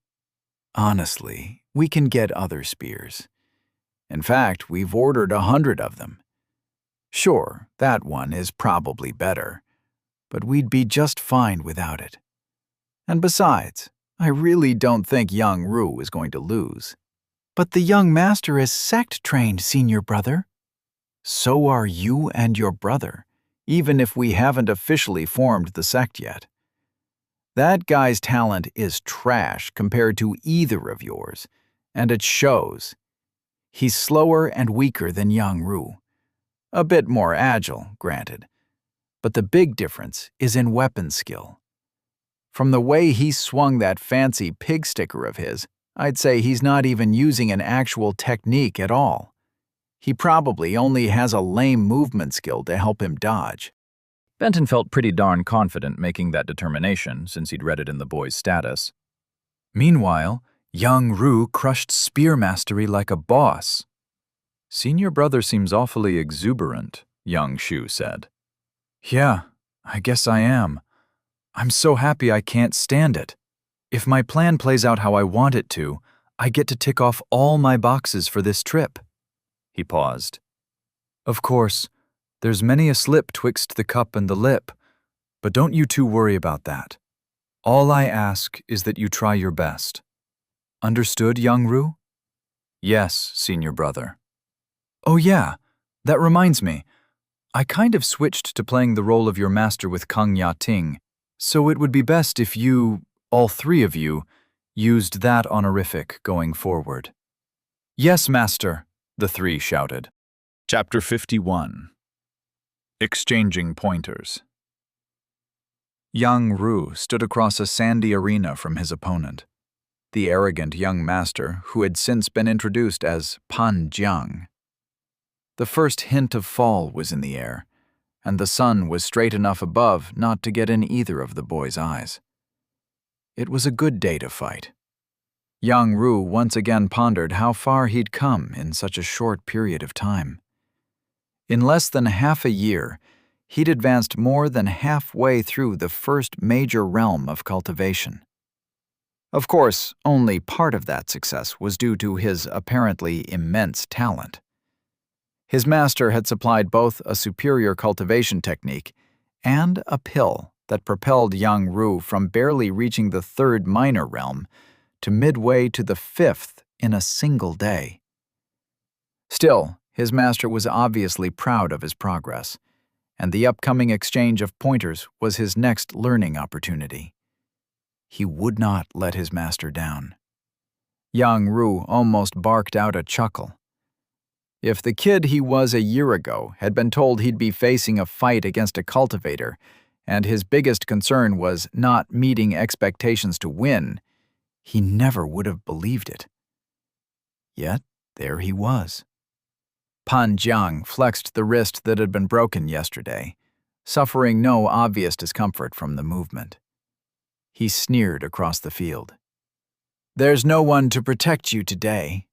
Honestly, we can get other spears. In fact, we've ordered 100 of them. Sure, that one is probably better, but we'd be just fine without it. And besides, I really don't think young Ru is going to lose. But the young master is sect-trained, senior brother. So are you and your brother, even if we haven't officially formed the sect yet. That guy's talent is trash compared to either of yours, and it shows. He's slower and weaker than young Ru. A bit more agile, granted. But the big difference is in weapon skill. From the way he swung that fancy pig sticker of his, I'd say he's not even using an actual technique at all. He probably only has a lame movement skill to help him dodge. Benton felt pretty darn confident making that determination since he'd read it in the boy's status. Meanwhile, young Ru crushed spear mastery like a boss. Senior brother seems awfully exuberant, young Shu said. Yeah, I guess I am. I'm so happy I can't stand it. If my plan plays out how I want it to, I get to tick off all my boxes for this trip. He paused. Of course, there's many a slip twixt the cup and the lip, but don't you two worry about that. All I ask is that you try your best. Understood, young Ru? Yes, senior brother. Oh yeah, that reminds me. I kind of switched to playing the role of your master with Kang Ya Ting, so it would be best if you, all three of you, used that honorific going forward. Yes, master, the three shouted. Chapter 51. Exchanging Pointers. Young Ru stood across a sandy arena from his opponent, the arrogant young master who had since been introduced as Pan Jiang. The first hint of fall was in the air, and the sun was straight enough above not to get in either of the boys' eyes. It was a good day to fight. Young Ru once again pondered how far he'd come in such a short period of time. In less than half a year, he'd advanced more than halfway through the first major realm of cultivation. Of course, only part of that success was due to his apparently immense talent. His master had supplied both a superior cultivation technique and a pill that propelled young Ru from barely reaching the third minor realm to midway to the fifth in a single day. Still, his master was obviously proud of his progress, and the upcoming exchange of pointers was his next learning opportunity. He would not let his master down. Young Ru almost barked out a chuckle. If the kid he was a year ago had been told he'd be facing a fight against a cultivator, and his biggest concern was not meeting expectations to win, he never would have believed it. Yet, there he was. Pan Jiang flexed the wrist that had been broken yesterday, suffering no obvious discomfort from the movement. He sneered across the field. "There's no one to protect you today."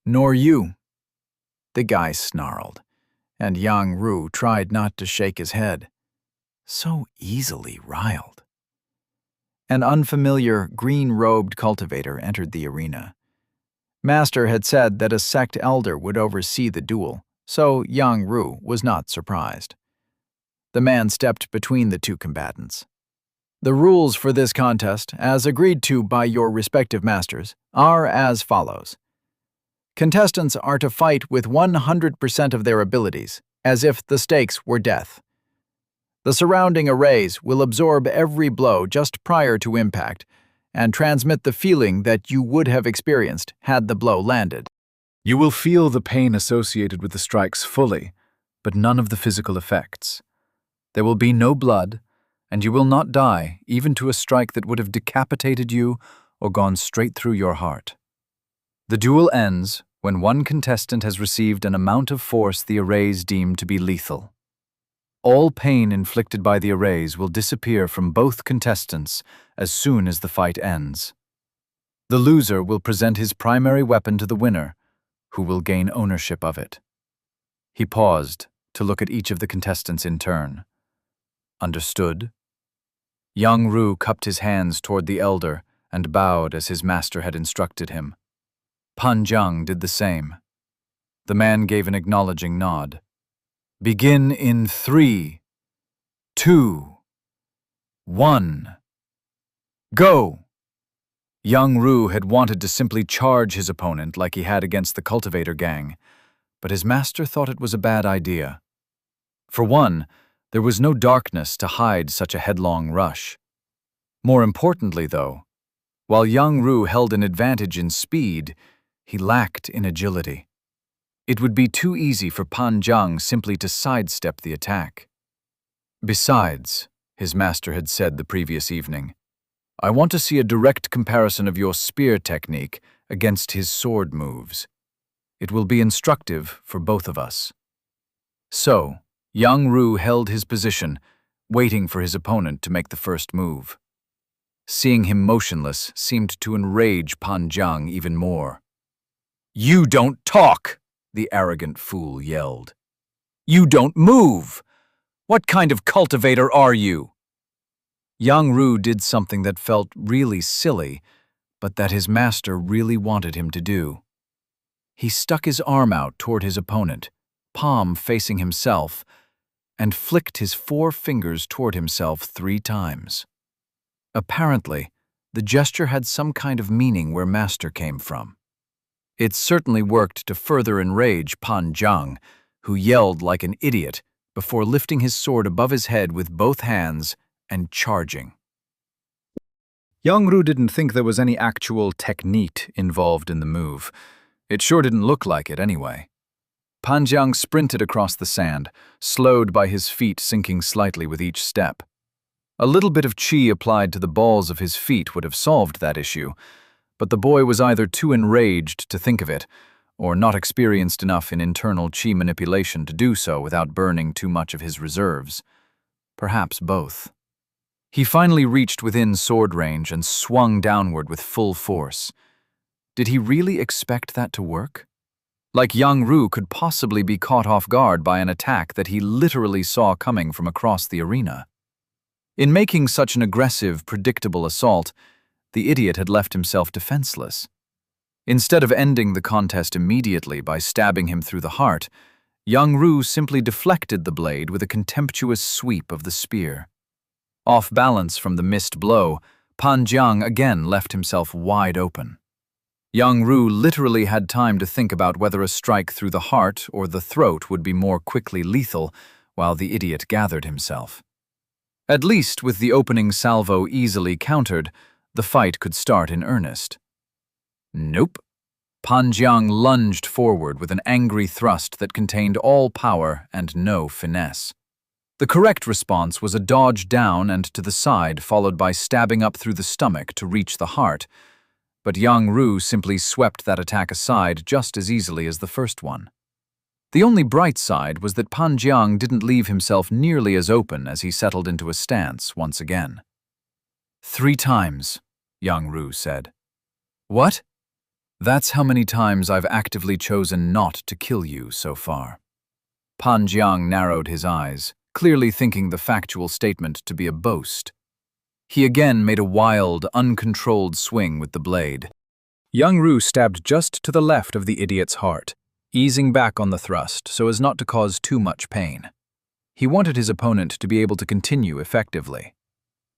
"Nor you." The guy snarled, and young Ru tried not to shake his head. So easily riled. An unfamiliar, green-robed cultivator entered the arena. Master had said that a sect elder would oversee the duel, so young Ru was not surprised. The man stepped between the two combatants. "The rules for this contest, as agreed to by your respective masters, are as follows. Contestants are to fight with 100% of their abilities, as if the stakes were death. The surrounding arrays will absorb every blow just prior to impact and transmit the feeling that you would have experienced had the blow landed. You will feel the pain associated with the strikes fully, but none of the physical effects. There will be no blood, and you will not die even to a strike that would have decapitated you or gone straight through your heart. The duel ends when one contestant has received an amount of force the arrays deem to be lethal. All pain inflicted by the arrays will disappear from both contestants as soon as the fight ends. The loser will present his primary weapon to the winner, who will gain ownership of it." He paused to look at each of the contestants in turn. "Understood?" Young Ru cupped his hands toward the elder and bowed as his master had instructed him. Pan Jiang did the same. The man gave an acknowledging nod. "Begin in 3, 2, 1. Go!" Young Ru had wanted to simply charge his opponent like he had against the cultivator gang, but his master thought it was a bad idea. For one, there was no darkness to hide such a headlong rush. More importantly, though, while young Ru held an advantage in speed, he lacked in agility. It would be too easy for Pan Jiang simply to sidestep the attack. Besides, his master had said the previous evening, "I want to see a direct comparison of your spear technique against his sword moves. It will be instructive for both of us." So, young Ru held his position, waiting for his opponent to make the first move. Seeing him motionless seemed to enrage Pan Jiang even more. "You don't talk!" the arrogant fool yelled. "You don't move! What kind of cultivator are you?" Yang Ru did something that felt really silly, but that his master really wanted him to do. He stuck his arm out toward his opponent, palm facing himself, and flicked his 4 fingers toward himself 3 times. Apparently, the gesture had some kind of meaning where master came from. It certainly worked to further enrage Pan Jiang, who yelled like an idiot before lifting his sword above his head with both hands and charging. Yang Ru didn't think there was any actual technique involved in the move. It sure didn't look like it anyway. Pan Jiang sprinted across the sand, slowed by his feet sinking slightly with each step. A little bit of qi applied to the balls of his feet would have solved that issue, but the boy was either too enraged to think of it, or not experienced enough in internal qi manipulation to do so without burning too much of his reserves. Perhaps both. He finally reached within sword range and swung downward with full force. Did he really expect that to work? Like Yang Ru could possibly be caught off guard by an attack that he literally saw coming from across the arena. In making such an aggressive, predictable assault, the idiot had left himself defenseless. Instead of ending the contest immediately by stabbing him through the heart, Yang Ru simply deflected the blade with a contemptuous sweep of the spear. Off balance from the missed blow, Pan Jiang again left himself wide open. Yang Ru literally had time to think about whether a strike through the heart or the throat would be more quickly lethal, while the idiot gathered himself. At least with the opening salvo easily countered, the fight could start in earnest. Nope. Pan Jiang lunged forward with an angry thrust that contained all power and no finesse. The correct response was a dodge down and to the side, followed by stabbing up through the stomach to reach the heart, but Yang Ru simply swept that attack aside just as easily as the first one. The only bright side was that Pan Jiang didn't leave himself nearly as open as he settled into a stance once again. 3 times, Yang Ru said. What? That's how many times I've actively chosen not to kill you so far. Pan Jiang narrowed his eyes, clearly thinking the factual statement to be a boast. He again made a wild, uncontrolled swing with the blade. Yang Ru stabbed just to the left of the idiot's heart, easing back on the thrust so as not to cause too much pain. He wanted his opponent to be able to continue effectively.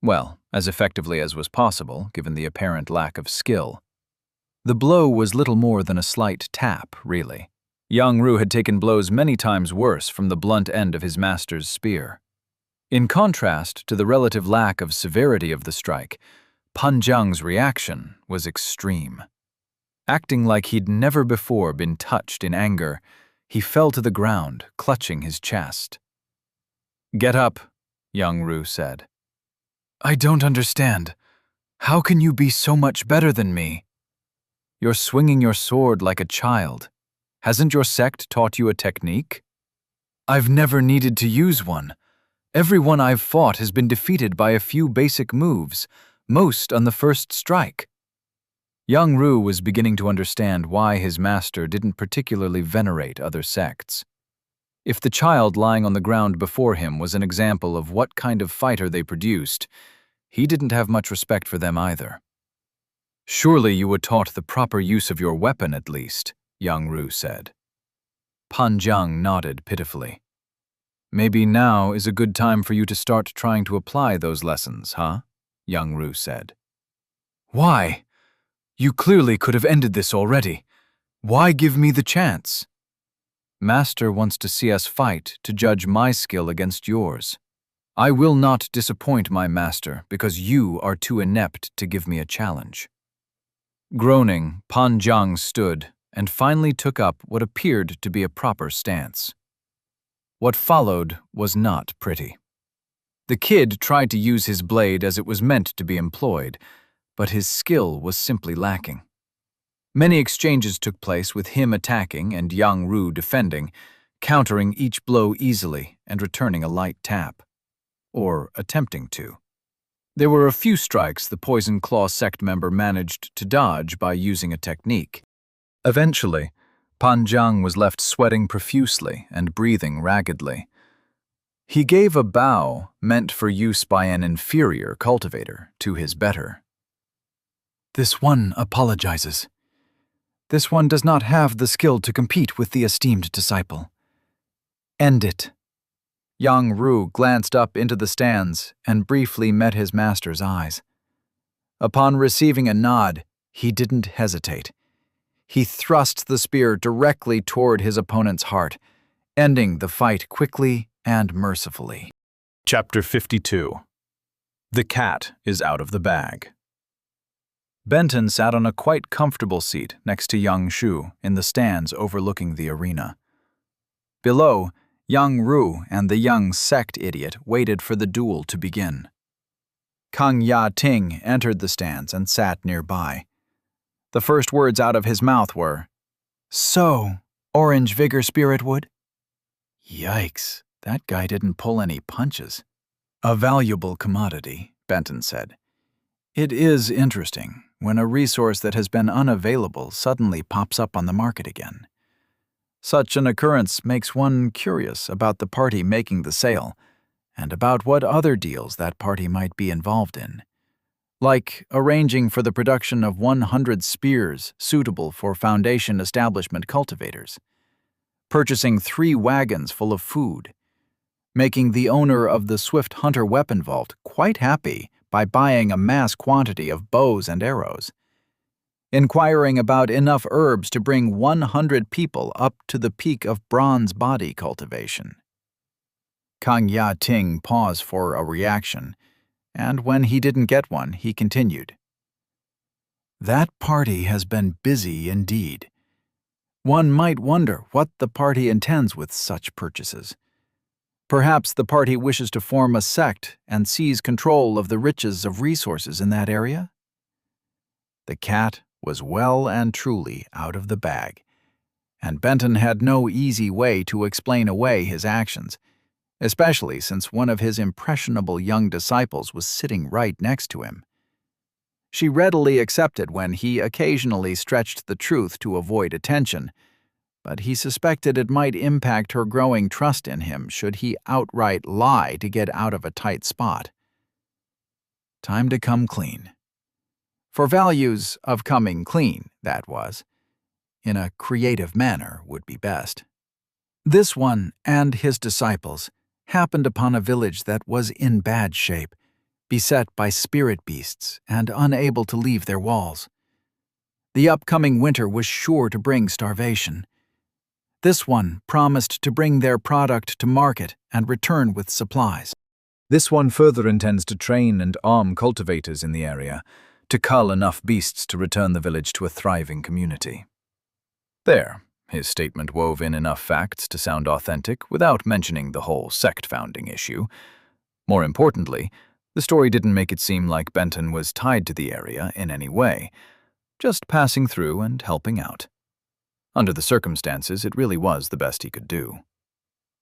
Well, as effectively as was possible, given the apparent lack of skill. The blow was little more than a slight tap, really. Yang Ru had taken blows many times worse from the blunt end of his master's spear. In contrast to the relative lack of severity of the strike, Pan Jiang's reaction was extreme. Acting like he'd never before been touched in anger, he fell to the ground, clutching his chest. "Get up," Yang Ru said. "I don't understand. How can you be so much better than me? You're swinging your sword like a child. Hasn't your sect taught you a technique? I've never needed to use one. Everyone I've fought has been defeated by a few basic moves, most on the first strike." Yang Ru was beginning to understand why his master didn't particularly venerate other sects. If the child lying on the ground before him was an example of what kind of fighter they produced, he didn't have much respect for them either. "Surely you were taught the proper use of your weapon at least," Yang Ru said. Pan Jiang nodded pitifully. "Maybe now is a good time for you to start trying to apply those lessons, huh?" Yang Ru said. "Why? You clearly could have ended this already. Why give me the chance?" "Master wants to see us fight to judge my skill against yours. I will not disappoint my master because you are too inept to give me a challenge." Groaning, Pan Jiang stood and finally took up what appeared to be a proper stance. What followed was not pretty. The kid tried to use his blade as it was meant to be employed, but his skill was simply lacking. Many exchanges took place with him attacking and Yang Ru defending, countering each blow easily and returning a light tap. Or attempting to. There were a few strikes the Poison Claw sect member managed to dodge by using a technique. Eventually, Pan Jiang was left sweating profusely and breathing raggedly. He gave a bow meant for use by an inferior cultivator to his better. This one apologizes. This one does not have the skill to compete with the esteemed disciple. End it. Yang Ru glanced up into the stands and briefly met his master's eyes. Upon receiving a nod, he didn't hesitate. He thrust the spear directly toward his opponent's heart, ending the fight quickly and mercifully. Chapter 52. The cat is out of the bag. Benton sat on a quite comfortable seat next to Yang Shu in the stands overlooking the arena. Below, Yang Ru and the young sect idiot waited for the duel to begin. Kang Ya Ting entered the stands and sat nearby. The first words out of his mouth were, "So, Orange Vigor Spirit Wood?" Yikes, that guy didn't pull any punches. "A valuable commodity," Benton said. "It is interesting when a resource that has been unavailable suddenly pops up on the market again. Such an occurrence makes one curious about the party making the sale, and about what other deals that party might be involved in. Like arranging for the production of 100 spears suitable for Foundation establishment cultivators, purchasing 3 wagons full of food, making the owner of the Swift Hunter weapon vault quite happy by buying a mass quantity of bows and arrows, inquiring about enough herbs to bring 100 people up to the peak of bronze body cultivation." Kang Ya Ting paused for a reaction, and when he didn't get one, he continued. "That party has been busy indeed. One might wonder what the party intends with such purchases. Perhaps the party wishes to form a sect and seize control of the riches of resources in that area?" The cat was well and truly out of the bag, and Benton had no easy way to explain away his actions, especially since one of his impressionable young disciples was sitting right next to him. She readily accepted when he occasionally stretched the truth to avoid attention, but he suspected it might impact her growing trust in him should he outright lie to get out of a tight spot. Time to come clean. For values of coming clean, that was. In a creative manner would be best. This one and his disciples happened upon a village that was in bad shape, beset by spirit beasts and unable to leave their walls. The upcoming winter was sure to bring starvation. This one promised to bring their product to market and return with supplies. This one further intends to train and arm cultivators in the area to cull enough beasts to return the village to a thriving community. There, his statement wove in enough facts to sound authentic without mentioning the whole sect-founding issue. More importantly, the story didn't make it seem like Benton was tied to the area in any way, just passing through and helping out. Under the circumstances, it really was the best he could do.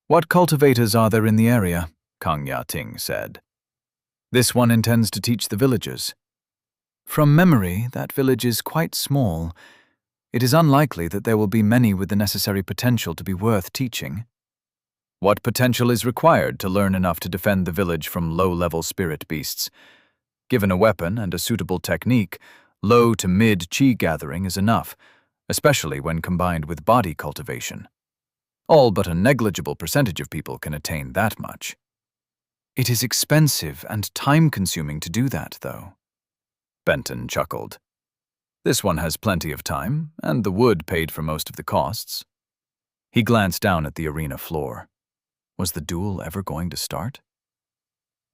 "What cultivators are there in the area?" Kang Ya Ting said. "This one intends to teach the villagers. From memory, that village is quite small. It is unlikely that there will be many with the necessary potential to be worth teaching." "What potential is required to learn enough to defend the village from low-level spirit beasts? Given a weapon and a suitable technique, low to mid chi gathering is enough, especially when combined with body cultivation. All but a negligible percentage of people can attain that much." "It is expensive and time-consuming to do that, though." Benton chuckled. "This one has plenty of time, and the wood paid for most of the costs." He glanced down at the arena floor. Was the duel ever going to start?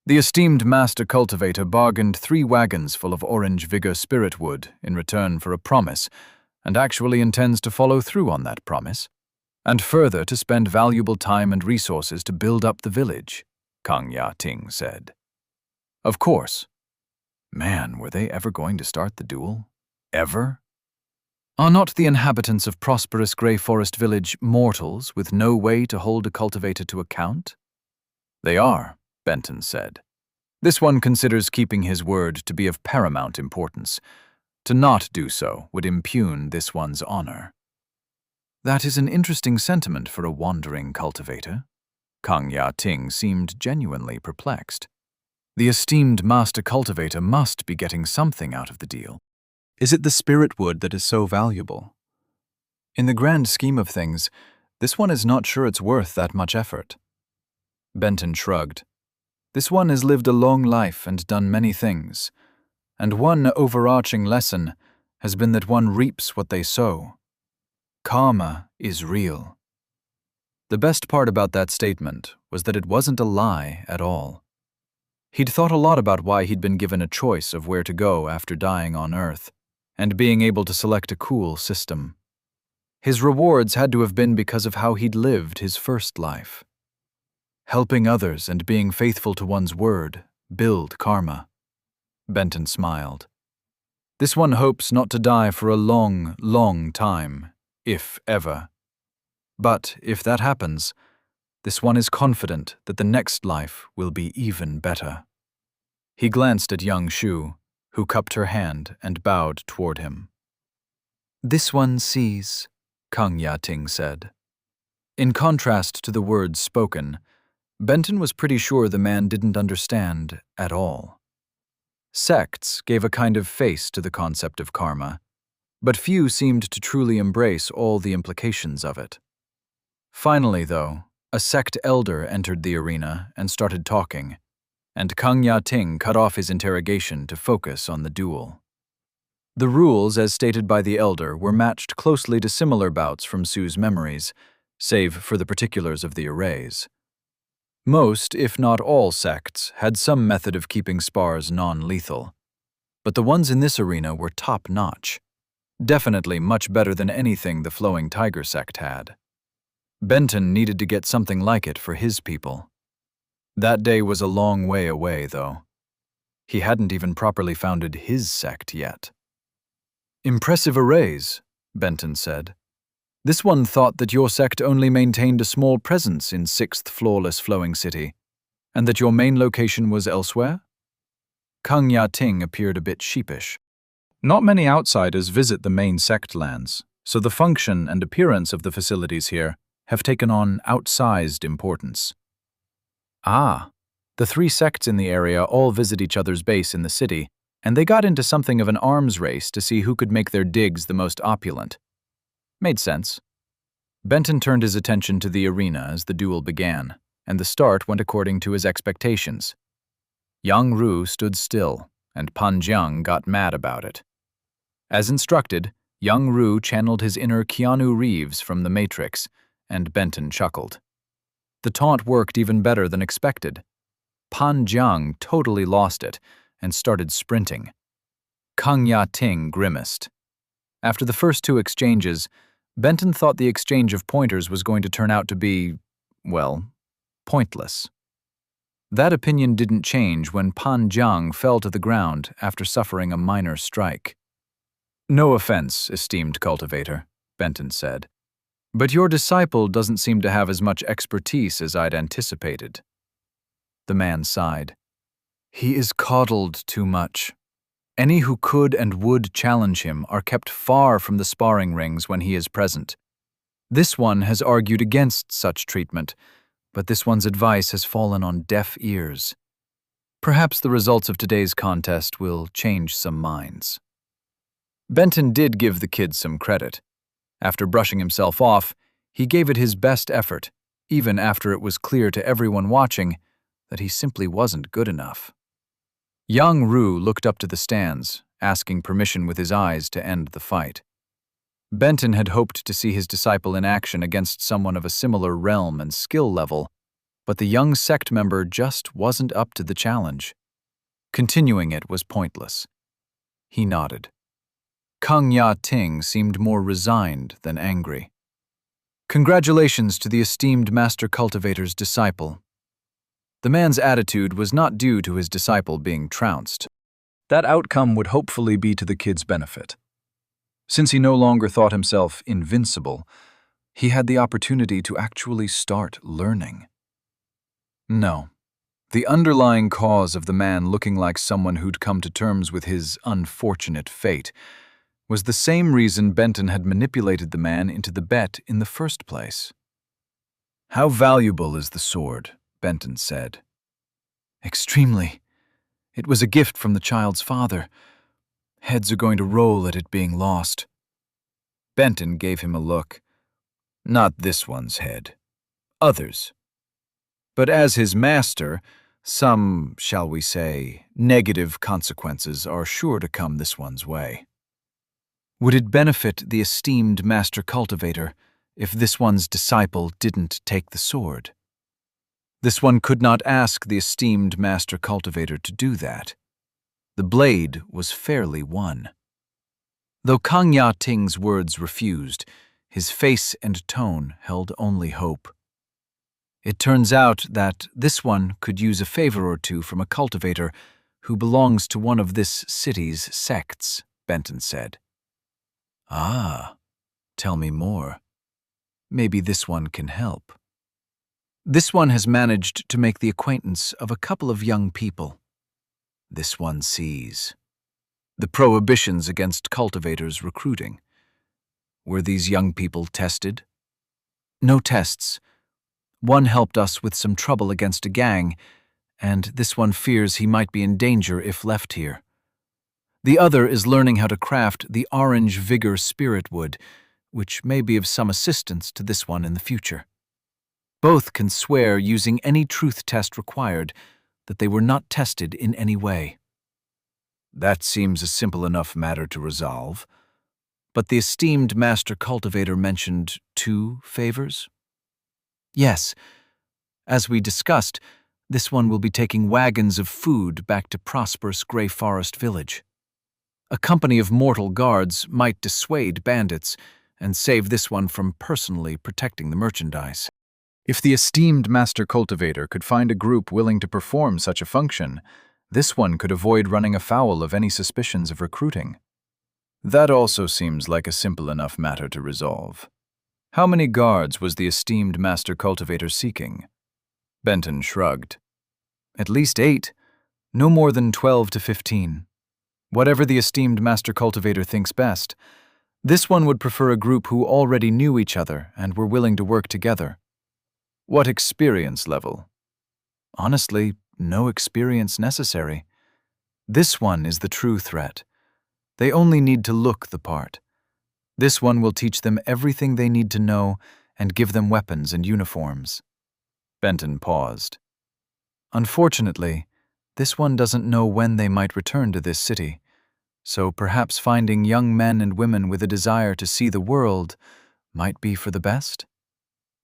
"The esteemed master cultivator bargained 3 wagons full of Orange Vigor Spirit Wood in return for a promise, and actually intends to follow through on that promise, and further to spend valuable time and resources to build up the village," Kang Ya Ting said. "Of course." Man, were they ever going to start the duel? Ever? Are not the inhabitants of prosperous Grey Forest Village mortals with no way to hold a cultivator to account? "They are," Benton said. "This one considers keeping his word to be of paramount importance. To not do so would impugn this one's honor." That is an interesting sentiment for a wandering cultivator. Kang Ya-ting seemed genuinely perplexed. The esteemed master cultivator must be getting something out of the deal. Is it the spirit wood that is so valuable? In the grand scheme of things, this one is not sure it's worth that much effort. Benton shrugged. This one has lived a long life and done many things, and one overarching lesson has been that one reaps what they sow. Karma is real. The best part about that statement was that it wasn't a lie at all. He'd thought a lot about why he'd been given a choice of where to go after dying on Earth, and being able to select a cool system. His rewards had to have been because of how he'd lived his first life. Helping others and being faithful to one's word build karma. Benton smiled. This one hopes not to die for a long, long time, if ever. But if that happens, this one is confident that the next life will be even better. He glanced at young Shu, who cupped her hand and bowed toward him. This one sees, Kang Ya-ting said. In contrast to the words spoken, Benton was pretty sure the man didn't understand at all. Sects gave a kind of face to the concept of karma, but few seemed to truly embrace all the implications of it. Finally, though, a sect elder entered the arena and started talking, and Kang Ya-ting cut off his interrogation to focus on the duel. The rules, as stated by the elder, were matched closely to similar bouts from Sue's memories, save for the particulars of the arrays. Most, if not all, sects had some method of keeping spars non-lethal, but the ones in this arena were top-notch, definitely much better than anything the Flowing Tiger sect had. Benton needed to get something like it for his people. That day was a long way away, though. He hadn't even properly founded his sect yet. Impressive arrays, Benton said. This one thought that your sect only maintained a small presence in 6th Flawless Flowing City, and that your main location was elsewhere? Kang Ya-ting appeared a bit sheepish. Not many outsiders visit the main sect lands, so the function and appearance of the facilities here have taken on outsized importance. Ah, the 3 sects in the area all visit each other's base in the city, and they got into something of an arms race to see who could make their digs the most opulent. Made sense. Benton turned his attention to the arena as the duel began, and the start went according to his expectations. Yang Ru stood still, and Pan Jiang got mad about it. As instructed, Yang Ru channeled his inner Keanu Reeves from the Matrix, and Benton chuckled. The taunt worked even better than expected. Pan Jiang totally lost it and started sprinting. Kang Ya-ting grimaced. After the first 2 exchanges, Benton thought the exchange of pointers was going to turn out to be, well, pointless. That opinion didn't change when Pan Jiang fell to the ground after suffering a minor strike. No offense, esteemed cultivator, Benton said, but your disciple doesn't seem to have as much expertise as I'd anticipated. The man sighed. He is coddled too much. Any who could and would challenge him are kept far from the sparring rings when he is present. This one has argued against such treatment, but this one's advice has fallen on deaf ears. Perhaps the results of today's contest will change some minds. Benton did give the kid some credit. After brushing himself off, he gave it his best effort, even after it was clear to everyone watching that he simply wasn't good enough. Yang Ru looked up to the stands, asking permission with his eyes to end the fight. Benton had hoped to see his disciple in action against someone of a similar realm and skill level, but the young sect member just wasn't up to the challenge. Continuing it was pointless. He nodded. Kang Ya-ting seemed more resigned than angry. Congratulations to the esteemed master cultivator's disciple. The man's attitude was not due to his disciple being trounced. That outcome would hopefully be to the kid's benefit. Since he no longer thought himself invincible, he had the opportunity to actually start learning. No, the underlying cause of the man looking like someone who'd come to terms with his unfortunate fate was the same reason Benton had manipulated the man into the bet in the first place. "How valuable is the sword?" Benton said. "Extremely. It was a gift from the child's father. Heads are going to roll at it being lost." Benton gave him a look. "Not this one's head. Others. But as his master, some, shall we say, negative consequences are sure to come this one's way. Would it benefit the esteemed master cultivator if this one's disciple didn't take the sword? This one could not ask the esteemed master cultivator to do that. The blade was fairly won." Though Kang Ya Ting's words refused, his face and tone held only hope. "It turns out that this one could use a favor or two from a cultivator who belongs to one of this city's sects," Benton said. "Ah, tell me more. Maybe this one can help." "This one has managed to make the acquaintance of a couple of young people. This one sees the prohibitions against cultivators recruiting. Were these young people tested?" "No tests. One helped us with some trouble against a gang, and this one fears he might be in danger if left here. The other is learning how to craft the Orange Vigor Spirit Wood, which may be of some assistance to this one in the future. Both can swear using any truth test required that they were not tested in any way." "That seems a simple enough matter to resolve. But the esteemed master cultivator mentioned 2 favors?" "Yes. As we discussed, this one will be taking wagons of food back to prosperous Grey Forest Village. A company of mortal guards might dissuade bandits and save this one from personally protecting the merchandise." If the esteemed master cultivator could find a group willing to perform such a function, this one could avoid running afoul of any suspicions of recruiting. That also seems like a simple enough matter to resolve. How many guards was the esteemed master cultivator seeking? Benton shrugged. "At least 8, no more than 12 to 15. Whatever the esteemed master cultivator thinks best. This one would prefer a group who already knew each other and were willing to work together." "What experience level?" "Honestly, no experience necessary. This one is the true threat. They only need to look the part. This one will teach them everything they need to know and give them weapons and uniforms." Benton paused. "Unfortunately, this one doesn't know when they might return to this city, so perhaps finding young men and women with a desire to see the world might be for the best."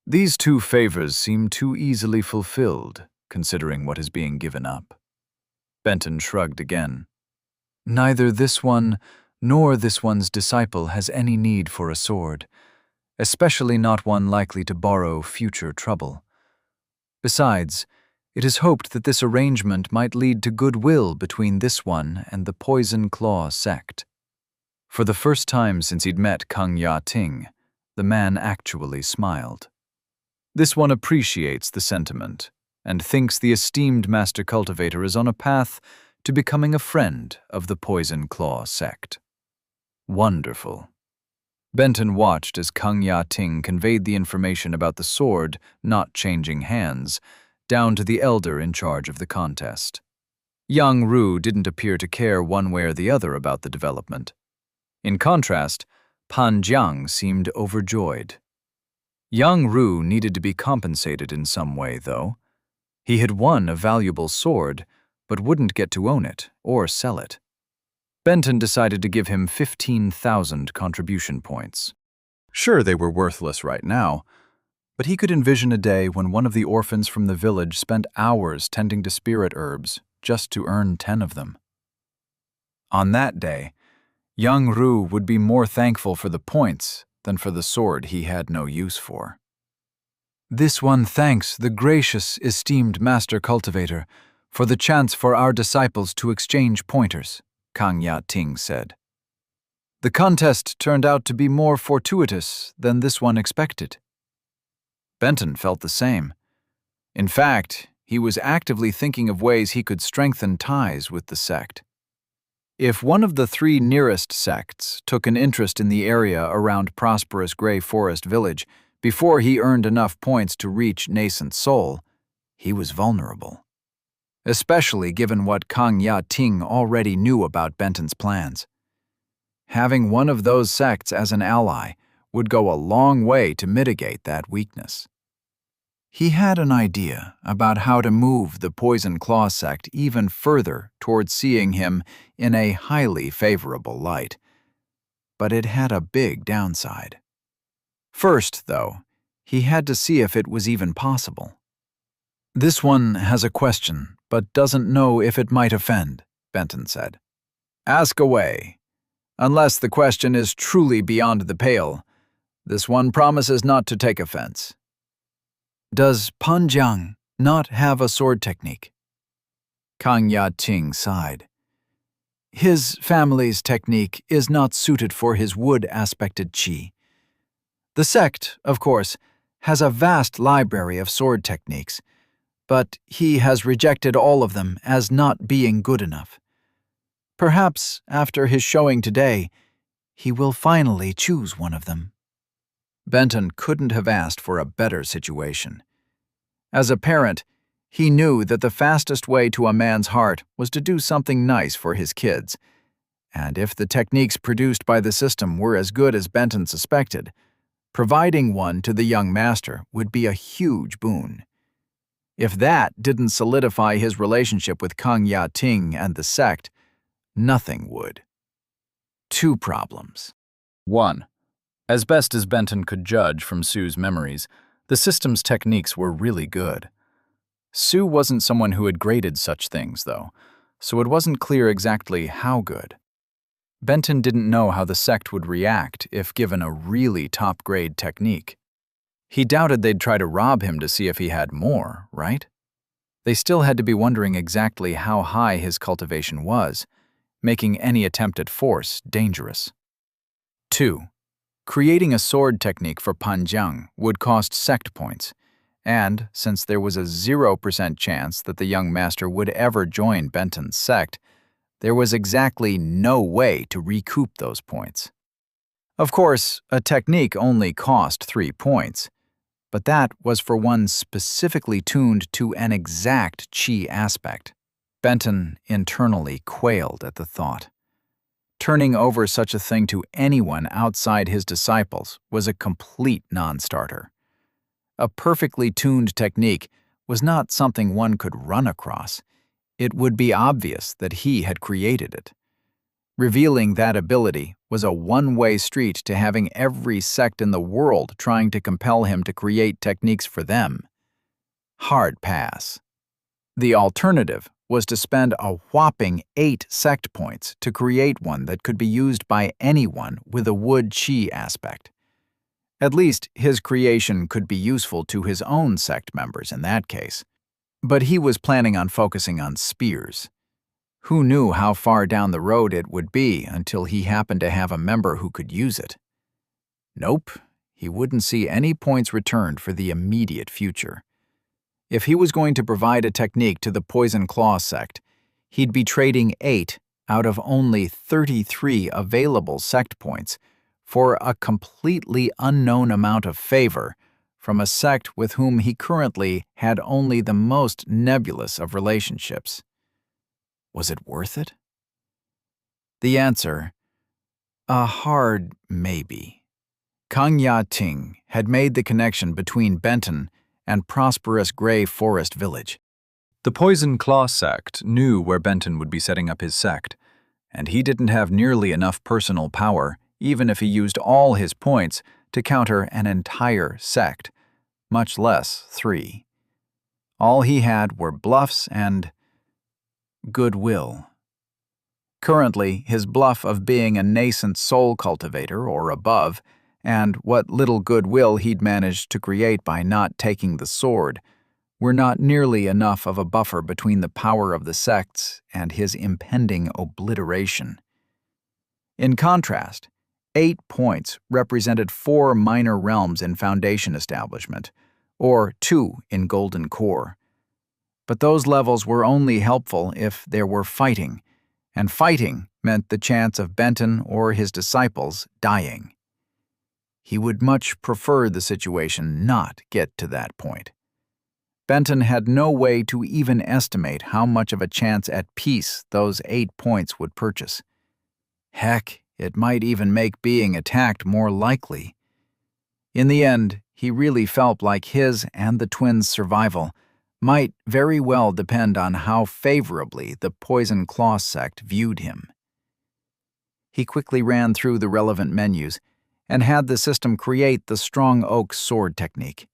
"These 2 favors seem too easily fulfilled, considering what is being given up." Benton shrugged again. "Neither this one nor this one's disciple has any need for a sword, especially not one likely to borrow future trouble. Besides, it is hoped that this arrangement might lead to goodwill between this one and the Poison Claw sect." For the first time since he'd met Kang Ya Ting, the man actually smiled. "This one appreciates the sentiment and thinks the esteemed master cultivator is on a path to becoming a friend of the Poison Claw sect." "Wonderful." Benton watched as Kang Ya Ting conveyed the information about the sword not changing hands down to the elder in charge of the contest. Yang Ru didn't appear to care one way or the other about the development. In contrast, Pan Jiang seemed overjoyed. Yang Ru needed to be compensated in some way, though. He had won a valuable sword, but wouldn't get to own it or sell it. Benton decided to give him 15,000 contribution points. Sure, they were worthless right now, but he could envision a day when one of the orphans from the village spent hours tending to spirit herbs just to earn 10 of them. On that day, Yang Ru would be more thankful for the points than for the sword he had no use for. "This one thanks the gracious, esteemed master cultivator for the chance for our disciples to exchange pointers," Kang Ya Ting said. "The contest turned out to be more fortuitous than this one expected." Benton felt the same. In fact, he was actively thinking of ways he could strengthen ties with the sect. If one of the three nearest sects took an interest in the area around prosperous Gray Forest Village before he earned enough points to reach Nascent Soul, he was vulnerable. Especially given what Kang Ya-ting already knew about Benton's plans. Having one of those sects as an ally would go a long way to mitigate that weakness. He had an idea about how to move the Poison Claw sect even further towards seeing him in a highly favorable light. But it had a big downside. First, though, he had to see if it was even possible. "This one has a question, but doesn't know if it might offend," Benton said. "Ask away. Unless the question is truly beyond the pale, this one promises not to take offense." "Does Pan Jiang not have a sword technique?" Kang Ya-ting sighed. "His family's technique is not suited for his wood-aspected qi. The sect, of course, has a vast library of sword techniques, but he has rejected all of them as not being good enough. Perhaps after his showing today, he will finally choose one of them." Benton couldn't have asked for a better situation. As a parent, he knew that the fastest way to a man's heart was to do something nice for his kids, and if the techniques produced by the system were as good as Benton suspected, providing one to the young master would be a huge boon. If that didn't solidify his relationship with Kang Ya-ting and the sect, nothing would. 2 problems. 1. As best as Benton could judge from Sue's memories, the system's techniques were really good. Sue wasn't someone who had graded such things, though, so it wasn't clear exactly how good. Benton didn't know how the sect would react if given a really top-grade technique. He doubted they'd try to rob him to see if he had more, right? They still had to be wondering exactly how high his cultivation was, making any attempt at force dangerous. 2. Creating a sword technique for Pan Jiang would cost sect points, and since there was a 0% chance that the young master would ever join Benton's sect, there was exactly no way to recoup those points. Of course, a technique only cost 3 points, but that was for one specifically tuned to an exact qi aspect. Benton internally quailed at the thought. Turning over such a thing to anyone outside his disciples was a complete non-starter. A perfectly tuned technique was not something one could run across. It would be obvious that he had created it. Revealing that ability was a one-way street to having every sect in the world trying to compel him to create techniques for them. Hard pass. The alternative was to spend a whopping 8 sect points to create one that could be used by anyone with a wood qi aspect. At least his creation could be useful to his own sect members in that case. But he was planning on focusing on spears. Who knew how far down the road it would be until he happened to have a member who could use it? Nope, he wouldn't see any points returned for the immediate future. If he was going to provide a technique to the Poison Claw sect, he'd be trading 8 out of only 33 available sect points for a completely unknown amount of favor from a sect with whom he currently had only the most nebulous of relationships. Was it worth it? The answer, a hard maybe. Kang Ya-ting had made the connection between Benton and prosperous Gray Forest Village. The Poison Claw sect knew where Benton would be setting up his sect, and he didn't have nearly enough personal power, even if he used all his points, to counter an entire sect, much less 3. All he had were bluffs and goodwill. Currently, his bluff of being a nascent soul cultivator or above, and what little goodwill he'd managed to create by not taking the sword, were not nearly enough of a buffer between the power of the sects and his impending obliteration. In contrast, 8 points represented 4 minor realms in Foundation Establishment, or 2 in Golden Core. But those levels were only helpful if there were fighting, and fighting meant the chance of Benton or his disciples dying. He would much prefer the situation not get to that point. Benton had no way to even estimate how much of a chance at peace those 8 points would purchase. Heck, it might even make being attacked more likely. In the end, he really felt like his and the twins' survival might very well depend on how favorably the Poison Claw sect viewed him. He quickly ran through the relevant menus and had the system create the Strong Oak sword technique.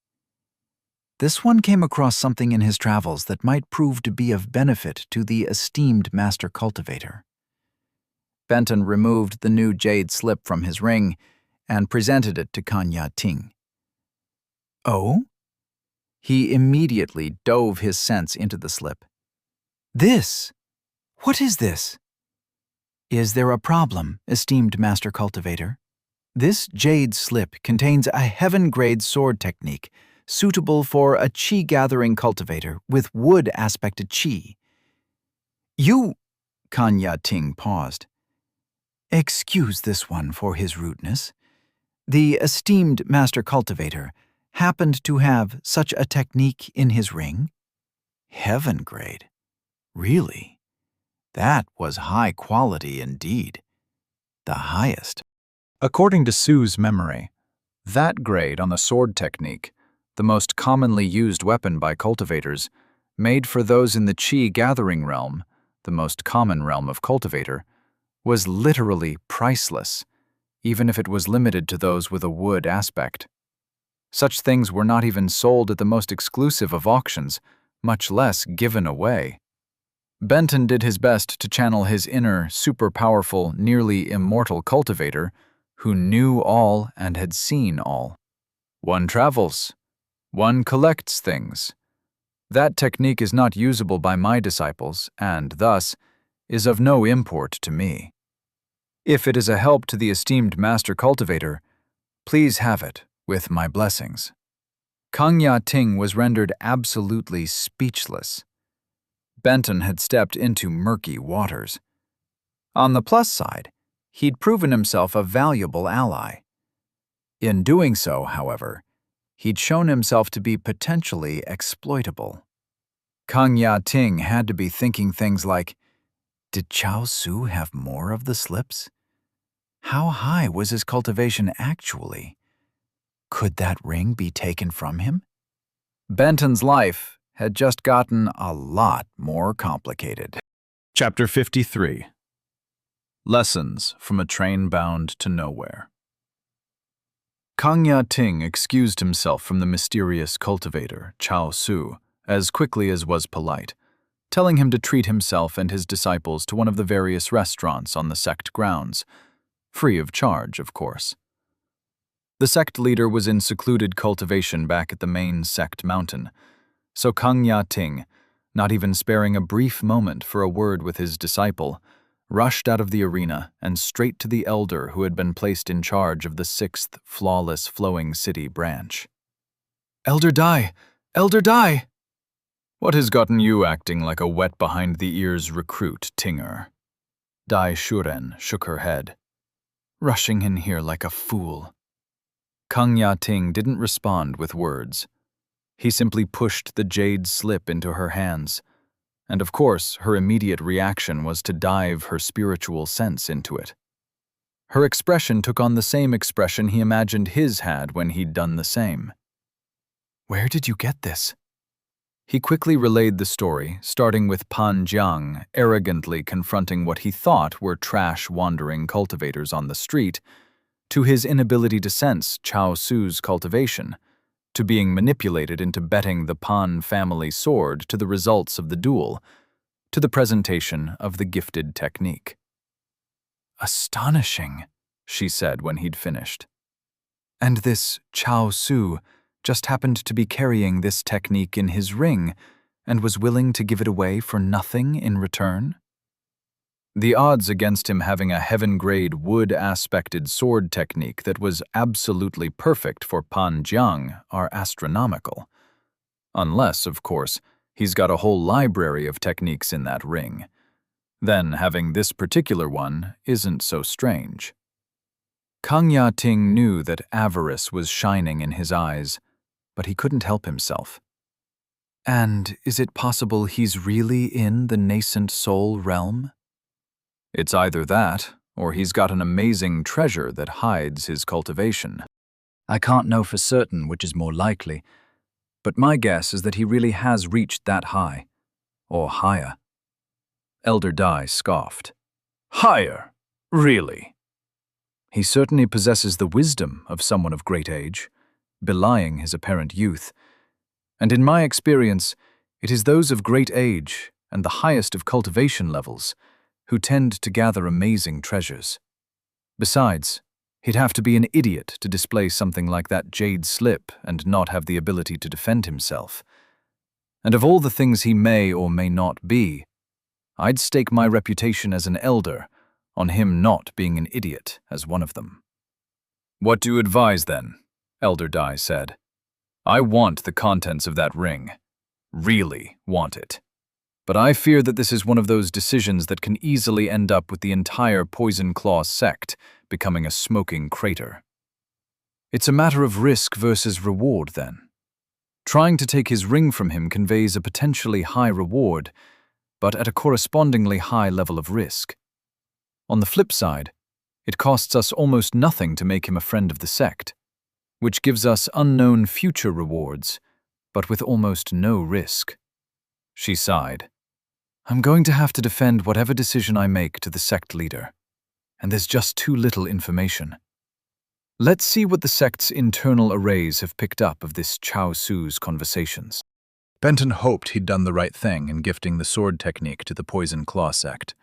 This one came across something in his travels that might prove to be of benefit to the esteemed master cultivator. Benton removed the new jade slip from his ring and presented it to Kanya Ting. Oh? He immediately dove his sense into the slip. This? What is this? Is there a problem, esteemed master cultivator? This jade slip contains a heaven-grade sword technique suitable for a chi-gathering cultivator with wood-aspected chi. You... Kanya Ting paused. Excuse this one for his rudeness. The esteemed master cultivator happened to have such a technique in his ring? Heaven grade. Really? That was high quality indeed. The highest. According to Sue's memory, that grade on the sword technique, the most commonly used weapon by cultivators, made for those in the chi-gathering realm, the most common realm of cultivator, was literally priceless, even if it was limited to those with a wood aspect. Such things were not even sold at the most exclusive of auctions, much less given away. Benton did his best to channel his inner, super-powerful, nearly immortal cultivator who knew all and had seen all. One travels. One collects things. That technique is not usable by my disciples and, thus, is of no import to me. If it is a help to the esteemed master cultivator, please have it with my blessings. Kanya Ting was rendered absolutely speechless. Benton had stepped into murky waters. On the plus side, he'd proven himself a valuable ally. In doing so, however, he'd shown himself to be potentially exploitable. Kanya Ting had to be thinking things like, did Chao Su have more of the slips? How high was his cultivation actually? Could that ring be taken from him? Benton's life had just gotten a lot more complicated. Chapter 53. Lessons from a train bound to nowhere. Kanya Ting excused himself from the mysterious cultivator, Chao Su, as quickly as was polite, telling him to treat himself and his disciples to one of the various restaurants on the sect grounds, free of charge, of course. The sect leader was in secluded cultivation back at the main sect mountain, so Kanya Ting, not even sparing a brief moment for a word with his disciple, rushed out of the arena and straight to the elder who had been placed in charge of the 6th Flawless Flowing City branch. "Elder Dai! Elder Dai!" "What has gotten you acting like a wet-behind-the-ears recruit, Tinger?" Dai Shuren shook her head. "Rushing in here like a fool." Kanya Ting didn't respond with words. He simply pushed the jade slip into her hands, and of course her immediate reaction was to dive her spiritual sense into it. Her expression took on the same expression he imagined his had when he'd done the same. "Where did you get this?" He quickly relayed the story, starting with Pan Jiang arrogantly confronting what he thought were trash-wandering cultivators on the street, to his inability to sense Chao Su's cultivation, to being manipulated into betting the Pan family sword to the results of the duel, to the presentation of the gifted technique. "Astonishing," she said when he'd finished. "And this Chao Su just happened to be carrying this technique in his ring and was willing to give it away for nothing in return?" The odds against him having a heaven-grade wood-aspected sword technique that was absolutely perfect for Pan Jiang are astronomical. Unless, of course, he's got a whole library of techniques in that ring. Then having this particular one isn't so strange. Kang Ya-ting knew that avarice was shining in his eyes, but he couldn't help himself. And is it possible he's really in the nascent soul realm? It's either that, or he's got an amazing treasure that hides his cultivation. I can't know for certain which is more likely, but my guess is that he really has reached that high, or higher. Elder Dai scoffed. Higher? Really? He certainly possesses the wisdom of someone of great age, belying his apparent youth. And in my experience, it is those of great age and the highest of cultivation levels who tend to gather amazing treasures. Besides, he'd have to be an idiot to display something like that jade slip and not have the ability to defend himself. And of all the things he may or may not be, I'd stake my reputation as an elder on him not being an idiot as one of them. What do you advise then? Elder Dai said. I want the contents of that ring. Really want it. But I fear that this is one of those decisions that can easily end up with the entire Poison Claw sect becoming a smoking crater. It's a matter of risk versus reward, then. Trying to take his ring from him conveys a potentially high reward, but at a correspondingly high level of risk. On the flip side, it costs us almost nothing to make him a friend of the sect, which gives us unknown future rewards, but with almost no risk. She sighed. I'm going to have to defend whatever decision I make to the sect leader, and there's just too little information. Let's see what the sect's internal arrays have picked up of this Chao Su's conversations. Benton hoped he'd done the right thing in gifting the sword technique to the Poison Claw sect.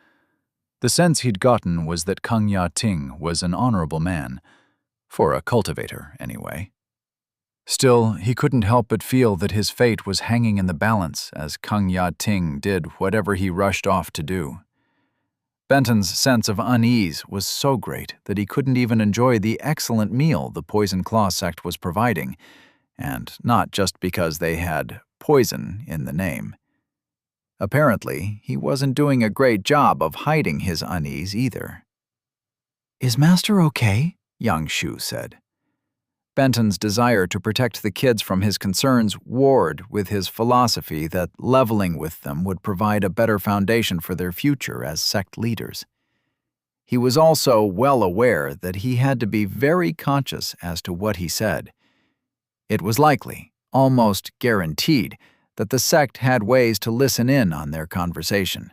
The sense he'd gotten was that Kang Ya-ting was an honorable man, for a cultivator, anyway. Still, he couldn't help but feel that his fate was hanging in the balance as Kang Ya-ting did whatever he rushed off to do. Benton's sense of unease was so great that he couldn't even enjoy the excellent meal the Poison Claw sect was providing, and not just because they had poison in the name. Apparently, he wasn't doing a great job of hiding his unease either. Is Master okay? Young Shu said. Benton's desire to protect the kids from his concerns warred with his philosophy that leveling with them would provide a better foundation for their future as sect leaders. He was also well aware that he had to be very conscious as to what he said. It was likely, almost guaranteed, that the sect had ways to listen in on their conversation.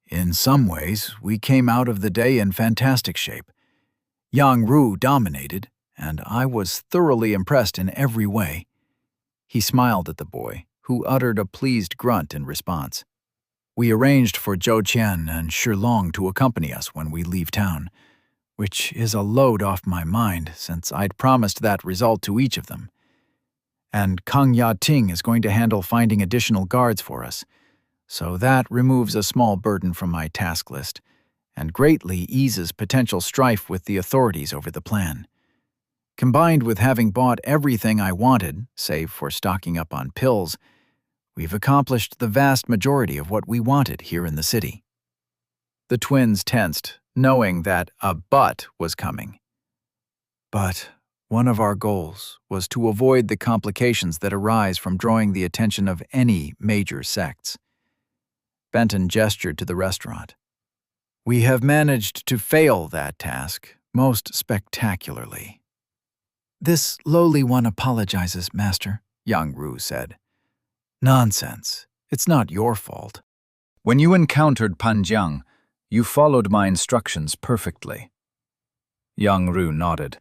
In some ways, we came out of the day in fantastic shape. Yang Ru dominated, and I was thoroughly impressed in every way. He smiled at the boy, who uttered a pleased grunt in response. We arranged for Zhou Qian and Shilong to accompany us when we leave town, which is a load off my mind since I'd promised that result to each of them. And Kang Ya-ting is going to handle finding additional guards for us, so that removes a small burden from my task list and greatly eases potential strife with the authorities over the plan. Combined with having bought everything I wanted, save for stocking up on pills, we've accomplished the vast majority of what we wanted here in the city. The twins tensed, knowing that a but was coming. But one of our goals was to avoid the complications that arise from drawing the attention of any major sects. Benton gestured to the restaurant. We have managed to fail that task most spectacularly. This lowly one apologizes, Master, Yang Ru said. Nonsense. It's not your fault. When you encountered Panjiang, you followed my instructions perfectly. Yang Ru nodded.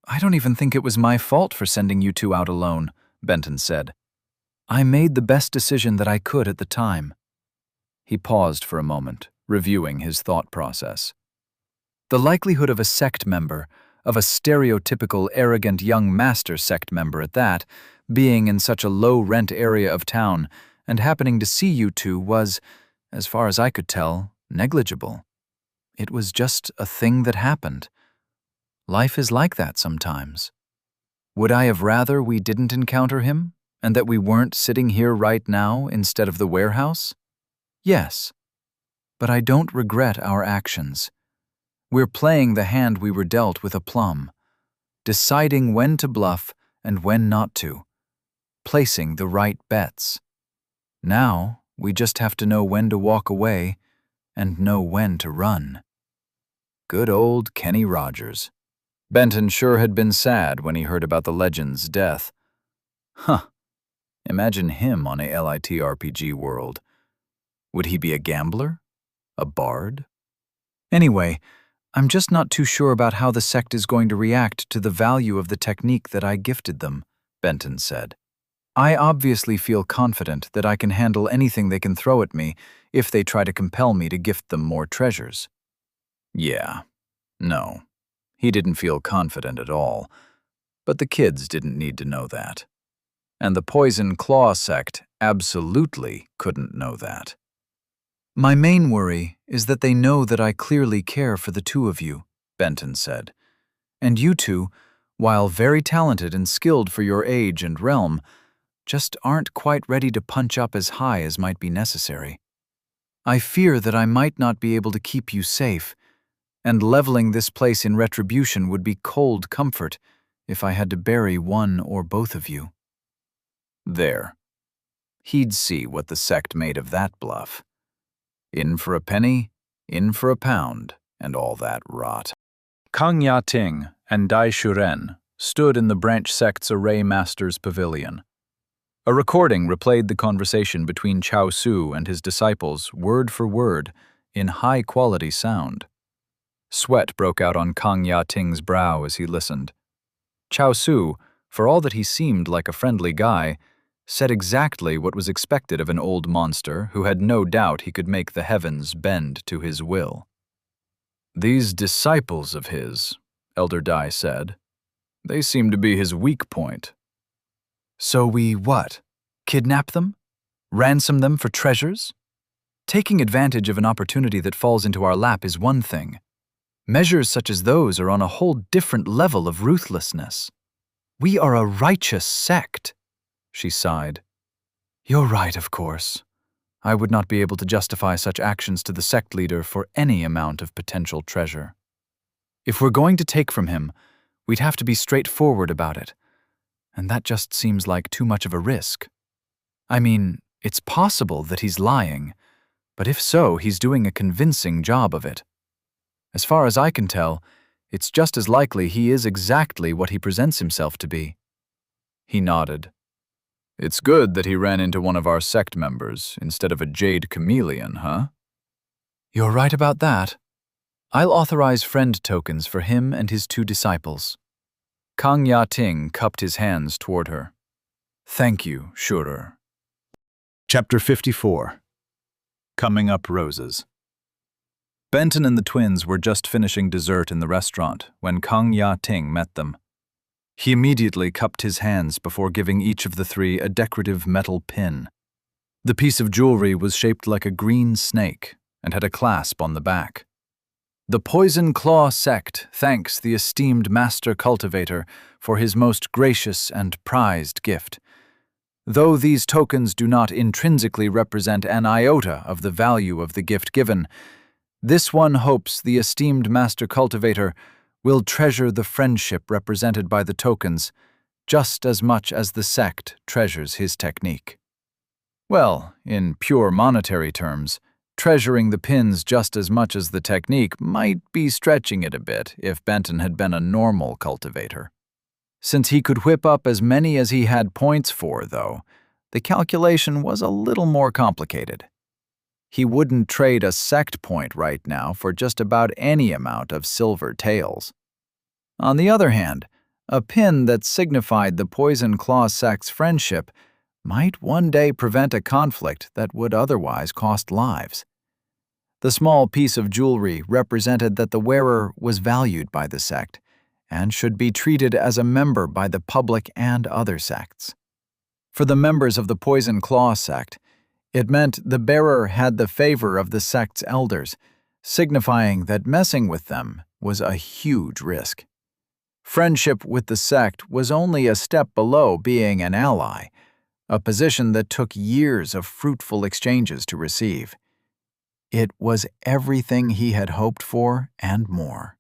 I don't even think it was my fault for sending you two out alone, Benton said. I made the best decision that I could at the time. He paused for a moment, reviewing his thought process. The likelihood of a sect member, of a stereotypical arrogant young master sect member at that, being in such a low-rent area of town and happening to see you two was, as far as I could tell, negligible. It was just a thing that happened. Life is like that sometimes. Would I have rather we didn't encounter him, and that we weren't sitting here right now instead of the warehouse? Yes. but I don't regret our actions. We're playing the hand we were dealt with aplomb, deciding when to bluff and when not to, placing the right bets. Now, we just have to know when to walk away and know when to run. Good old Kenny Rogers. Benton sure had been sad when he heard about the legend's death. Huh. Imagine him on a LitRPG world. Would he be a gambler? A bard? Anyway, I'm just not too sure about how the sect is going to react to the value of the technique that I gifted them, Benton said. I obviously feel confident that I can handle anything they can throw at me if they try to compel me to gift them more treasures. Yeah. No. He didn't feel confident at all. But the kids didn't need to know that. And the Poison Claw sect absolutely couldn't know that. My main worry is that they know that I clearly care for the two of you, Benton said. And you two, while very talented and skilled for your age and realm, just aren't quite ready to punch up as high as might be necessary. I fear that I might not be able to keep you safe, and leveling this place in retribution would be cold comfort if I had to bury one or both of you. There. He'd see what the sect made of that bluff. In for a penny, in for a pound, and all that rot. Kang Ya-ting and Dai Shuren stood in the branch sect's array master's pavilion. A recording replayed the conversation between Chao Su and his disciples word for word in high-quality sound. Sweat broke out on Kang Ya-ting's brow as he listened. Chao Su, for all that he seemed like a friendly guy, said exactly what was expected of an old monster who had no doubt he could make the heavens bend to his will. These disciples of his, Elder Dai said, they seem to be his weak point. So we what? Kidnap them? Ransom them for treasures? Taking advantage of an opportunity that falls into our lap is one thing. Measures such as those are on a whole different level of ruthlessness. We are a righteous sect, she sighed. You're right, of course. I would not be able to justify such actions to the sect leader for any amount of potential treasure. If we're going to take from him, we'd have to be straightforward about it. And that just seems like too much of a risk. I mean, it's possible that he's lying, but if so, he's doing a convincing job of it. As far as I can tell, it's just as likely he is exactly what he presents himself to be. He nodded. It's good that he ran into one of our sect members instead of a jade chameleon, huh? You're right about that. I'll authorize friend tokens for him and his two disciples. Kang Ya-ting cupped his hands toward her. Thank you, Shurer. Chapter 54. Coming Up Roses. Benton and the twins were just finishing dessert in the restaurant when Kang Ya-ting met them. He immediately cupped his hands before giving each of the three a decorative metal pin. The piece of jewelry was shaped like a green snake and had a clasp on the back. The Poison Claw sect thanks the esteemed Master Cultivator for his most gracious and prized gift. Though these tokens do not intrinsically represent an iota of the value of the gift given, this one hopes the esteemed Master Cultivator will treasure the friendship represented by the tokens just as much as the sect treasures his technique. Well, in pure monetary terms, treasuring the pins just as much as the technique might be stretching it a bit if Benton had been a normal cultivator. Since he could whip up as many as he had points for, though, the calculation was a little more complicated. He wouldn't trade a sect point right now for just about any amount of silver tails. On the other hand, a pin that signified the Poison Claw sect's friendship might one day prevent a conflict that would otherwise cost lives. The small piece of jewelry represented that the wearer was valued by the sect and should be treated as a member by the public and other sects. For the members of the Poison Claw sect, it meant the bearer had the favor of the sect's elders, signifying that messing with them was a huge risk. Friendship with the sect was only a step below being an ally, a position that took years of fruitful exchanges to receive. It was everything he had hoped for and more.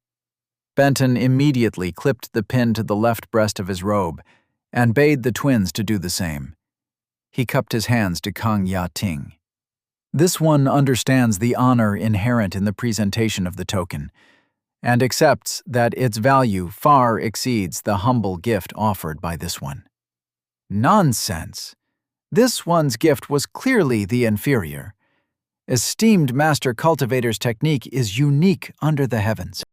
Benton immediately clipped the pin to the left breast of his robe and bade the twins to do the same. He cupped his hands to Kang Ya-ting. This one understands the honor inherent in the presentation of the token and accepts that its value far exceeds the humble gift offered by this one. Nonsense! This one's gift was clearly the inferior. Esteemed Master Cultivator's technique is unique under the heavens.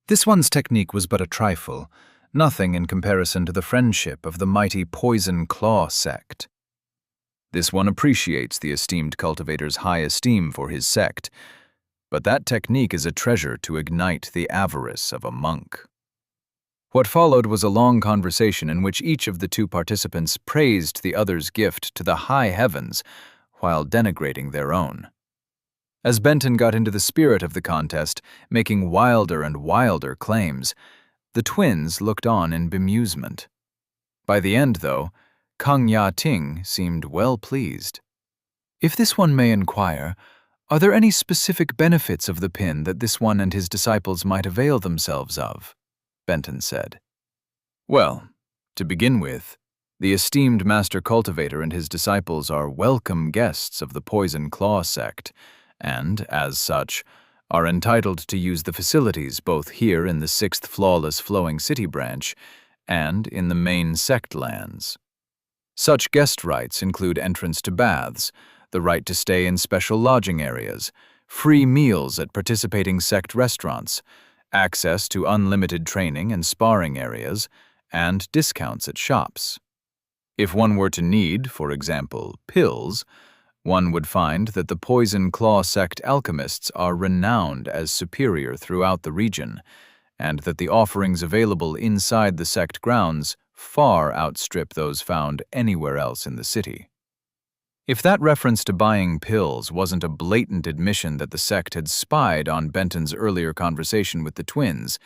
This one's technique was but a trifle, nothing in comparison to the friendship of the mighty Poison Claw sect. This one appreciates the esteemed cultivator's high esteem for his sect, but that technique is a treasure to ignite the avarice of a monk. What followed was a long conversation in which each of the two participants praised the other's gift to the high heavens while denigrating their own. As Benton got into the spirit of the contest, making wilder and wilder claims, the twins looked on in bemusement. By the end, though, Kang Ya-ting seemed well pleased. If this one may inquire, are there any specific benefits of the pin that this one and his disciples might avail themselves of? Benton said. Well, to begin with, the esteemed Master Cultivator and his disciples are welcome guests of the Poison Claw sect, and, as such, are entitled to use the facilities both here in the 6th Flawless Flowing City branch and in the main sect lands. Such guest rights include entrance to baths, the right to stay in special lodging areas, free meals at participating sect restaurants, access to unlimited training and sparring areas, and discounts at shops. If one were to need, for example, pills, one would find that the Poison Claw sect alchemists are renowned as superior throughout the region, and that the offerings available inside the sect grounds far outstrip those found anywhere else in the city. If that reference to buying pills wasn't a blatant admission that the sect had spied on Benton's earlier conversation with the twins,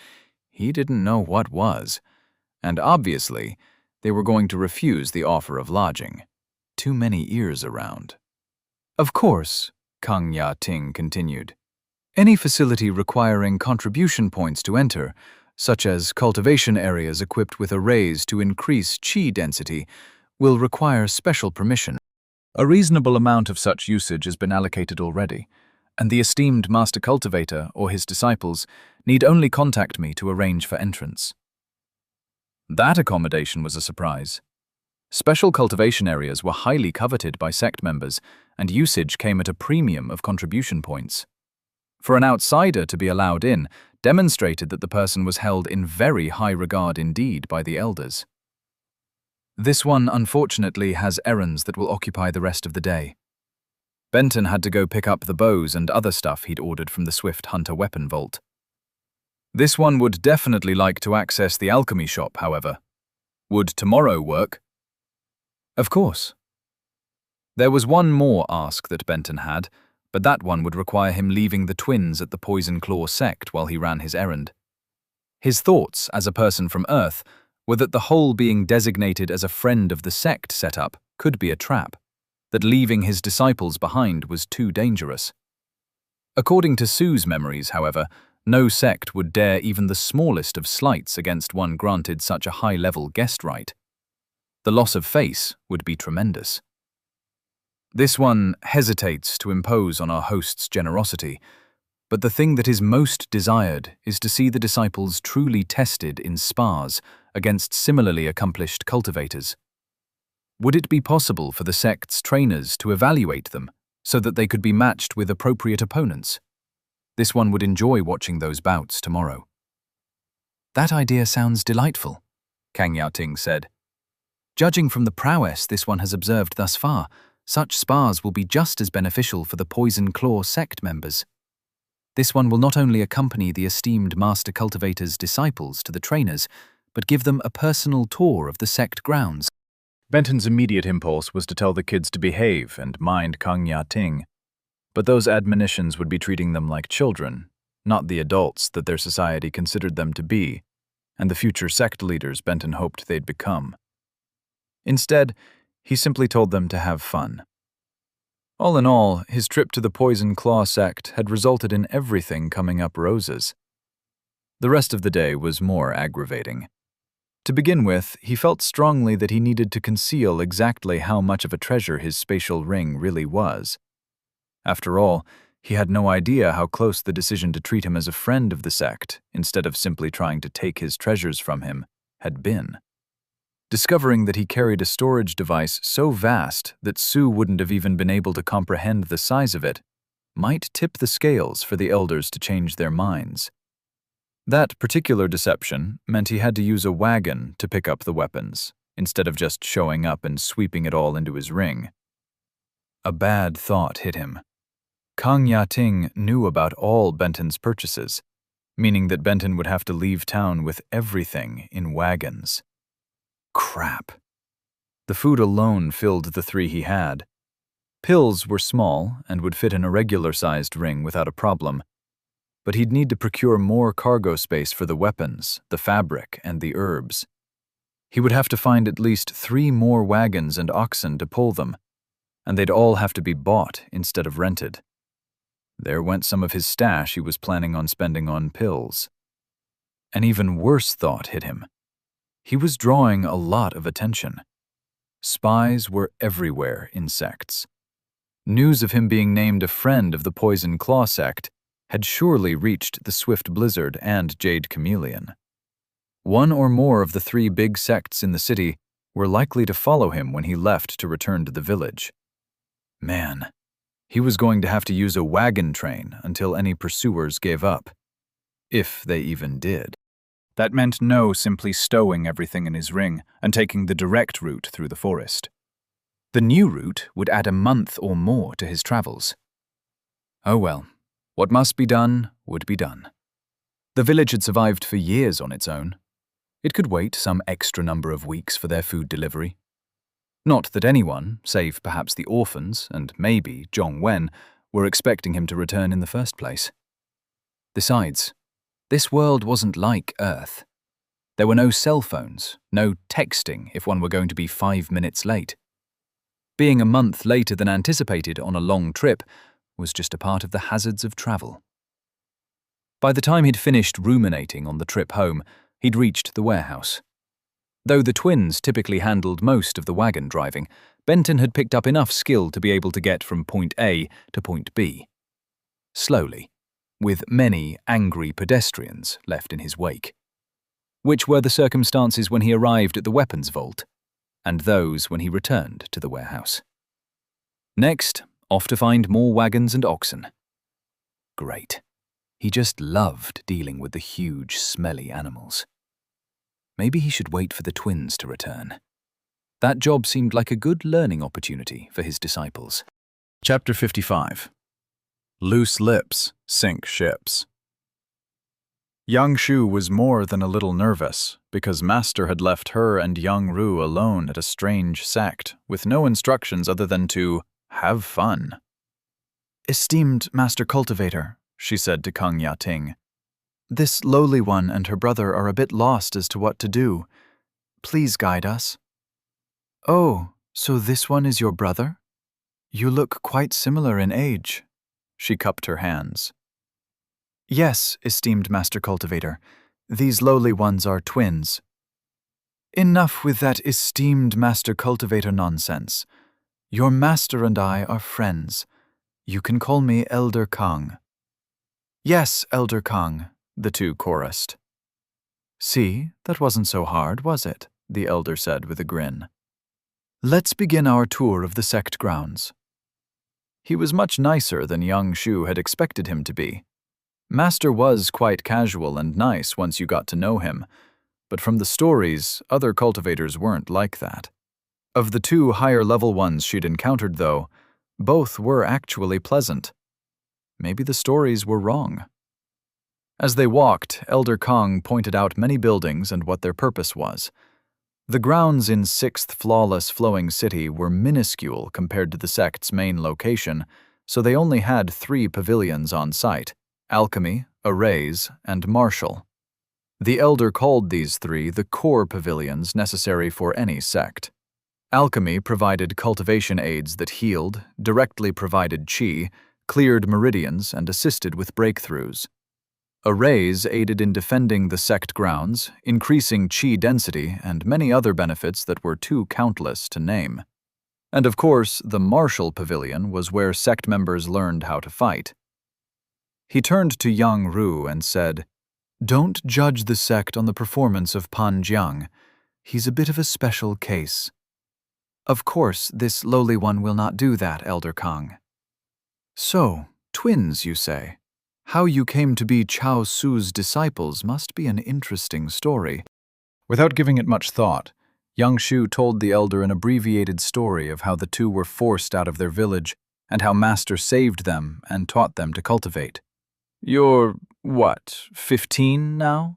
he didn't know what was, and obviously they were going to refuse the offer of lodging. Too many ears around. Of course, Kang Ya-ting continued, any facility requiring contribution points to enter, such as cultivation areas equipped with arrays to increase chi density, will require special permission. A reasonable amount of such usage has been allocated already, and the esteemed Master Cultivator or his disciples need only contact me to arrange for entrance. That accommodation was a surprise. Special cultivation areas were highly coveted by sect members, and usage came at a premium of contribution points. For an outsider to be allowed in demonstrated that the person was held in very high regard indeed by the elders. This one, unfortunately, has errands that will occupy the rest of the day. Benton had to go pick up the bows and other stuff he'd ordered from the Swift Hunter weapon vault. This one would definitely like to access the alchemy shop, however. Would tomorrow work? Of course. There was one more ask that Benton had, but that one would require him leaving the twins at the Poison Claw sect while he ran his errand. His thoughts, as a person from Earth, were that the whole being designated as a friend of the sect setup could be a trap, that leaving his disciples behind was too dangerous. According to Sue's memories, however, no sect would dare even the smallest of slights against one granted such a high-level guest right. The loss of face would be tremendous. This one hesitates to impose on our host's generosity, but the thing that is most desired is to see the disciples truly tested in spars against similarly accomplished cultivators. Would it be possible for the sect's trainers to evaluate them so that they could be matched with appropriate opponents? This one would enjoy watching those bouts tomorrow. That idea sounds delightful, Kang Ya-ting said. Judging from the prowess this one has observed thus far, such spars will be just as beneficial for the Poison Claw sect members. This one will not only accompany the esteemed Master Cultivator's disciples to the trainers, but give them a personal tour of the sect grounds. Benton's immediate impulse was to tell the kids to behave and mind Kang Ya-ting, but those admonitions would be treating them like children, not the adults that their society considered them to be, and the future sect leaders Benton hoped they'd become. Instead, he simply told them to have fun. All in all, his trip to the Poison Claw sect had resulted in everything coming up roses. The rest of the day was more aggravating. To begin with, he felt strongly that he needed to conceal exactly how much of a treasure his spatial ring really was. After all, he had no idea how close the decision to treat him as a friend of the sect, instead of simply trying to take his treasures from him, had been. Discovering that he carried a storage device so vast that Sue wouldn't have even been able to comprehend the size of it might tip the scales for the elders to change their minds. That particular deception meant he had to use a wagon to pick up the weapons, instead of just showing up and sweeping it all into his ring. A bad thought hit him. Kang Ya-ting knew about all Benton's purchases, meaning that Benton would have to leave town with everything in wagons. Crap. The food alone filled the 3 he had. Pills were small and would fit in a regular-sized ring without a problem, but he'd need to procure more cargo space for the weapons, the fabric, and the herbs. He would have to find at least 3 more wagons and oxen to pull them, and they'd all have to be bought instead of rented. There went some of his stash he was planning on spending on pills. An even worse thought hit him. He was drawing a lot of attention. Spies were everywhere in sects. News of him being named a friend of the Poison Claw sect had surely reached the Swift Blizzard and Jade Chameleon. 1 or more of the 3 big sects in the city were likely to follow him when he left to return to the village. Man, he was going to have to use a wagon train until any pursuers gave up. If they even did. That meant no simply stowing everything in his ring and taking the direct route through the forest. The new route would add a month or more to his travels. Oh well, what must be done would be done. The village had survived for years on its own. It could wait some extra number of weeks for their food delivery. Not that anyone, save perhaps the orphans and maybe Zhong Wen, were expecting him to return in the first place. Besides, this world wasn't like Earth. There were no cell phones, no texting if one were going to be 5 minutes late. Being a month later than anticipated on a long trip was just a part of the hazards of travel. By the time he'd finished ruminating on the trip home, he'd reached the warehouse. Though the twins typically handled most of the wagon driving, Benton had picked up enough skill to be able to get from point A to point B. Slowly, with many angry pedestrians left in his wake. Which were the circumstances when he arrived at the weapons vault, and those when he returned to the warehouse. Next, off to find more wagons and oxen. Great. He just loved dealing with the huge, smelly animals. Maybe he should wait for the twins to return. That job seemed like a good learning opportunity for his disciples. Chapter 55. Loose lips sink ships. Yang Shu was more than a little nervous because Master had left her and Young Ru alone at a strange sect with no instructions other than to have fun. "Esteemed Master Cultivator," she said to Kang Ya-ting, "this lowly one and her brother are a bit lost as to what to do. Please guide us." "Oh, so this one is your brother? You look quite similar in age." She cupped her hands. "Yes, esteemed Master Cultivator. These lowly ones are twins." "Enough with that esteemed Master Cultivator nonsense. Your master and I are friends. You can call me Elder Kang." "Yes, Elder Kang," the 2 chorused. "See, that wasn't so hard, was it?" the elder said with a grin. "Let's begin our tour of the sect grounds." He was much nicer than Yang Shu had expected him to be. Master was quite casual and nice once you got to know him, but from the stories, other cultivators weren't like that. Of the 2 higher-level ones she'd encountered, though, both were actually pleasant. Maybe the stories were wrong. As they walked, Elder Kang pointed out many buildings and what their purpose was. The grounds in 6th Flawless Flowing City were minuscule compared to the sect's main location, so they only had 3 pavilions on site: Alchemy, Arrays, and Martial. The elder called these 3 the core pavilions necessary for any sect. Alchemy provided cultivation aids that healed, directly provided chi, cleared meridians, and assisted with breakthroughs. Arrays aided in defending the sect grounds, increasing chi density, and many other benefits that were too countless to name. And of course, the martial pavilion was where sect members learned how to fight. He turned to Yang Ru and said, "Don't judge the sect on the performance of Pan Jiang. He's a bit of a special case." "Of course, this lowly one will not do that, Elder Kang." "So, twins, you say? How you came to be Chao Su's disciples must be an interesting story." Without giving it much thought, Yang Shu told the elder an abbreviated story of how the two were forced out of their village and how Master saved them and taught them to cultivate. "You're, 15 now?"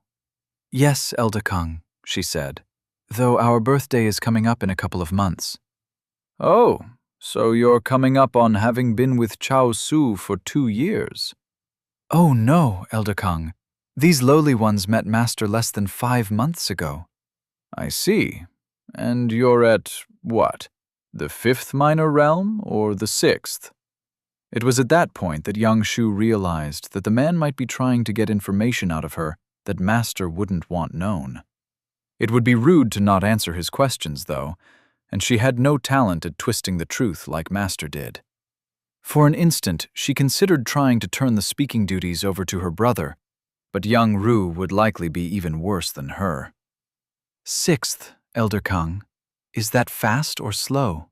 "Yes, Elder Kang," she said, "though our birthday is coming up in a couple of months." "Oh, so you're coming up on having been with Chao Su for 2 years. "Oh no, Elder Kang. These lowly ones met Master less than 5 months ago." "I see. And you're at, the 5th minor realm or the 6th? It was at that point that Yang Shu realized that the man might be trying to get information out of her that Master wouldn't want known. It would be rude to not answer his questions, though, and she had no talent at twisting the truth like Master did. For an instant, she considered trying to turn the speaking duties over to her brother, but Yang Ru would likely be even worse than her. 6th, Elder Kang. Is that fast or slow?"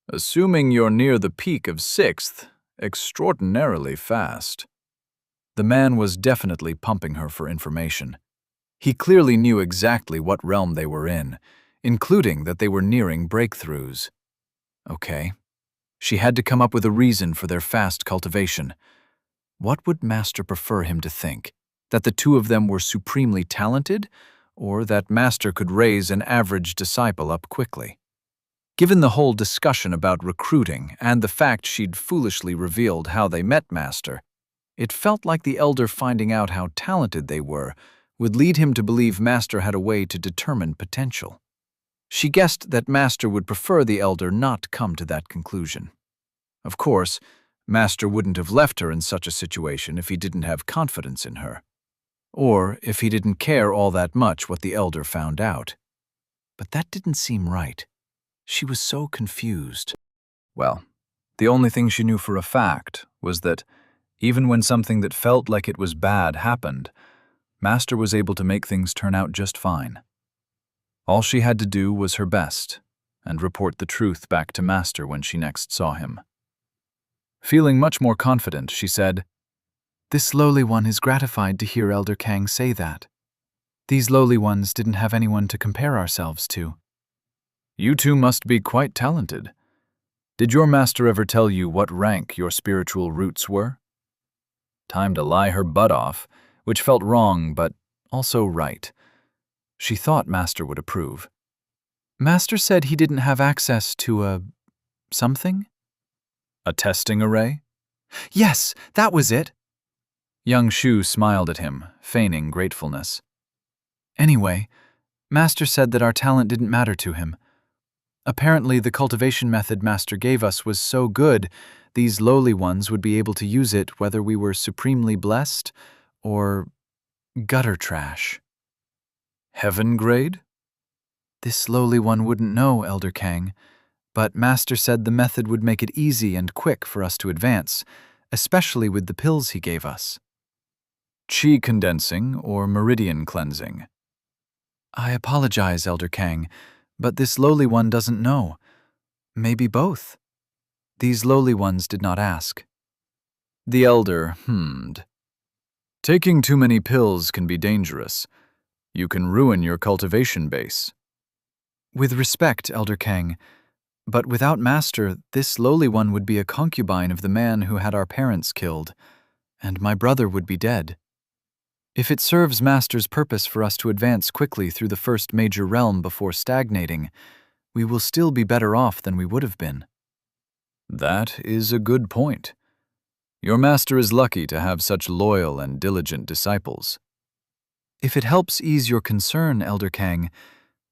"Assuming you're near the peak of 6th, extraordinarily fast." The man was definitely pumping her for information. He clearly knew exactly what realm they were in, including that they were nearing breakthroughs. Okay. She had to come up with a reason for their fast cultivation. What would Master prefer him to think? That the two of them were supremely talented, or that Master could raise an average disciple up quickly? Given the whole discussion about recruiting and the fact she'd foolishly revealed how they met Master, it felt like the elder finding out how talented they were would lead him to believe Master had a way to determine potential. She guessed that Master would prefer the elder not come to that conclusion. Of course, Master wouldn't have left her in such a situation if he didn't have confidence in her, or if he didn't care all that much what the elder found out. But that didn't seem right. She was so confused. Well, the only thing she knew for a fact was that, even when something that felt like it was bad happened, Master was able to make things turn out just fine. All she had to do was her best, and report the truth back to Master when she next saw him. Feeling much more confident, she said, "This lowly one is gratified to hear Elder Kang say that. These lowly ones didn't have anyone to compare ourselves to." "You two must be quite talented. Did your master ever tell you what rank your spiritual roots were?" Time to lie her butt off, which felt wrong but also right. She thought Master would approve. "Master said he didn't have access to something?" "A testing array?" "Yes, that was it." Yang Shu smiled at him, feigning gratefulness. "Anyway, Master said that our talent didn't matter to him. Apparently the cultivation method Master gave us was so good, these lowly ones would be able to use it whether we were supremely blessed or gutter trash." "Heaven grade?" "This lowly one wouldn't know, Elder Kang, but Master said the method would make it easy and quick for us to advance, especially with the pills he gave us." "Qi condensing or meridian cleansing?" "I apologize, Elder Kang, but this lowly one doesn't know. Maybe both. These lowly ones did not ask." The elder hummed. "Taking too many pills can be dangerous. You can ruin your cultivation base." "With respect, Elder Kang, but without Master, this lowly one would be a concubine of the man who had our parents killed, and my brother would be dead. If it serves Master's purpose for us to advance quickly through the first major realm before stagnating, we will still be better off than we would have been." "That is a good point. Your master is lucky to have such loyal and diligent disciples." "If it helps ease your concern, Elder Kang,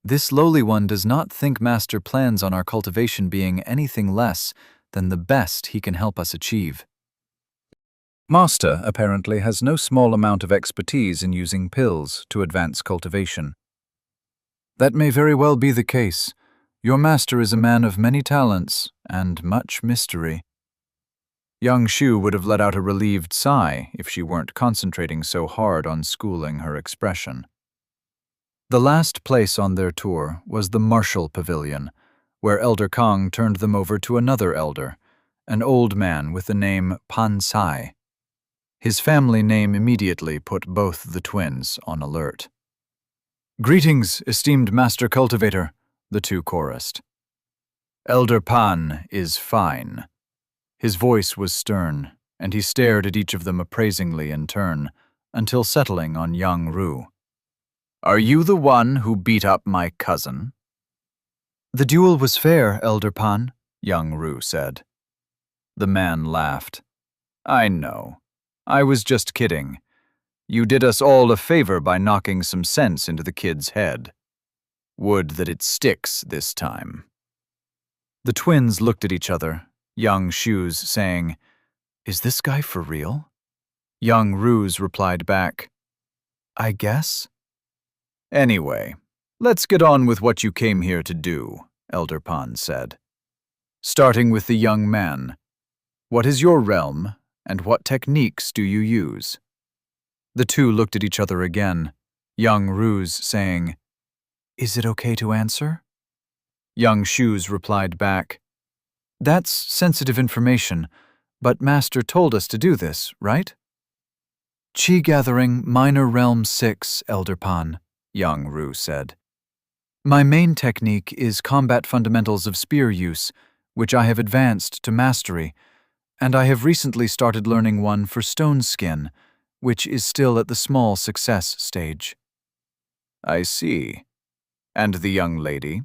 This lowly one does not think Master plans on our cultivation being anything less than the best he can help us achieve. Master apparently has no small amount of expertise in using pills to advance cultivation. That may very well be the case. Your master is a man of many talents and much mystery. Young Shu would have let out a relieved sigh if she weren't concentrating so hard on schooling her expression. The last place on their tour was the Martial Pavilion, where Elder Kang turned them over to another elder, an old man with the name Pan Sai. His family name immediately put both the twins on alert. "Greetings, esteemed Master Cultivator," the two chorused. "Elder Pan is fine." His voice was stern, and he stared at each of them appraisingly in turn, until settling on young Ru. "Are you the one who beat up my cousin?" "The duel was fair, Elder Pan," young Ru said. The man laughed. "I know. I was just kidding. You did us all a favor by knocking some sense into the kid's head. Would that it sticks this time." The twins looked at each other, young Shu's saying, "Is this guy for real?" Young Ru's replied back, "I guess." "Anyway, let's get on with what you came here to do," Elder Pan said. "Starting with the young man. What is your realm, and what techniques do you use?" The two looked at each other again, young Ru's saying, "Is it okay to answer?" Young Shu's replied back, "That's sensitive information, but Master told us to do this, right?" "Chi Gathering, Minor Realm 6, Elder Pan," young Ru said. "My main technique is Combat Fundamentals of Spear Use, which I have advanced to mastery, and I have recently started learning one for Stone Skin, which is still at the small success stage." "I see. And the young lady?"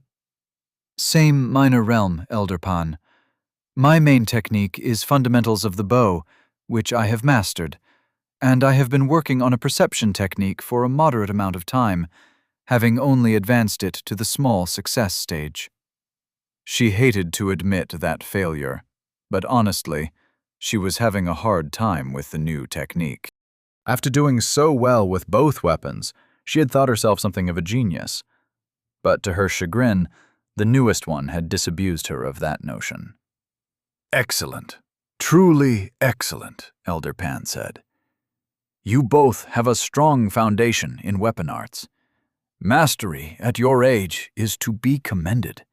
"Same minor realm, Elder Pan. My main technique is Fundamentals of the Bow, which I have mastered, and I have been working on a perception technique for a moderate amount of time, having only advanced it to the small success stage." She hated to admit that failure, but honestly, she was having a hard time with the new technique. After doing so well with both weapons, she had thought herself something of a genius. But to her chagrin, the newest one had disabused her of that notion. "Excellent. Truly excellent," Elder Pan said. "You both have a strong foundation in weapon arts. Mastery at your age is to be commended.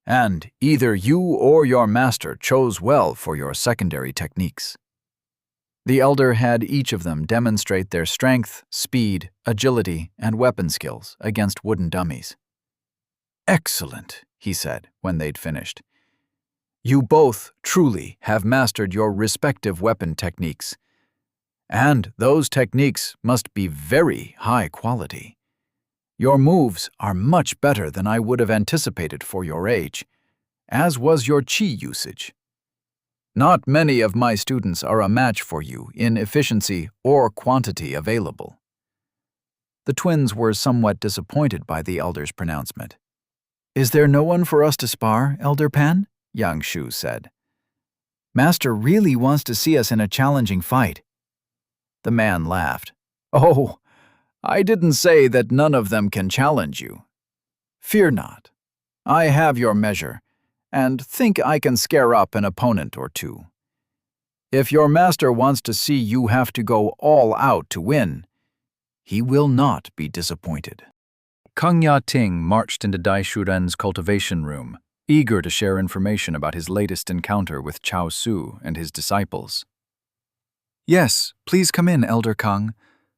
And either you or your master chose well for your secondary techniques." The elder had each of them demonstrate their strength, speed, agility, and weapon skills against wooden dummies. "Excellent," he said when they'd finished. "You both truly have mastered your respective weapon techniques. And those techniques must be very high quality. Your moves are much better than I would have anticipated for your age, as was your chi usage. Not many of my students are a match for you in efficiency or quantity available." The twins were somewhat disappointed by the elder's pronouncement. "Is there no one for us to spar, Elder Pan?" young Shu said. "Master really wants to see us in a challenging fight." The man laughed. "Oh, I didn't say that none of them can challenge you. Fear not. I have your measure, and think I can scare up an opponent or two. If your master wants to see you have to go all out to win, he will not be disappointed." Kang Ya-ting marched into Dai Shuren's cultivation room, eager to share information about his latest encounter with Chao Su and his disciples. "Yes, please come in, Elder Kang.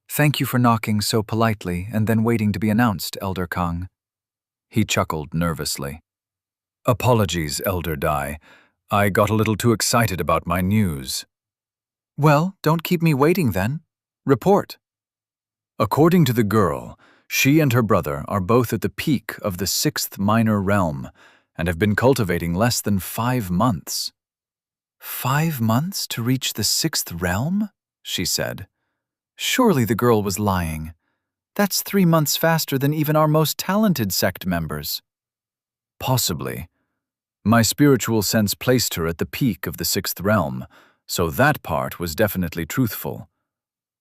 Thank you for knocking so politely and then waiting to be announced, Elder Kang." He chuckled nervously. "Apologies, Elder Dai. I got a little too excited about my news." "Well, don't keep me waiting then. Report." "According to the girl, she and her brother are both at the peak of the 6th minor realm and have been cultivating less than 5 months." "5 months to reach the 6th realm?" she said. Surely the girl was lying. That's 3 months faster than even our most talented sect members. Possibly. My spiritual sense placed her at the peak of the 6th realm, so that part was definitely truthful.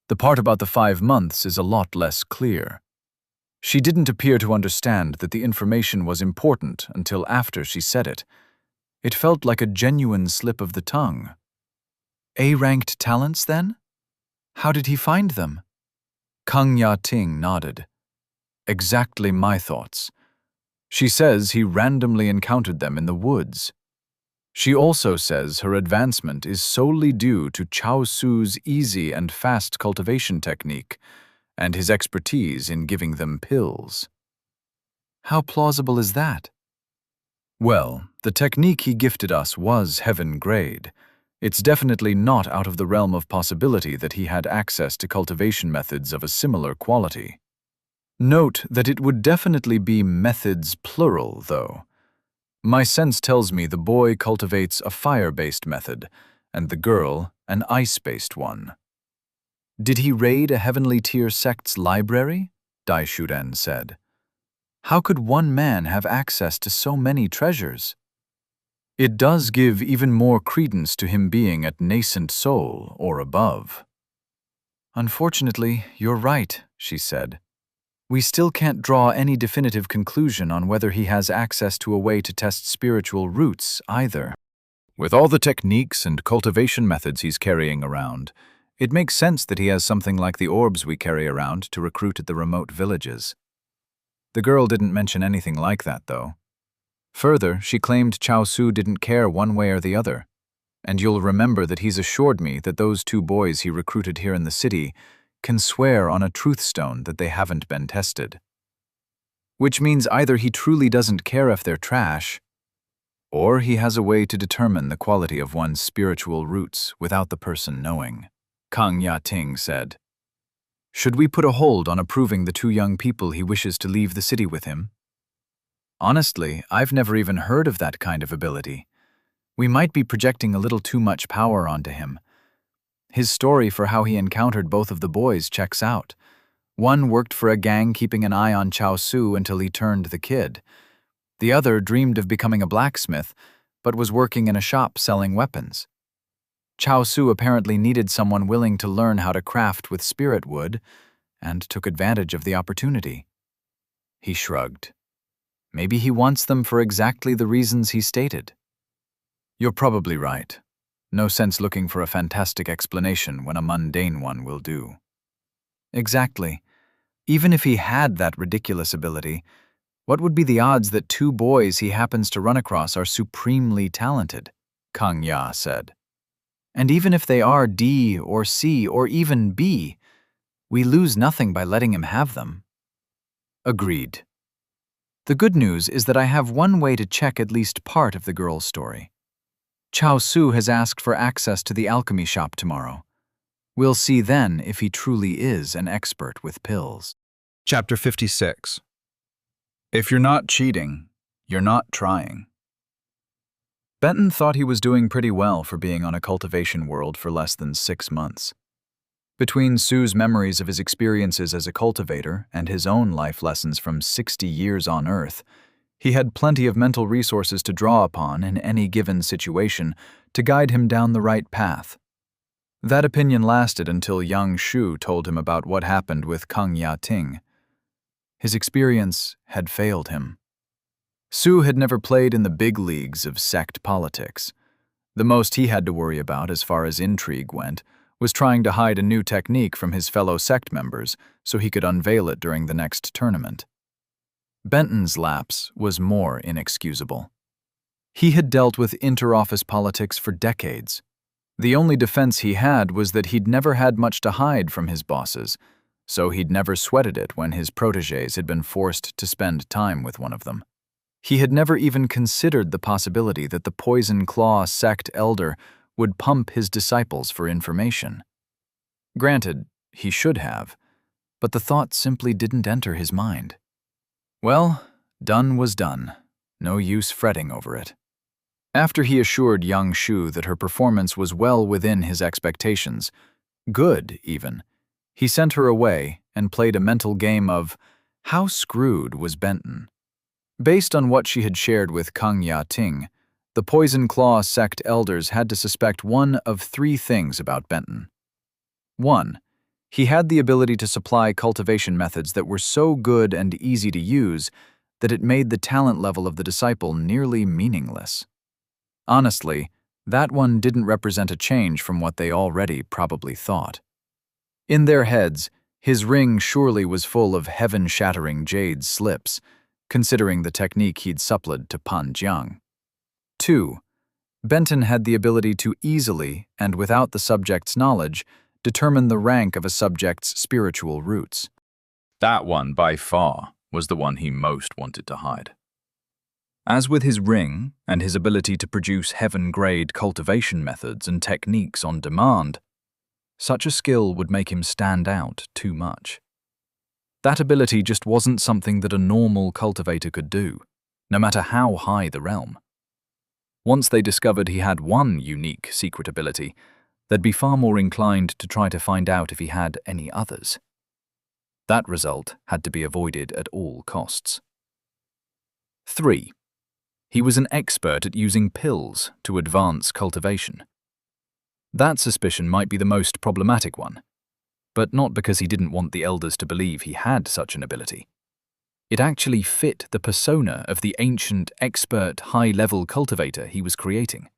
The part about the 5 months is a lot less clear. She didn't appear to understand that the information was important until after she said it. It felt like a genuine slip of the tongue. A-ranked talents, then? How did he find them? Kang Ya-ting nodded. Exactly my thoughts. She says he randomly encountered them in the woods. She also says her advancement is solely due to Chao Su's easy and fast cultivation technique and his expertise in giving them pills. How plausible is that? Well, the technique he gifted us was heaven grade. It's definitely not out of the realm of possibility that he had access to cultivation methods of a similar quality. Note that it would definitely be methods plural, though. My sense tells me the boy cultivates a fire-based method, and the girl an ice-based one. Did he raid a heavenly tier sect's library? Dai Shuren said. How could one man have access to so many treasures? It does give even more credence to him being at nascent soul or above. Unfortunately, you're right, she said. We still can't draw any definitive conclusion on whether he has access to a way to test spiritual roots either. With all the techniques and cultivation methods he's carrying around, it makes sense that he has something like the orbs we carry around to recruit at the remote villages. The girl didn't mention anything like that, though. Further, she claimed Chao Su didn't care one way or the other. And you'll remember that he's assured me that those 2 boys he recruited here in the city can swear on a truth stone that they haven't been tested. Which means either he truly doesn't care if they're trash, or he has a way to determine the quality of one's spiritual roots without the person knowing, Kang Ya-ting said. Should we put a hold on approving the 2 young people he wishes to leave the city with him? Honestly, I've never even heard of that kind of ability. We might be projecting a little too much power onto him. His story for how he encountered both of the boys checks out. One worked for a gang keeping an eye on Chao Su until he turned the kid. The other dreamed of becoming a blacksmith, but was working in a shop selling weapons. Chao Su apparently needed someone willing to learn how to craft with spirit wood, and took advantage of the opportunity. He shrugged. Maybe he wants them for exactly the reasons he stated. You're probably right. No sense looking for a fantastic explanation when a mundane one will do. Exactly. Even if he had that ridiculous ability, what would be the odds that 2 boys he happens to run across are supremely talented? Kang Ya said. And even if they are D or C or even B, we lose nothing by letting him have them. Agreed. The good news is that I have one way to check at least part of the girl's story. Chao Su has asked for access to the alchemy shop tomorrow. We'll see then if he truly is an expert with pills. Chapter 56. If you're not cheating, you're not trying. Benton thought he was doing pretty well for being on a cultivation world for less than 6 months. Between Sue's memories of his experiences as a cultivator and his own life lessons from 60 years on Earth, he had plenty of mental resources to draw upon in any given situation to guide him down the right path. That opinion lasted until young Shu told him about what happened with Kang Ya-ting. His experience had failed him. Su had never played in the big leagues of sect politics. The most he had to worry about as far as intrigue went was trying to hide a new technique from his fellow sect members so he could unveil it during the next tournament. Benton's lapse was more inexcusable. He had dealt with inter-office politics for decades. The only defense he had was that he'd never had much to hide from his bosses, so he'd never sweated it when his protégés had been forced to spend time with one of them. He had never even considered the possibility that the Poison Claw sect elder would pump his disciples for information. Granted, he should have, but the thought simply didn't enter his mind. Well, done was done. No use fretting over it. After he assured young Shu that her performance was well within his expectations, good even, he sent her away and played a mental game of how screwed was Benton. Based on what she had shared with Kang Ya-ting, the Poison Claw sect elders had to suspect one of three things about Benton. 1. He had the ability to supply cultivation methods that were so good and easy to use that it made the talent level of the disciple nearly meaningless. Honestly, that one didn't represent a change from what they already probably thought. In their heads, his ring surely was full of heaven-shattering jade slips, considering the technique he'd supplied to Pan Jiang. 2. Benton had the ability to easily, and without the subject's knowledge, determine the rank of a subject's spiritual roots. That one, by far, was the one he most wanted to hide. As with his ring and his ability to produce heaven-grade cultivation methods and techniques on demand, such a skill would make him stand out too much. That ability just wasn't something that a normal cultivator could do, no matter how high the realm. Once they discovered he had one unique secret ability, they'd be far more inclined to try to find out if he had any others. That result had to be avoided at all costs. 3. He was an expert at using pills to advance cultivation. That suspicion might be the most problematic one, but not because he didn't want the elders to believe he had such an ability. It actually fit the persona of the ancient, expert, high-level cultivator he was creating.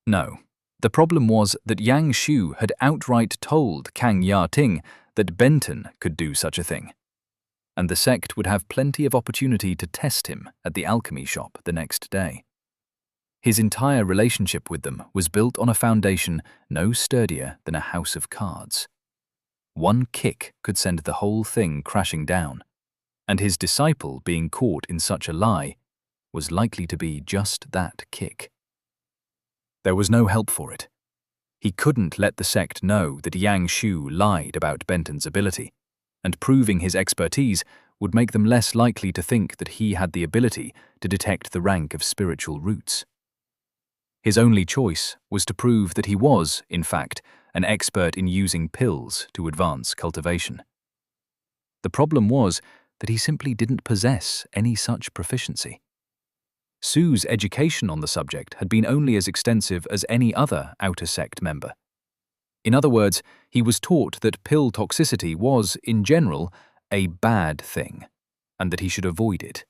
No, the problem was that Yang Shu had outright told Kang Ya-ting that Benton could do such a thing, and the sect would have plenty of opportunity to test him at the alchemy shop the next day. His entire relationship with them was built on a foundation no sturdier than a house of cards. One kick could send the whole thing crashing down, and his disciple being caught in such a lie was likely to be just that kick. There was no help for it. He couldn't let the sect know that Yang Shu lied about Benton's ability, and proving his expertise would make them less likely to think that he had the ability to detect the rank of spiritual roots. His only choice was to prove that he was, in fact, an expert in using pills to advance cultivation. The problem was that he simply didn't possess any such proficiency. Su's education on the subject had been only as extensive as any other outer sect member. In other words, he was taught that pill toxicity was, in general, a bad thing, and that he should avoid it.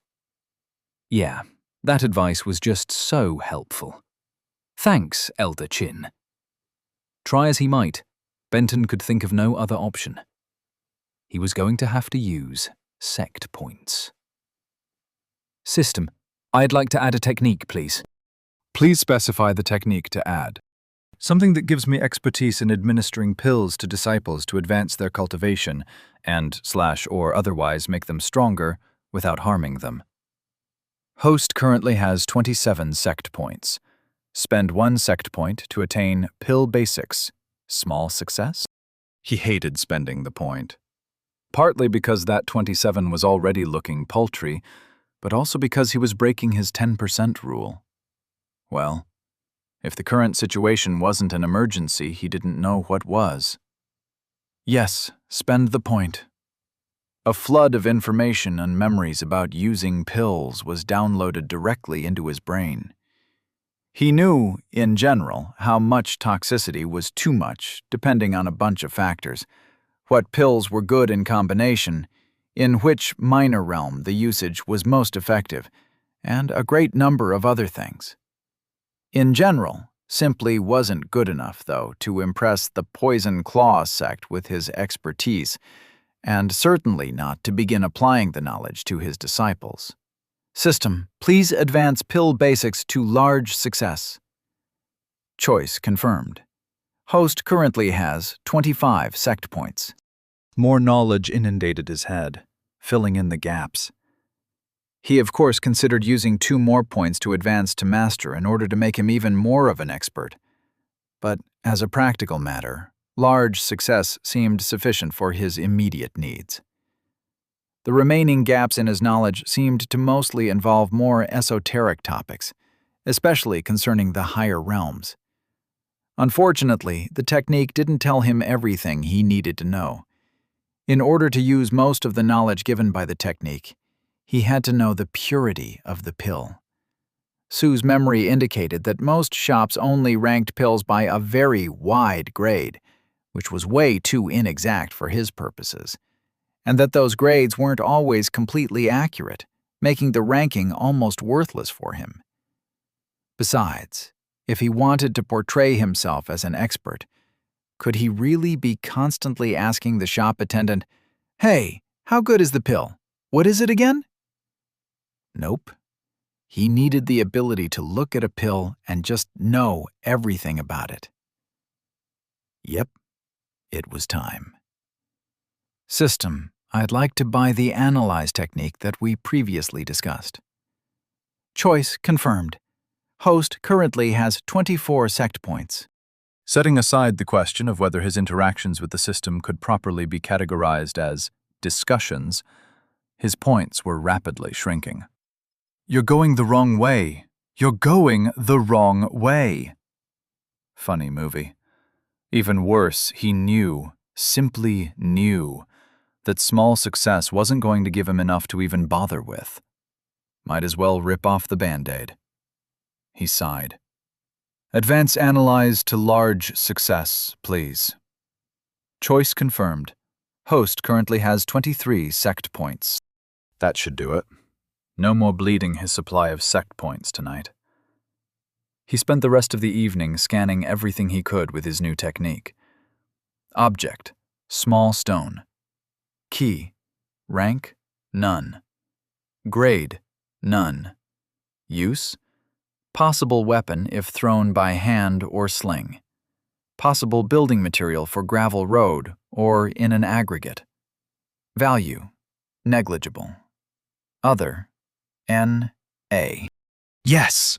Yeah, that advice was just so helpful. Thanks, Elder Chin. Try as he might, Benton could think of no other option. He was going to have to use sect points. System, I'd like to add a technique, please. Please specify the technique to add. Something that gives me expertise in administering pills to disciples to advance their cultivation and/or otherwise make them stronger without harming them. Host currently has 27 sect points. Spend 1 sect point to attain Pill Basics. Small success? He hated spending the point. Partly because that 27 was already looking paltry, but also because he was breaking his 10% rule. Well, if the current situation wasn't an emergency, he didn't know what was. Yes, spend the point. A flood of information and memories about using pills was downloaded directly into his brain. He knew, in general, how much toxicity was too much, depending on a bunch of factors, what pills were good in combination, in which minor realm the usage was most effective, and a great number of other things. In general, simply wasn't good enough, though, to impress the Poison Claw sect with his expertise, and certainly not to begin applying the knowledge to his disciples. System, please advance Pill Basics to large success. Choice confirmed. Host currently has 25 sect points. More knowledge inundated his head, filling in the gaps. He, of course, considered using 2 more points to advance to Master in order to make him even more of an expert. But, as a practical matter, large success seemed sufficient for his immediate needs. The remaining gaps in his knowledge seemed to mostly involve more esoteric topics, especially concerning the higher realms. Unfortunately, the technique didn't tell him everything he needed to know. In order to use most of the knowledge given by the technique, he had to know the purity of the pill. Sue's memory indicated that most shops only ranked pills by a very wide grade, which was way too inexact for his purposes, and that those grades weren't always completely accurate, making the ranking almost worthless for him. Besides, if he wanted to portray himself as an expert, could he really be constantly asking the shop attendant, "Hey, how good is the pill? What is it again?" Nope. He needed the ability to look at a pill and just know everything about it. Yep, it was time. System, I'd like to buy the analyze technique that we previously discussed. Choice confirmed. Host currently has 24 sect points. Setting aside the question of whether his interactions with the system could properly be categorized as discussions, his points were rapidly shrinking. "You're going the wrong way. You're going the wrong way." Funny movie. Even worse, he knew, simply knew, that small success wasn't going to give him enough to even bother with. Might as well rip off the Band-Aid. He sighed. "Advance analyze to large success, please." Choice confirmed. Host currently has 23 sect points. That should do it. No more bleeding his supply of sect points tonight. He spent the rest of the evening scanning everything he could with his new technique. Object, small stone. Key, rank, none. Grade, none. Use, possible weapon if thrown by hand or sling. Possible building material for gravel road or in an aggregate. Value, negligible. Other, N.A. Yes!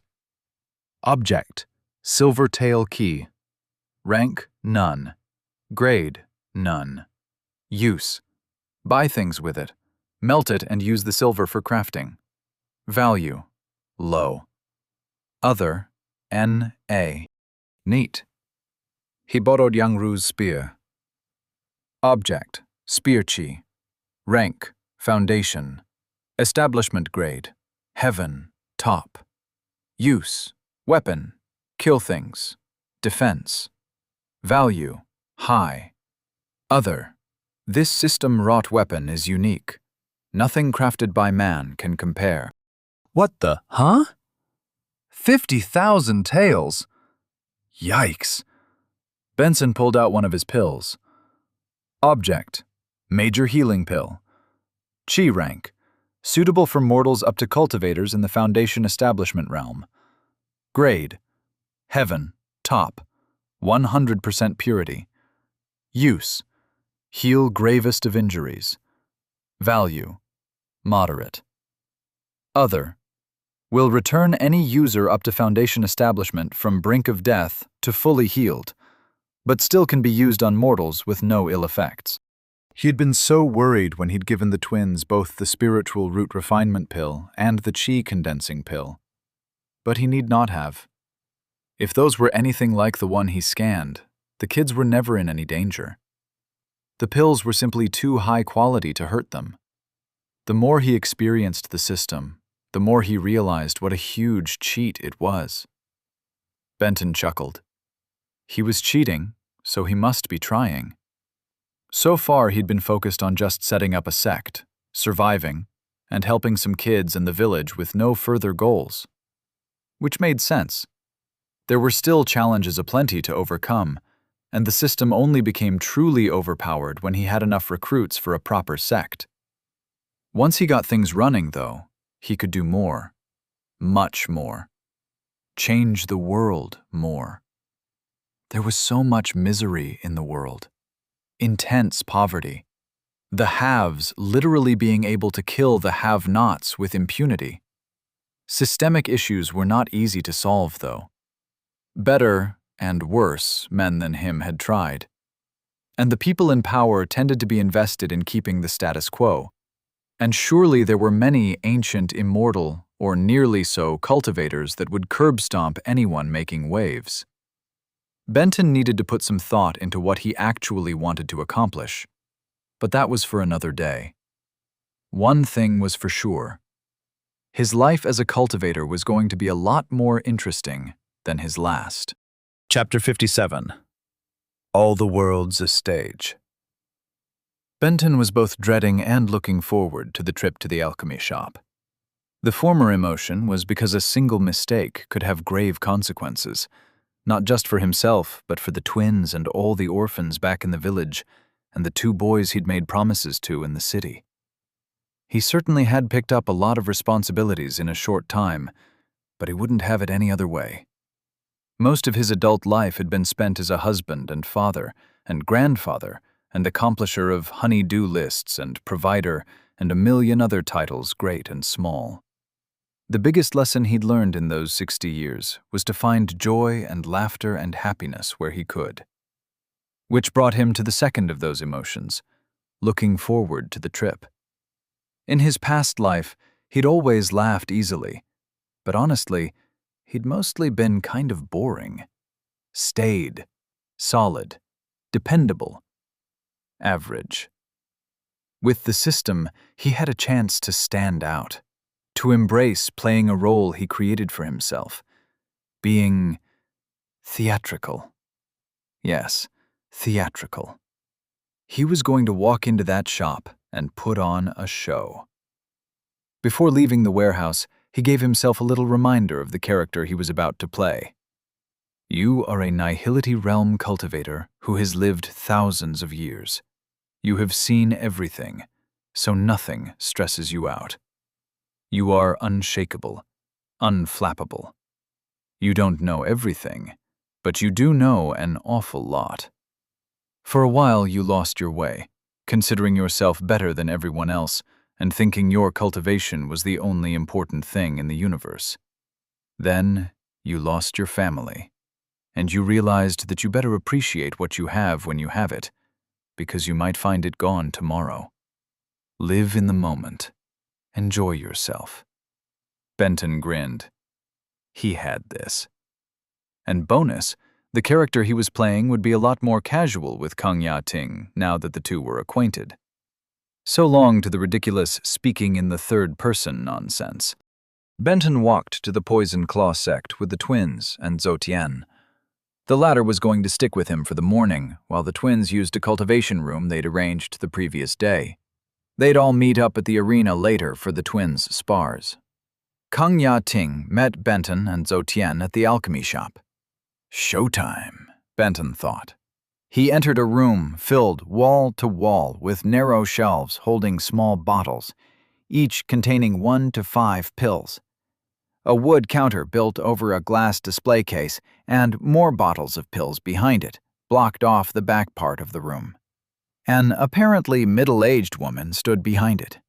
Object, silver tail key. Rank, none. Grade, none. Use, buy things with it. Melt it and use the silver for crafting. Value, low. Other, N.A. Neat. He borrowed Yangru's spear. Object, spear chi. Rank, foundation. Establishment grade, heaven, top. Use, weapon, kill things. Defense. Value, high. Other, this system-wrought weapon is unique. Nothing crafted by man can compare. What the, huh? 50,000 taels. Yikes. Benson pulled out one of his pills. Object, major healing pill. Chi rank, suitable for mortals up to cultivators in the Foundation establishment realm. Grade, heaven, top, 100% purity. Use, heal gravest of injuries. Value, moderate. Other, will return any user up to Foundation establishment from brink of death to fully healed, but still can be used on mortals with no ill effects. He had been so worried when he'd given the twins both the spiritual root refinement pill and the chi condensing pill. But he need not have. If those were anything like the one he scanned, the kids were never in any danger. The pills were simply too high quality to hurt them. The more he experienced the system, the more he realized what a huge cheat it was. Benton chuckled. He was cheating, so he must be trying. So far, he'd been focused on just setting up a sect, surviving, and helping some kids in the village with no further goals. Which made sense. There were still challenges aplenty to overcome, and the system only became truly overpowered when he had enough recruits for a proper sect. Once he got things running, though, he could do more. Much more. Change the world more. There was so much misery in the world. Intense poverty. The haves literally being able to kill the have-nots with impunity. Systemic issues were not easy to solve, though. Better and worse men than him had tried. And the people in power tended to be invested in keeping the status quo. And surely there were many ancient immortal, or nearly so, cultivators that would curb-stomp anyone making waves. Benton needed to put some thought into what he actually wanted to accomplish. but that was for another day. One thing was for sure. His life as a cultivator was going to be a lot more interesting than his last. Chapter 57. All the World's a Stage. Benton was both dreading and looking forward to the trip to the alchemy shop. The former emotion was because a single mistake could have grave consequences, not just for himself, but for the twins and all the orphans back in the village, and the 2 boys he'd made promises to in the city. He certainly had picked up a lot of responsibilities in a short time, but he wouldn't have it any other way. Most of his adult life had been spent as a husband and father and grandfather and accomplisher of honey-do lists and provider and a million other titles, great and small. The biggest lesson he'd learned in those 60 years was to find joy and laughter and happiness where he could. Which brought him to the second of those emotions, looking forward to the trip. In his past life, he'd always laughed easily, but honestly, he'd mostly been kind of boring. Staid, solid, dependable, average. With the system, he had a chance to stand out, to embrace playing a role he created for himself, being theatrical. Yes, theatrical. He was going to walk into that shop and put on a show. Before leaving the warehouse, he gave himself a little reminder of the character he was about to play. You are a Nihility Realm cultivator who has lived thousands of years. You have seen everything, so nothing stresses you out. You are unshakable, unflappable. You don't know everything, but you do know an awful lot. For a while you lost your way, considering yourself better than everyone else and thinking your cultivation was the only important thing in the universe. Then you lost your family, and you realized that you better appreciate what you have when you have it, because you might find it gone tomorrow. Live in the moment. Enjoy yourself. Benton grinned. He had this. And bonus, the character he was playing would be a lot more casual with Kang Ya-ting now that the 2 were acquainted. So long to the ridiculous speaking in the third person nonsense. Benton walked to the Poison Claw sect with the twins and Zhou Tian. The latter was going to stick with him for the morning, while the twins used a cultivation room they'd arranged the previous day. They'd all meet up at the arena later for the twins' spars. Kang Ya-ting met Benton and Zhou Tian at the alchemy shop. Showtime, Benton thought. He entered a room filled wall to wall with narrow shelves holding small bottles, each containing 1 to 5 pills. A wood counter built over a glass display case and more bottles of pills behind it blocked off the back part of the room. An apparently middle-aged woman stood behind it.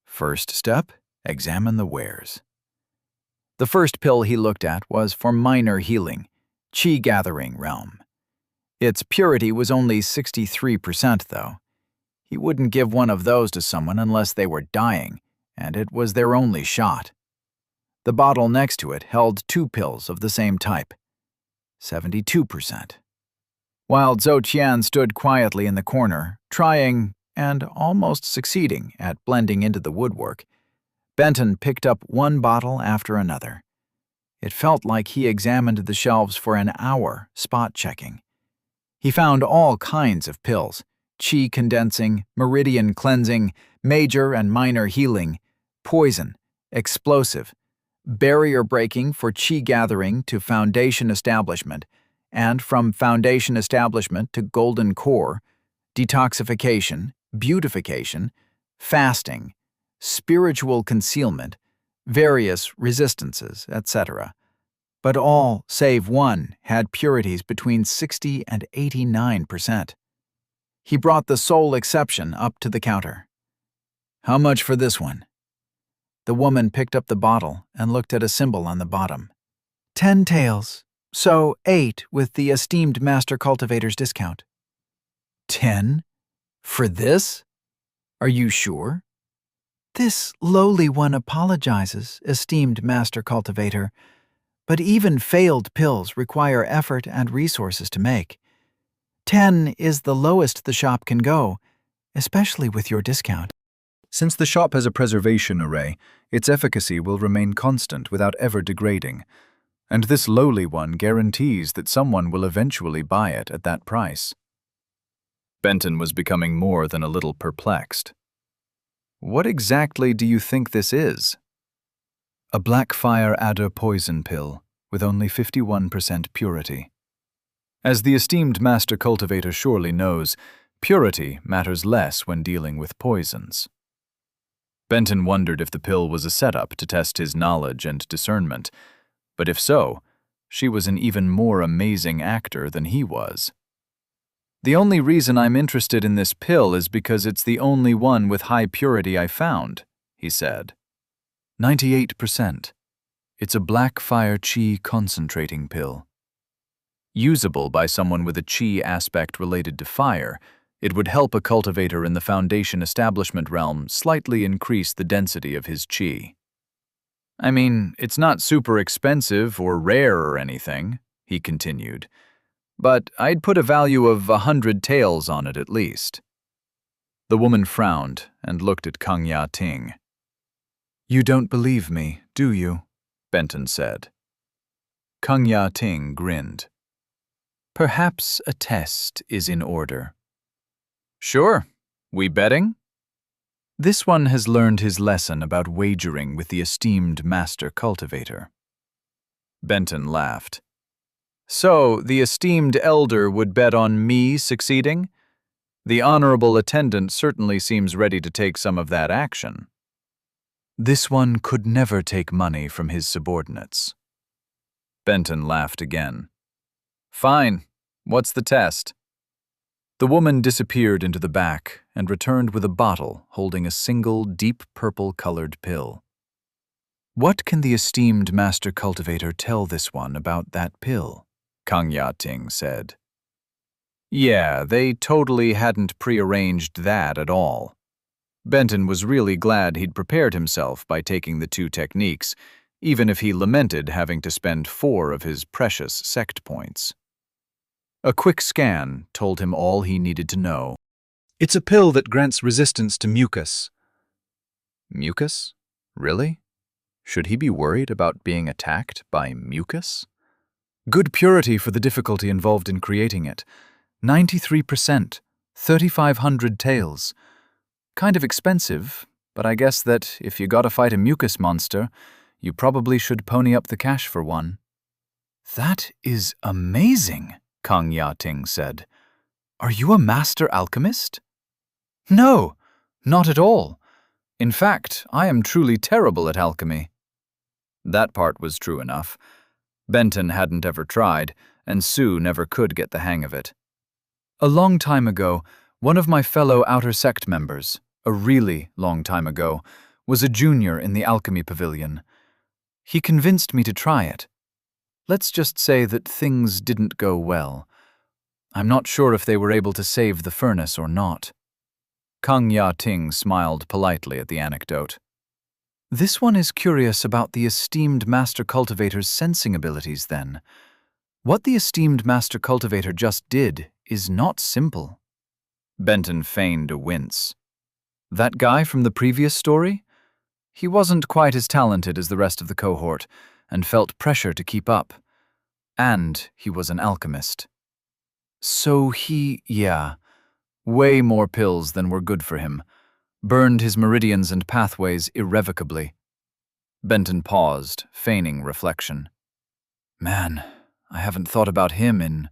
First step, examine the wares. The first pill he looked at was for minor healing, Qi-gathering realm. Its purity was only 63%, though. He wouldn't give one of those to someone unless they were dying, and it was their only shot. The bottle next to it held 2 pills of the same type, 72%. While Zhou Tian stood quietly in the corner, trying, and almost succeeding, at blending into the woodwork, Benton picked up one bottle after another. It felt like he examined the shelves for an hour, spot-checking. He found all kinds of pills, qi condensing, meridian cleansing, major and minor healing, poison, explosive, barrier breaking for qi gathering to foundation establishment, and from foundation establishment to golden core, detoxification, beautification, fasting, spiritual concealment, various resistances, etc. But all, save one, had purities between 60 and 89%. He brought the sole exception up to the counter. "How much for this one?" The woman picked up the bottle and looked at a symbol on the bottom. 10 taels, so 8 with the esteemed master cultivator's discount. 10? For this? Are you sure? This lowly one apologizes, esteemed master cultivator, but even failed pills require effort and resources to make. 10 is the lowest the shop can go, especially with your discount. Since the shop has a preservation array, its efficacy will remain constant without ever degrading, and this lowly one guarantees that someone will eventually buy it at that price. Benton was becoming more than a little perplexed. What exactly do you think this is? A black fire adder poison pill with only 51% purity. As the esteemed master cultivator surely knows, purity matters less when dealing with poisons. Benton wondered if the pill was a setup to test his knowledge and discernment, but if so, she was an even more amazing actor than he was. The only reason I'm interested in this pill is because it's the only one with high purity I found, he said. 98%. It's a black fire chi concentrating pill. Usable by someone with a chi aspect related to fire, it would help a cultivator in the foundation establishment realm slightly increase the density of his chi. I mean, it's not super expensive or rare or anything, he continued, but I'd put a value of 100 taels on it at least. The woman frowned and looked at Kang Ya Ting. You don't believe me, do you? Benton said. Kang Ya Ting grinned. Perhaps a test is in order. Sure. We betting? This one has learned his lesson about wagering with the esteemed master cultivator. Benton laughed. So, the esteemed elder would bet on me succeeding? The honorable attendant certainly seems ready to take some of that action. This one could never take money from his subordinates. Benton laughed again. Fine. What's the test? The woman disappeared into the back and returned with a bottle holding a single deep purple-colored pill. What can the esteemed master cultivator tell this one about that pill? Kang Ya Ting said. Yeah, they totally hadn't prearranged that at all. Benton was really glad he'd prepared himself by taking the two techniques, even if he lamented having to spend 4 of his precious sect points. A quick scan told him all he needed to know. It's a pill that grants resistance to mucus. Mucus? Really? Should he be worried about being attacked by mucus? Good purity for the difficulty involved in creating it. 93%, 3,500 taels. Kind of expensive, but I guess that if you gotta fight a mucus monster, you probably should pony up the cash for one. That is amazing, Kang Ya Ting said. Are you a master alchemist? No, not at all. In fact, I am truly terrible at alchemy. That part was true enough. Benton hadn't ever tried, and Sue never could get the hang of it. A long time ago, one of my fellow outer sect members, a really long time ago, was a junior in the alchemy pavilion. He convinced me to try it. Let's just say that things didn't go well. I'm not sure if they were able to save the furnace or not. Kang Ya Ting smiled politely at the anecdote. This one is curious about the esteemed master cultivator's sensing abilities then. What the esteemed master cultivator just did is not simple. Benton feigned a wince. That guy from the previous story? He wasn't quite as talented as the rest of the cohort, and felt pressure to keep up. And he was an alchemist. So way more pills than were good for him. Burned his meridians and pathways irrevocably. Benton paused, feigning reflection. Man, I haven't thought about him in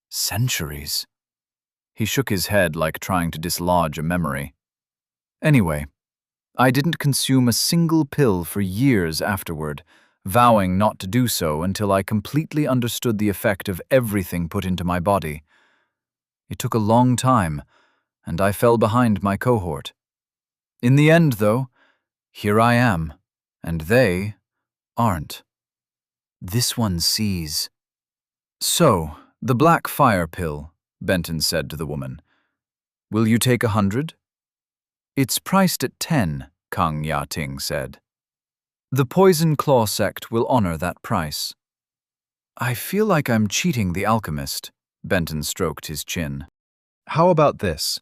centuries. He shook his head like trying to dislodge a memory. Anyway, I didn't consume a single pill for years afterward, vowing not to do so until I completely understood the effect of everything put into my body. It took a long time, and I fell behind my cohort. In the end, though, here I am, and they aren't. This one sees. So, the black fire pill, Benton said to the woman. Will you take 100? It's priced at 10, Kang Ya Ting said. The Poison Claw sect will honor that price. I feel like I'm cheating the alchemist, Benton stroked his chin. How about this?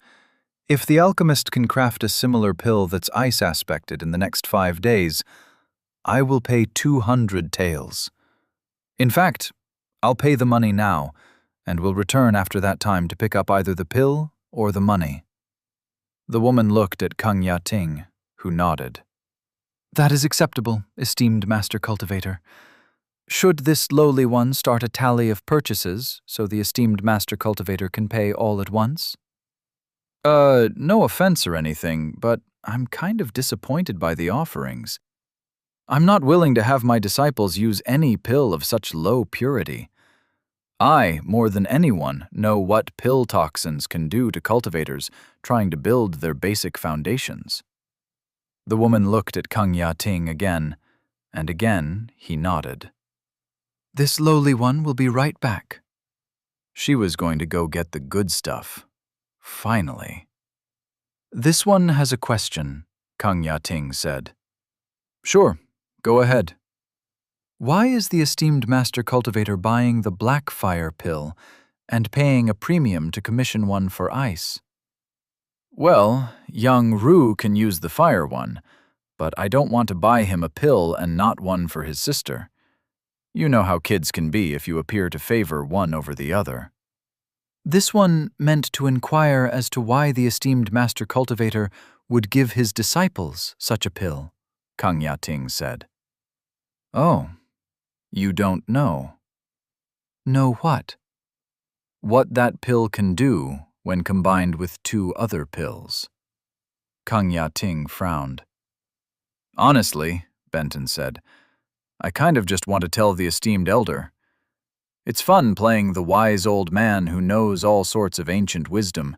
If the alchemist can craft a similar pill that's ice-aspected in the next 5 days, I will pay 200 taels. In fact, I'll pay the money now, and will return after that time to pick up either the pill or the money." The woman looked at Kang Ya-ting, who nodded. "That is acceptable, esteemed Master Cultivator. Should this lowly one start a tally of purchases so the esteemed Master Cultivator can pay all at once?" No offense or anything, but I'm kind of disappointed by the offerings. I'm not willing to have my disciples use any pill of such low purity. I, more than anyone, know what pill toxins can do to cultivators trying to build their basic foundations." The woman looked at Kang Ya-ting again, and again he nodded. "This lowly one will be right back." She was going to go get the good stuff. Finally. "This one has a question," Kang Ya-ting said. "Sure, go ahead." "Why is the esteemed Master Cultivator buying the Blackfire pill and paying a premium to commission one for ice?" "Well, young Ru can use the fire one, but I don't want to buy him a pill and not one for his sister. You know how kids can be if you appear to favor one over the other." "This one meant to inquire as to why the esteemed Master Cultivator would give his disciples such a pill," Kang Ya-ting said. "Oh, you don't know." "Know what?" "What that pill can do when combined with 2 other pills." Kang Ya-ting frowned. "Honestly," Benton said, "I kind of just want to tell the esteemed elder. It's fun playing the wise old man who knows all sorts of ancient wisdom.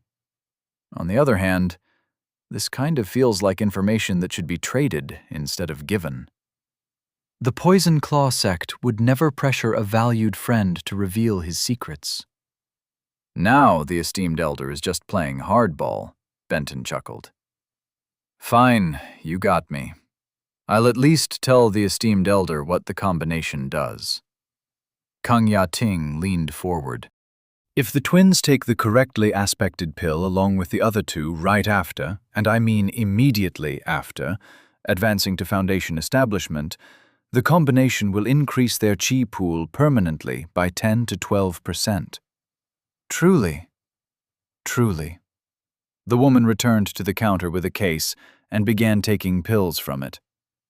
On the other hand, this kind of feels like information that should be traded instead of given." "The Poison Claw sect would never pressure a valued friend to reveal his secrets." "Now the esteemed elder is just playing hardball," Benton chuckled. "Fine, you got me. I'll at least tell the esteemed elder what the combination does." Kang Ya-ting leaned forward. "If the twins take the correctly aspected pill along with the other 2 right after, and I mean immediately after, advancing to Foundation establishment, the combination will increase their chi pool permanently by 10 to 12%. "Truly, truly." The woman returned to the counter with a case and began taking pills from it.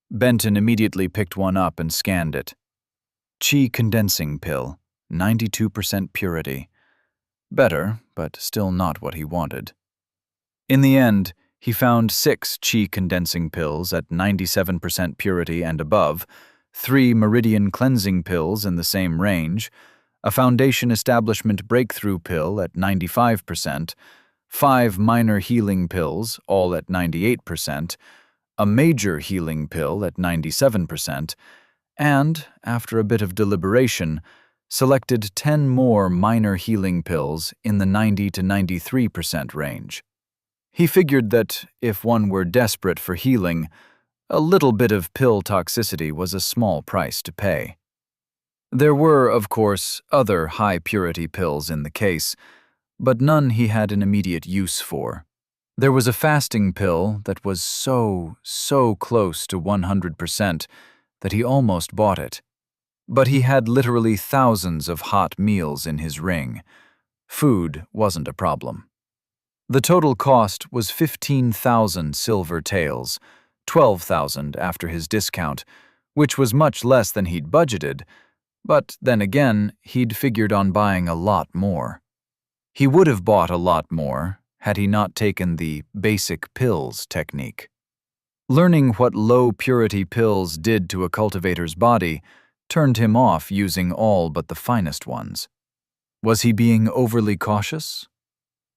Benton immediately picked one up and scanned it. Chi condensing pill, 92% purity. Better, but still not what he wanted. In the end, he found 6 chi condensing pills at 97% purity and above, 3 meridian cleansing pills in the same range, a Foundation Establishment breakthrough pill at 95%, 5 minor healing pills, all at 98%, a major healing pill at 97%, and, after a bit of deliberation, selected 10 more minor healing pills in the 90 to 93% range. He figured that, if one were desperate for healing, a little bit of pill toxicity was a small price to pay. There were, of course, other high-purity pills in the case, but none he had an immediate use for. There was a fasting pill that was so close to 100% that he almost bought it. But he had literally thousands of hot meals in his ring. Food wasn't a problem. The total cost was 15,000 silver taels, 12,000 after his discount, which was much less than he'd budgeted, but then again, he'd figured on buying a lot more. He would have bought a lot more had he not taken the basic pills technique. Learning what low-purity pills did to a cultivator's body turned him off using all but the finest ones. Was he being overly cautious?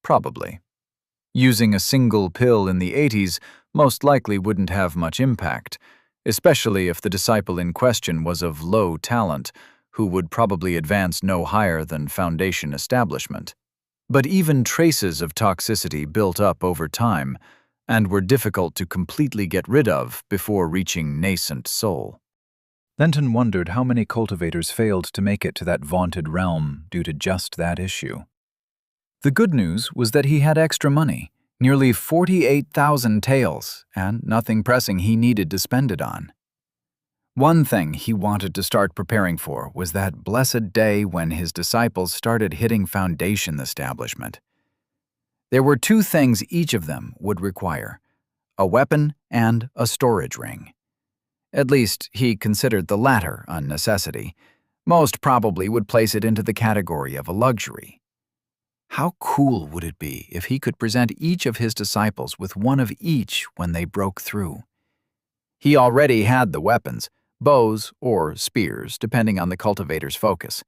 Probably. Using a single pill in the 80s most likely wouldn't have much impact, especially if the disciple in question was of low talent, who would probably advance no higher than Foundation establishment. But even traces of toxicity built up over time, and were difficult to completely get rid of before reaching nascent soul. Benton wondered how many cultivators failed to make it to that vaunted realm due to just that issue. The good news was that he had extra money, Nearly 48,000 taels, and nothing pressing he needed to spend it on. One thing he wanted to start preparing for was that blessed day when his disciples started hitting Foundation establishment. There were two things each of them would require: a weapon and a storage ring. At least, he considered the latter a necessity. Most probably would place it into the category of a luxury. How cool would it be if he could present each of his disciples with one of each when they broke through? He already had the weapons, bows or spears, depending on the cultivator's focus,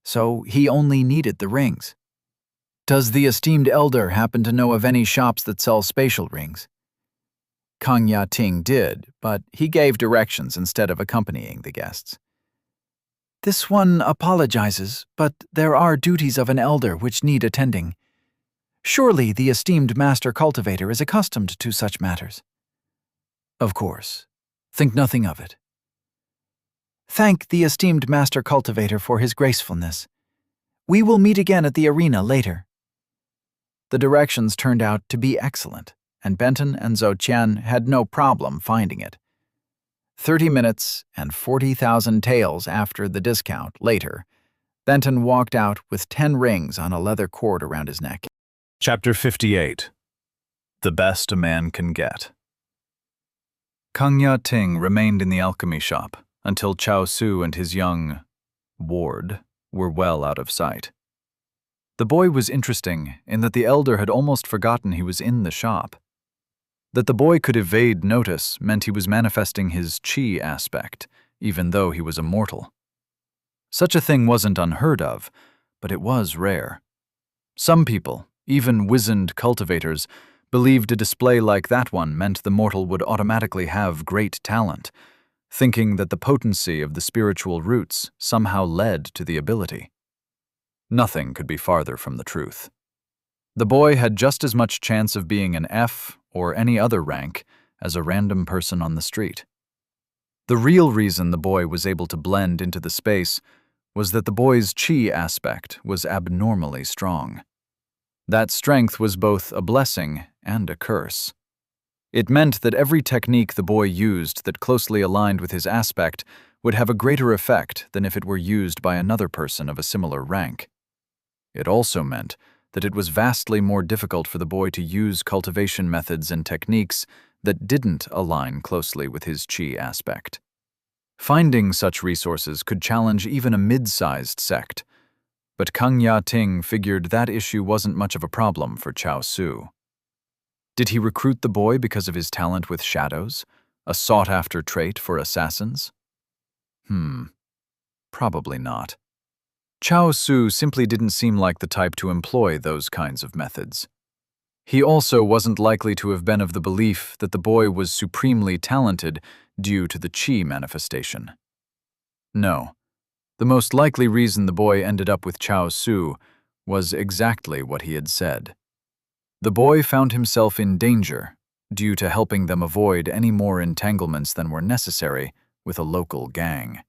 so he only needed the rings. Does the esteemed elder happen to know of any shops that sell spatial rings? Kang Ya-ting did, but he gave directions instead of accompanying the guests. This one apologizes, but there are duties of an elder which need attending. Surely the esteemed master cultivator is accustomed to such matters. Of course. Think nothing of it. Thank the esteemed master cultivator for his gracefulness. We will meet again at the arena later. The directions turned out to be excellent, and Benton and Zhou Qian had no problem finding it. 30 minutes and 40,000 taels after the discount later, Benton walked out with 10 rings on a leather cord around his neck. Chapter 58. The Best a Man Can Get. Kang Ya-ting remained in the alchemy shop until Chao Su and his young ward were well out of sight. The boy was interesting in that the elder had almost forgotten he was in the shop. That the boy could evade notice meant he was manifesting his chi aspect, even though he was a mortal. Such a thing wasn't unheard of, but it was rare. Some people, even wizened cultivators, believed a display like that one meant the mortal would automatically have great talent, thinking that the potency of the spiritual roots somehow led to the ability. Nothing could be farther from the truth. The boy had just as much chance of being an F or any other rank as a random person on the street. The real reason the boy was able to blend into the space was that the boy's chi aspect was abnormally strong. That strength was both a blessing and a curse. It meant that every technique the boy used that closely aligned with his aspect would have a greater effect than if it were used by another person of a similar rank. It also meant that it was vastly more difficult for the boy to use cultivation methods and techniques that didn't align closely with his chi aspect. Finding such resources could challenge even a mid-sized sect, but Kang Ya-ting figured that issue wasn't much of a problem for Chao Su. Did he recruit the boy because of his talent with shadows, a sought-after trait for assassins? Probably not. Chao Su simply didn't seem like the type to employ those kinds of methods. He also wasn't likely to have been of the belief that the boy was supremely talented due to the chi manifestation. No, the most likely reason the boy ended up with Chao Su was exactly what he had said. The boy found himself in danger due to helping them avoid any more entanglements than were necessary with a local gang.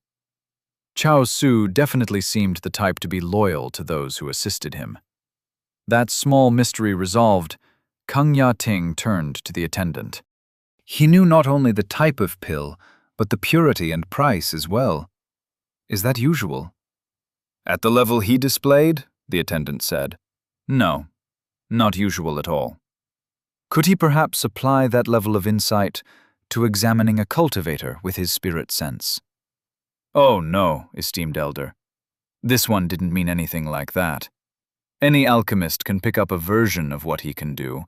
Chao Su definitely seemed the type to be loyal to those who assisted him. That small mystery resolved, Kang Ya-ting turned to the attendant. He knew not only the type of pill, but the purity and price as well. Is that usual? At the level he displayed, the attendant said. No, not usual at all. Could he perhaps apply that level of insight to examining a cultivator with his spirit sense? Oh no, esteemed elder. This one didn't mean anything like that. Any alchemist can pick up a version of what he can do.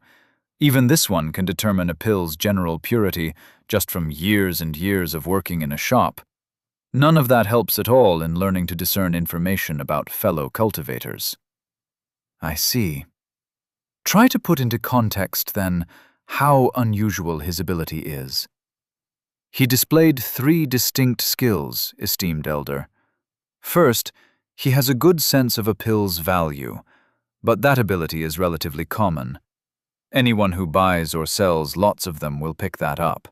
Even this one can determine a pill's general purity just from years and years of working in a shop. None of that helps at all in learning to discern information about fellow cultivators. I see. Try to put into context, then, how unusual his ability is. He displayed 3 distinct skills, esteemed elder. First, he has a good sense of a pill's value, but that ability is relatively common. Anyone who buys or sells lots of them will pick that up.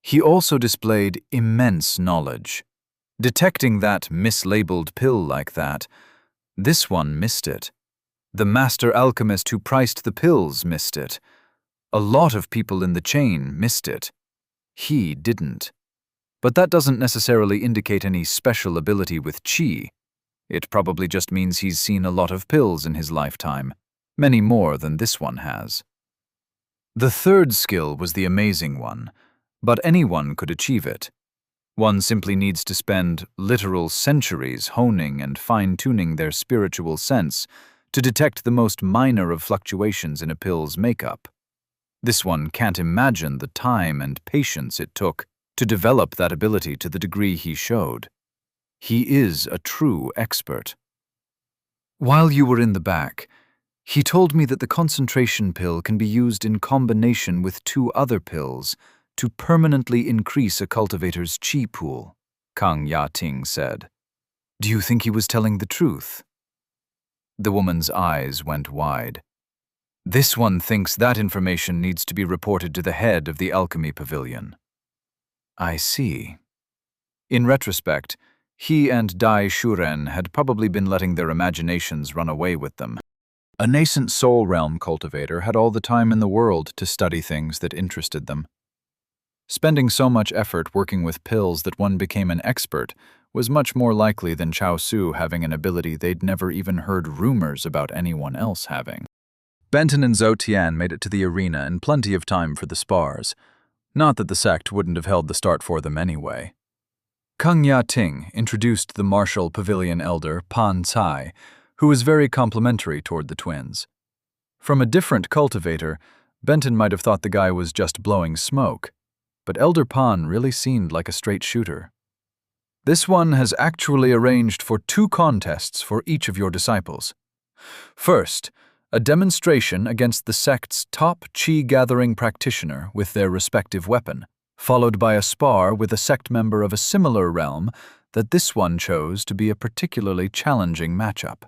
He also displayed immense knowledge. Detecting that mislabeled pill like that, this one missed it. The master alchemist who priced the pills missed it. A lot of people in the chain missed it. He didn't. But that doesn't necessarily indicate any special ability with qi. It probably just means he's seen a lot of pills in his lifetime, many more than this one has. The third skill was the amazing one, but anyone could achieve it. One simply needs to spend literal centuries honing and fine-tuning their spiritual sense to detect the most minor of fluctuations in a pill's makeup. This one can't imagine the time and patience it took to develop that ability to the degree he showed. He is a true expert. While you were in the back, he told me that the concentration pill can be used in combination with 2 other pills to permanently increase a cultivator's qi pool, Kang Ya-ting said. Do you think he was telling the truth? The woman's eyes went wide. This one thinks that information needs to be reported to the head of the alchemy pavilion. I see. In retrospect, he and Dai Shuren had probably been letting their imaginations run away with them. A nascent soul realm cultivator had all the time in the world to study things that interested them. Spending so much effort working with pills that one became an expert was much more likely than Chao Su having an ability they'd never even heard rumors about anyone else having. Benton and Zhou Tian made it to the arena in plenty of time for the spars. Not that the sect wouldn't have held the start for them anyway. Kang Ya-ting introduced the martial pavilion elder Pan Cai, who was very complimentary toward the twins. From a different cultivator, Benton might have thought the guy was just blowing smoke, but Elder Pan really seemed like a straight shooter. This one has actually arranged for 2 contests for each of your disciples. First, a demonstration against the sect's top qi-gathering practitioner with their respective weapon, followed by a spar with a sect member of a similar realm that this one chose to be a particularly challenging matchup.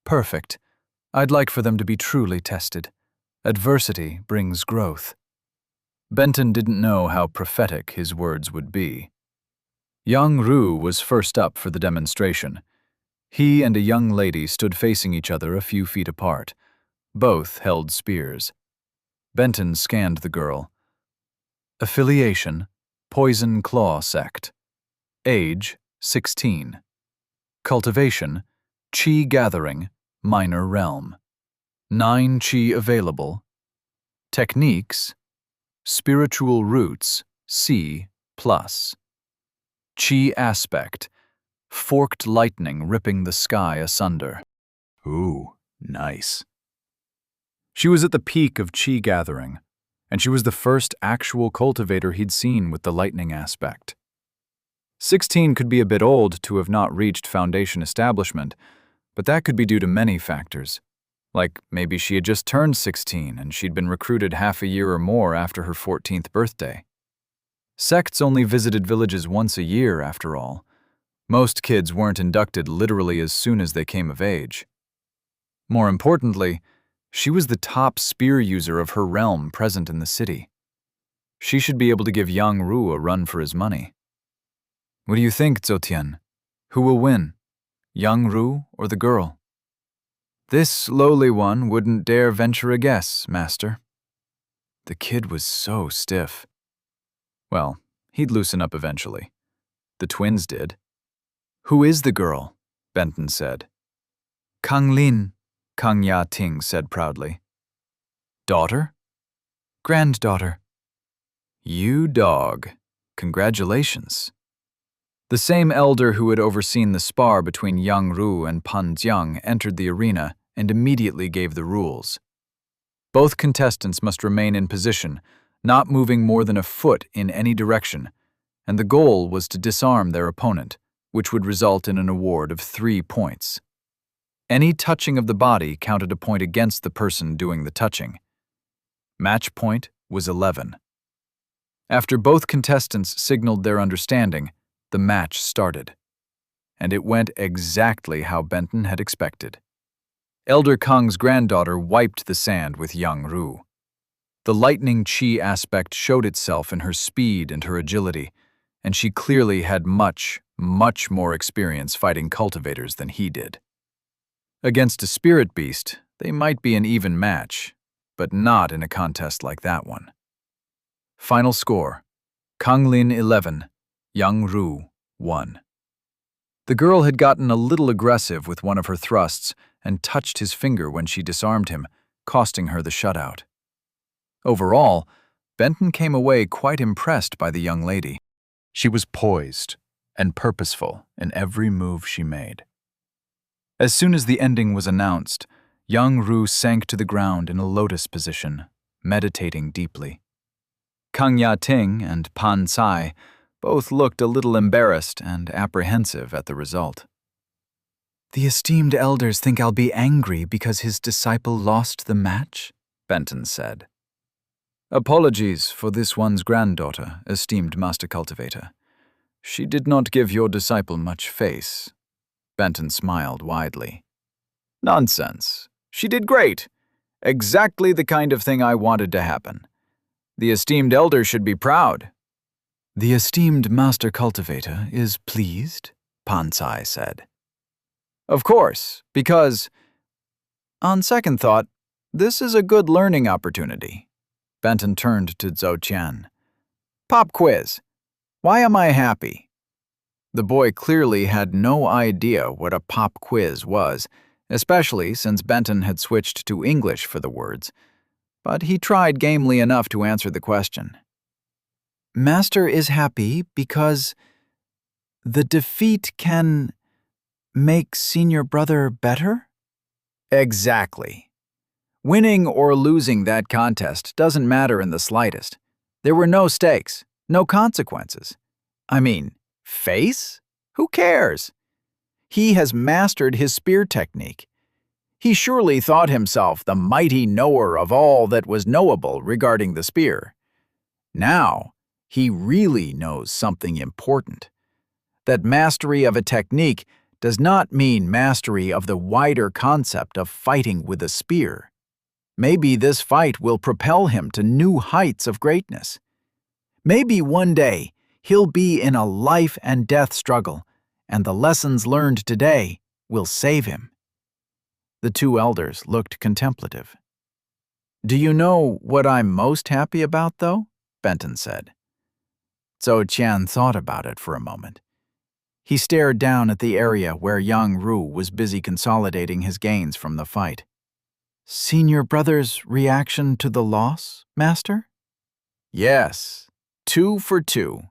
Perfect. I'd like for them to be truly tested. Adversity brings growth. Benton didn't know how prophetic his words would be. Yang Ru was first up for the demonstration. He and a young lady stood facing each other a few feet apart. Both held spears. Benton scanned the girl. Affiliation, Poison Claw Sect. Age, 16. Cultivation, Qi Gathering, Minor Realm. 9 Qi available. Techniques, Spiritual Roots, C+. Qi Aspect, Forked lightning ripping the sky asunder. Ooh, nice. She was at the peak of qi gathering, and she was the first actual cultivator he'd seen with the lightning aspect. 16 could be a bit old to have not reached foundation establishment, but that could be due to many factors. Like maybe she had just turned 16 and she'd been recruited half a year or more after her 14th birthday. Sects only visited villages once a year, after all. Most kids weren't inducted literally as soon as they came of age. More importantly, she was the top spear user of her realm present in the city. She should be able to give Yang Ru a run for his money. What do you think, Zhou Tian? Who will win, Yang Ru or the girl? This lowly one wouldn't dare venture a guess, master. The kid was so stiff. Well, he'd loosen up eventually. The twins did. Who is the girl? Benton said. Kang Lin, Kang Ya-ting said proudly. Daughter? Granddaughter. You dog. Congratulations. The same elder who had overseen the spar between Yang Ru and Pan Jiang entered the arena and immediately gave the rules. Both contestants must remain in position, not moving more than a foot in any direction, and the goal was to disarm their opponent, which would result in an award of 3 points. Any touching of the body counted a point against the person doing the touching. Match point was 11. After both contestants signaled their understanding, the match started. And it went exactly how Benton had expected. Elder Kang's granddaughter wiped the sand with Yang Ru. The lightning qi aspect showed itself in her speed and her agility, and she clearly had much more experience fighting cultivators than he did. Against a spirit beast, they might be an even match, but not in a contest like that one. Final score: Kanglin 11, Yang Ru 1. The girl had gotten a little aggressive with one of her thrusts and touched his finger when she disarmed him, costing her the shutout. Overall, Benton came away quite impressed by the young lady. She was poised and purposeful in every move she made. As soon as the ending was announced, Yang Ru sank to the ground in a lotus position, meditating deeply. Kang Ya-ting and Pan Cai both looked a little embarrassed and apprehensive at the result. "The esteemed elders think I'll be angry because his disciple lost the match?" Benton said. "Apologies for this one's granddaughter, esteemed Master Cultivator. She did not give your disciple much face." Benton smiled widely. "Nonsense. She did great. Exactly the kind of thing I wanted to happen. The esteemed elder should be proud." "The esteemed Master Cultivator is pleased?" Pan Cai said. "Of course, because, on second thought, this is a good learning opportunity." Benton turned to Zhou Qian. "Pop quiz. Why am I happy?" The boy clearly had no idea what a pop quiz was, especially since Benton had switched to English for the words, but he tried gamely enough to answer the question. "Master is happy because the defeat can make senior brother better?" Exactly. Winning or losing that contest doesn't matter in the slightest. There were no stakes, no consequences. I mean, face? Who cares? He has mastered his spear technique. He surely thought himself the mighty knower of all that was knowable regarding the spear. Now, he really knows something important. That mastery of a technique does not mean mastery of the wider concept of fighting with a spear. Maybe this fight will propel him to new heights of greatness. Maybe one day he'll be in a life and death struggle, and the lessons learned today will save him. The two elders looked contemplative. "Do you know what I'm most happy about, though?" Benton said. Zhou Qian thought about it for a moment. He stared down at the area where Yang Ru was busy consolidating his gains from the fight. "Senior brother's reaction to the loss, Master?" "Yes, 2 for 2.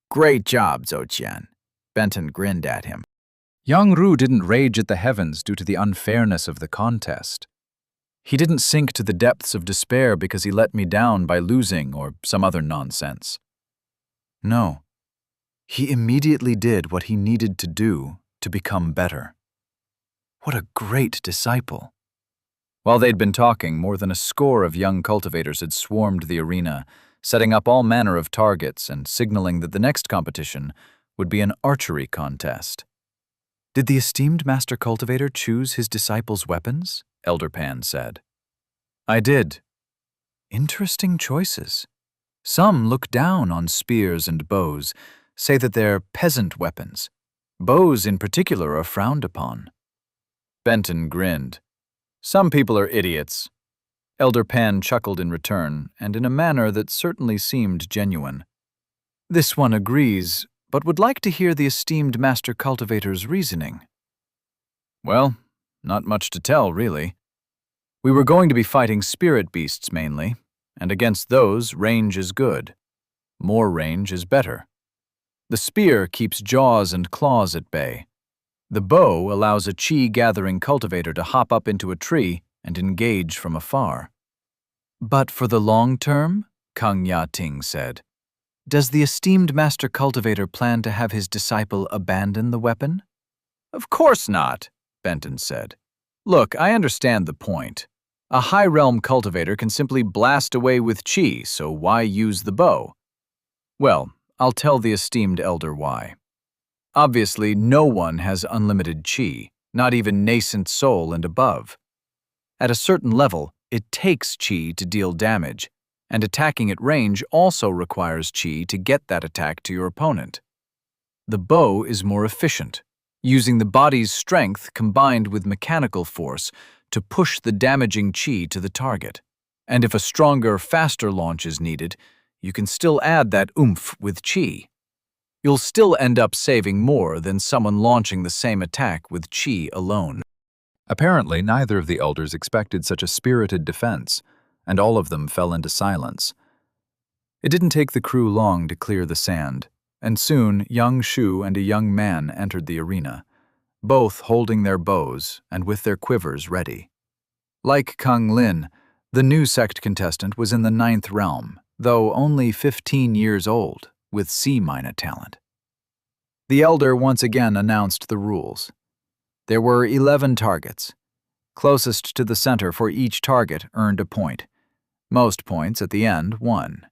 Great job, Zhou Qian." Benton grinned at him. Yang Ru didn't rage at the heavens due to the unfairness of the contest. He didn't sink to the depths of despair because he let me down by losing or some other nonsense. No, he immediately did what he needed to do to become better. What a great disciple. While they'd been talking, more than a score of young cultivators had swarmed the arena, setting up all manner of targets and signaling that the next competition would be an archery contest. "Did the esteemed Master Cultivator choose his disciples' weapons?" Elder Pan said. "I did. Interesting choices. Some look down on spears and bows, say that they're peasant weapons. Bows in particular are frowned upon." Benton grinned. "Some people are idiots." Elder Pan chuckled in return, and in a manner that certainly seemed genuine. "This one agrees, but would like to hear the esteemed Master Cultivator's reasoning." "Well, not much to tell, really. We were going to be fighting spirit beasts mainly, and against those, range is good. More range is better. The spear keeps jaws and claws at bay. The bow allows a chi-gathering cultivator to hop up into a tree and engage from afar." "But for the long term," Kang Ya-ting said, "does the esteemed Master Cultivator plan to have his disciple abandon the weapon?" "Of course not," Benton said. "Look, I understand the point. A high realm cultivator can simply blast away with chi, so why use the bow? Well, I'll tell the esteemed elder why. Obviously, no one has unlimited chi, not even nascent soul and above. At a certain level, it takes chi to deal damage, and attacking at range also requires chi to get that attack to your opponent. The bow is more efficient, using the body's strength combined with mechanical force to push the damaging chi to the target. And if a stronger, faster launch is needed, you can still add that oomph with chi. You'll still end up saving more than someone launching the same attack with chi alone. Apparently, neither of the elders expected such a spirited defense, and all of them fell into silence. It didn't take the crew long to clear the sand, and soon young Shu and a young man entered the arena, both holding their bows and with their quivers ready. Like Kung Lin, the new sect contestant was in the 9th realm, though only 15 years old, with C-minor talent. The elder once again announced the rules. There were 11 targets. Closest to the center for each target earned a point. Most points at the end won.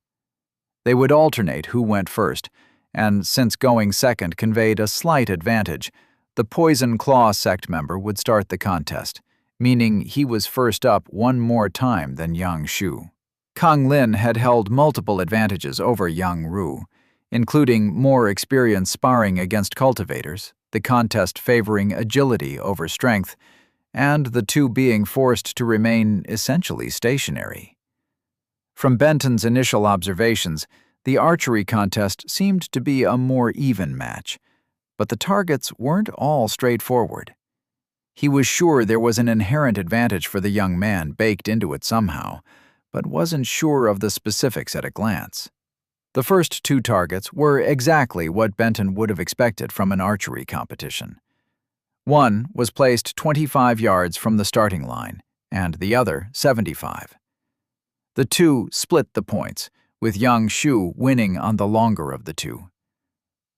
They would alternate who went first, and since going second conveyed a slight advantage, the Poison Claw sect member would start the contest, meaning he was first up one more time than Yang Shu. Kang Lin had held multiple advantages over Yang Ru, including more experience sparring against cultivators, the contest favoring agility over strength, and the two being forced to remain essentially stationary. From Benton's initial observations, the archery contest seemed to be a more even match, but the targets weren't all straightforward. He was sure there was an inherent advantage for the young man baked into it somehow, but wasn't sure of the specifics at a glance. The first 2 targets were exactly what Benton would have expected from an archery competition. One was placed 25 yards from the starting line, and the other 75. The two split the points, with Yang Shu winning on the longer of the two.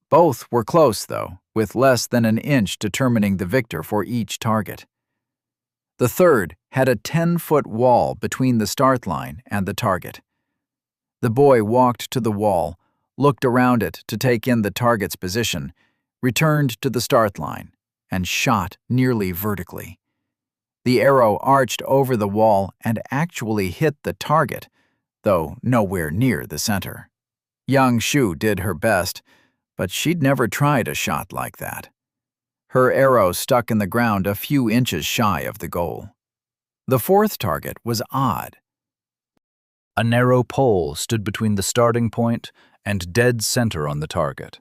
Both were close, though, with less than an inch determining the victor for each target. The third had a 10-foot wall between the start line and the target. The boy walked to the wall, looked around it to take in the target's position, returned to the start line, and shot nearly vertically. The arrow arched over the wall and actually hit the target, though nowhere near the center. Yang Shu did her best, but she'd never tried a shot like that. Her arrow stuck in the ground a few inches shy of the goal. The fourth target was odd. A narrow pole stood between the starting point and dead center on the target.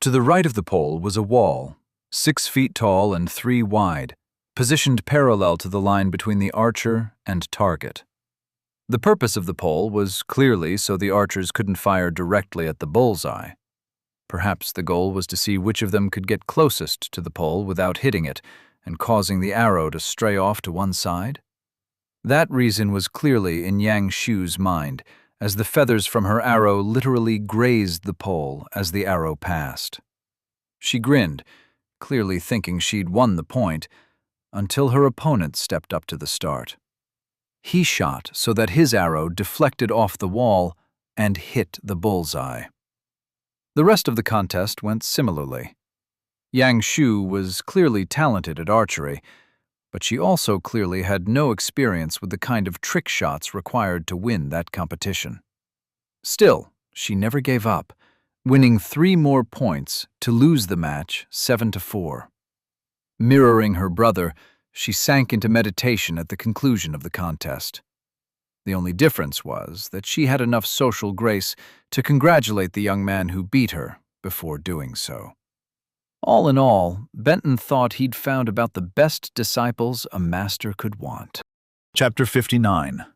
To the right of the pole was a wall, 6 feet tall and 3 wide, positioned parallel to the line between the archer and target. The purpose of the pole was clearly so the archers couldn't fire directly at the bullseye. Perhaps the goal was to see which of them could get closest to the pole without hitting it and causing the arrow to stray off to one side. That reason was clearly in Yang Shu's mind, as the feathers from her arrow literally grazed the pole as the arrow passed. She grinned, clearly thinking she'd won the point, until her opponent stepped up to the start. He shot so that his arrow deflected off the wall and hit the bullseye. The rest of the contest went similarly. Yang Shu was clearly talented at archery, but she also clearly had no experience with the kind of trick shots required to win that competition. Still, she never gave up, winning 3 more points to lose the match 7-4. Mirroring her brother, she sank into meditation at the conclusion of the contest. The only difference was that she had enough social grace to congratulate the young man who beat her before doing so. All in all, Benton thought he'd found about the best disciples a master could want. Chapter 59.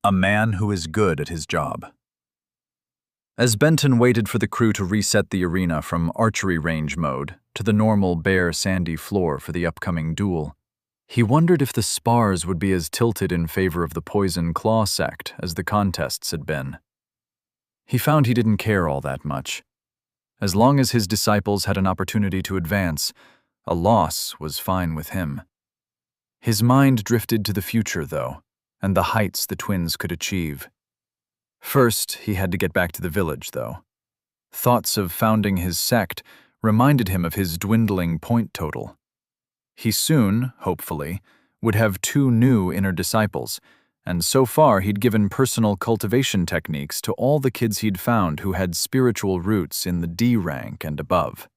A Man Who Is Good at His Job. As Benton waited for the crew to reset the arena from archery range mode to the normal bare sandy floor for the upcoming duel, he wondered if the spars would be as tilted in favor of the Poison Claw sect as the contests had been. He found he didn't care all that much. As long as his disciples had an opportunity to advance, a loss was fine with him. His mind drifted to the future, though, and the heights the twins could achieve. First, he had to get back to the village, though. Thoughts of founding his sect reminded him of his dwindling point total. He soon, hopefully, would have 2 new inner disciples, and so far he'd given personal cultivation techniques to all the kids he'd found who had spiritual roots in the D rank and above.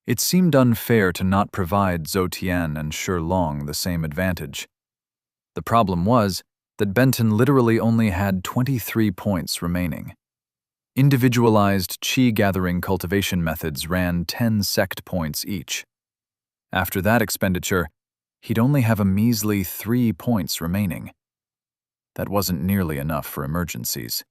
It seemed unfair to not provide Zhou Tian and Shi Long the same advantage. The problem was, that Benton literally only had 23 points remaining. Individualized chi-gathering cultivation methods ran 10 sect points each. After that expenditure, he'd only have a measly 3 points remaining. That wasn't nearly enough for emergencies.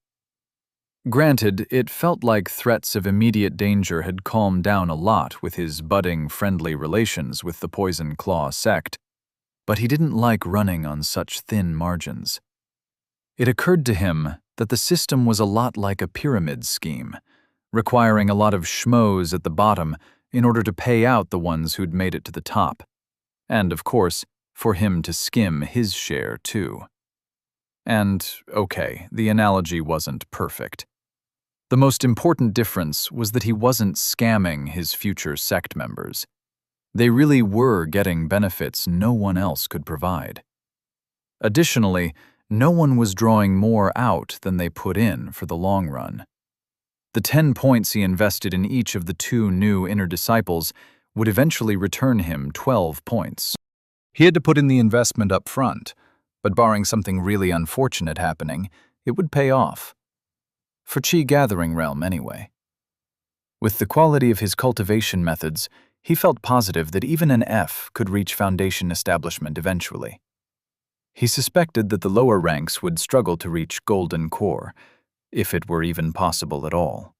Granted, it felt like threats of immediate danger had calmed down a lot with his budding friendly relations with the Poison Claw sect, but he didn't like running on such thin margins. It occurred to him that the system was a lot like a pyramid scheme, requiring a lot of schmoes at the bottom in order to pay out the ones who'd made it to the top, and, of course, for him to skim his share, too. And, okay, the analogy wasn't perfect. The most important difference was that he wasn't scamming his future sect members. They really were getting benefits no one else could provide. Additionally, no one was drawing more out than they put in for the long run. The 10 points he invested in each of the 2 new inner disciples would eventually return him 12 points. He had to put in the investment up front, but barring something really unfortunate happening, it would pay off. For chi-gathering realm, anyway. With the quality of his cultivation methods, he felt positive that even an F could reach foundation establishment eventually. He suspected that the lower ranks would struggle to reach Golden Core, if it were even possible at all.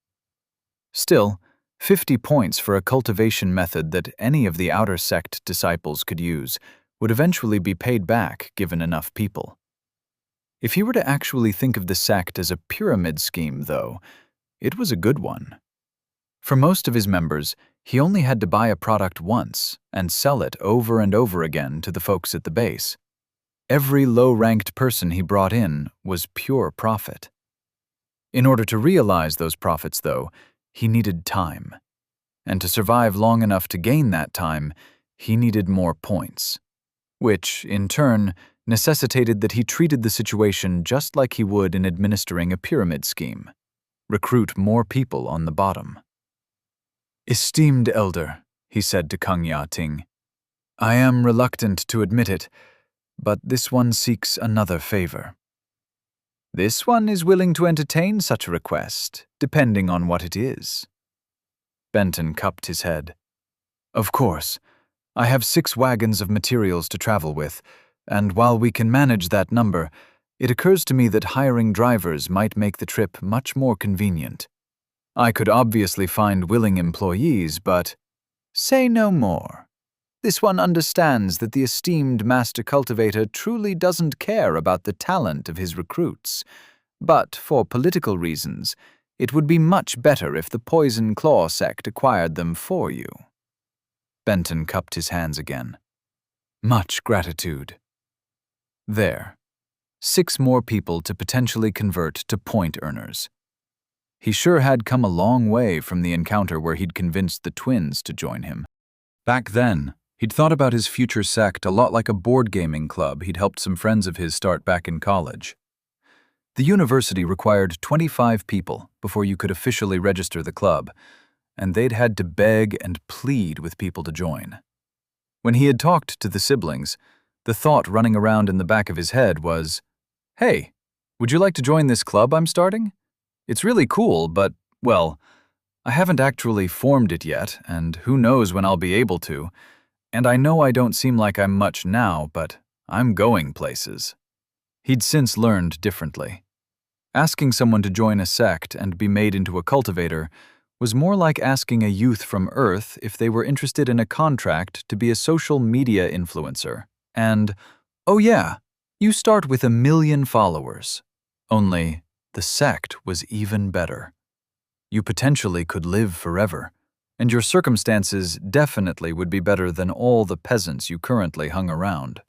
Still, 50 points for a cultivation method that any of the outer sect disciples could use would eventually be paid back given enough people. If he were to actually think of the sect as a pyramid scheme, though, it was a good one. For most of his members, he only had to buy a product once and sell it over and over again to the folks at the base. Every low-ranked person he brought in was pure profit. In order to realize those profits, though, he needed time. And to survive long enough to gain that time, he needed more points, which, in turn, necessitated that he treated the situation just like he would in administering a pyramid scheme. Recruit more people on the bottom. "Esteemed elder," he said to Kung Ya Ting, "I am reluctant to admit it, but this one seeks another favor." "This one is willing to entertain such a request, depending on what it is." Benton cupped his head. "Of course. I have 6 wagons of materials to travel with, and while we can manage that number, it occurs to me that hiring drivers might make the trip much more convenient. I could obviously find willing employees, but—" "Say no more. This one understands that the esteemed master cultivator truly doesn't care about the talent of his recruits, but for political reasons, it would be much better if the Poison Claw sect acquired them for you." Benton cupped his hands again. "Much gratitude." There. 6 more people to potentially convert to point earners. He sure had come a long way from the encounter where he'd convinced the twins to join him. Back then, he'd thought about his future sect a lot like a board gaming club he'd helped some friends of his start back in college. The university required 25 people before you could officially register the club, and they'd had to beg and plead with people to join. When he had talked to the siblings, the thought running around in the back of his head was, "Hey, would you like to join this club I'm starting? It's really cool, but, well, I haven't actually formed it yet, and who knows when I'll be able to, and I know I don't seem like I'm much now, but I'm going places." He'd since learned differently. Asking someone to join a sect and be made into a cultivator was more like asking a youth from Earth if they were interested in a contract to be a social media influencer. And, oh yeah, you start with 1 million followers. Only, the sect was even better. You potentially could live forever, and your circumstances definitely would be better than all the peasants you currently hung around.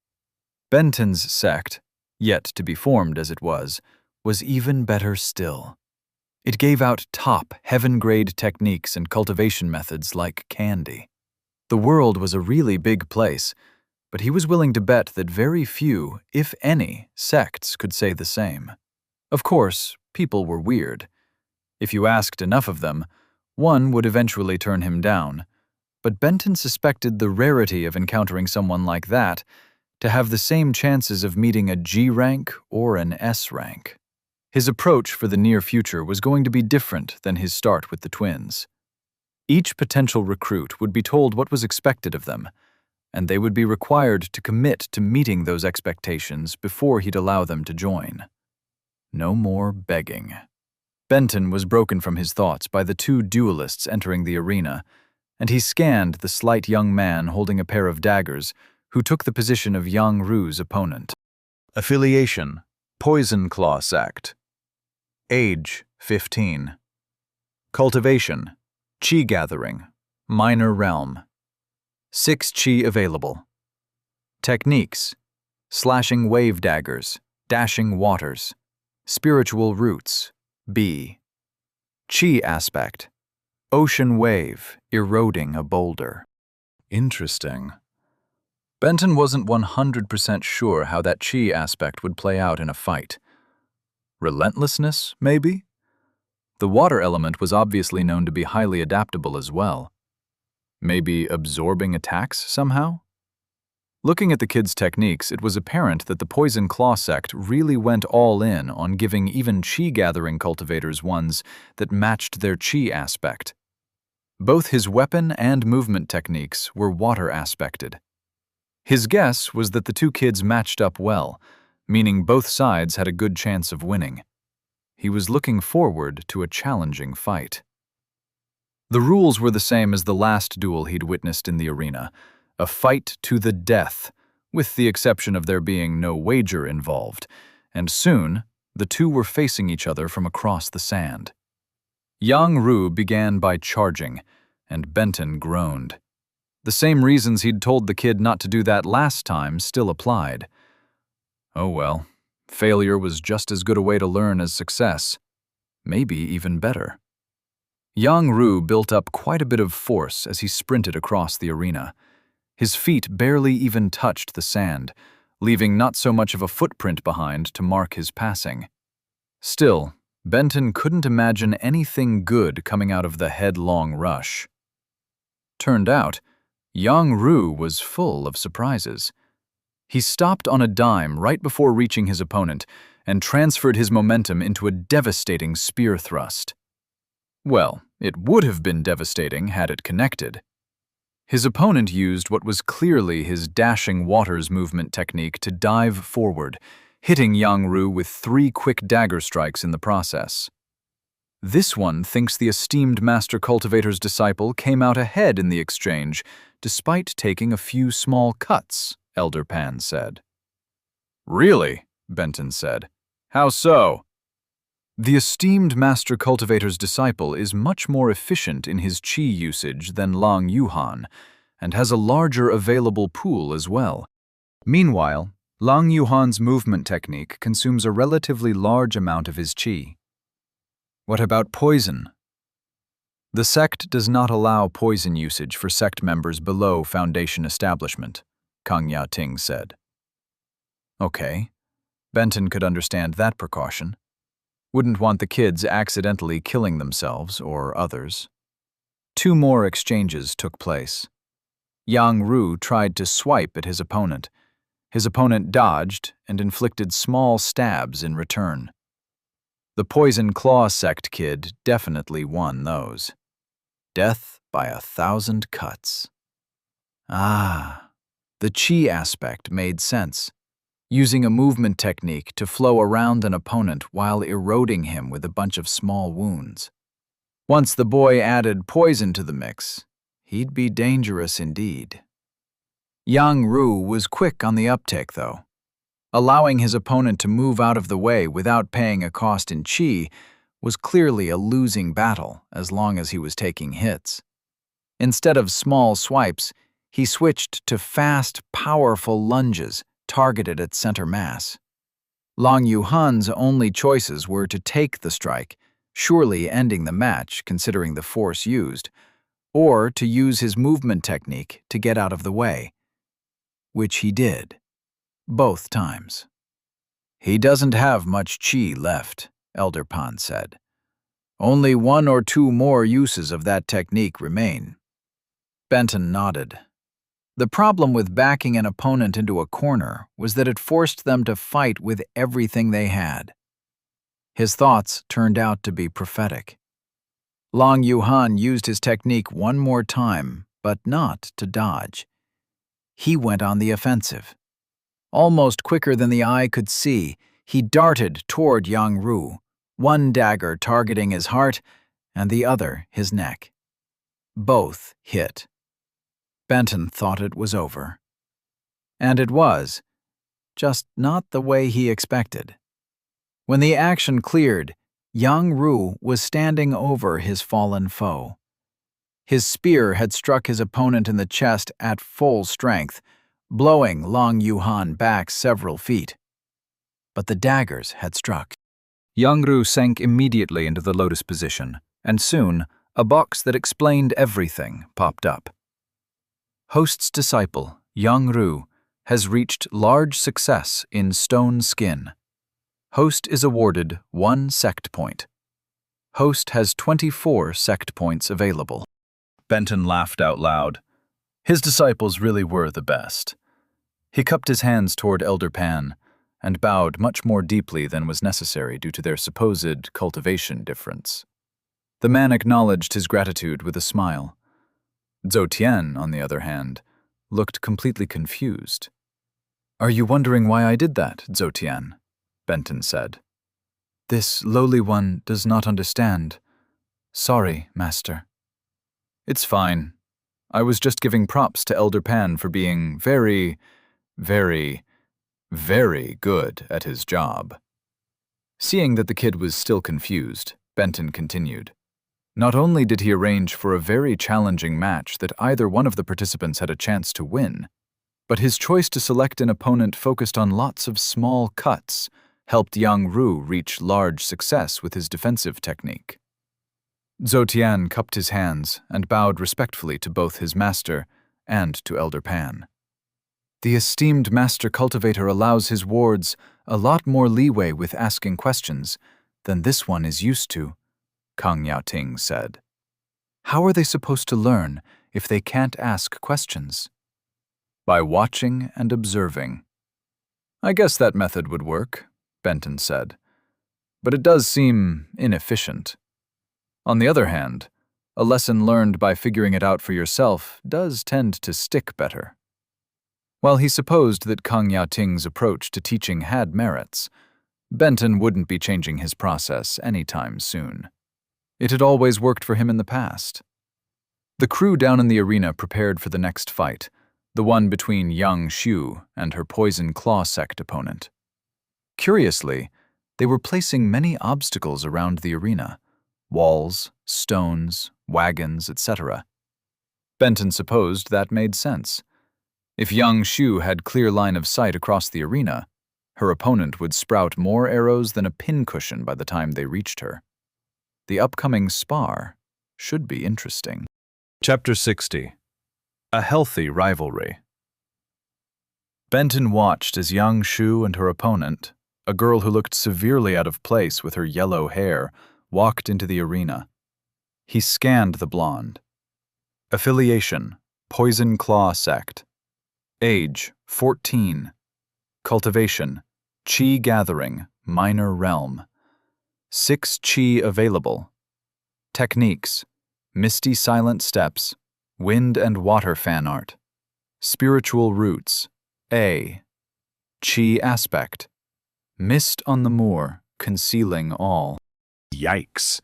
Benton's sect, yet to be formed as it was even better still. It gave out top, heaven-grade techniques and cultivation methods like candy. The world was a really big place, but he was willing to bet that very few, if any, sects could say the same. Of course, people were weird. If you asked enough of them, one would eventually turn him down, but Benton suspected the rarity of encountering someone like that to have the same chances of meeting a G rank or an S rank. His approach for the near future was going to be different than his start with the twins. Each potential recruit would be told what was expected of them, and they would be required to commit to meeting those expectations before he'd allow them to join. No more begging. Benton was broken from his thoughts by the two duelists entering the arena, and he scanned the slight young man holding a pair of daggers who took the position of Yang Ru's opponent. Affiliation, Poison Claw Sect. Age, 15. Cultivation, Chi Gathering, Minor Realm. 6 Chi available. Techniques: Slashing Wave Daggers, Dashing Waters, Spiritual Roots, B. Chi Aspect: Ocean Wave, Eroding a Boulder. Interesting. Benton wasn't 100% sure how that Chi aspect would play out in a fight. Relentlessness, maybe? The water element was obviously known to be highly adaptable as well. Maybe absorbing attacks somehow? Looking at the kids' techniques, it was apparent that the Poison Claw sect really went all in on giving even Chi-gathering cultivators ones that matched their Chi aspect. Both his weapon and movement techniques were water aspected. His guess was that the two kids matched up well, meaning both sides had a good chance of winning. He was looking forward to a challenging fight. The rules were the same as the last duel he'd witnessed in the arena, a fight to the death, with the exception of there being no wager involved, and soon the two were facing each other from across the sand. Yang Ru began by charging, and Benton groaned. The same reasons he'd told the kid not to do that last time still applied. Oh well, failure was just as good a way to learn as success, maybe even better. Yang Ru built up quite a bit of force as he sprinted across the arena. His feet barely even touched the sand, leaving not so much of a footprint behind to mark his passing. Still, Benton couldn't imagine anything good coming out of the headlong rush. Turned out, Yang Ru was full of surprises. He stopped on a dime right before reaching his opponent and transferred his momentum into a devastating spear thrust. Well, it would have been devastating had it connected. His opponent used what was clearly his dashing waters movement technique to dive forward, hitting Yang Ru with 3 quick dagger strikes in the process. This one thinks the esteemed Master Cultivator's disciple came out ahead in the exchange, despite taking a few small cuts, Elder Pan said. Really? Benton said. How so? The esteemed Master Cultivator's disciple is much more efficient in his Qi usage than Lang Yuhan, and has a larger available pool as well. Meanwhile, Lang Yuhan's movement technique consumes a relatively large amount of his Qi. What about poison? The sect does not allow poison usage for sect members below Foundation establishment, Kang Ya-ting said. Okay, Benton could understand that precaution. Wouldn't want the kids accidentally killing themselves or others. 2 more exchanges took place. Yang Ru tried to swipe at his opponent. His opponent dodged and inflicted small stabs in return. The Poison Claw sect kid definitely won those. Death by 1,000 cuts. Ah, the Qi aspect made sense. Using a movement technique to flow around an opponent while eroding him with a bunch of small wounds. Once the boy added poison to the mix, he'd be dangerous indeed. Yang Ru was quick on the uptake, though. Allowing his opponent to move out of the way without paying a cost in Qi was clearly a losing battle as long as he was taking hits. Instead of small swipes, he switched to fast, powerful lunges targeted at center mass. Lang Yuhan's only choices were to take the strike, surely ending the match considering the force used, or to use his movement technique to get out of the way, which he did, both times. He doesn't have much Qi left, Elder Pan said. Only 1 or 2 more uses of that technique remain. Benton nodded. The problem with backing an opponent into a corner was that it forced them to fight with everything they had. His thoughts turned out to be prophetic. Long Yuhan used his technique one more time, but not to dodge. He went on the offensive. Almost quicker than the eye could see, he darted toward Yang Ru, one dagger targeting his heart and the other his neck. Both hit. Benton thought it was over. And it was, just not the way he expected. When the action cleared, Yang Ru was standing over his fallen foe. His spear had struck his opponent in the chest at full strength, blowing Long Yuhan back several feet. But the daggers had struck. Yang Ru sank immediately into the lotus position, and soon a box that explained everything popped up. Host's disciple, Yang Ru, has reached large success in stone skin. Host is awarded 1 sect point. Host has 24 sect points available. Benton laughed out loud. His disciples really were the best. He cupped his hands toward Elder Pan and bowed much more deeply than was necessary due to their supposed cultivation difference. The man acknowledged his gratitude with a smile. Zhou Tian, on the other hand, looked completely confused. "Are you wondering why I did that, Zhou Tian?" Benton said. "This lowly one does not understand. Sorry, Master." "It's fine. I was just giving props to Elder Pan for being very, very, very good at his job." Seeing that the kid was still confused, Benton continued. Not only did he arrange for a very challenging match that either one of the participants had a chance to win, but his choice to select an opponent focused on lots of small cuts helped Yang Ru reach large success with his defensive technique. Zhou Tian cupped his hands and bowed respectfully to both his master and to Elder Pan. "The esteemed master cultivator allows his wards a lot more leeway with asking questions than this one is used to," Kang Yaoting said. "How are they supposed to learn if they can't ask questions?" "By watching and observing." "I guess that method would work," Benton said. "But it does seem inefficient. On the other hand, a lesson learned by figuring it out for yourself does tend to stick better." While he supposed that Kang Yaoting's approach to teaching had merits, Benton wouldn't be changing his process anytime soon. It had always worked for him in the past. The crew down in the arena prepared for the next fight, the one between Yang Shu and her Poison Claw sect opponent. Curiously, they were placing many obstacles around the arena: walls, stones, wagons, etc. Benton supposed that made sense. If Yang Shu had clear line of sight across the arena, her opponent would sprout more arrows than a pincushion by the time they reached her. The upcoming spar should be interesting. Chapter 60. A Healthy Rivalry. Benton watched as Yang Shu and her opponent, a girl who looked severely out of place with her yellow hair, walked into the arena. He scanned the blonde. Affiliation: Poison Claw Sect. Age: 14. Cultivation: Qi Gathering, Minor Realm. 6 Qi available. Techniques: Misty Silent Steps, Wind and Water Fan Art. Spiritual Roots: A. Qi Aspect: Mist on the Moor, concealing all. Yikes!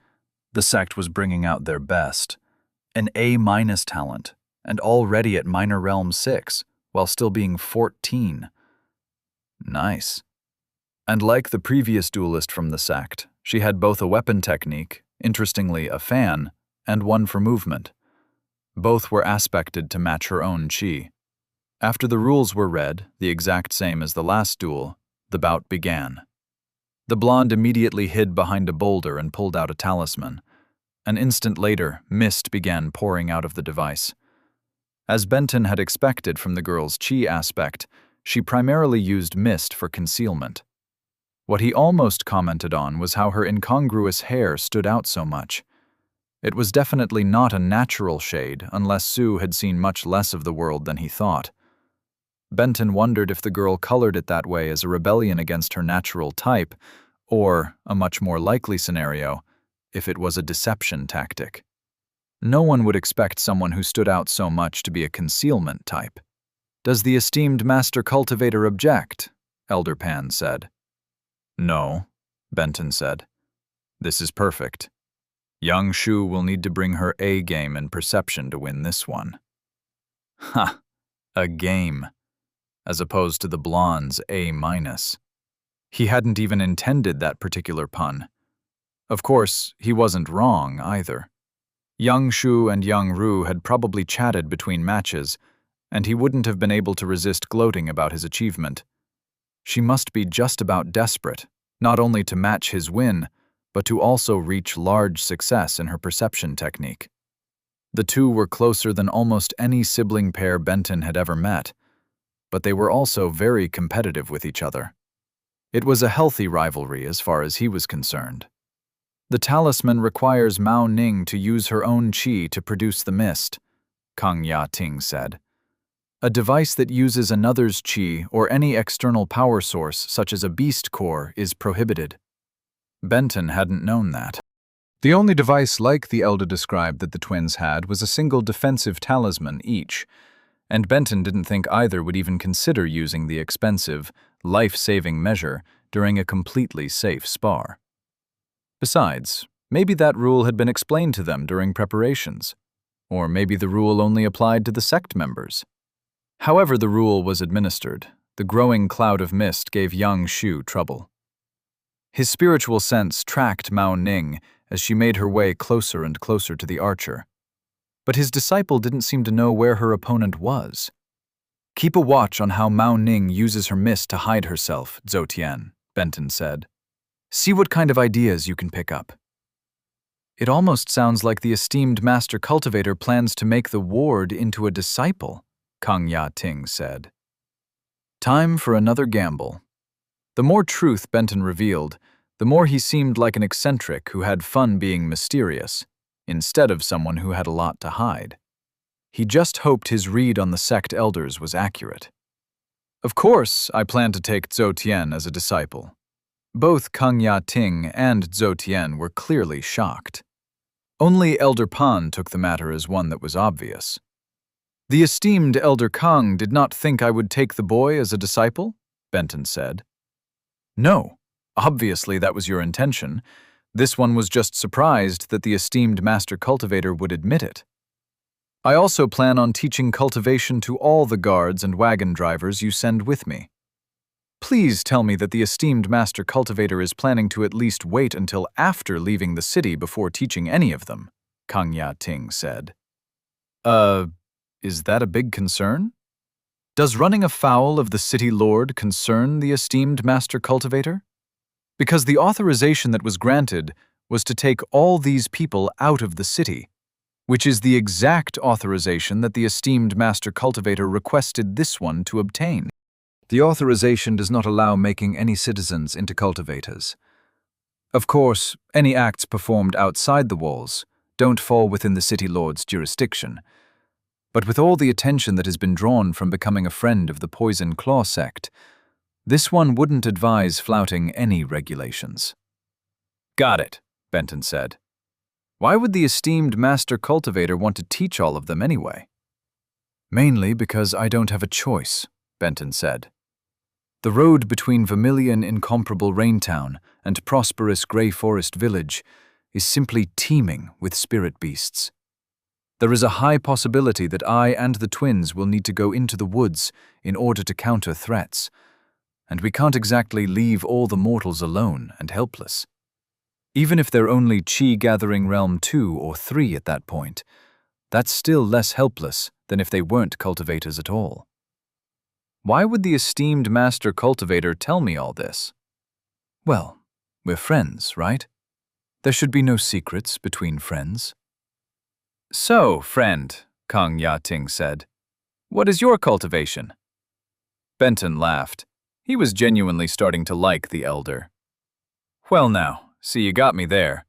The sect was bringing out their best. An A- talent, and already at Minor Realm 6, while still being 14. Nice. And like the previous duelist from the sect, she had both a weapon technique, interestingly a fan, and one for movement. Both were aspected to match her own qi. After the rules were read, the exact same as the last duel, the bout began. The blonde immediately hid behind a boulder and pulled out a talisman. An instant later, mist began pouring out of the device. As Benton had expected from the girl's qi aspect, she primarily used mist for concealment. What he almost commented on was how her incongruous hair stood out so much. It was definitely not a natural shade, unless Sue had seen much less of the world than he thought. Benton wondered if the girl colored it that way as a rebellion against her natural type, or, a much more likely scenario, if it was a deception tactic. No one would expect someone who stood out so much to be a concealment type. "Does the esteemed master cultivator object?" Elder Pan said. "No," Benton said. "This is perfect. Young Shu will need to bring her A game in perception to win this one." Ha! A game. As opposed to the blonde's A-. He hadn't even intended that particular pun. Of course, he wasn't wrong either. Young Shu and Young Ru had probably chatted between matches, and he wouldn't have been able to resist gloating about his achievement. She must be just about desperate, not only to match his win, but to also reach large success in her perception technique. The two were closer than almost any sibling pair Benton had ever met, but they were also very competitive with each other. It was a healthy rivalry as far as he was concerned. "The talisman requires Mao Ning to use her own qi to produce the mist," Kang Ya-ting said. "A device that uses another's qi or any external power source, such as a beast core, is prohibited." Benton hadn't known that. The only device like the elder described that the twins had was a single defensive talisman each, and Benton didn't think either would even consider using the expensive, life-saving measure during a completely safe spar. Besides, maybe that rule had been explained to them during preparations, or maybe the rule only applied to the sect members. However the rule was administered, the growing cloud of mist gave young Shu trouble. His spiritual sense tracked Mao Ning as she made her way closer and closer to the archer. But his disciple didn't seem to know where her opponent was. "Keep a watch on how Mao Ning uses her mist to hide herself, Zhou Tian," Benton said. "See what kind of ideas you can pick up." "It almost sounds like the esteemed master cultivator plans to make the ward into a disciple," Kang Ya-ting said. Time for another gamble. The more truth Benton revealed, the more he seemed like an eccentric who had fun being mysterious, instead of someone who had a lot to hide. He just hoped his read on the sect elders was accurate. "Of course, I plan to take Zhou Tian as a disciple." Both Kang Ya-ting and Zhou Tian were clearly shocked. Only Elder Pan took the matter as one that was obvious. "The esteemed Elder Kang did not think I would take the boy as a disciple?" Benton said. "No, obviously that was your intention. This one was just surprised that the esteemed master cultivator would admit it. I also plan on teaching cultivation to all the guards and wagon drivers you send with me. Please tell me that the esteemed master cultivator is planning to at least wait until after leaving the city before teaching any of them," Kang Ya-ting said. Is that a big concern? Does running afoul of the city lord concern the esteemed master cultivator? Because the authorization that was granted was to take all these people out of the city, which is the exact authorization that the esteemed master cultivator requested this one to obtain. The authorization does not allow making any citizens into cultivators. Of course, any acts performed outside the walls don't fall within the city lord's jurisdiction. But with all the attention that has been drawn from becoming a friend of the Poison Claw sect, this one wouldn't advise flouting any regulations. "Got it," Benton said. "Why would the esteemed master cultivator want to teach all of them anyway?" "Mainly because I don't have a choice," Benton said. "The road between Vermilion incomparable Raintown and prosperous Grey Forest Village is simply teeming with spirit beasts. There is a high possibility that I and the twins will need to go into the woods in order to counter threats, and we can't exactly leave all the mortals alone and helpless. Even if they're only Qi-gathering realm 2 or 3 at that point, that's still less helpless than if they weren't cultivators at all. Why would the esteemed master cultivator tell me all this? Well, we're friends, right? There should be no secrets between friends." "So, friend," Kang Ya-ting said, "what is your cultivation?" Benton laughed. He was genuinely starting to like the elder. "Well now, see you got me there.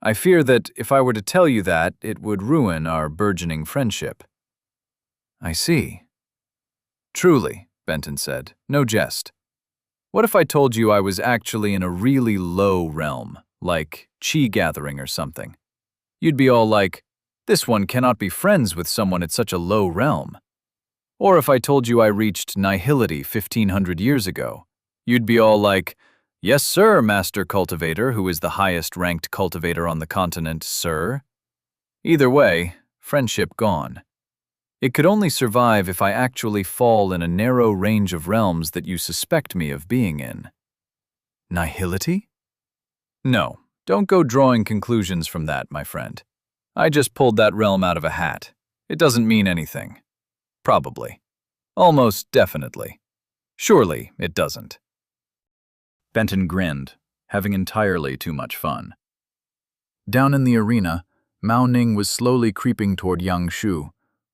I fear that if I were to tell you that, it would ruin our burgeoning friendship." "I see." "Truly," Benton said, "no jest. What if I told you I was actually in a really low realm, like chi gathering or something? You'd be all like, this one cannot be friends with someone at such a low realm. Or if I told you I reached nihility 1500 years ago, you'd be all like, yes, sir, Master Cultivator, who is the highest-ranked cultivator on the continent, sir. Either way, friendship gone. It could only survive if I actually fall in a narrow range of realms that you suspect me of being in." "Nihility?" "No, don't go drawing conclusions from that, my friend. I just pulled that realm out of a hat. It doesn't mean anything. Probably. Almost definitely. Surely it doesn't." Benton grinned, having entirely too much fun. Down in the arena, Mao Ning was slowly creeping toward young Shu,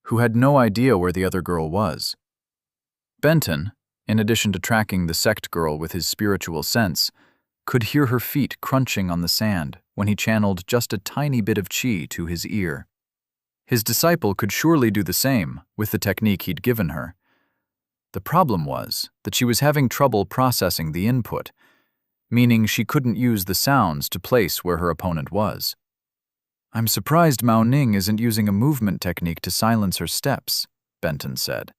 who had no idea where the other girl was. Benton, in addition to tracking the sect girl with his spiritual sense, could hear her feet crunching on the sand when he channeled just a tiny bit of chi to his ear. His disciple could surely do the same with the technique he'd given her. The problem was that she was having trouble processing the input, meaning she couldn't use the sounds to place where her opponent was. "I'm surprised Mao Ning isn't using a movement technique to silence her steps," Benton said.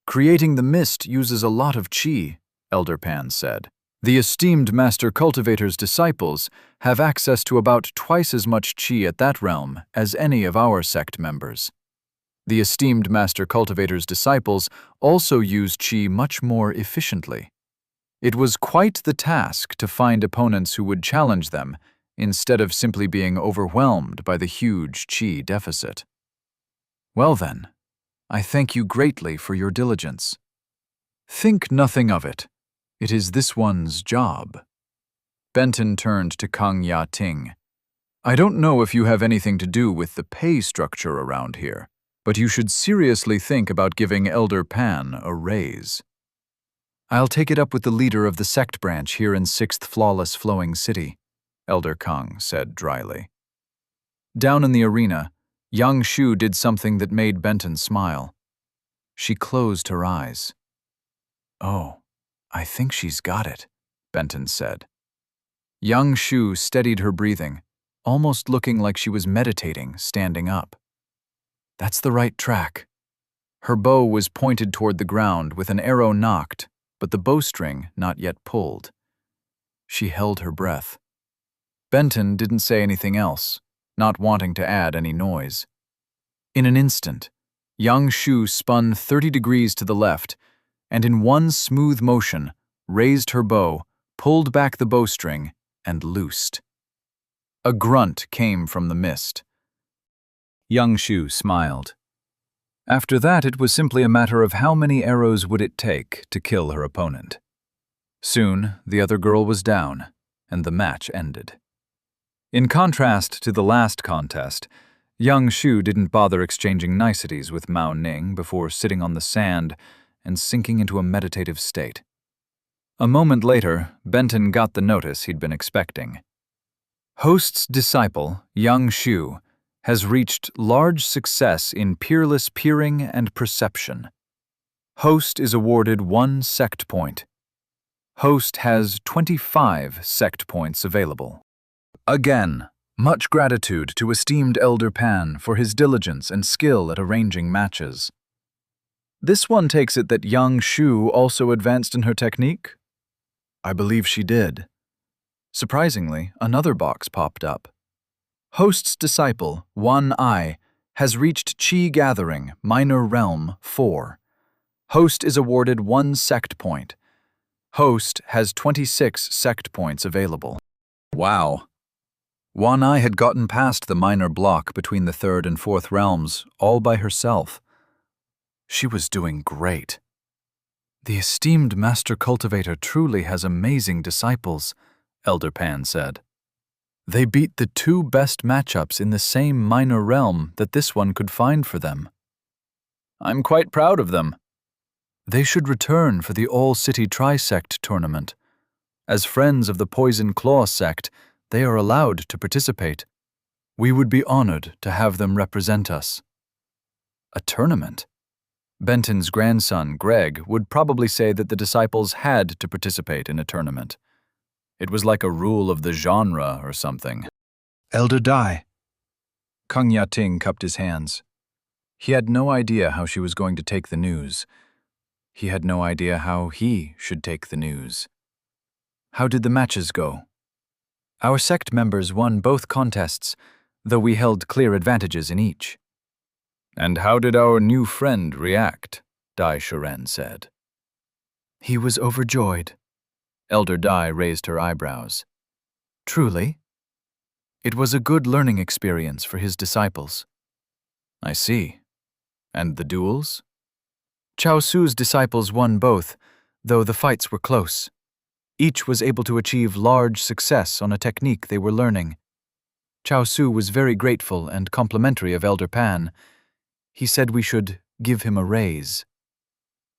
"Creating the mist uses a lot of chi," Elder Pan said. "The esteemed Master Cultivator's disciples have access to about twice as much chi at that realm as any of our sect members. The esteemed Master Cultivator's disciples also use chi much more efficiently. It was quite the task to find opponents who would challenge them instead of simply being overwhelmed by the huge chi deficit." "Well then, I thank you greatly for your diligence." "Think nothing of it. It is this one's job." Benton turned to Kang Ya Ting. "I don't know if you have anything to do with the pay structure around here, but you should seriously think about giving Elder Pan a raise." "I'll take it up with the leader of the sect branch here in 6th Flawless Flowing City," Elder Kang said dryly. Down in the arena, young Shu did something that made Benton smile. She closed her eyes. "Oh, I think she's got it," Benton said. Young Shu steadied her breathing, almost looking like she was meditating, standing up. "That's the right track." Her bow was pointed toward the ground with an arrow nocked, but the bowstring not yet pulled. She held her breath. Benton didn't say anything else, not wanting to add any noise. In an instant, young Shu spun 30 degrees to the left, and in one smooth motion, raised her bow, pulled back the bowstring, and loosed. A grunt came from the mist. Young Shu smiled. After that, it was simply a matter of how many arrows would it take to kill her opponent. Soon, the other girl was down, and the match ended. In contrast to the last contest, young Shu didn't bother exchanging niceties with Mao Ning before sitting on the sand and sinking into a meditative state. A moment later, Benton got the notice he'd been expecting. Host's disciple, young Shu, has reached large success in peerless peering and perception. Host is awarded 1 sect point. Host has 25 sect points available. Again, much gratitude to esteemed Elder Pan for his diligence and skill at arranging matches. This one takes it that young Shu also advanced in her technique? I believe she did. Surprisingly, another box popped up. Host's disciple, One Eye, has reached Chi Gathering, Minor Realm 4. Host is awarded 1 sect point. Host has 26 sect points available. Wow. One Eye had gotten past the minor block between the 3rd and 4th realms all by herself. She was doing great. The esteemed Master Cultivator truly has amazing disciples, Elder Pan said. They beat the 2 best matchups in the same minor realm that this one could find for them. I'm quite proud of them. They should return for the All-City Trisect tournament. As friends of the Poison Claw sect, They are allowed to participate. We would be honored to have them represent us. A tournament? Benton's grandson, Greg, would probably say that the disciples had to participate in a tournament. It was like a rule of the genre or something. Elder Dai. Kung Ya-ting cupped his hands. He had no idea how she was going to take the news. He had no idea how he should take the news. How did the matches go? Our sect members won both contests, though we held clear advantages in each. And how did our new friend react? Dai Shiren said. He was overjoyed. Elder Dai raised her eyebrows. Truly? It was a good learning experience for his disciples. I see. And the duels? Chao Su's disciples won both, though the fights were close. Each was able to achieve large success on a technique they were learning. Chao Su was very grateful and complimentary of Elder Pan. He said we should give him a raise.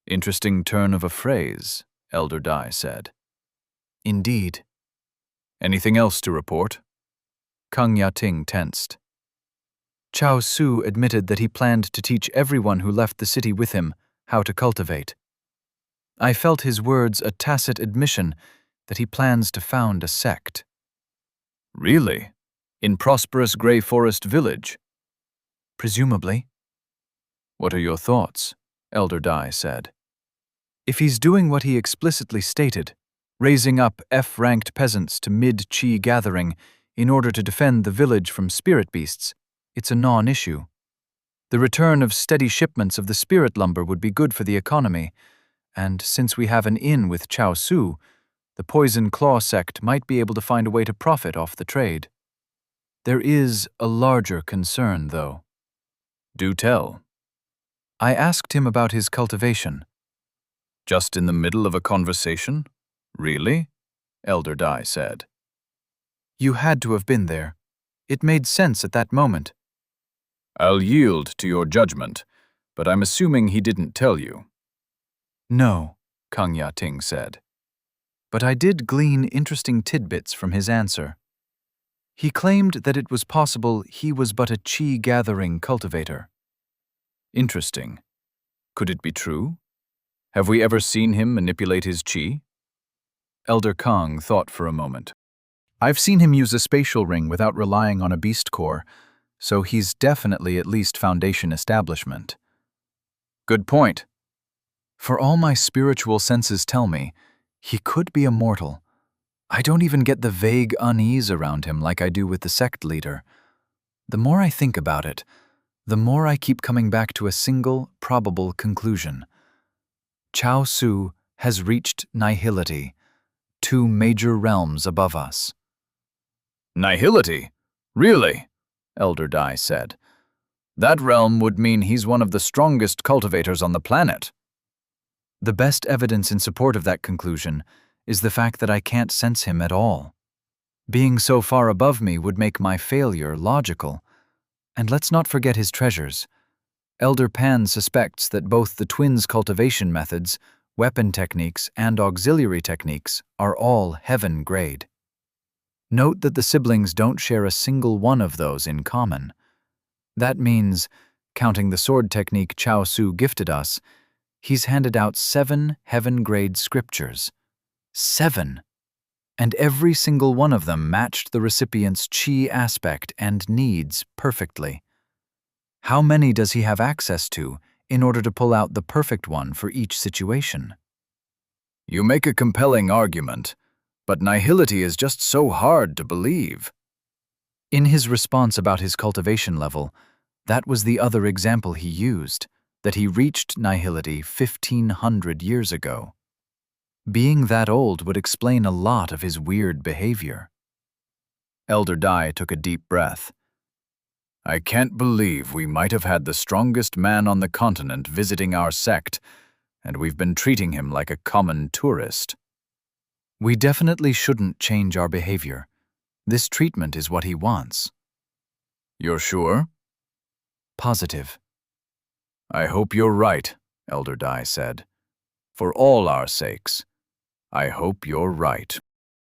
Interesting turn of a phrase, Elder Dai said. Indeed. Anything else to report? Kung Ya-ting tensed. Chao Su admitted that he planned to teach everyone who left the city with him how to cultivate. I felt his words a tacit admission that he plans to found a sect. Really? In prosperous Grey Forest Village? Presumably. What are your thoughts? Elder Dai said. If he's doing what he explicitly stated, raising up F-ranked peasants to mid-chi gathering in order to defend the village from spirit beasts, it's a non-issue. The return of steady shipments of the spirit lumber would be good for the economy, and since we have an in with Chao Su, the Poison Claw sect might be able to find a way to profit off the trade. There is a larger concern, though. Do tell. I asked him about his cultivation. Just in the middle of a conversation? Really? Elder Dai said. You had to have been there. It made sense at that moment. I'll yield to your judgment, but I'm assuming he didn't tell you. No, Kung Ya-ting said. But I did glean interesting tidbits from his answer. He claimed that it was possible he was but a chi-gathering cultivator. Interesting. Could it be true? Have we ever seen him manipulate his chi? Elder Kong thought for a moment. I've seen him use a spatial ring without relying on a beast core, so he's definitely at least foundation establishment. Good point. For all my spiritual senses tell me, he could be immortal. I don't even get the vague unease around him like I do with the sect leader. The more I think about it, the more I keep coming back to a single, probable conclusion. Chao Su has reached nihility, 2 major realms above us. Nihility? Really? Elder Dai said. That realm would mean he's one of the strongest cultivators on the planet. The best evidence in support of that conclusion is the fact that I can't sense him at all. Being so far above me would make my failure logical. And let's not forget his treasures. Elder Pan suspects that both the twins' cultivation methods, weapon techniques, and auxiliary techniques are all heaven grade. Note that the siblings don't share a single one of those in common. That means, counting the sword technique Chao Su gifted us, he's handed out 7 heaven-grade scriptures. 7! And every single one of them matched the recipient's chi aspect and needs perfectly. How many does he have access to in order to pull out the perfect one for each situation? You make a compelling argument, but nihility is just so hard to believe. In his response about his cultivation level, that was the other example he used, that he reached nihility 1,500 years ago. Being that old would explain a lot of his weird behavior. Elder Dai took a deep breath. I can't believe we might have had the strongest man on the continent visiting our sect, and we've been treating him like a common tourist. We definitely shouldn't change our behavior. This treatment is what he wants. You're sure? Positive. I hope you're right, Elder Dai said. For all our sakes, I hope you're right.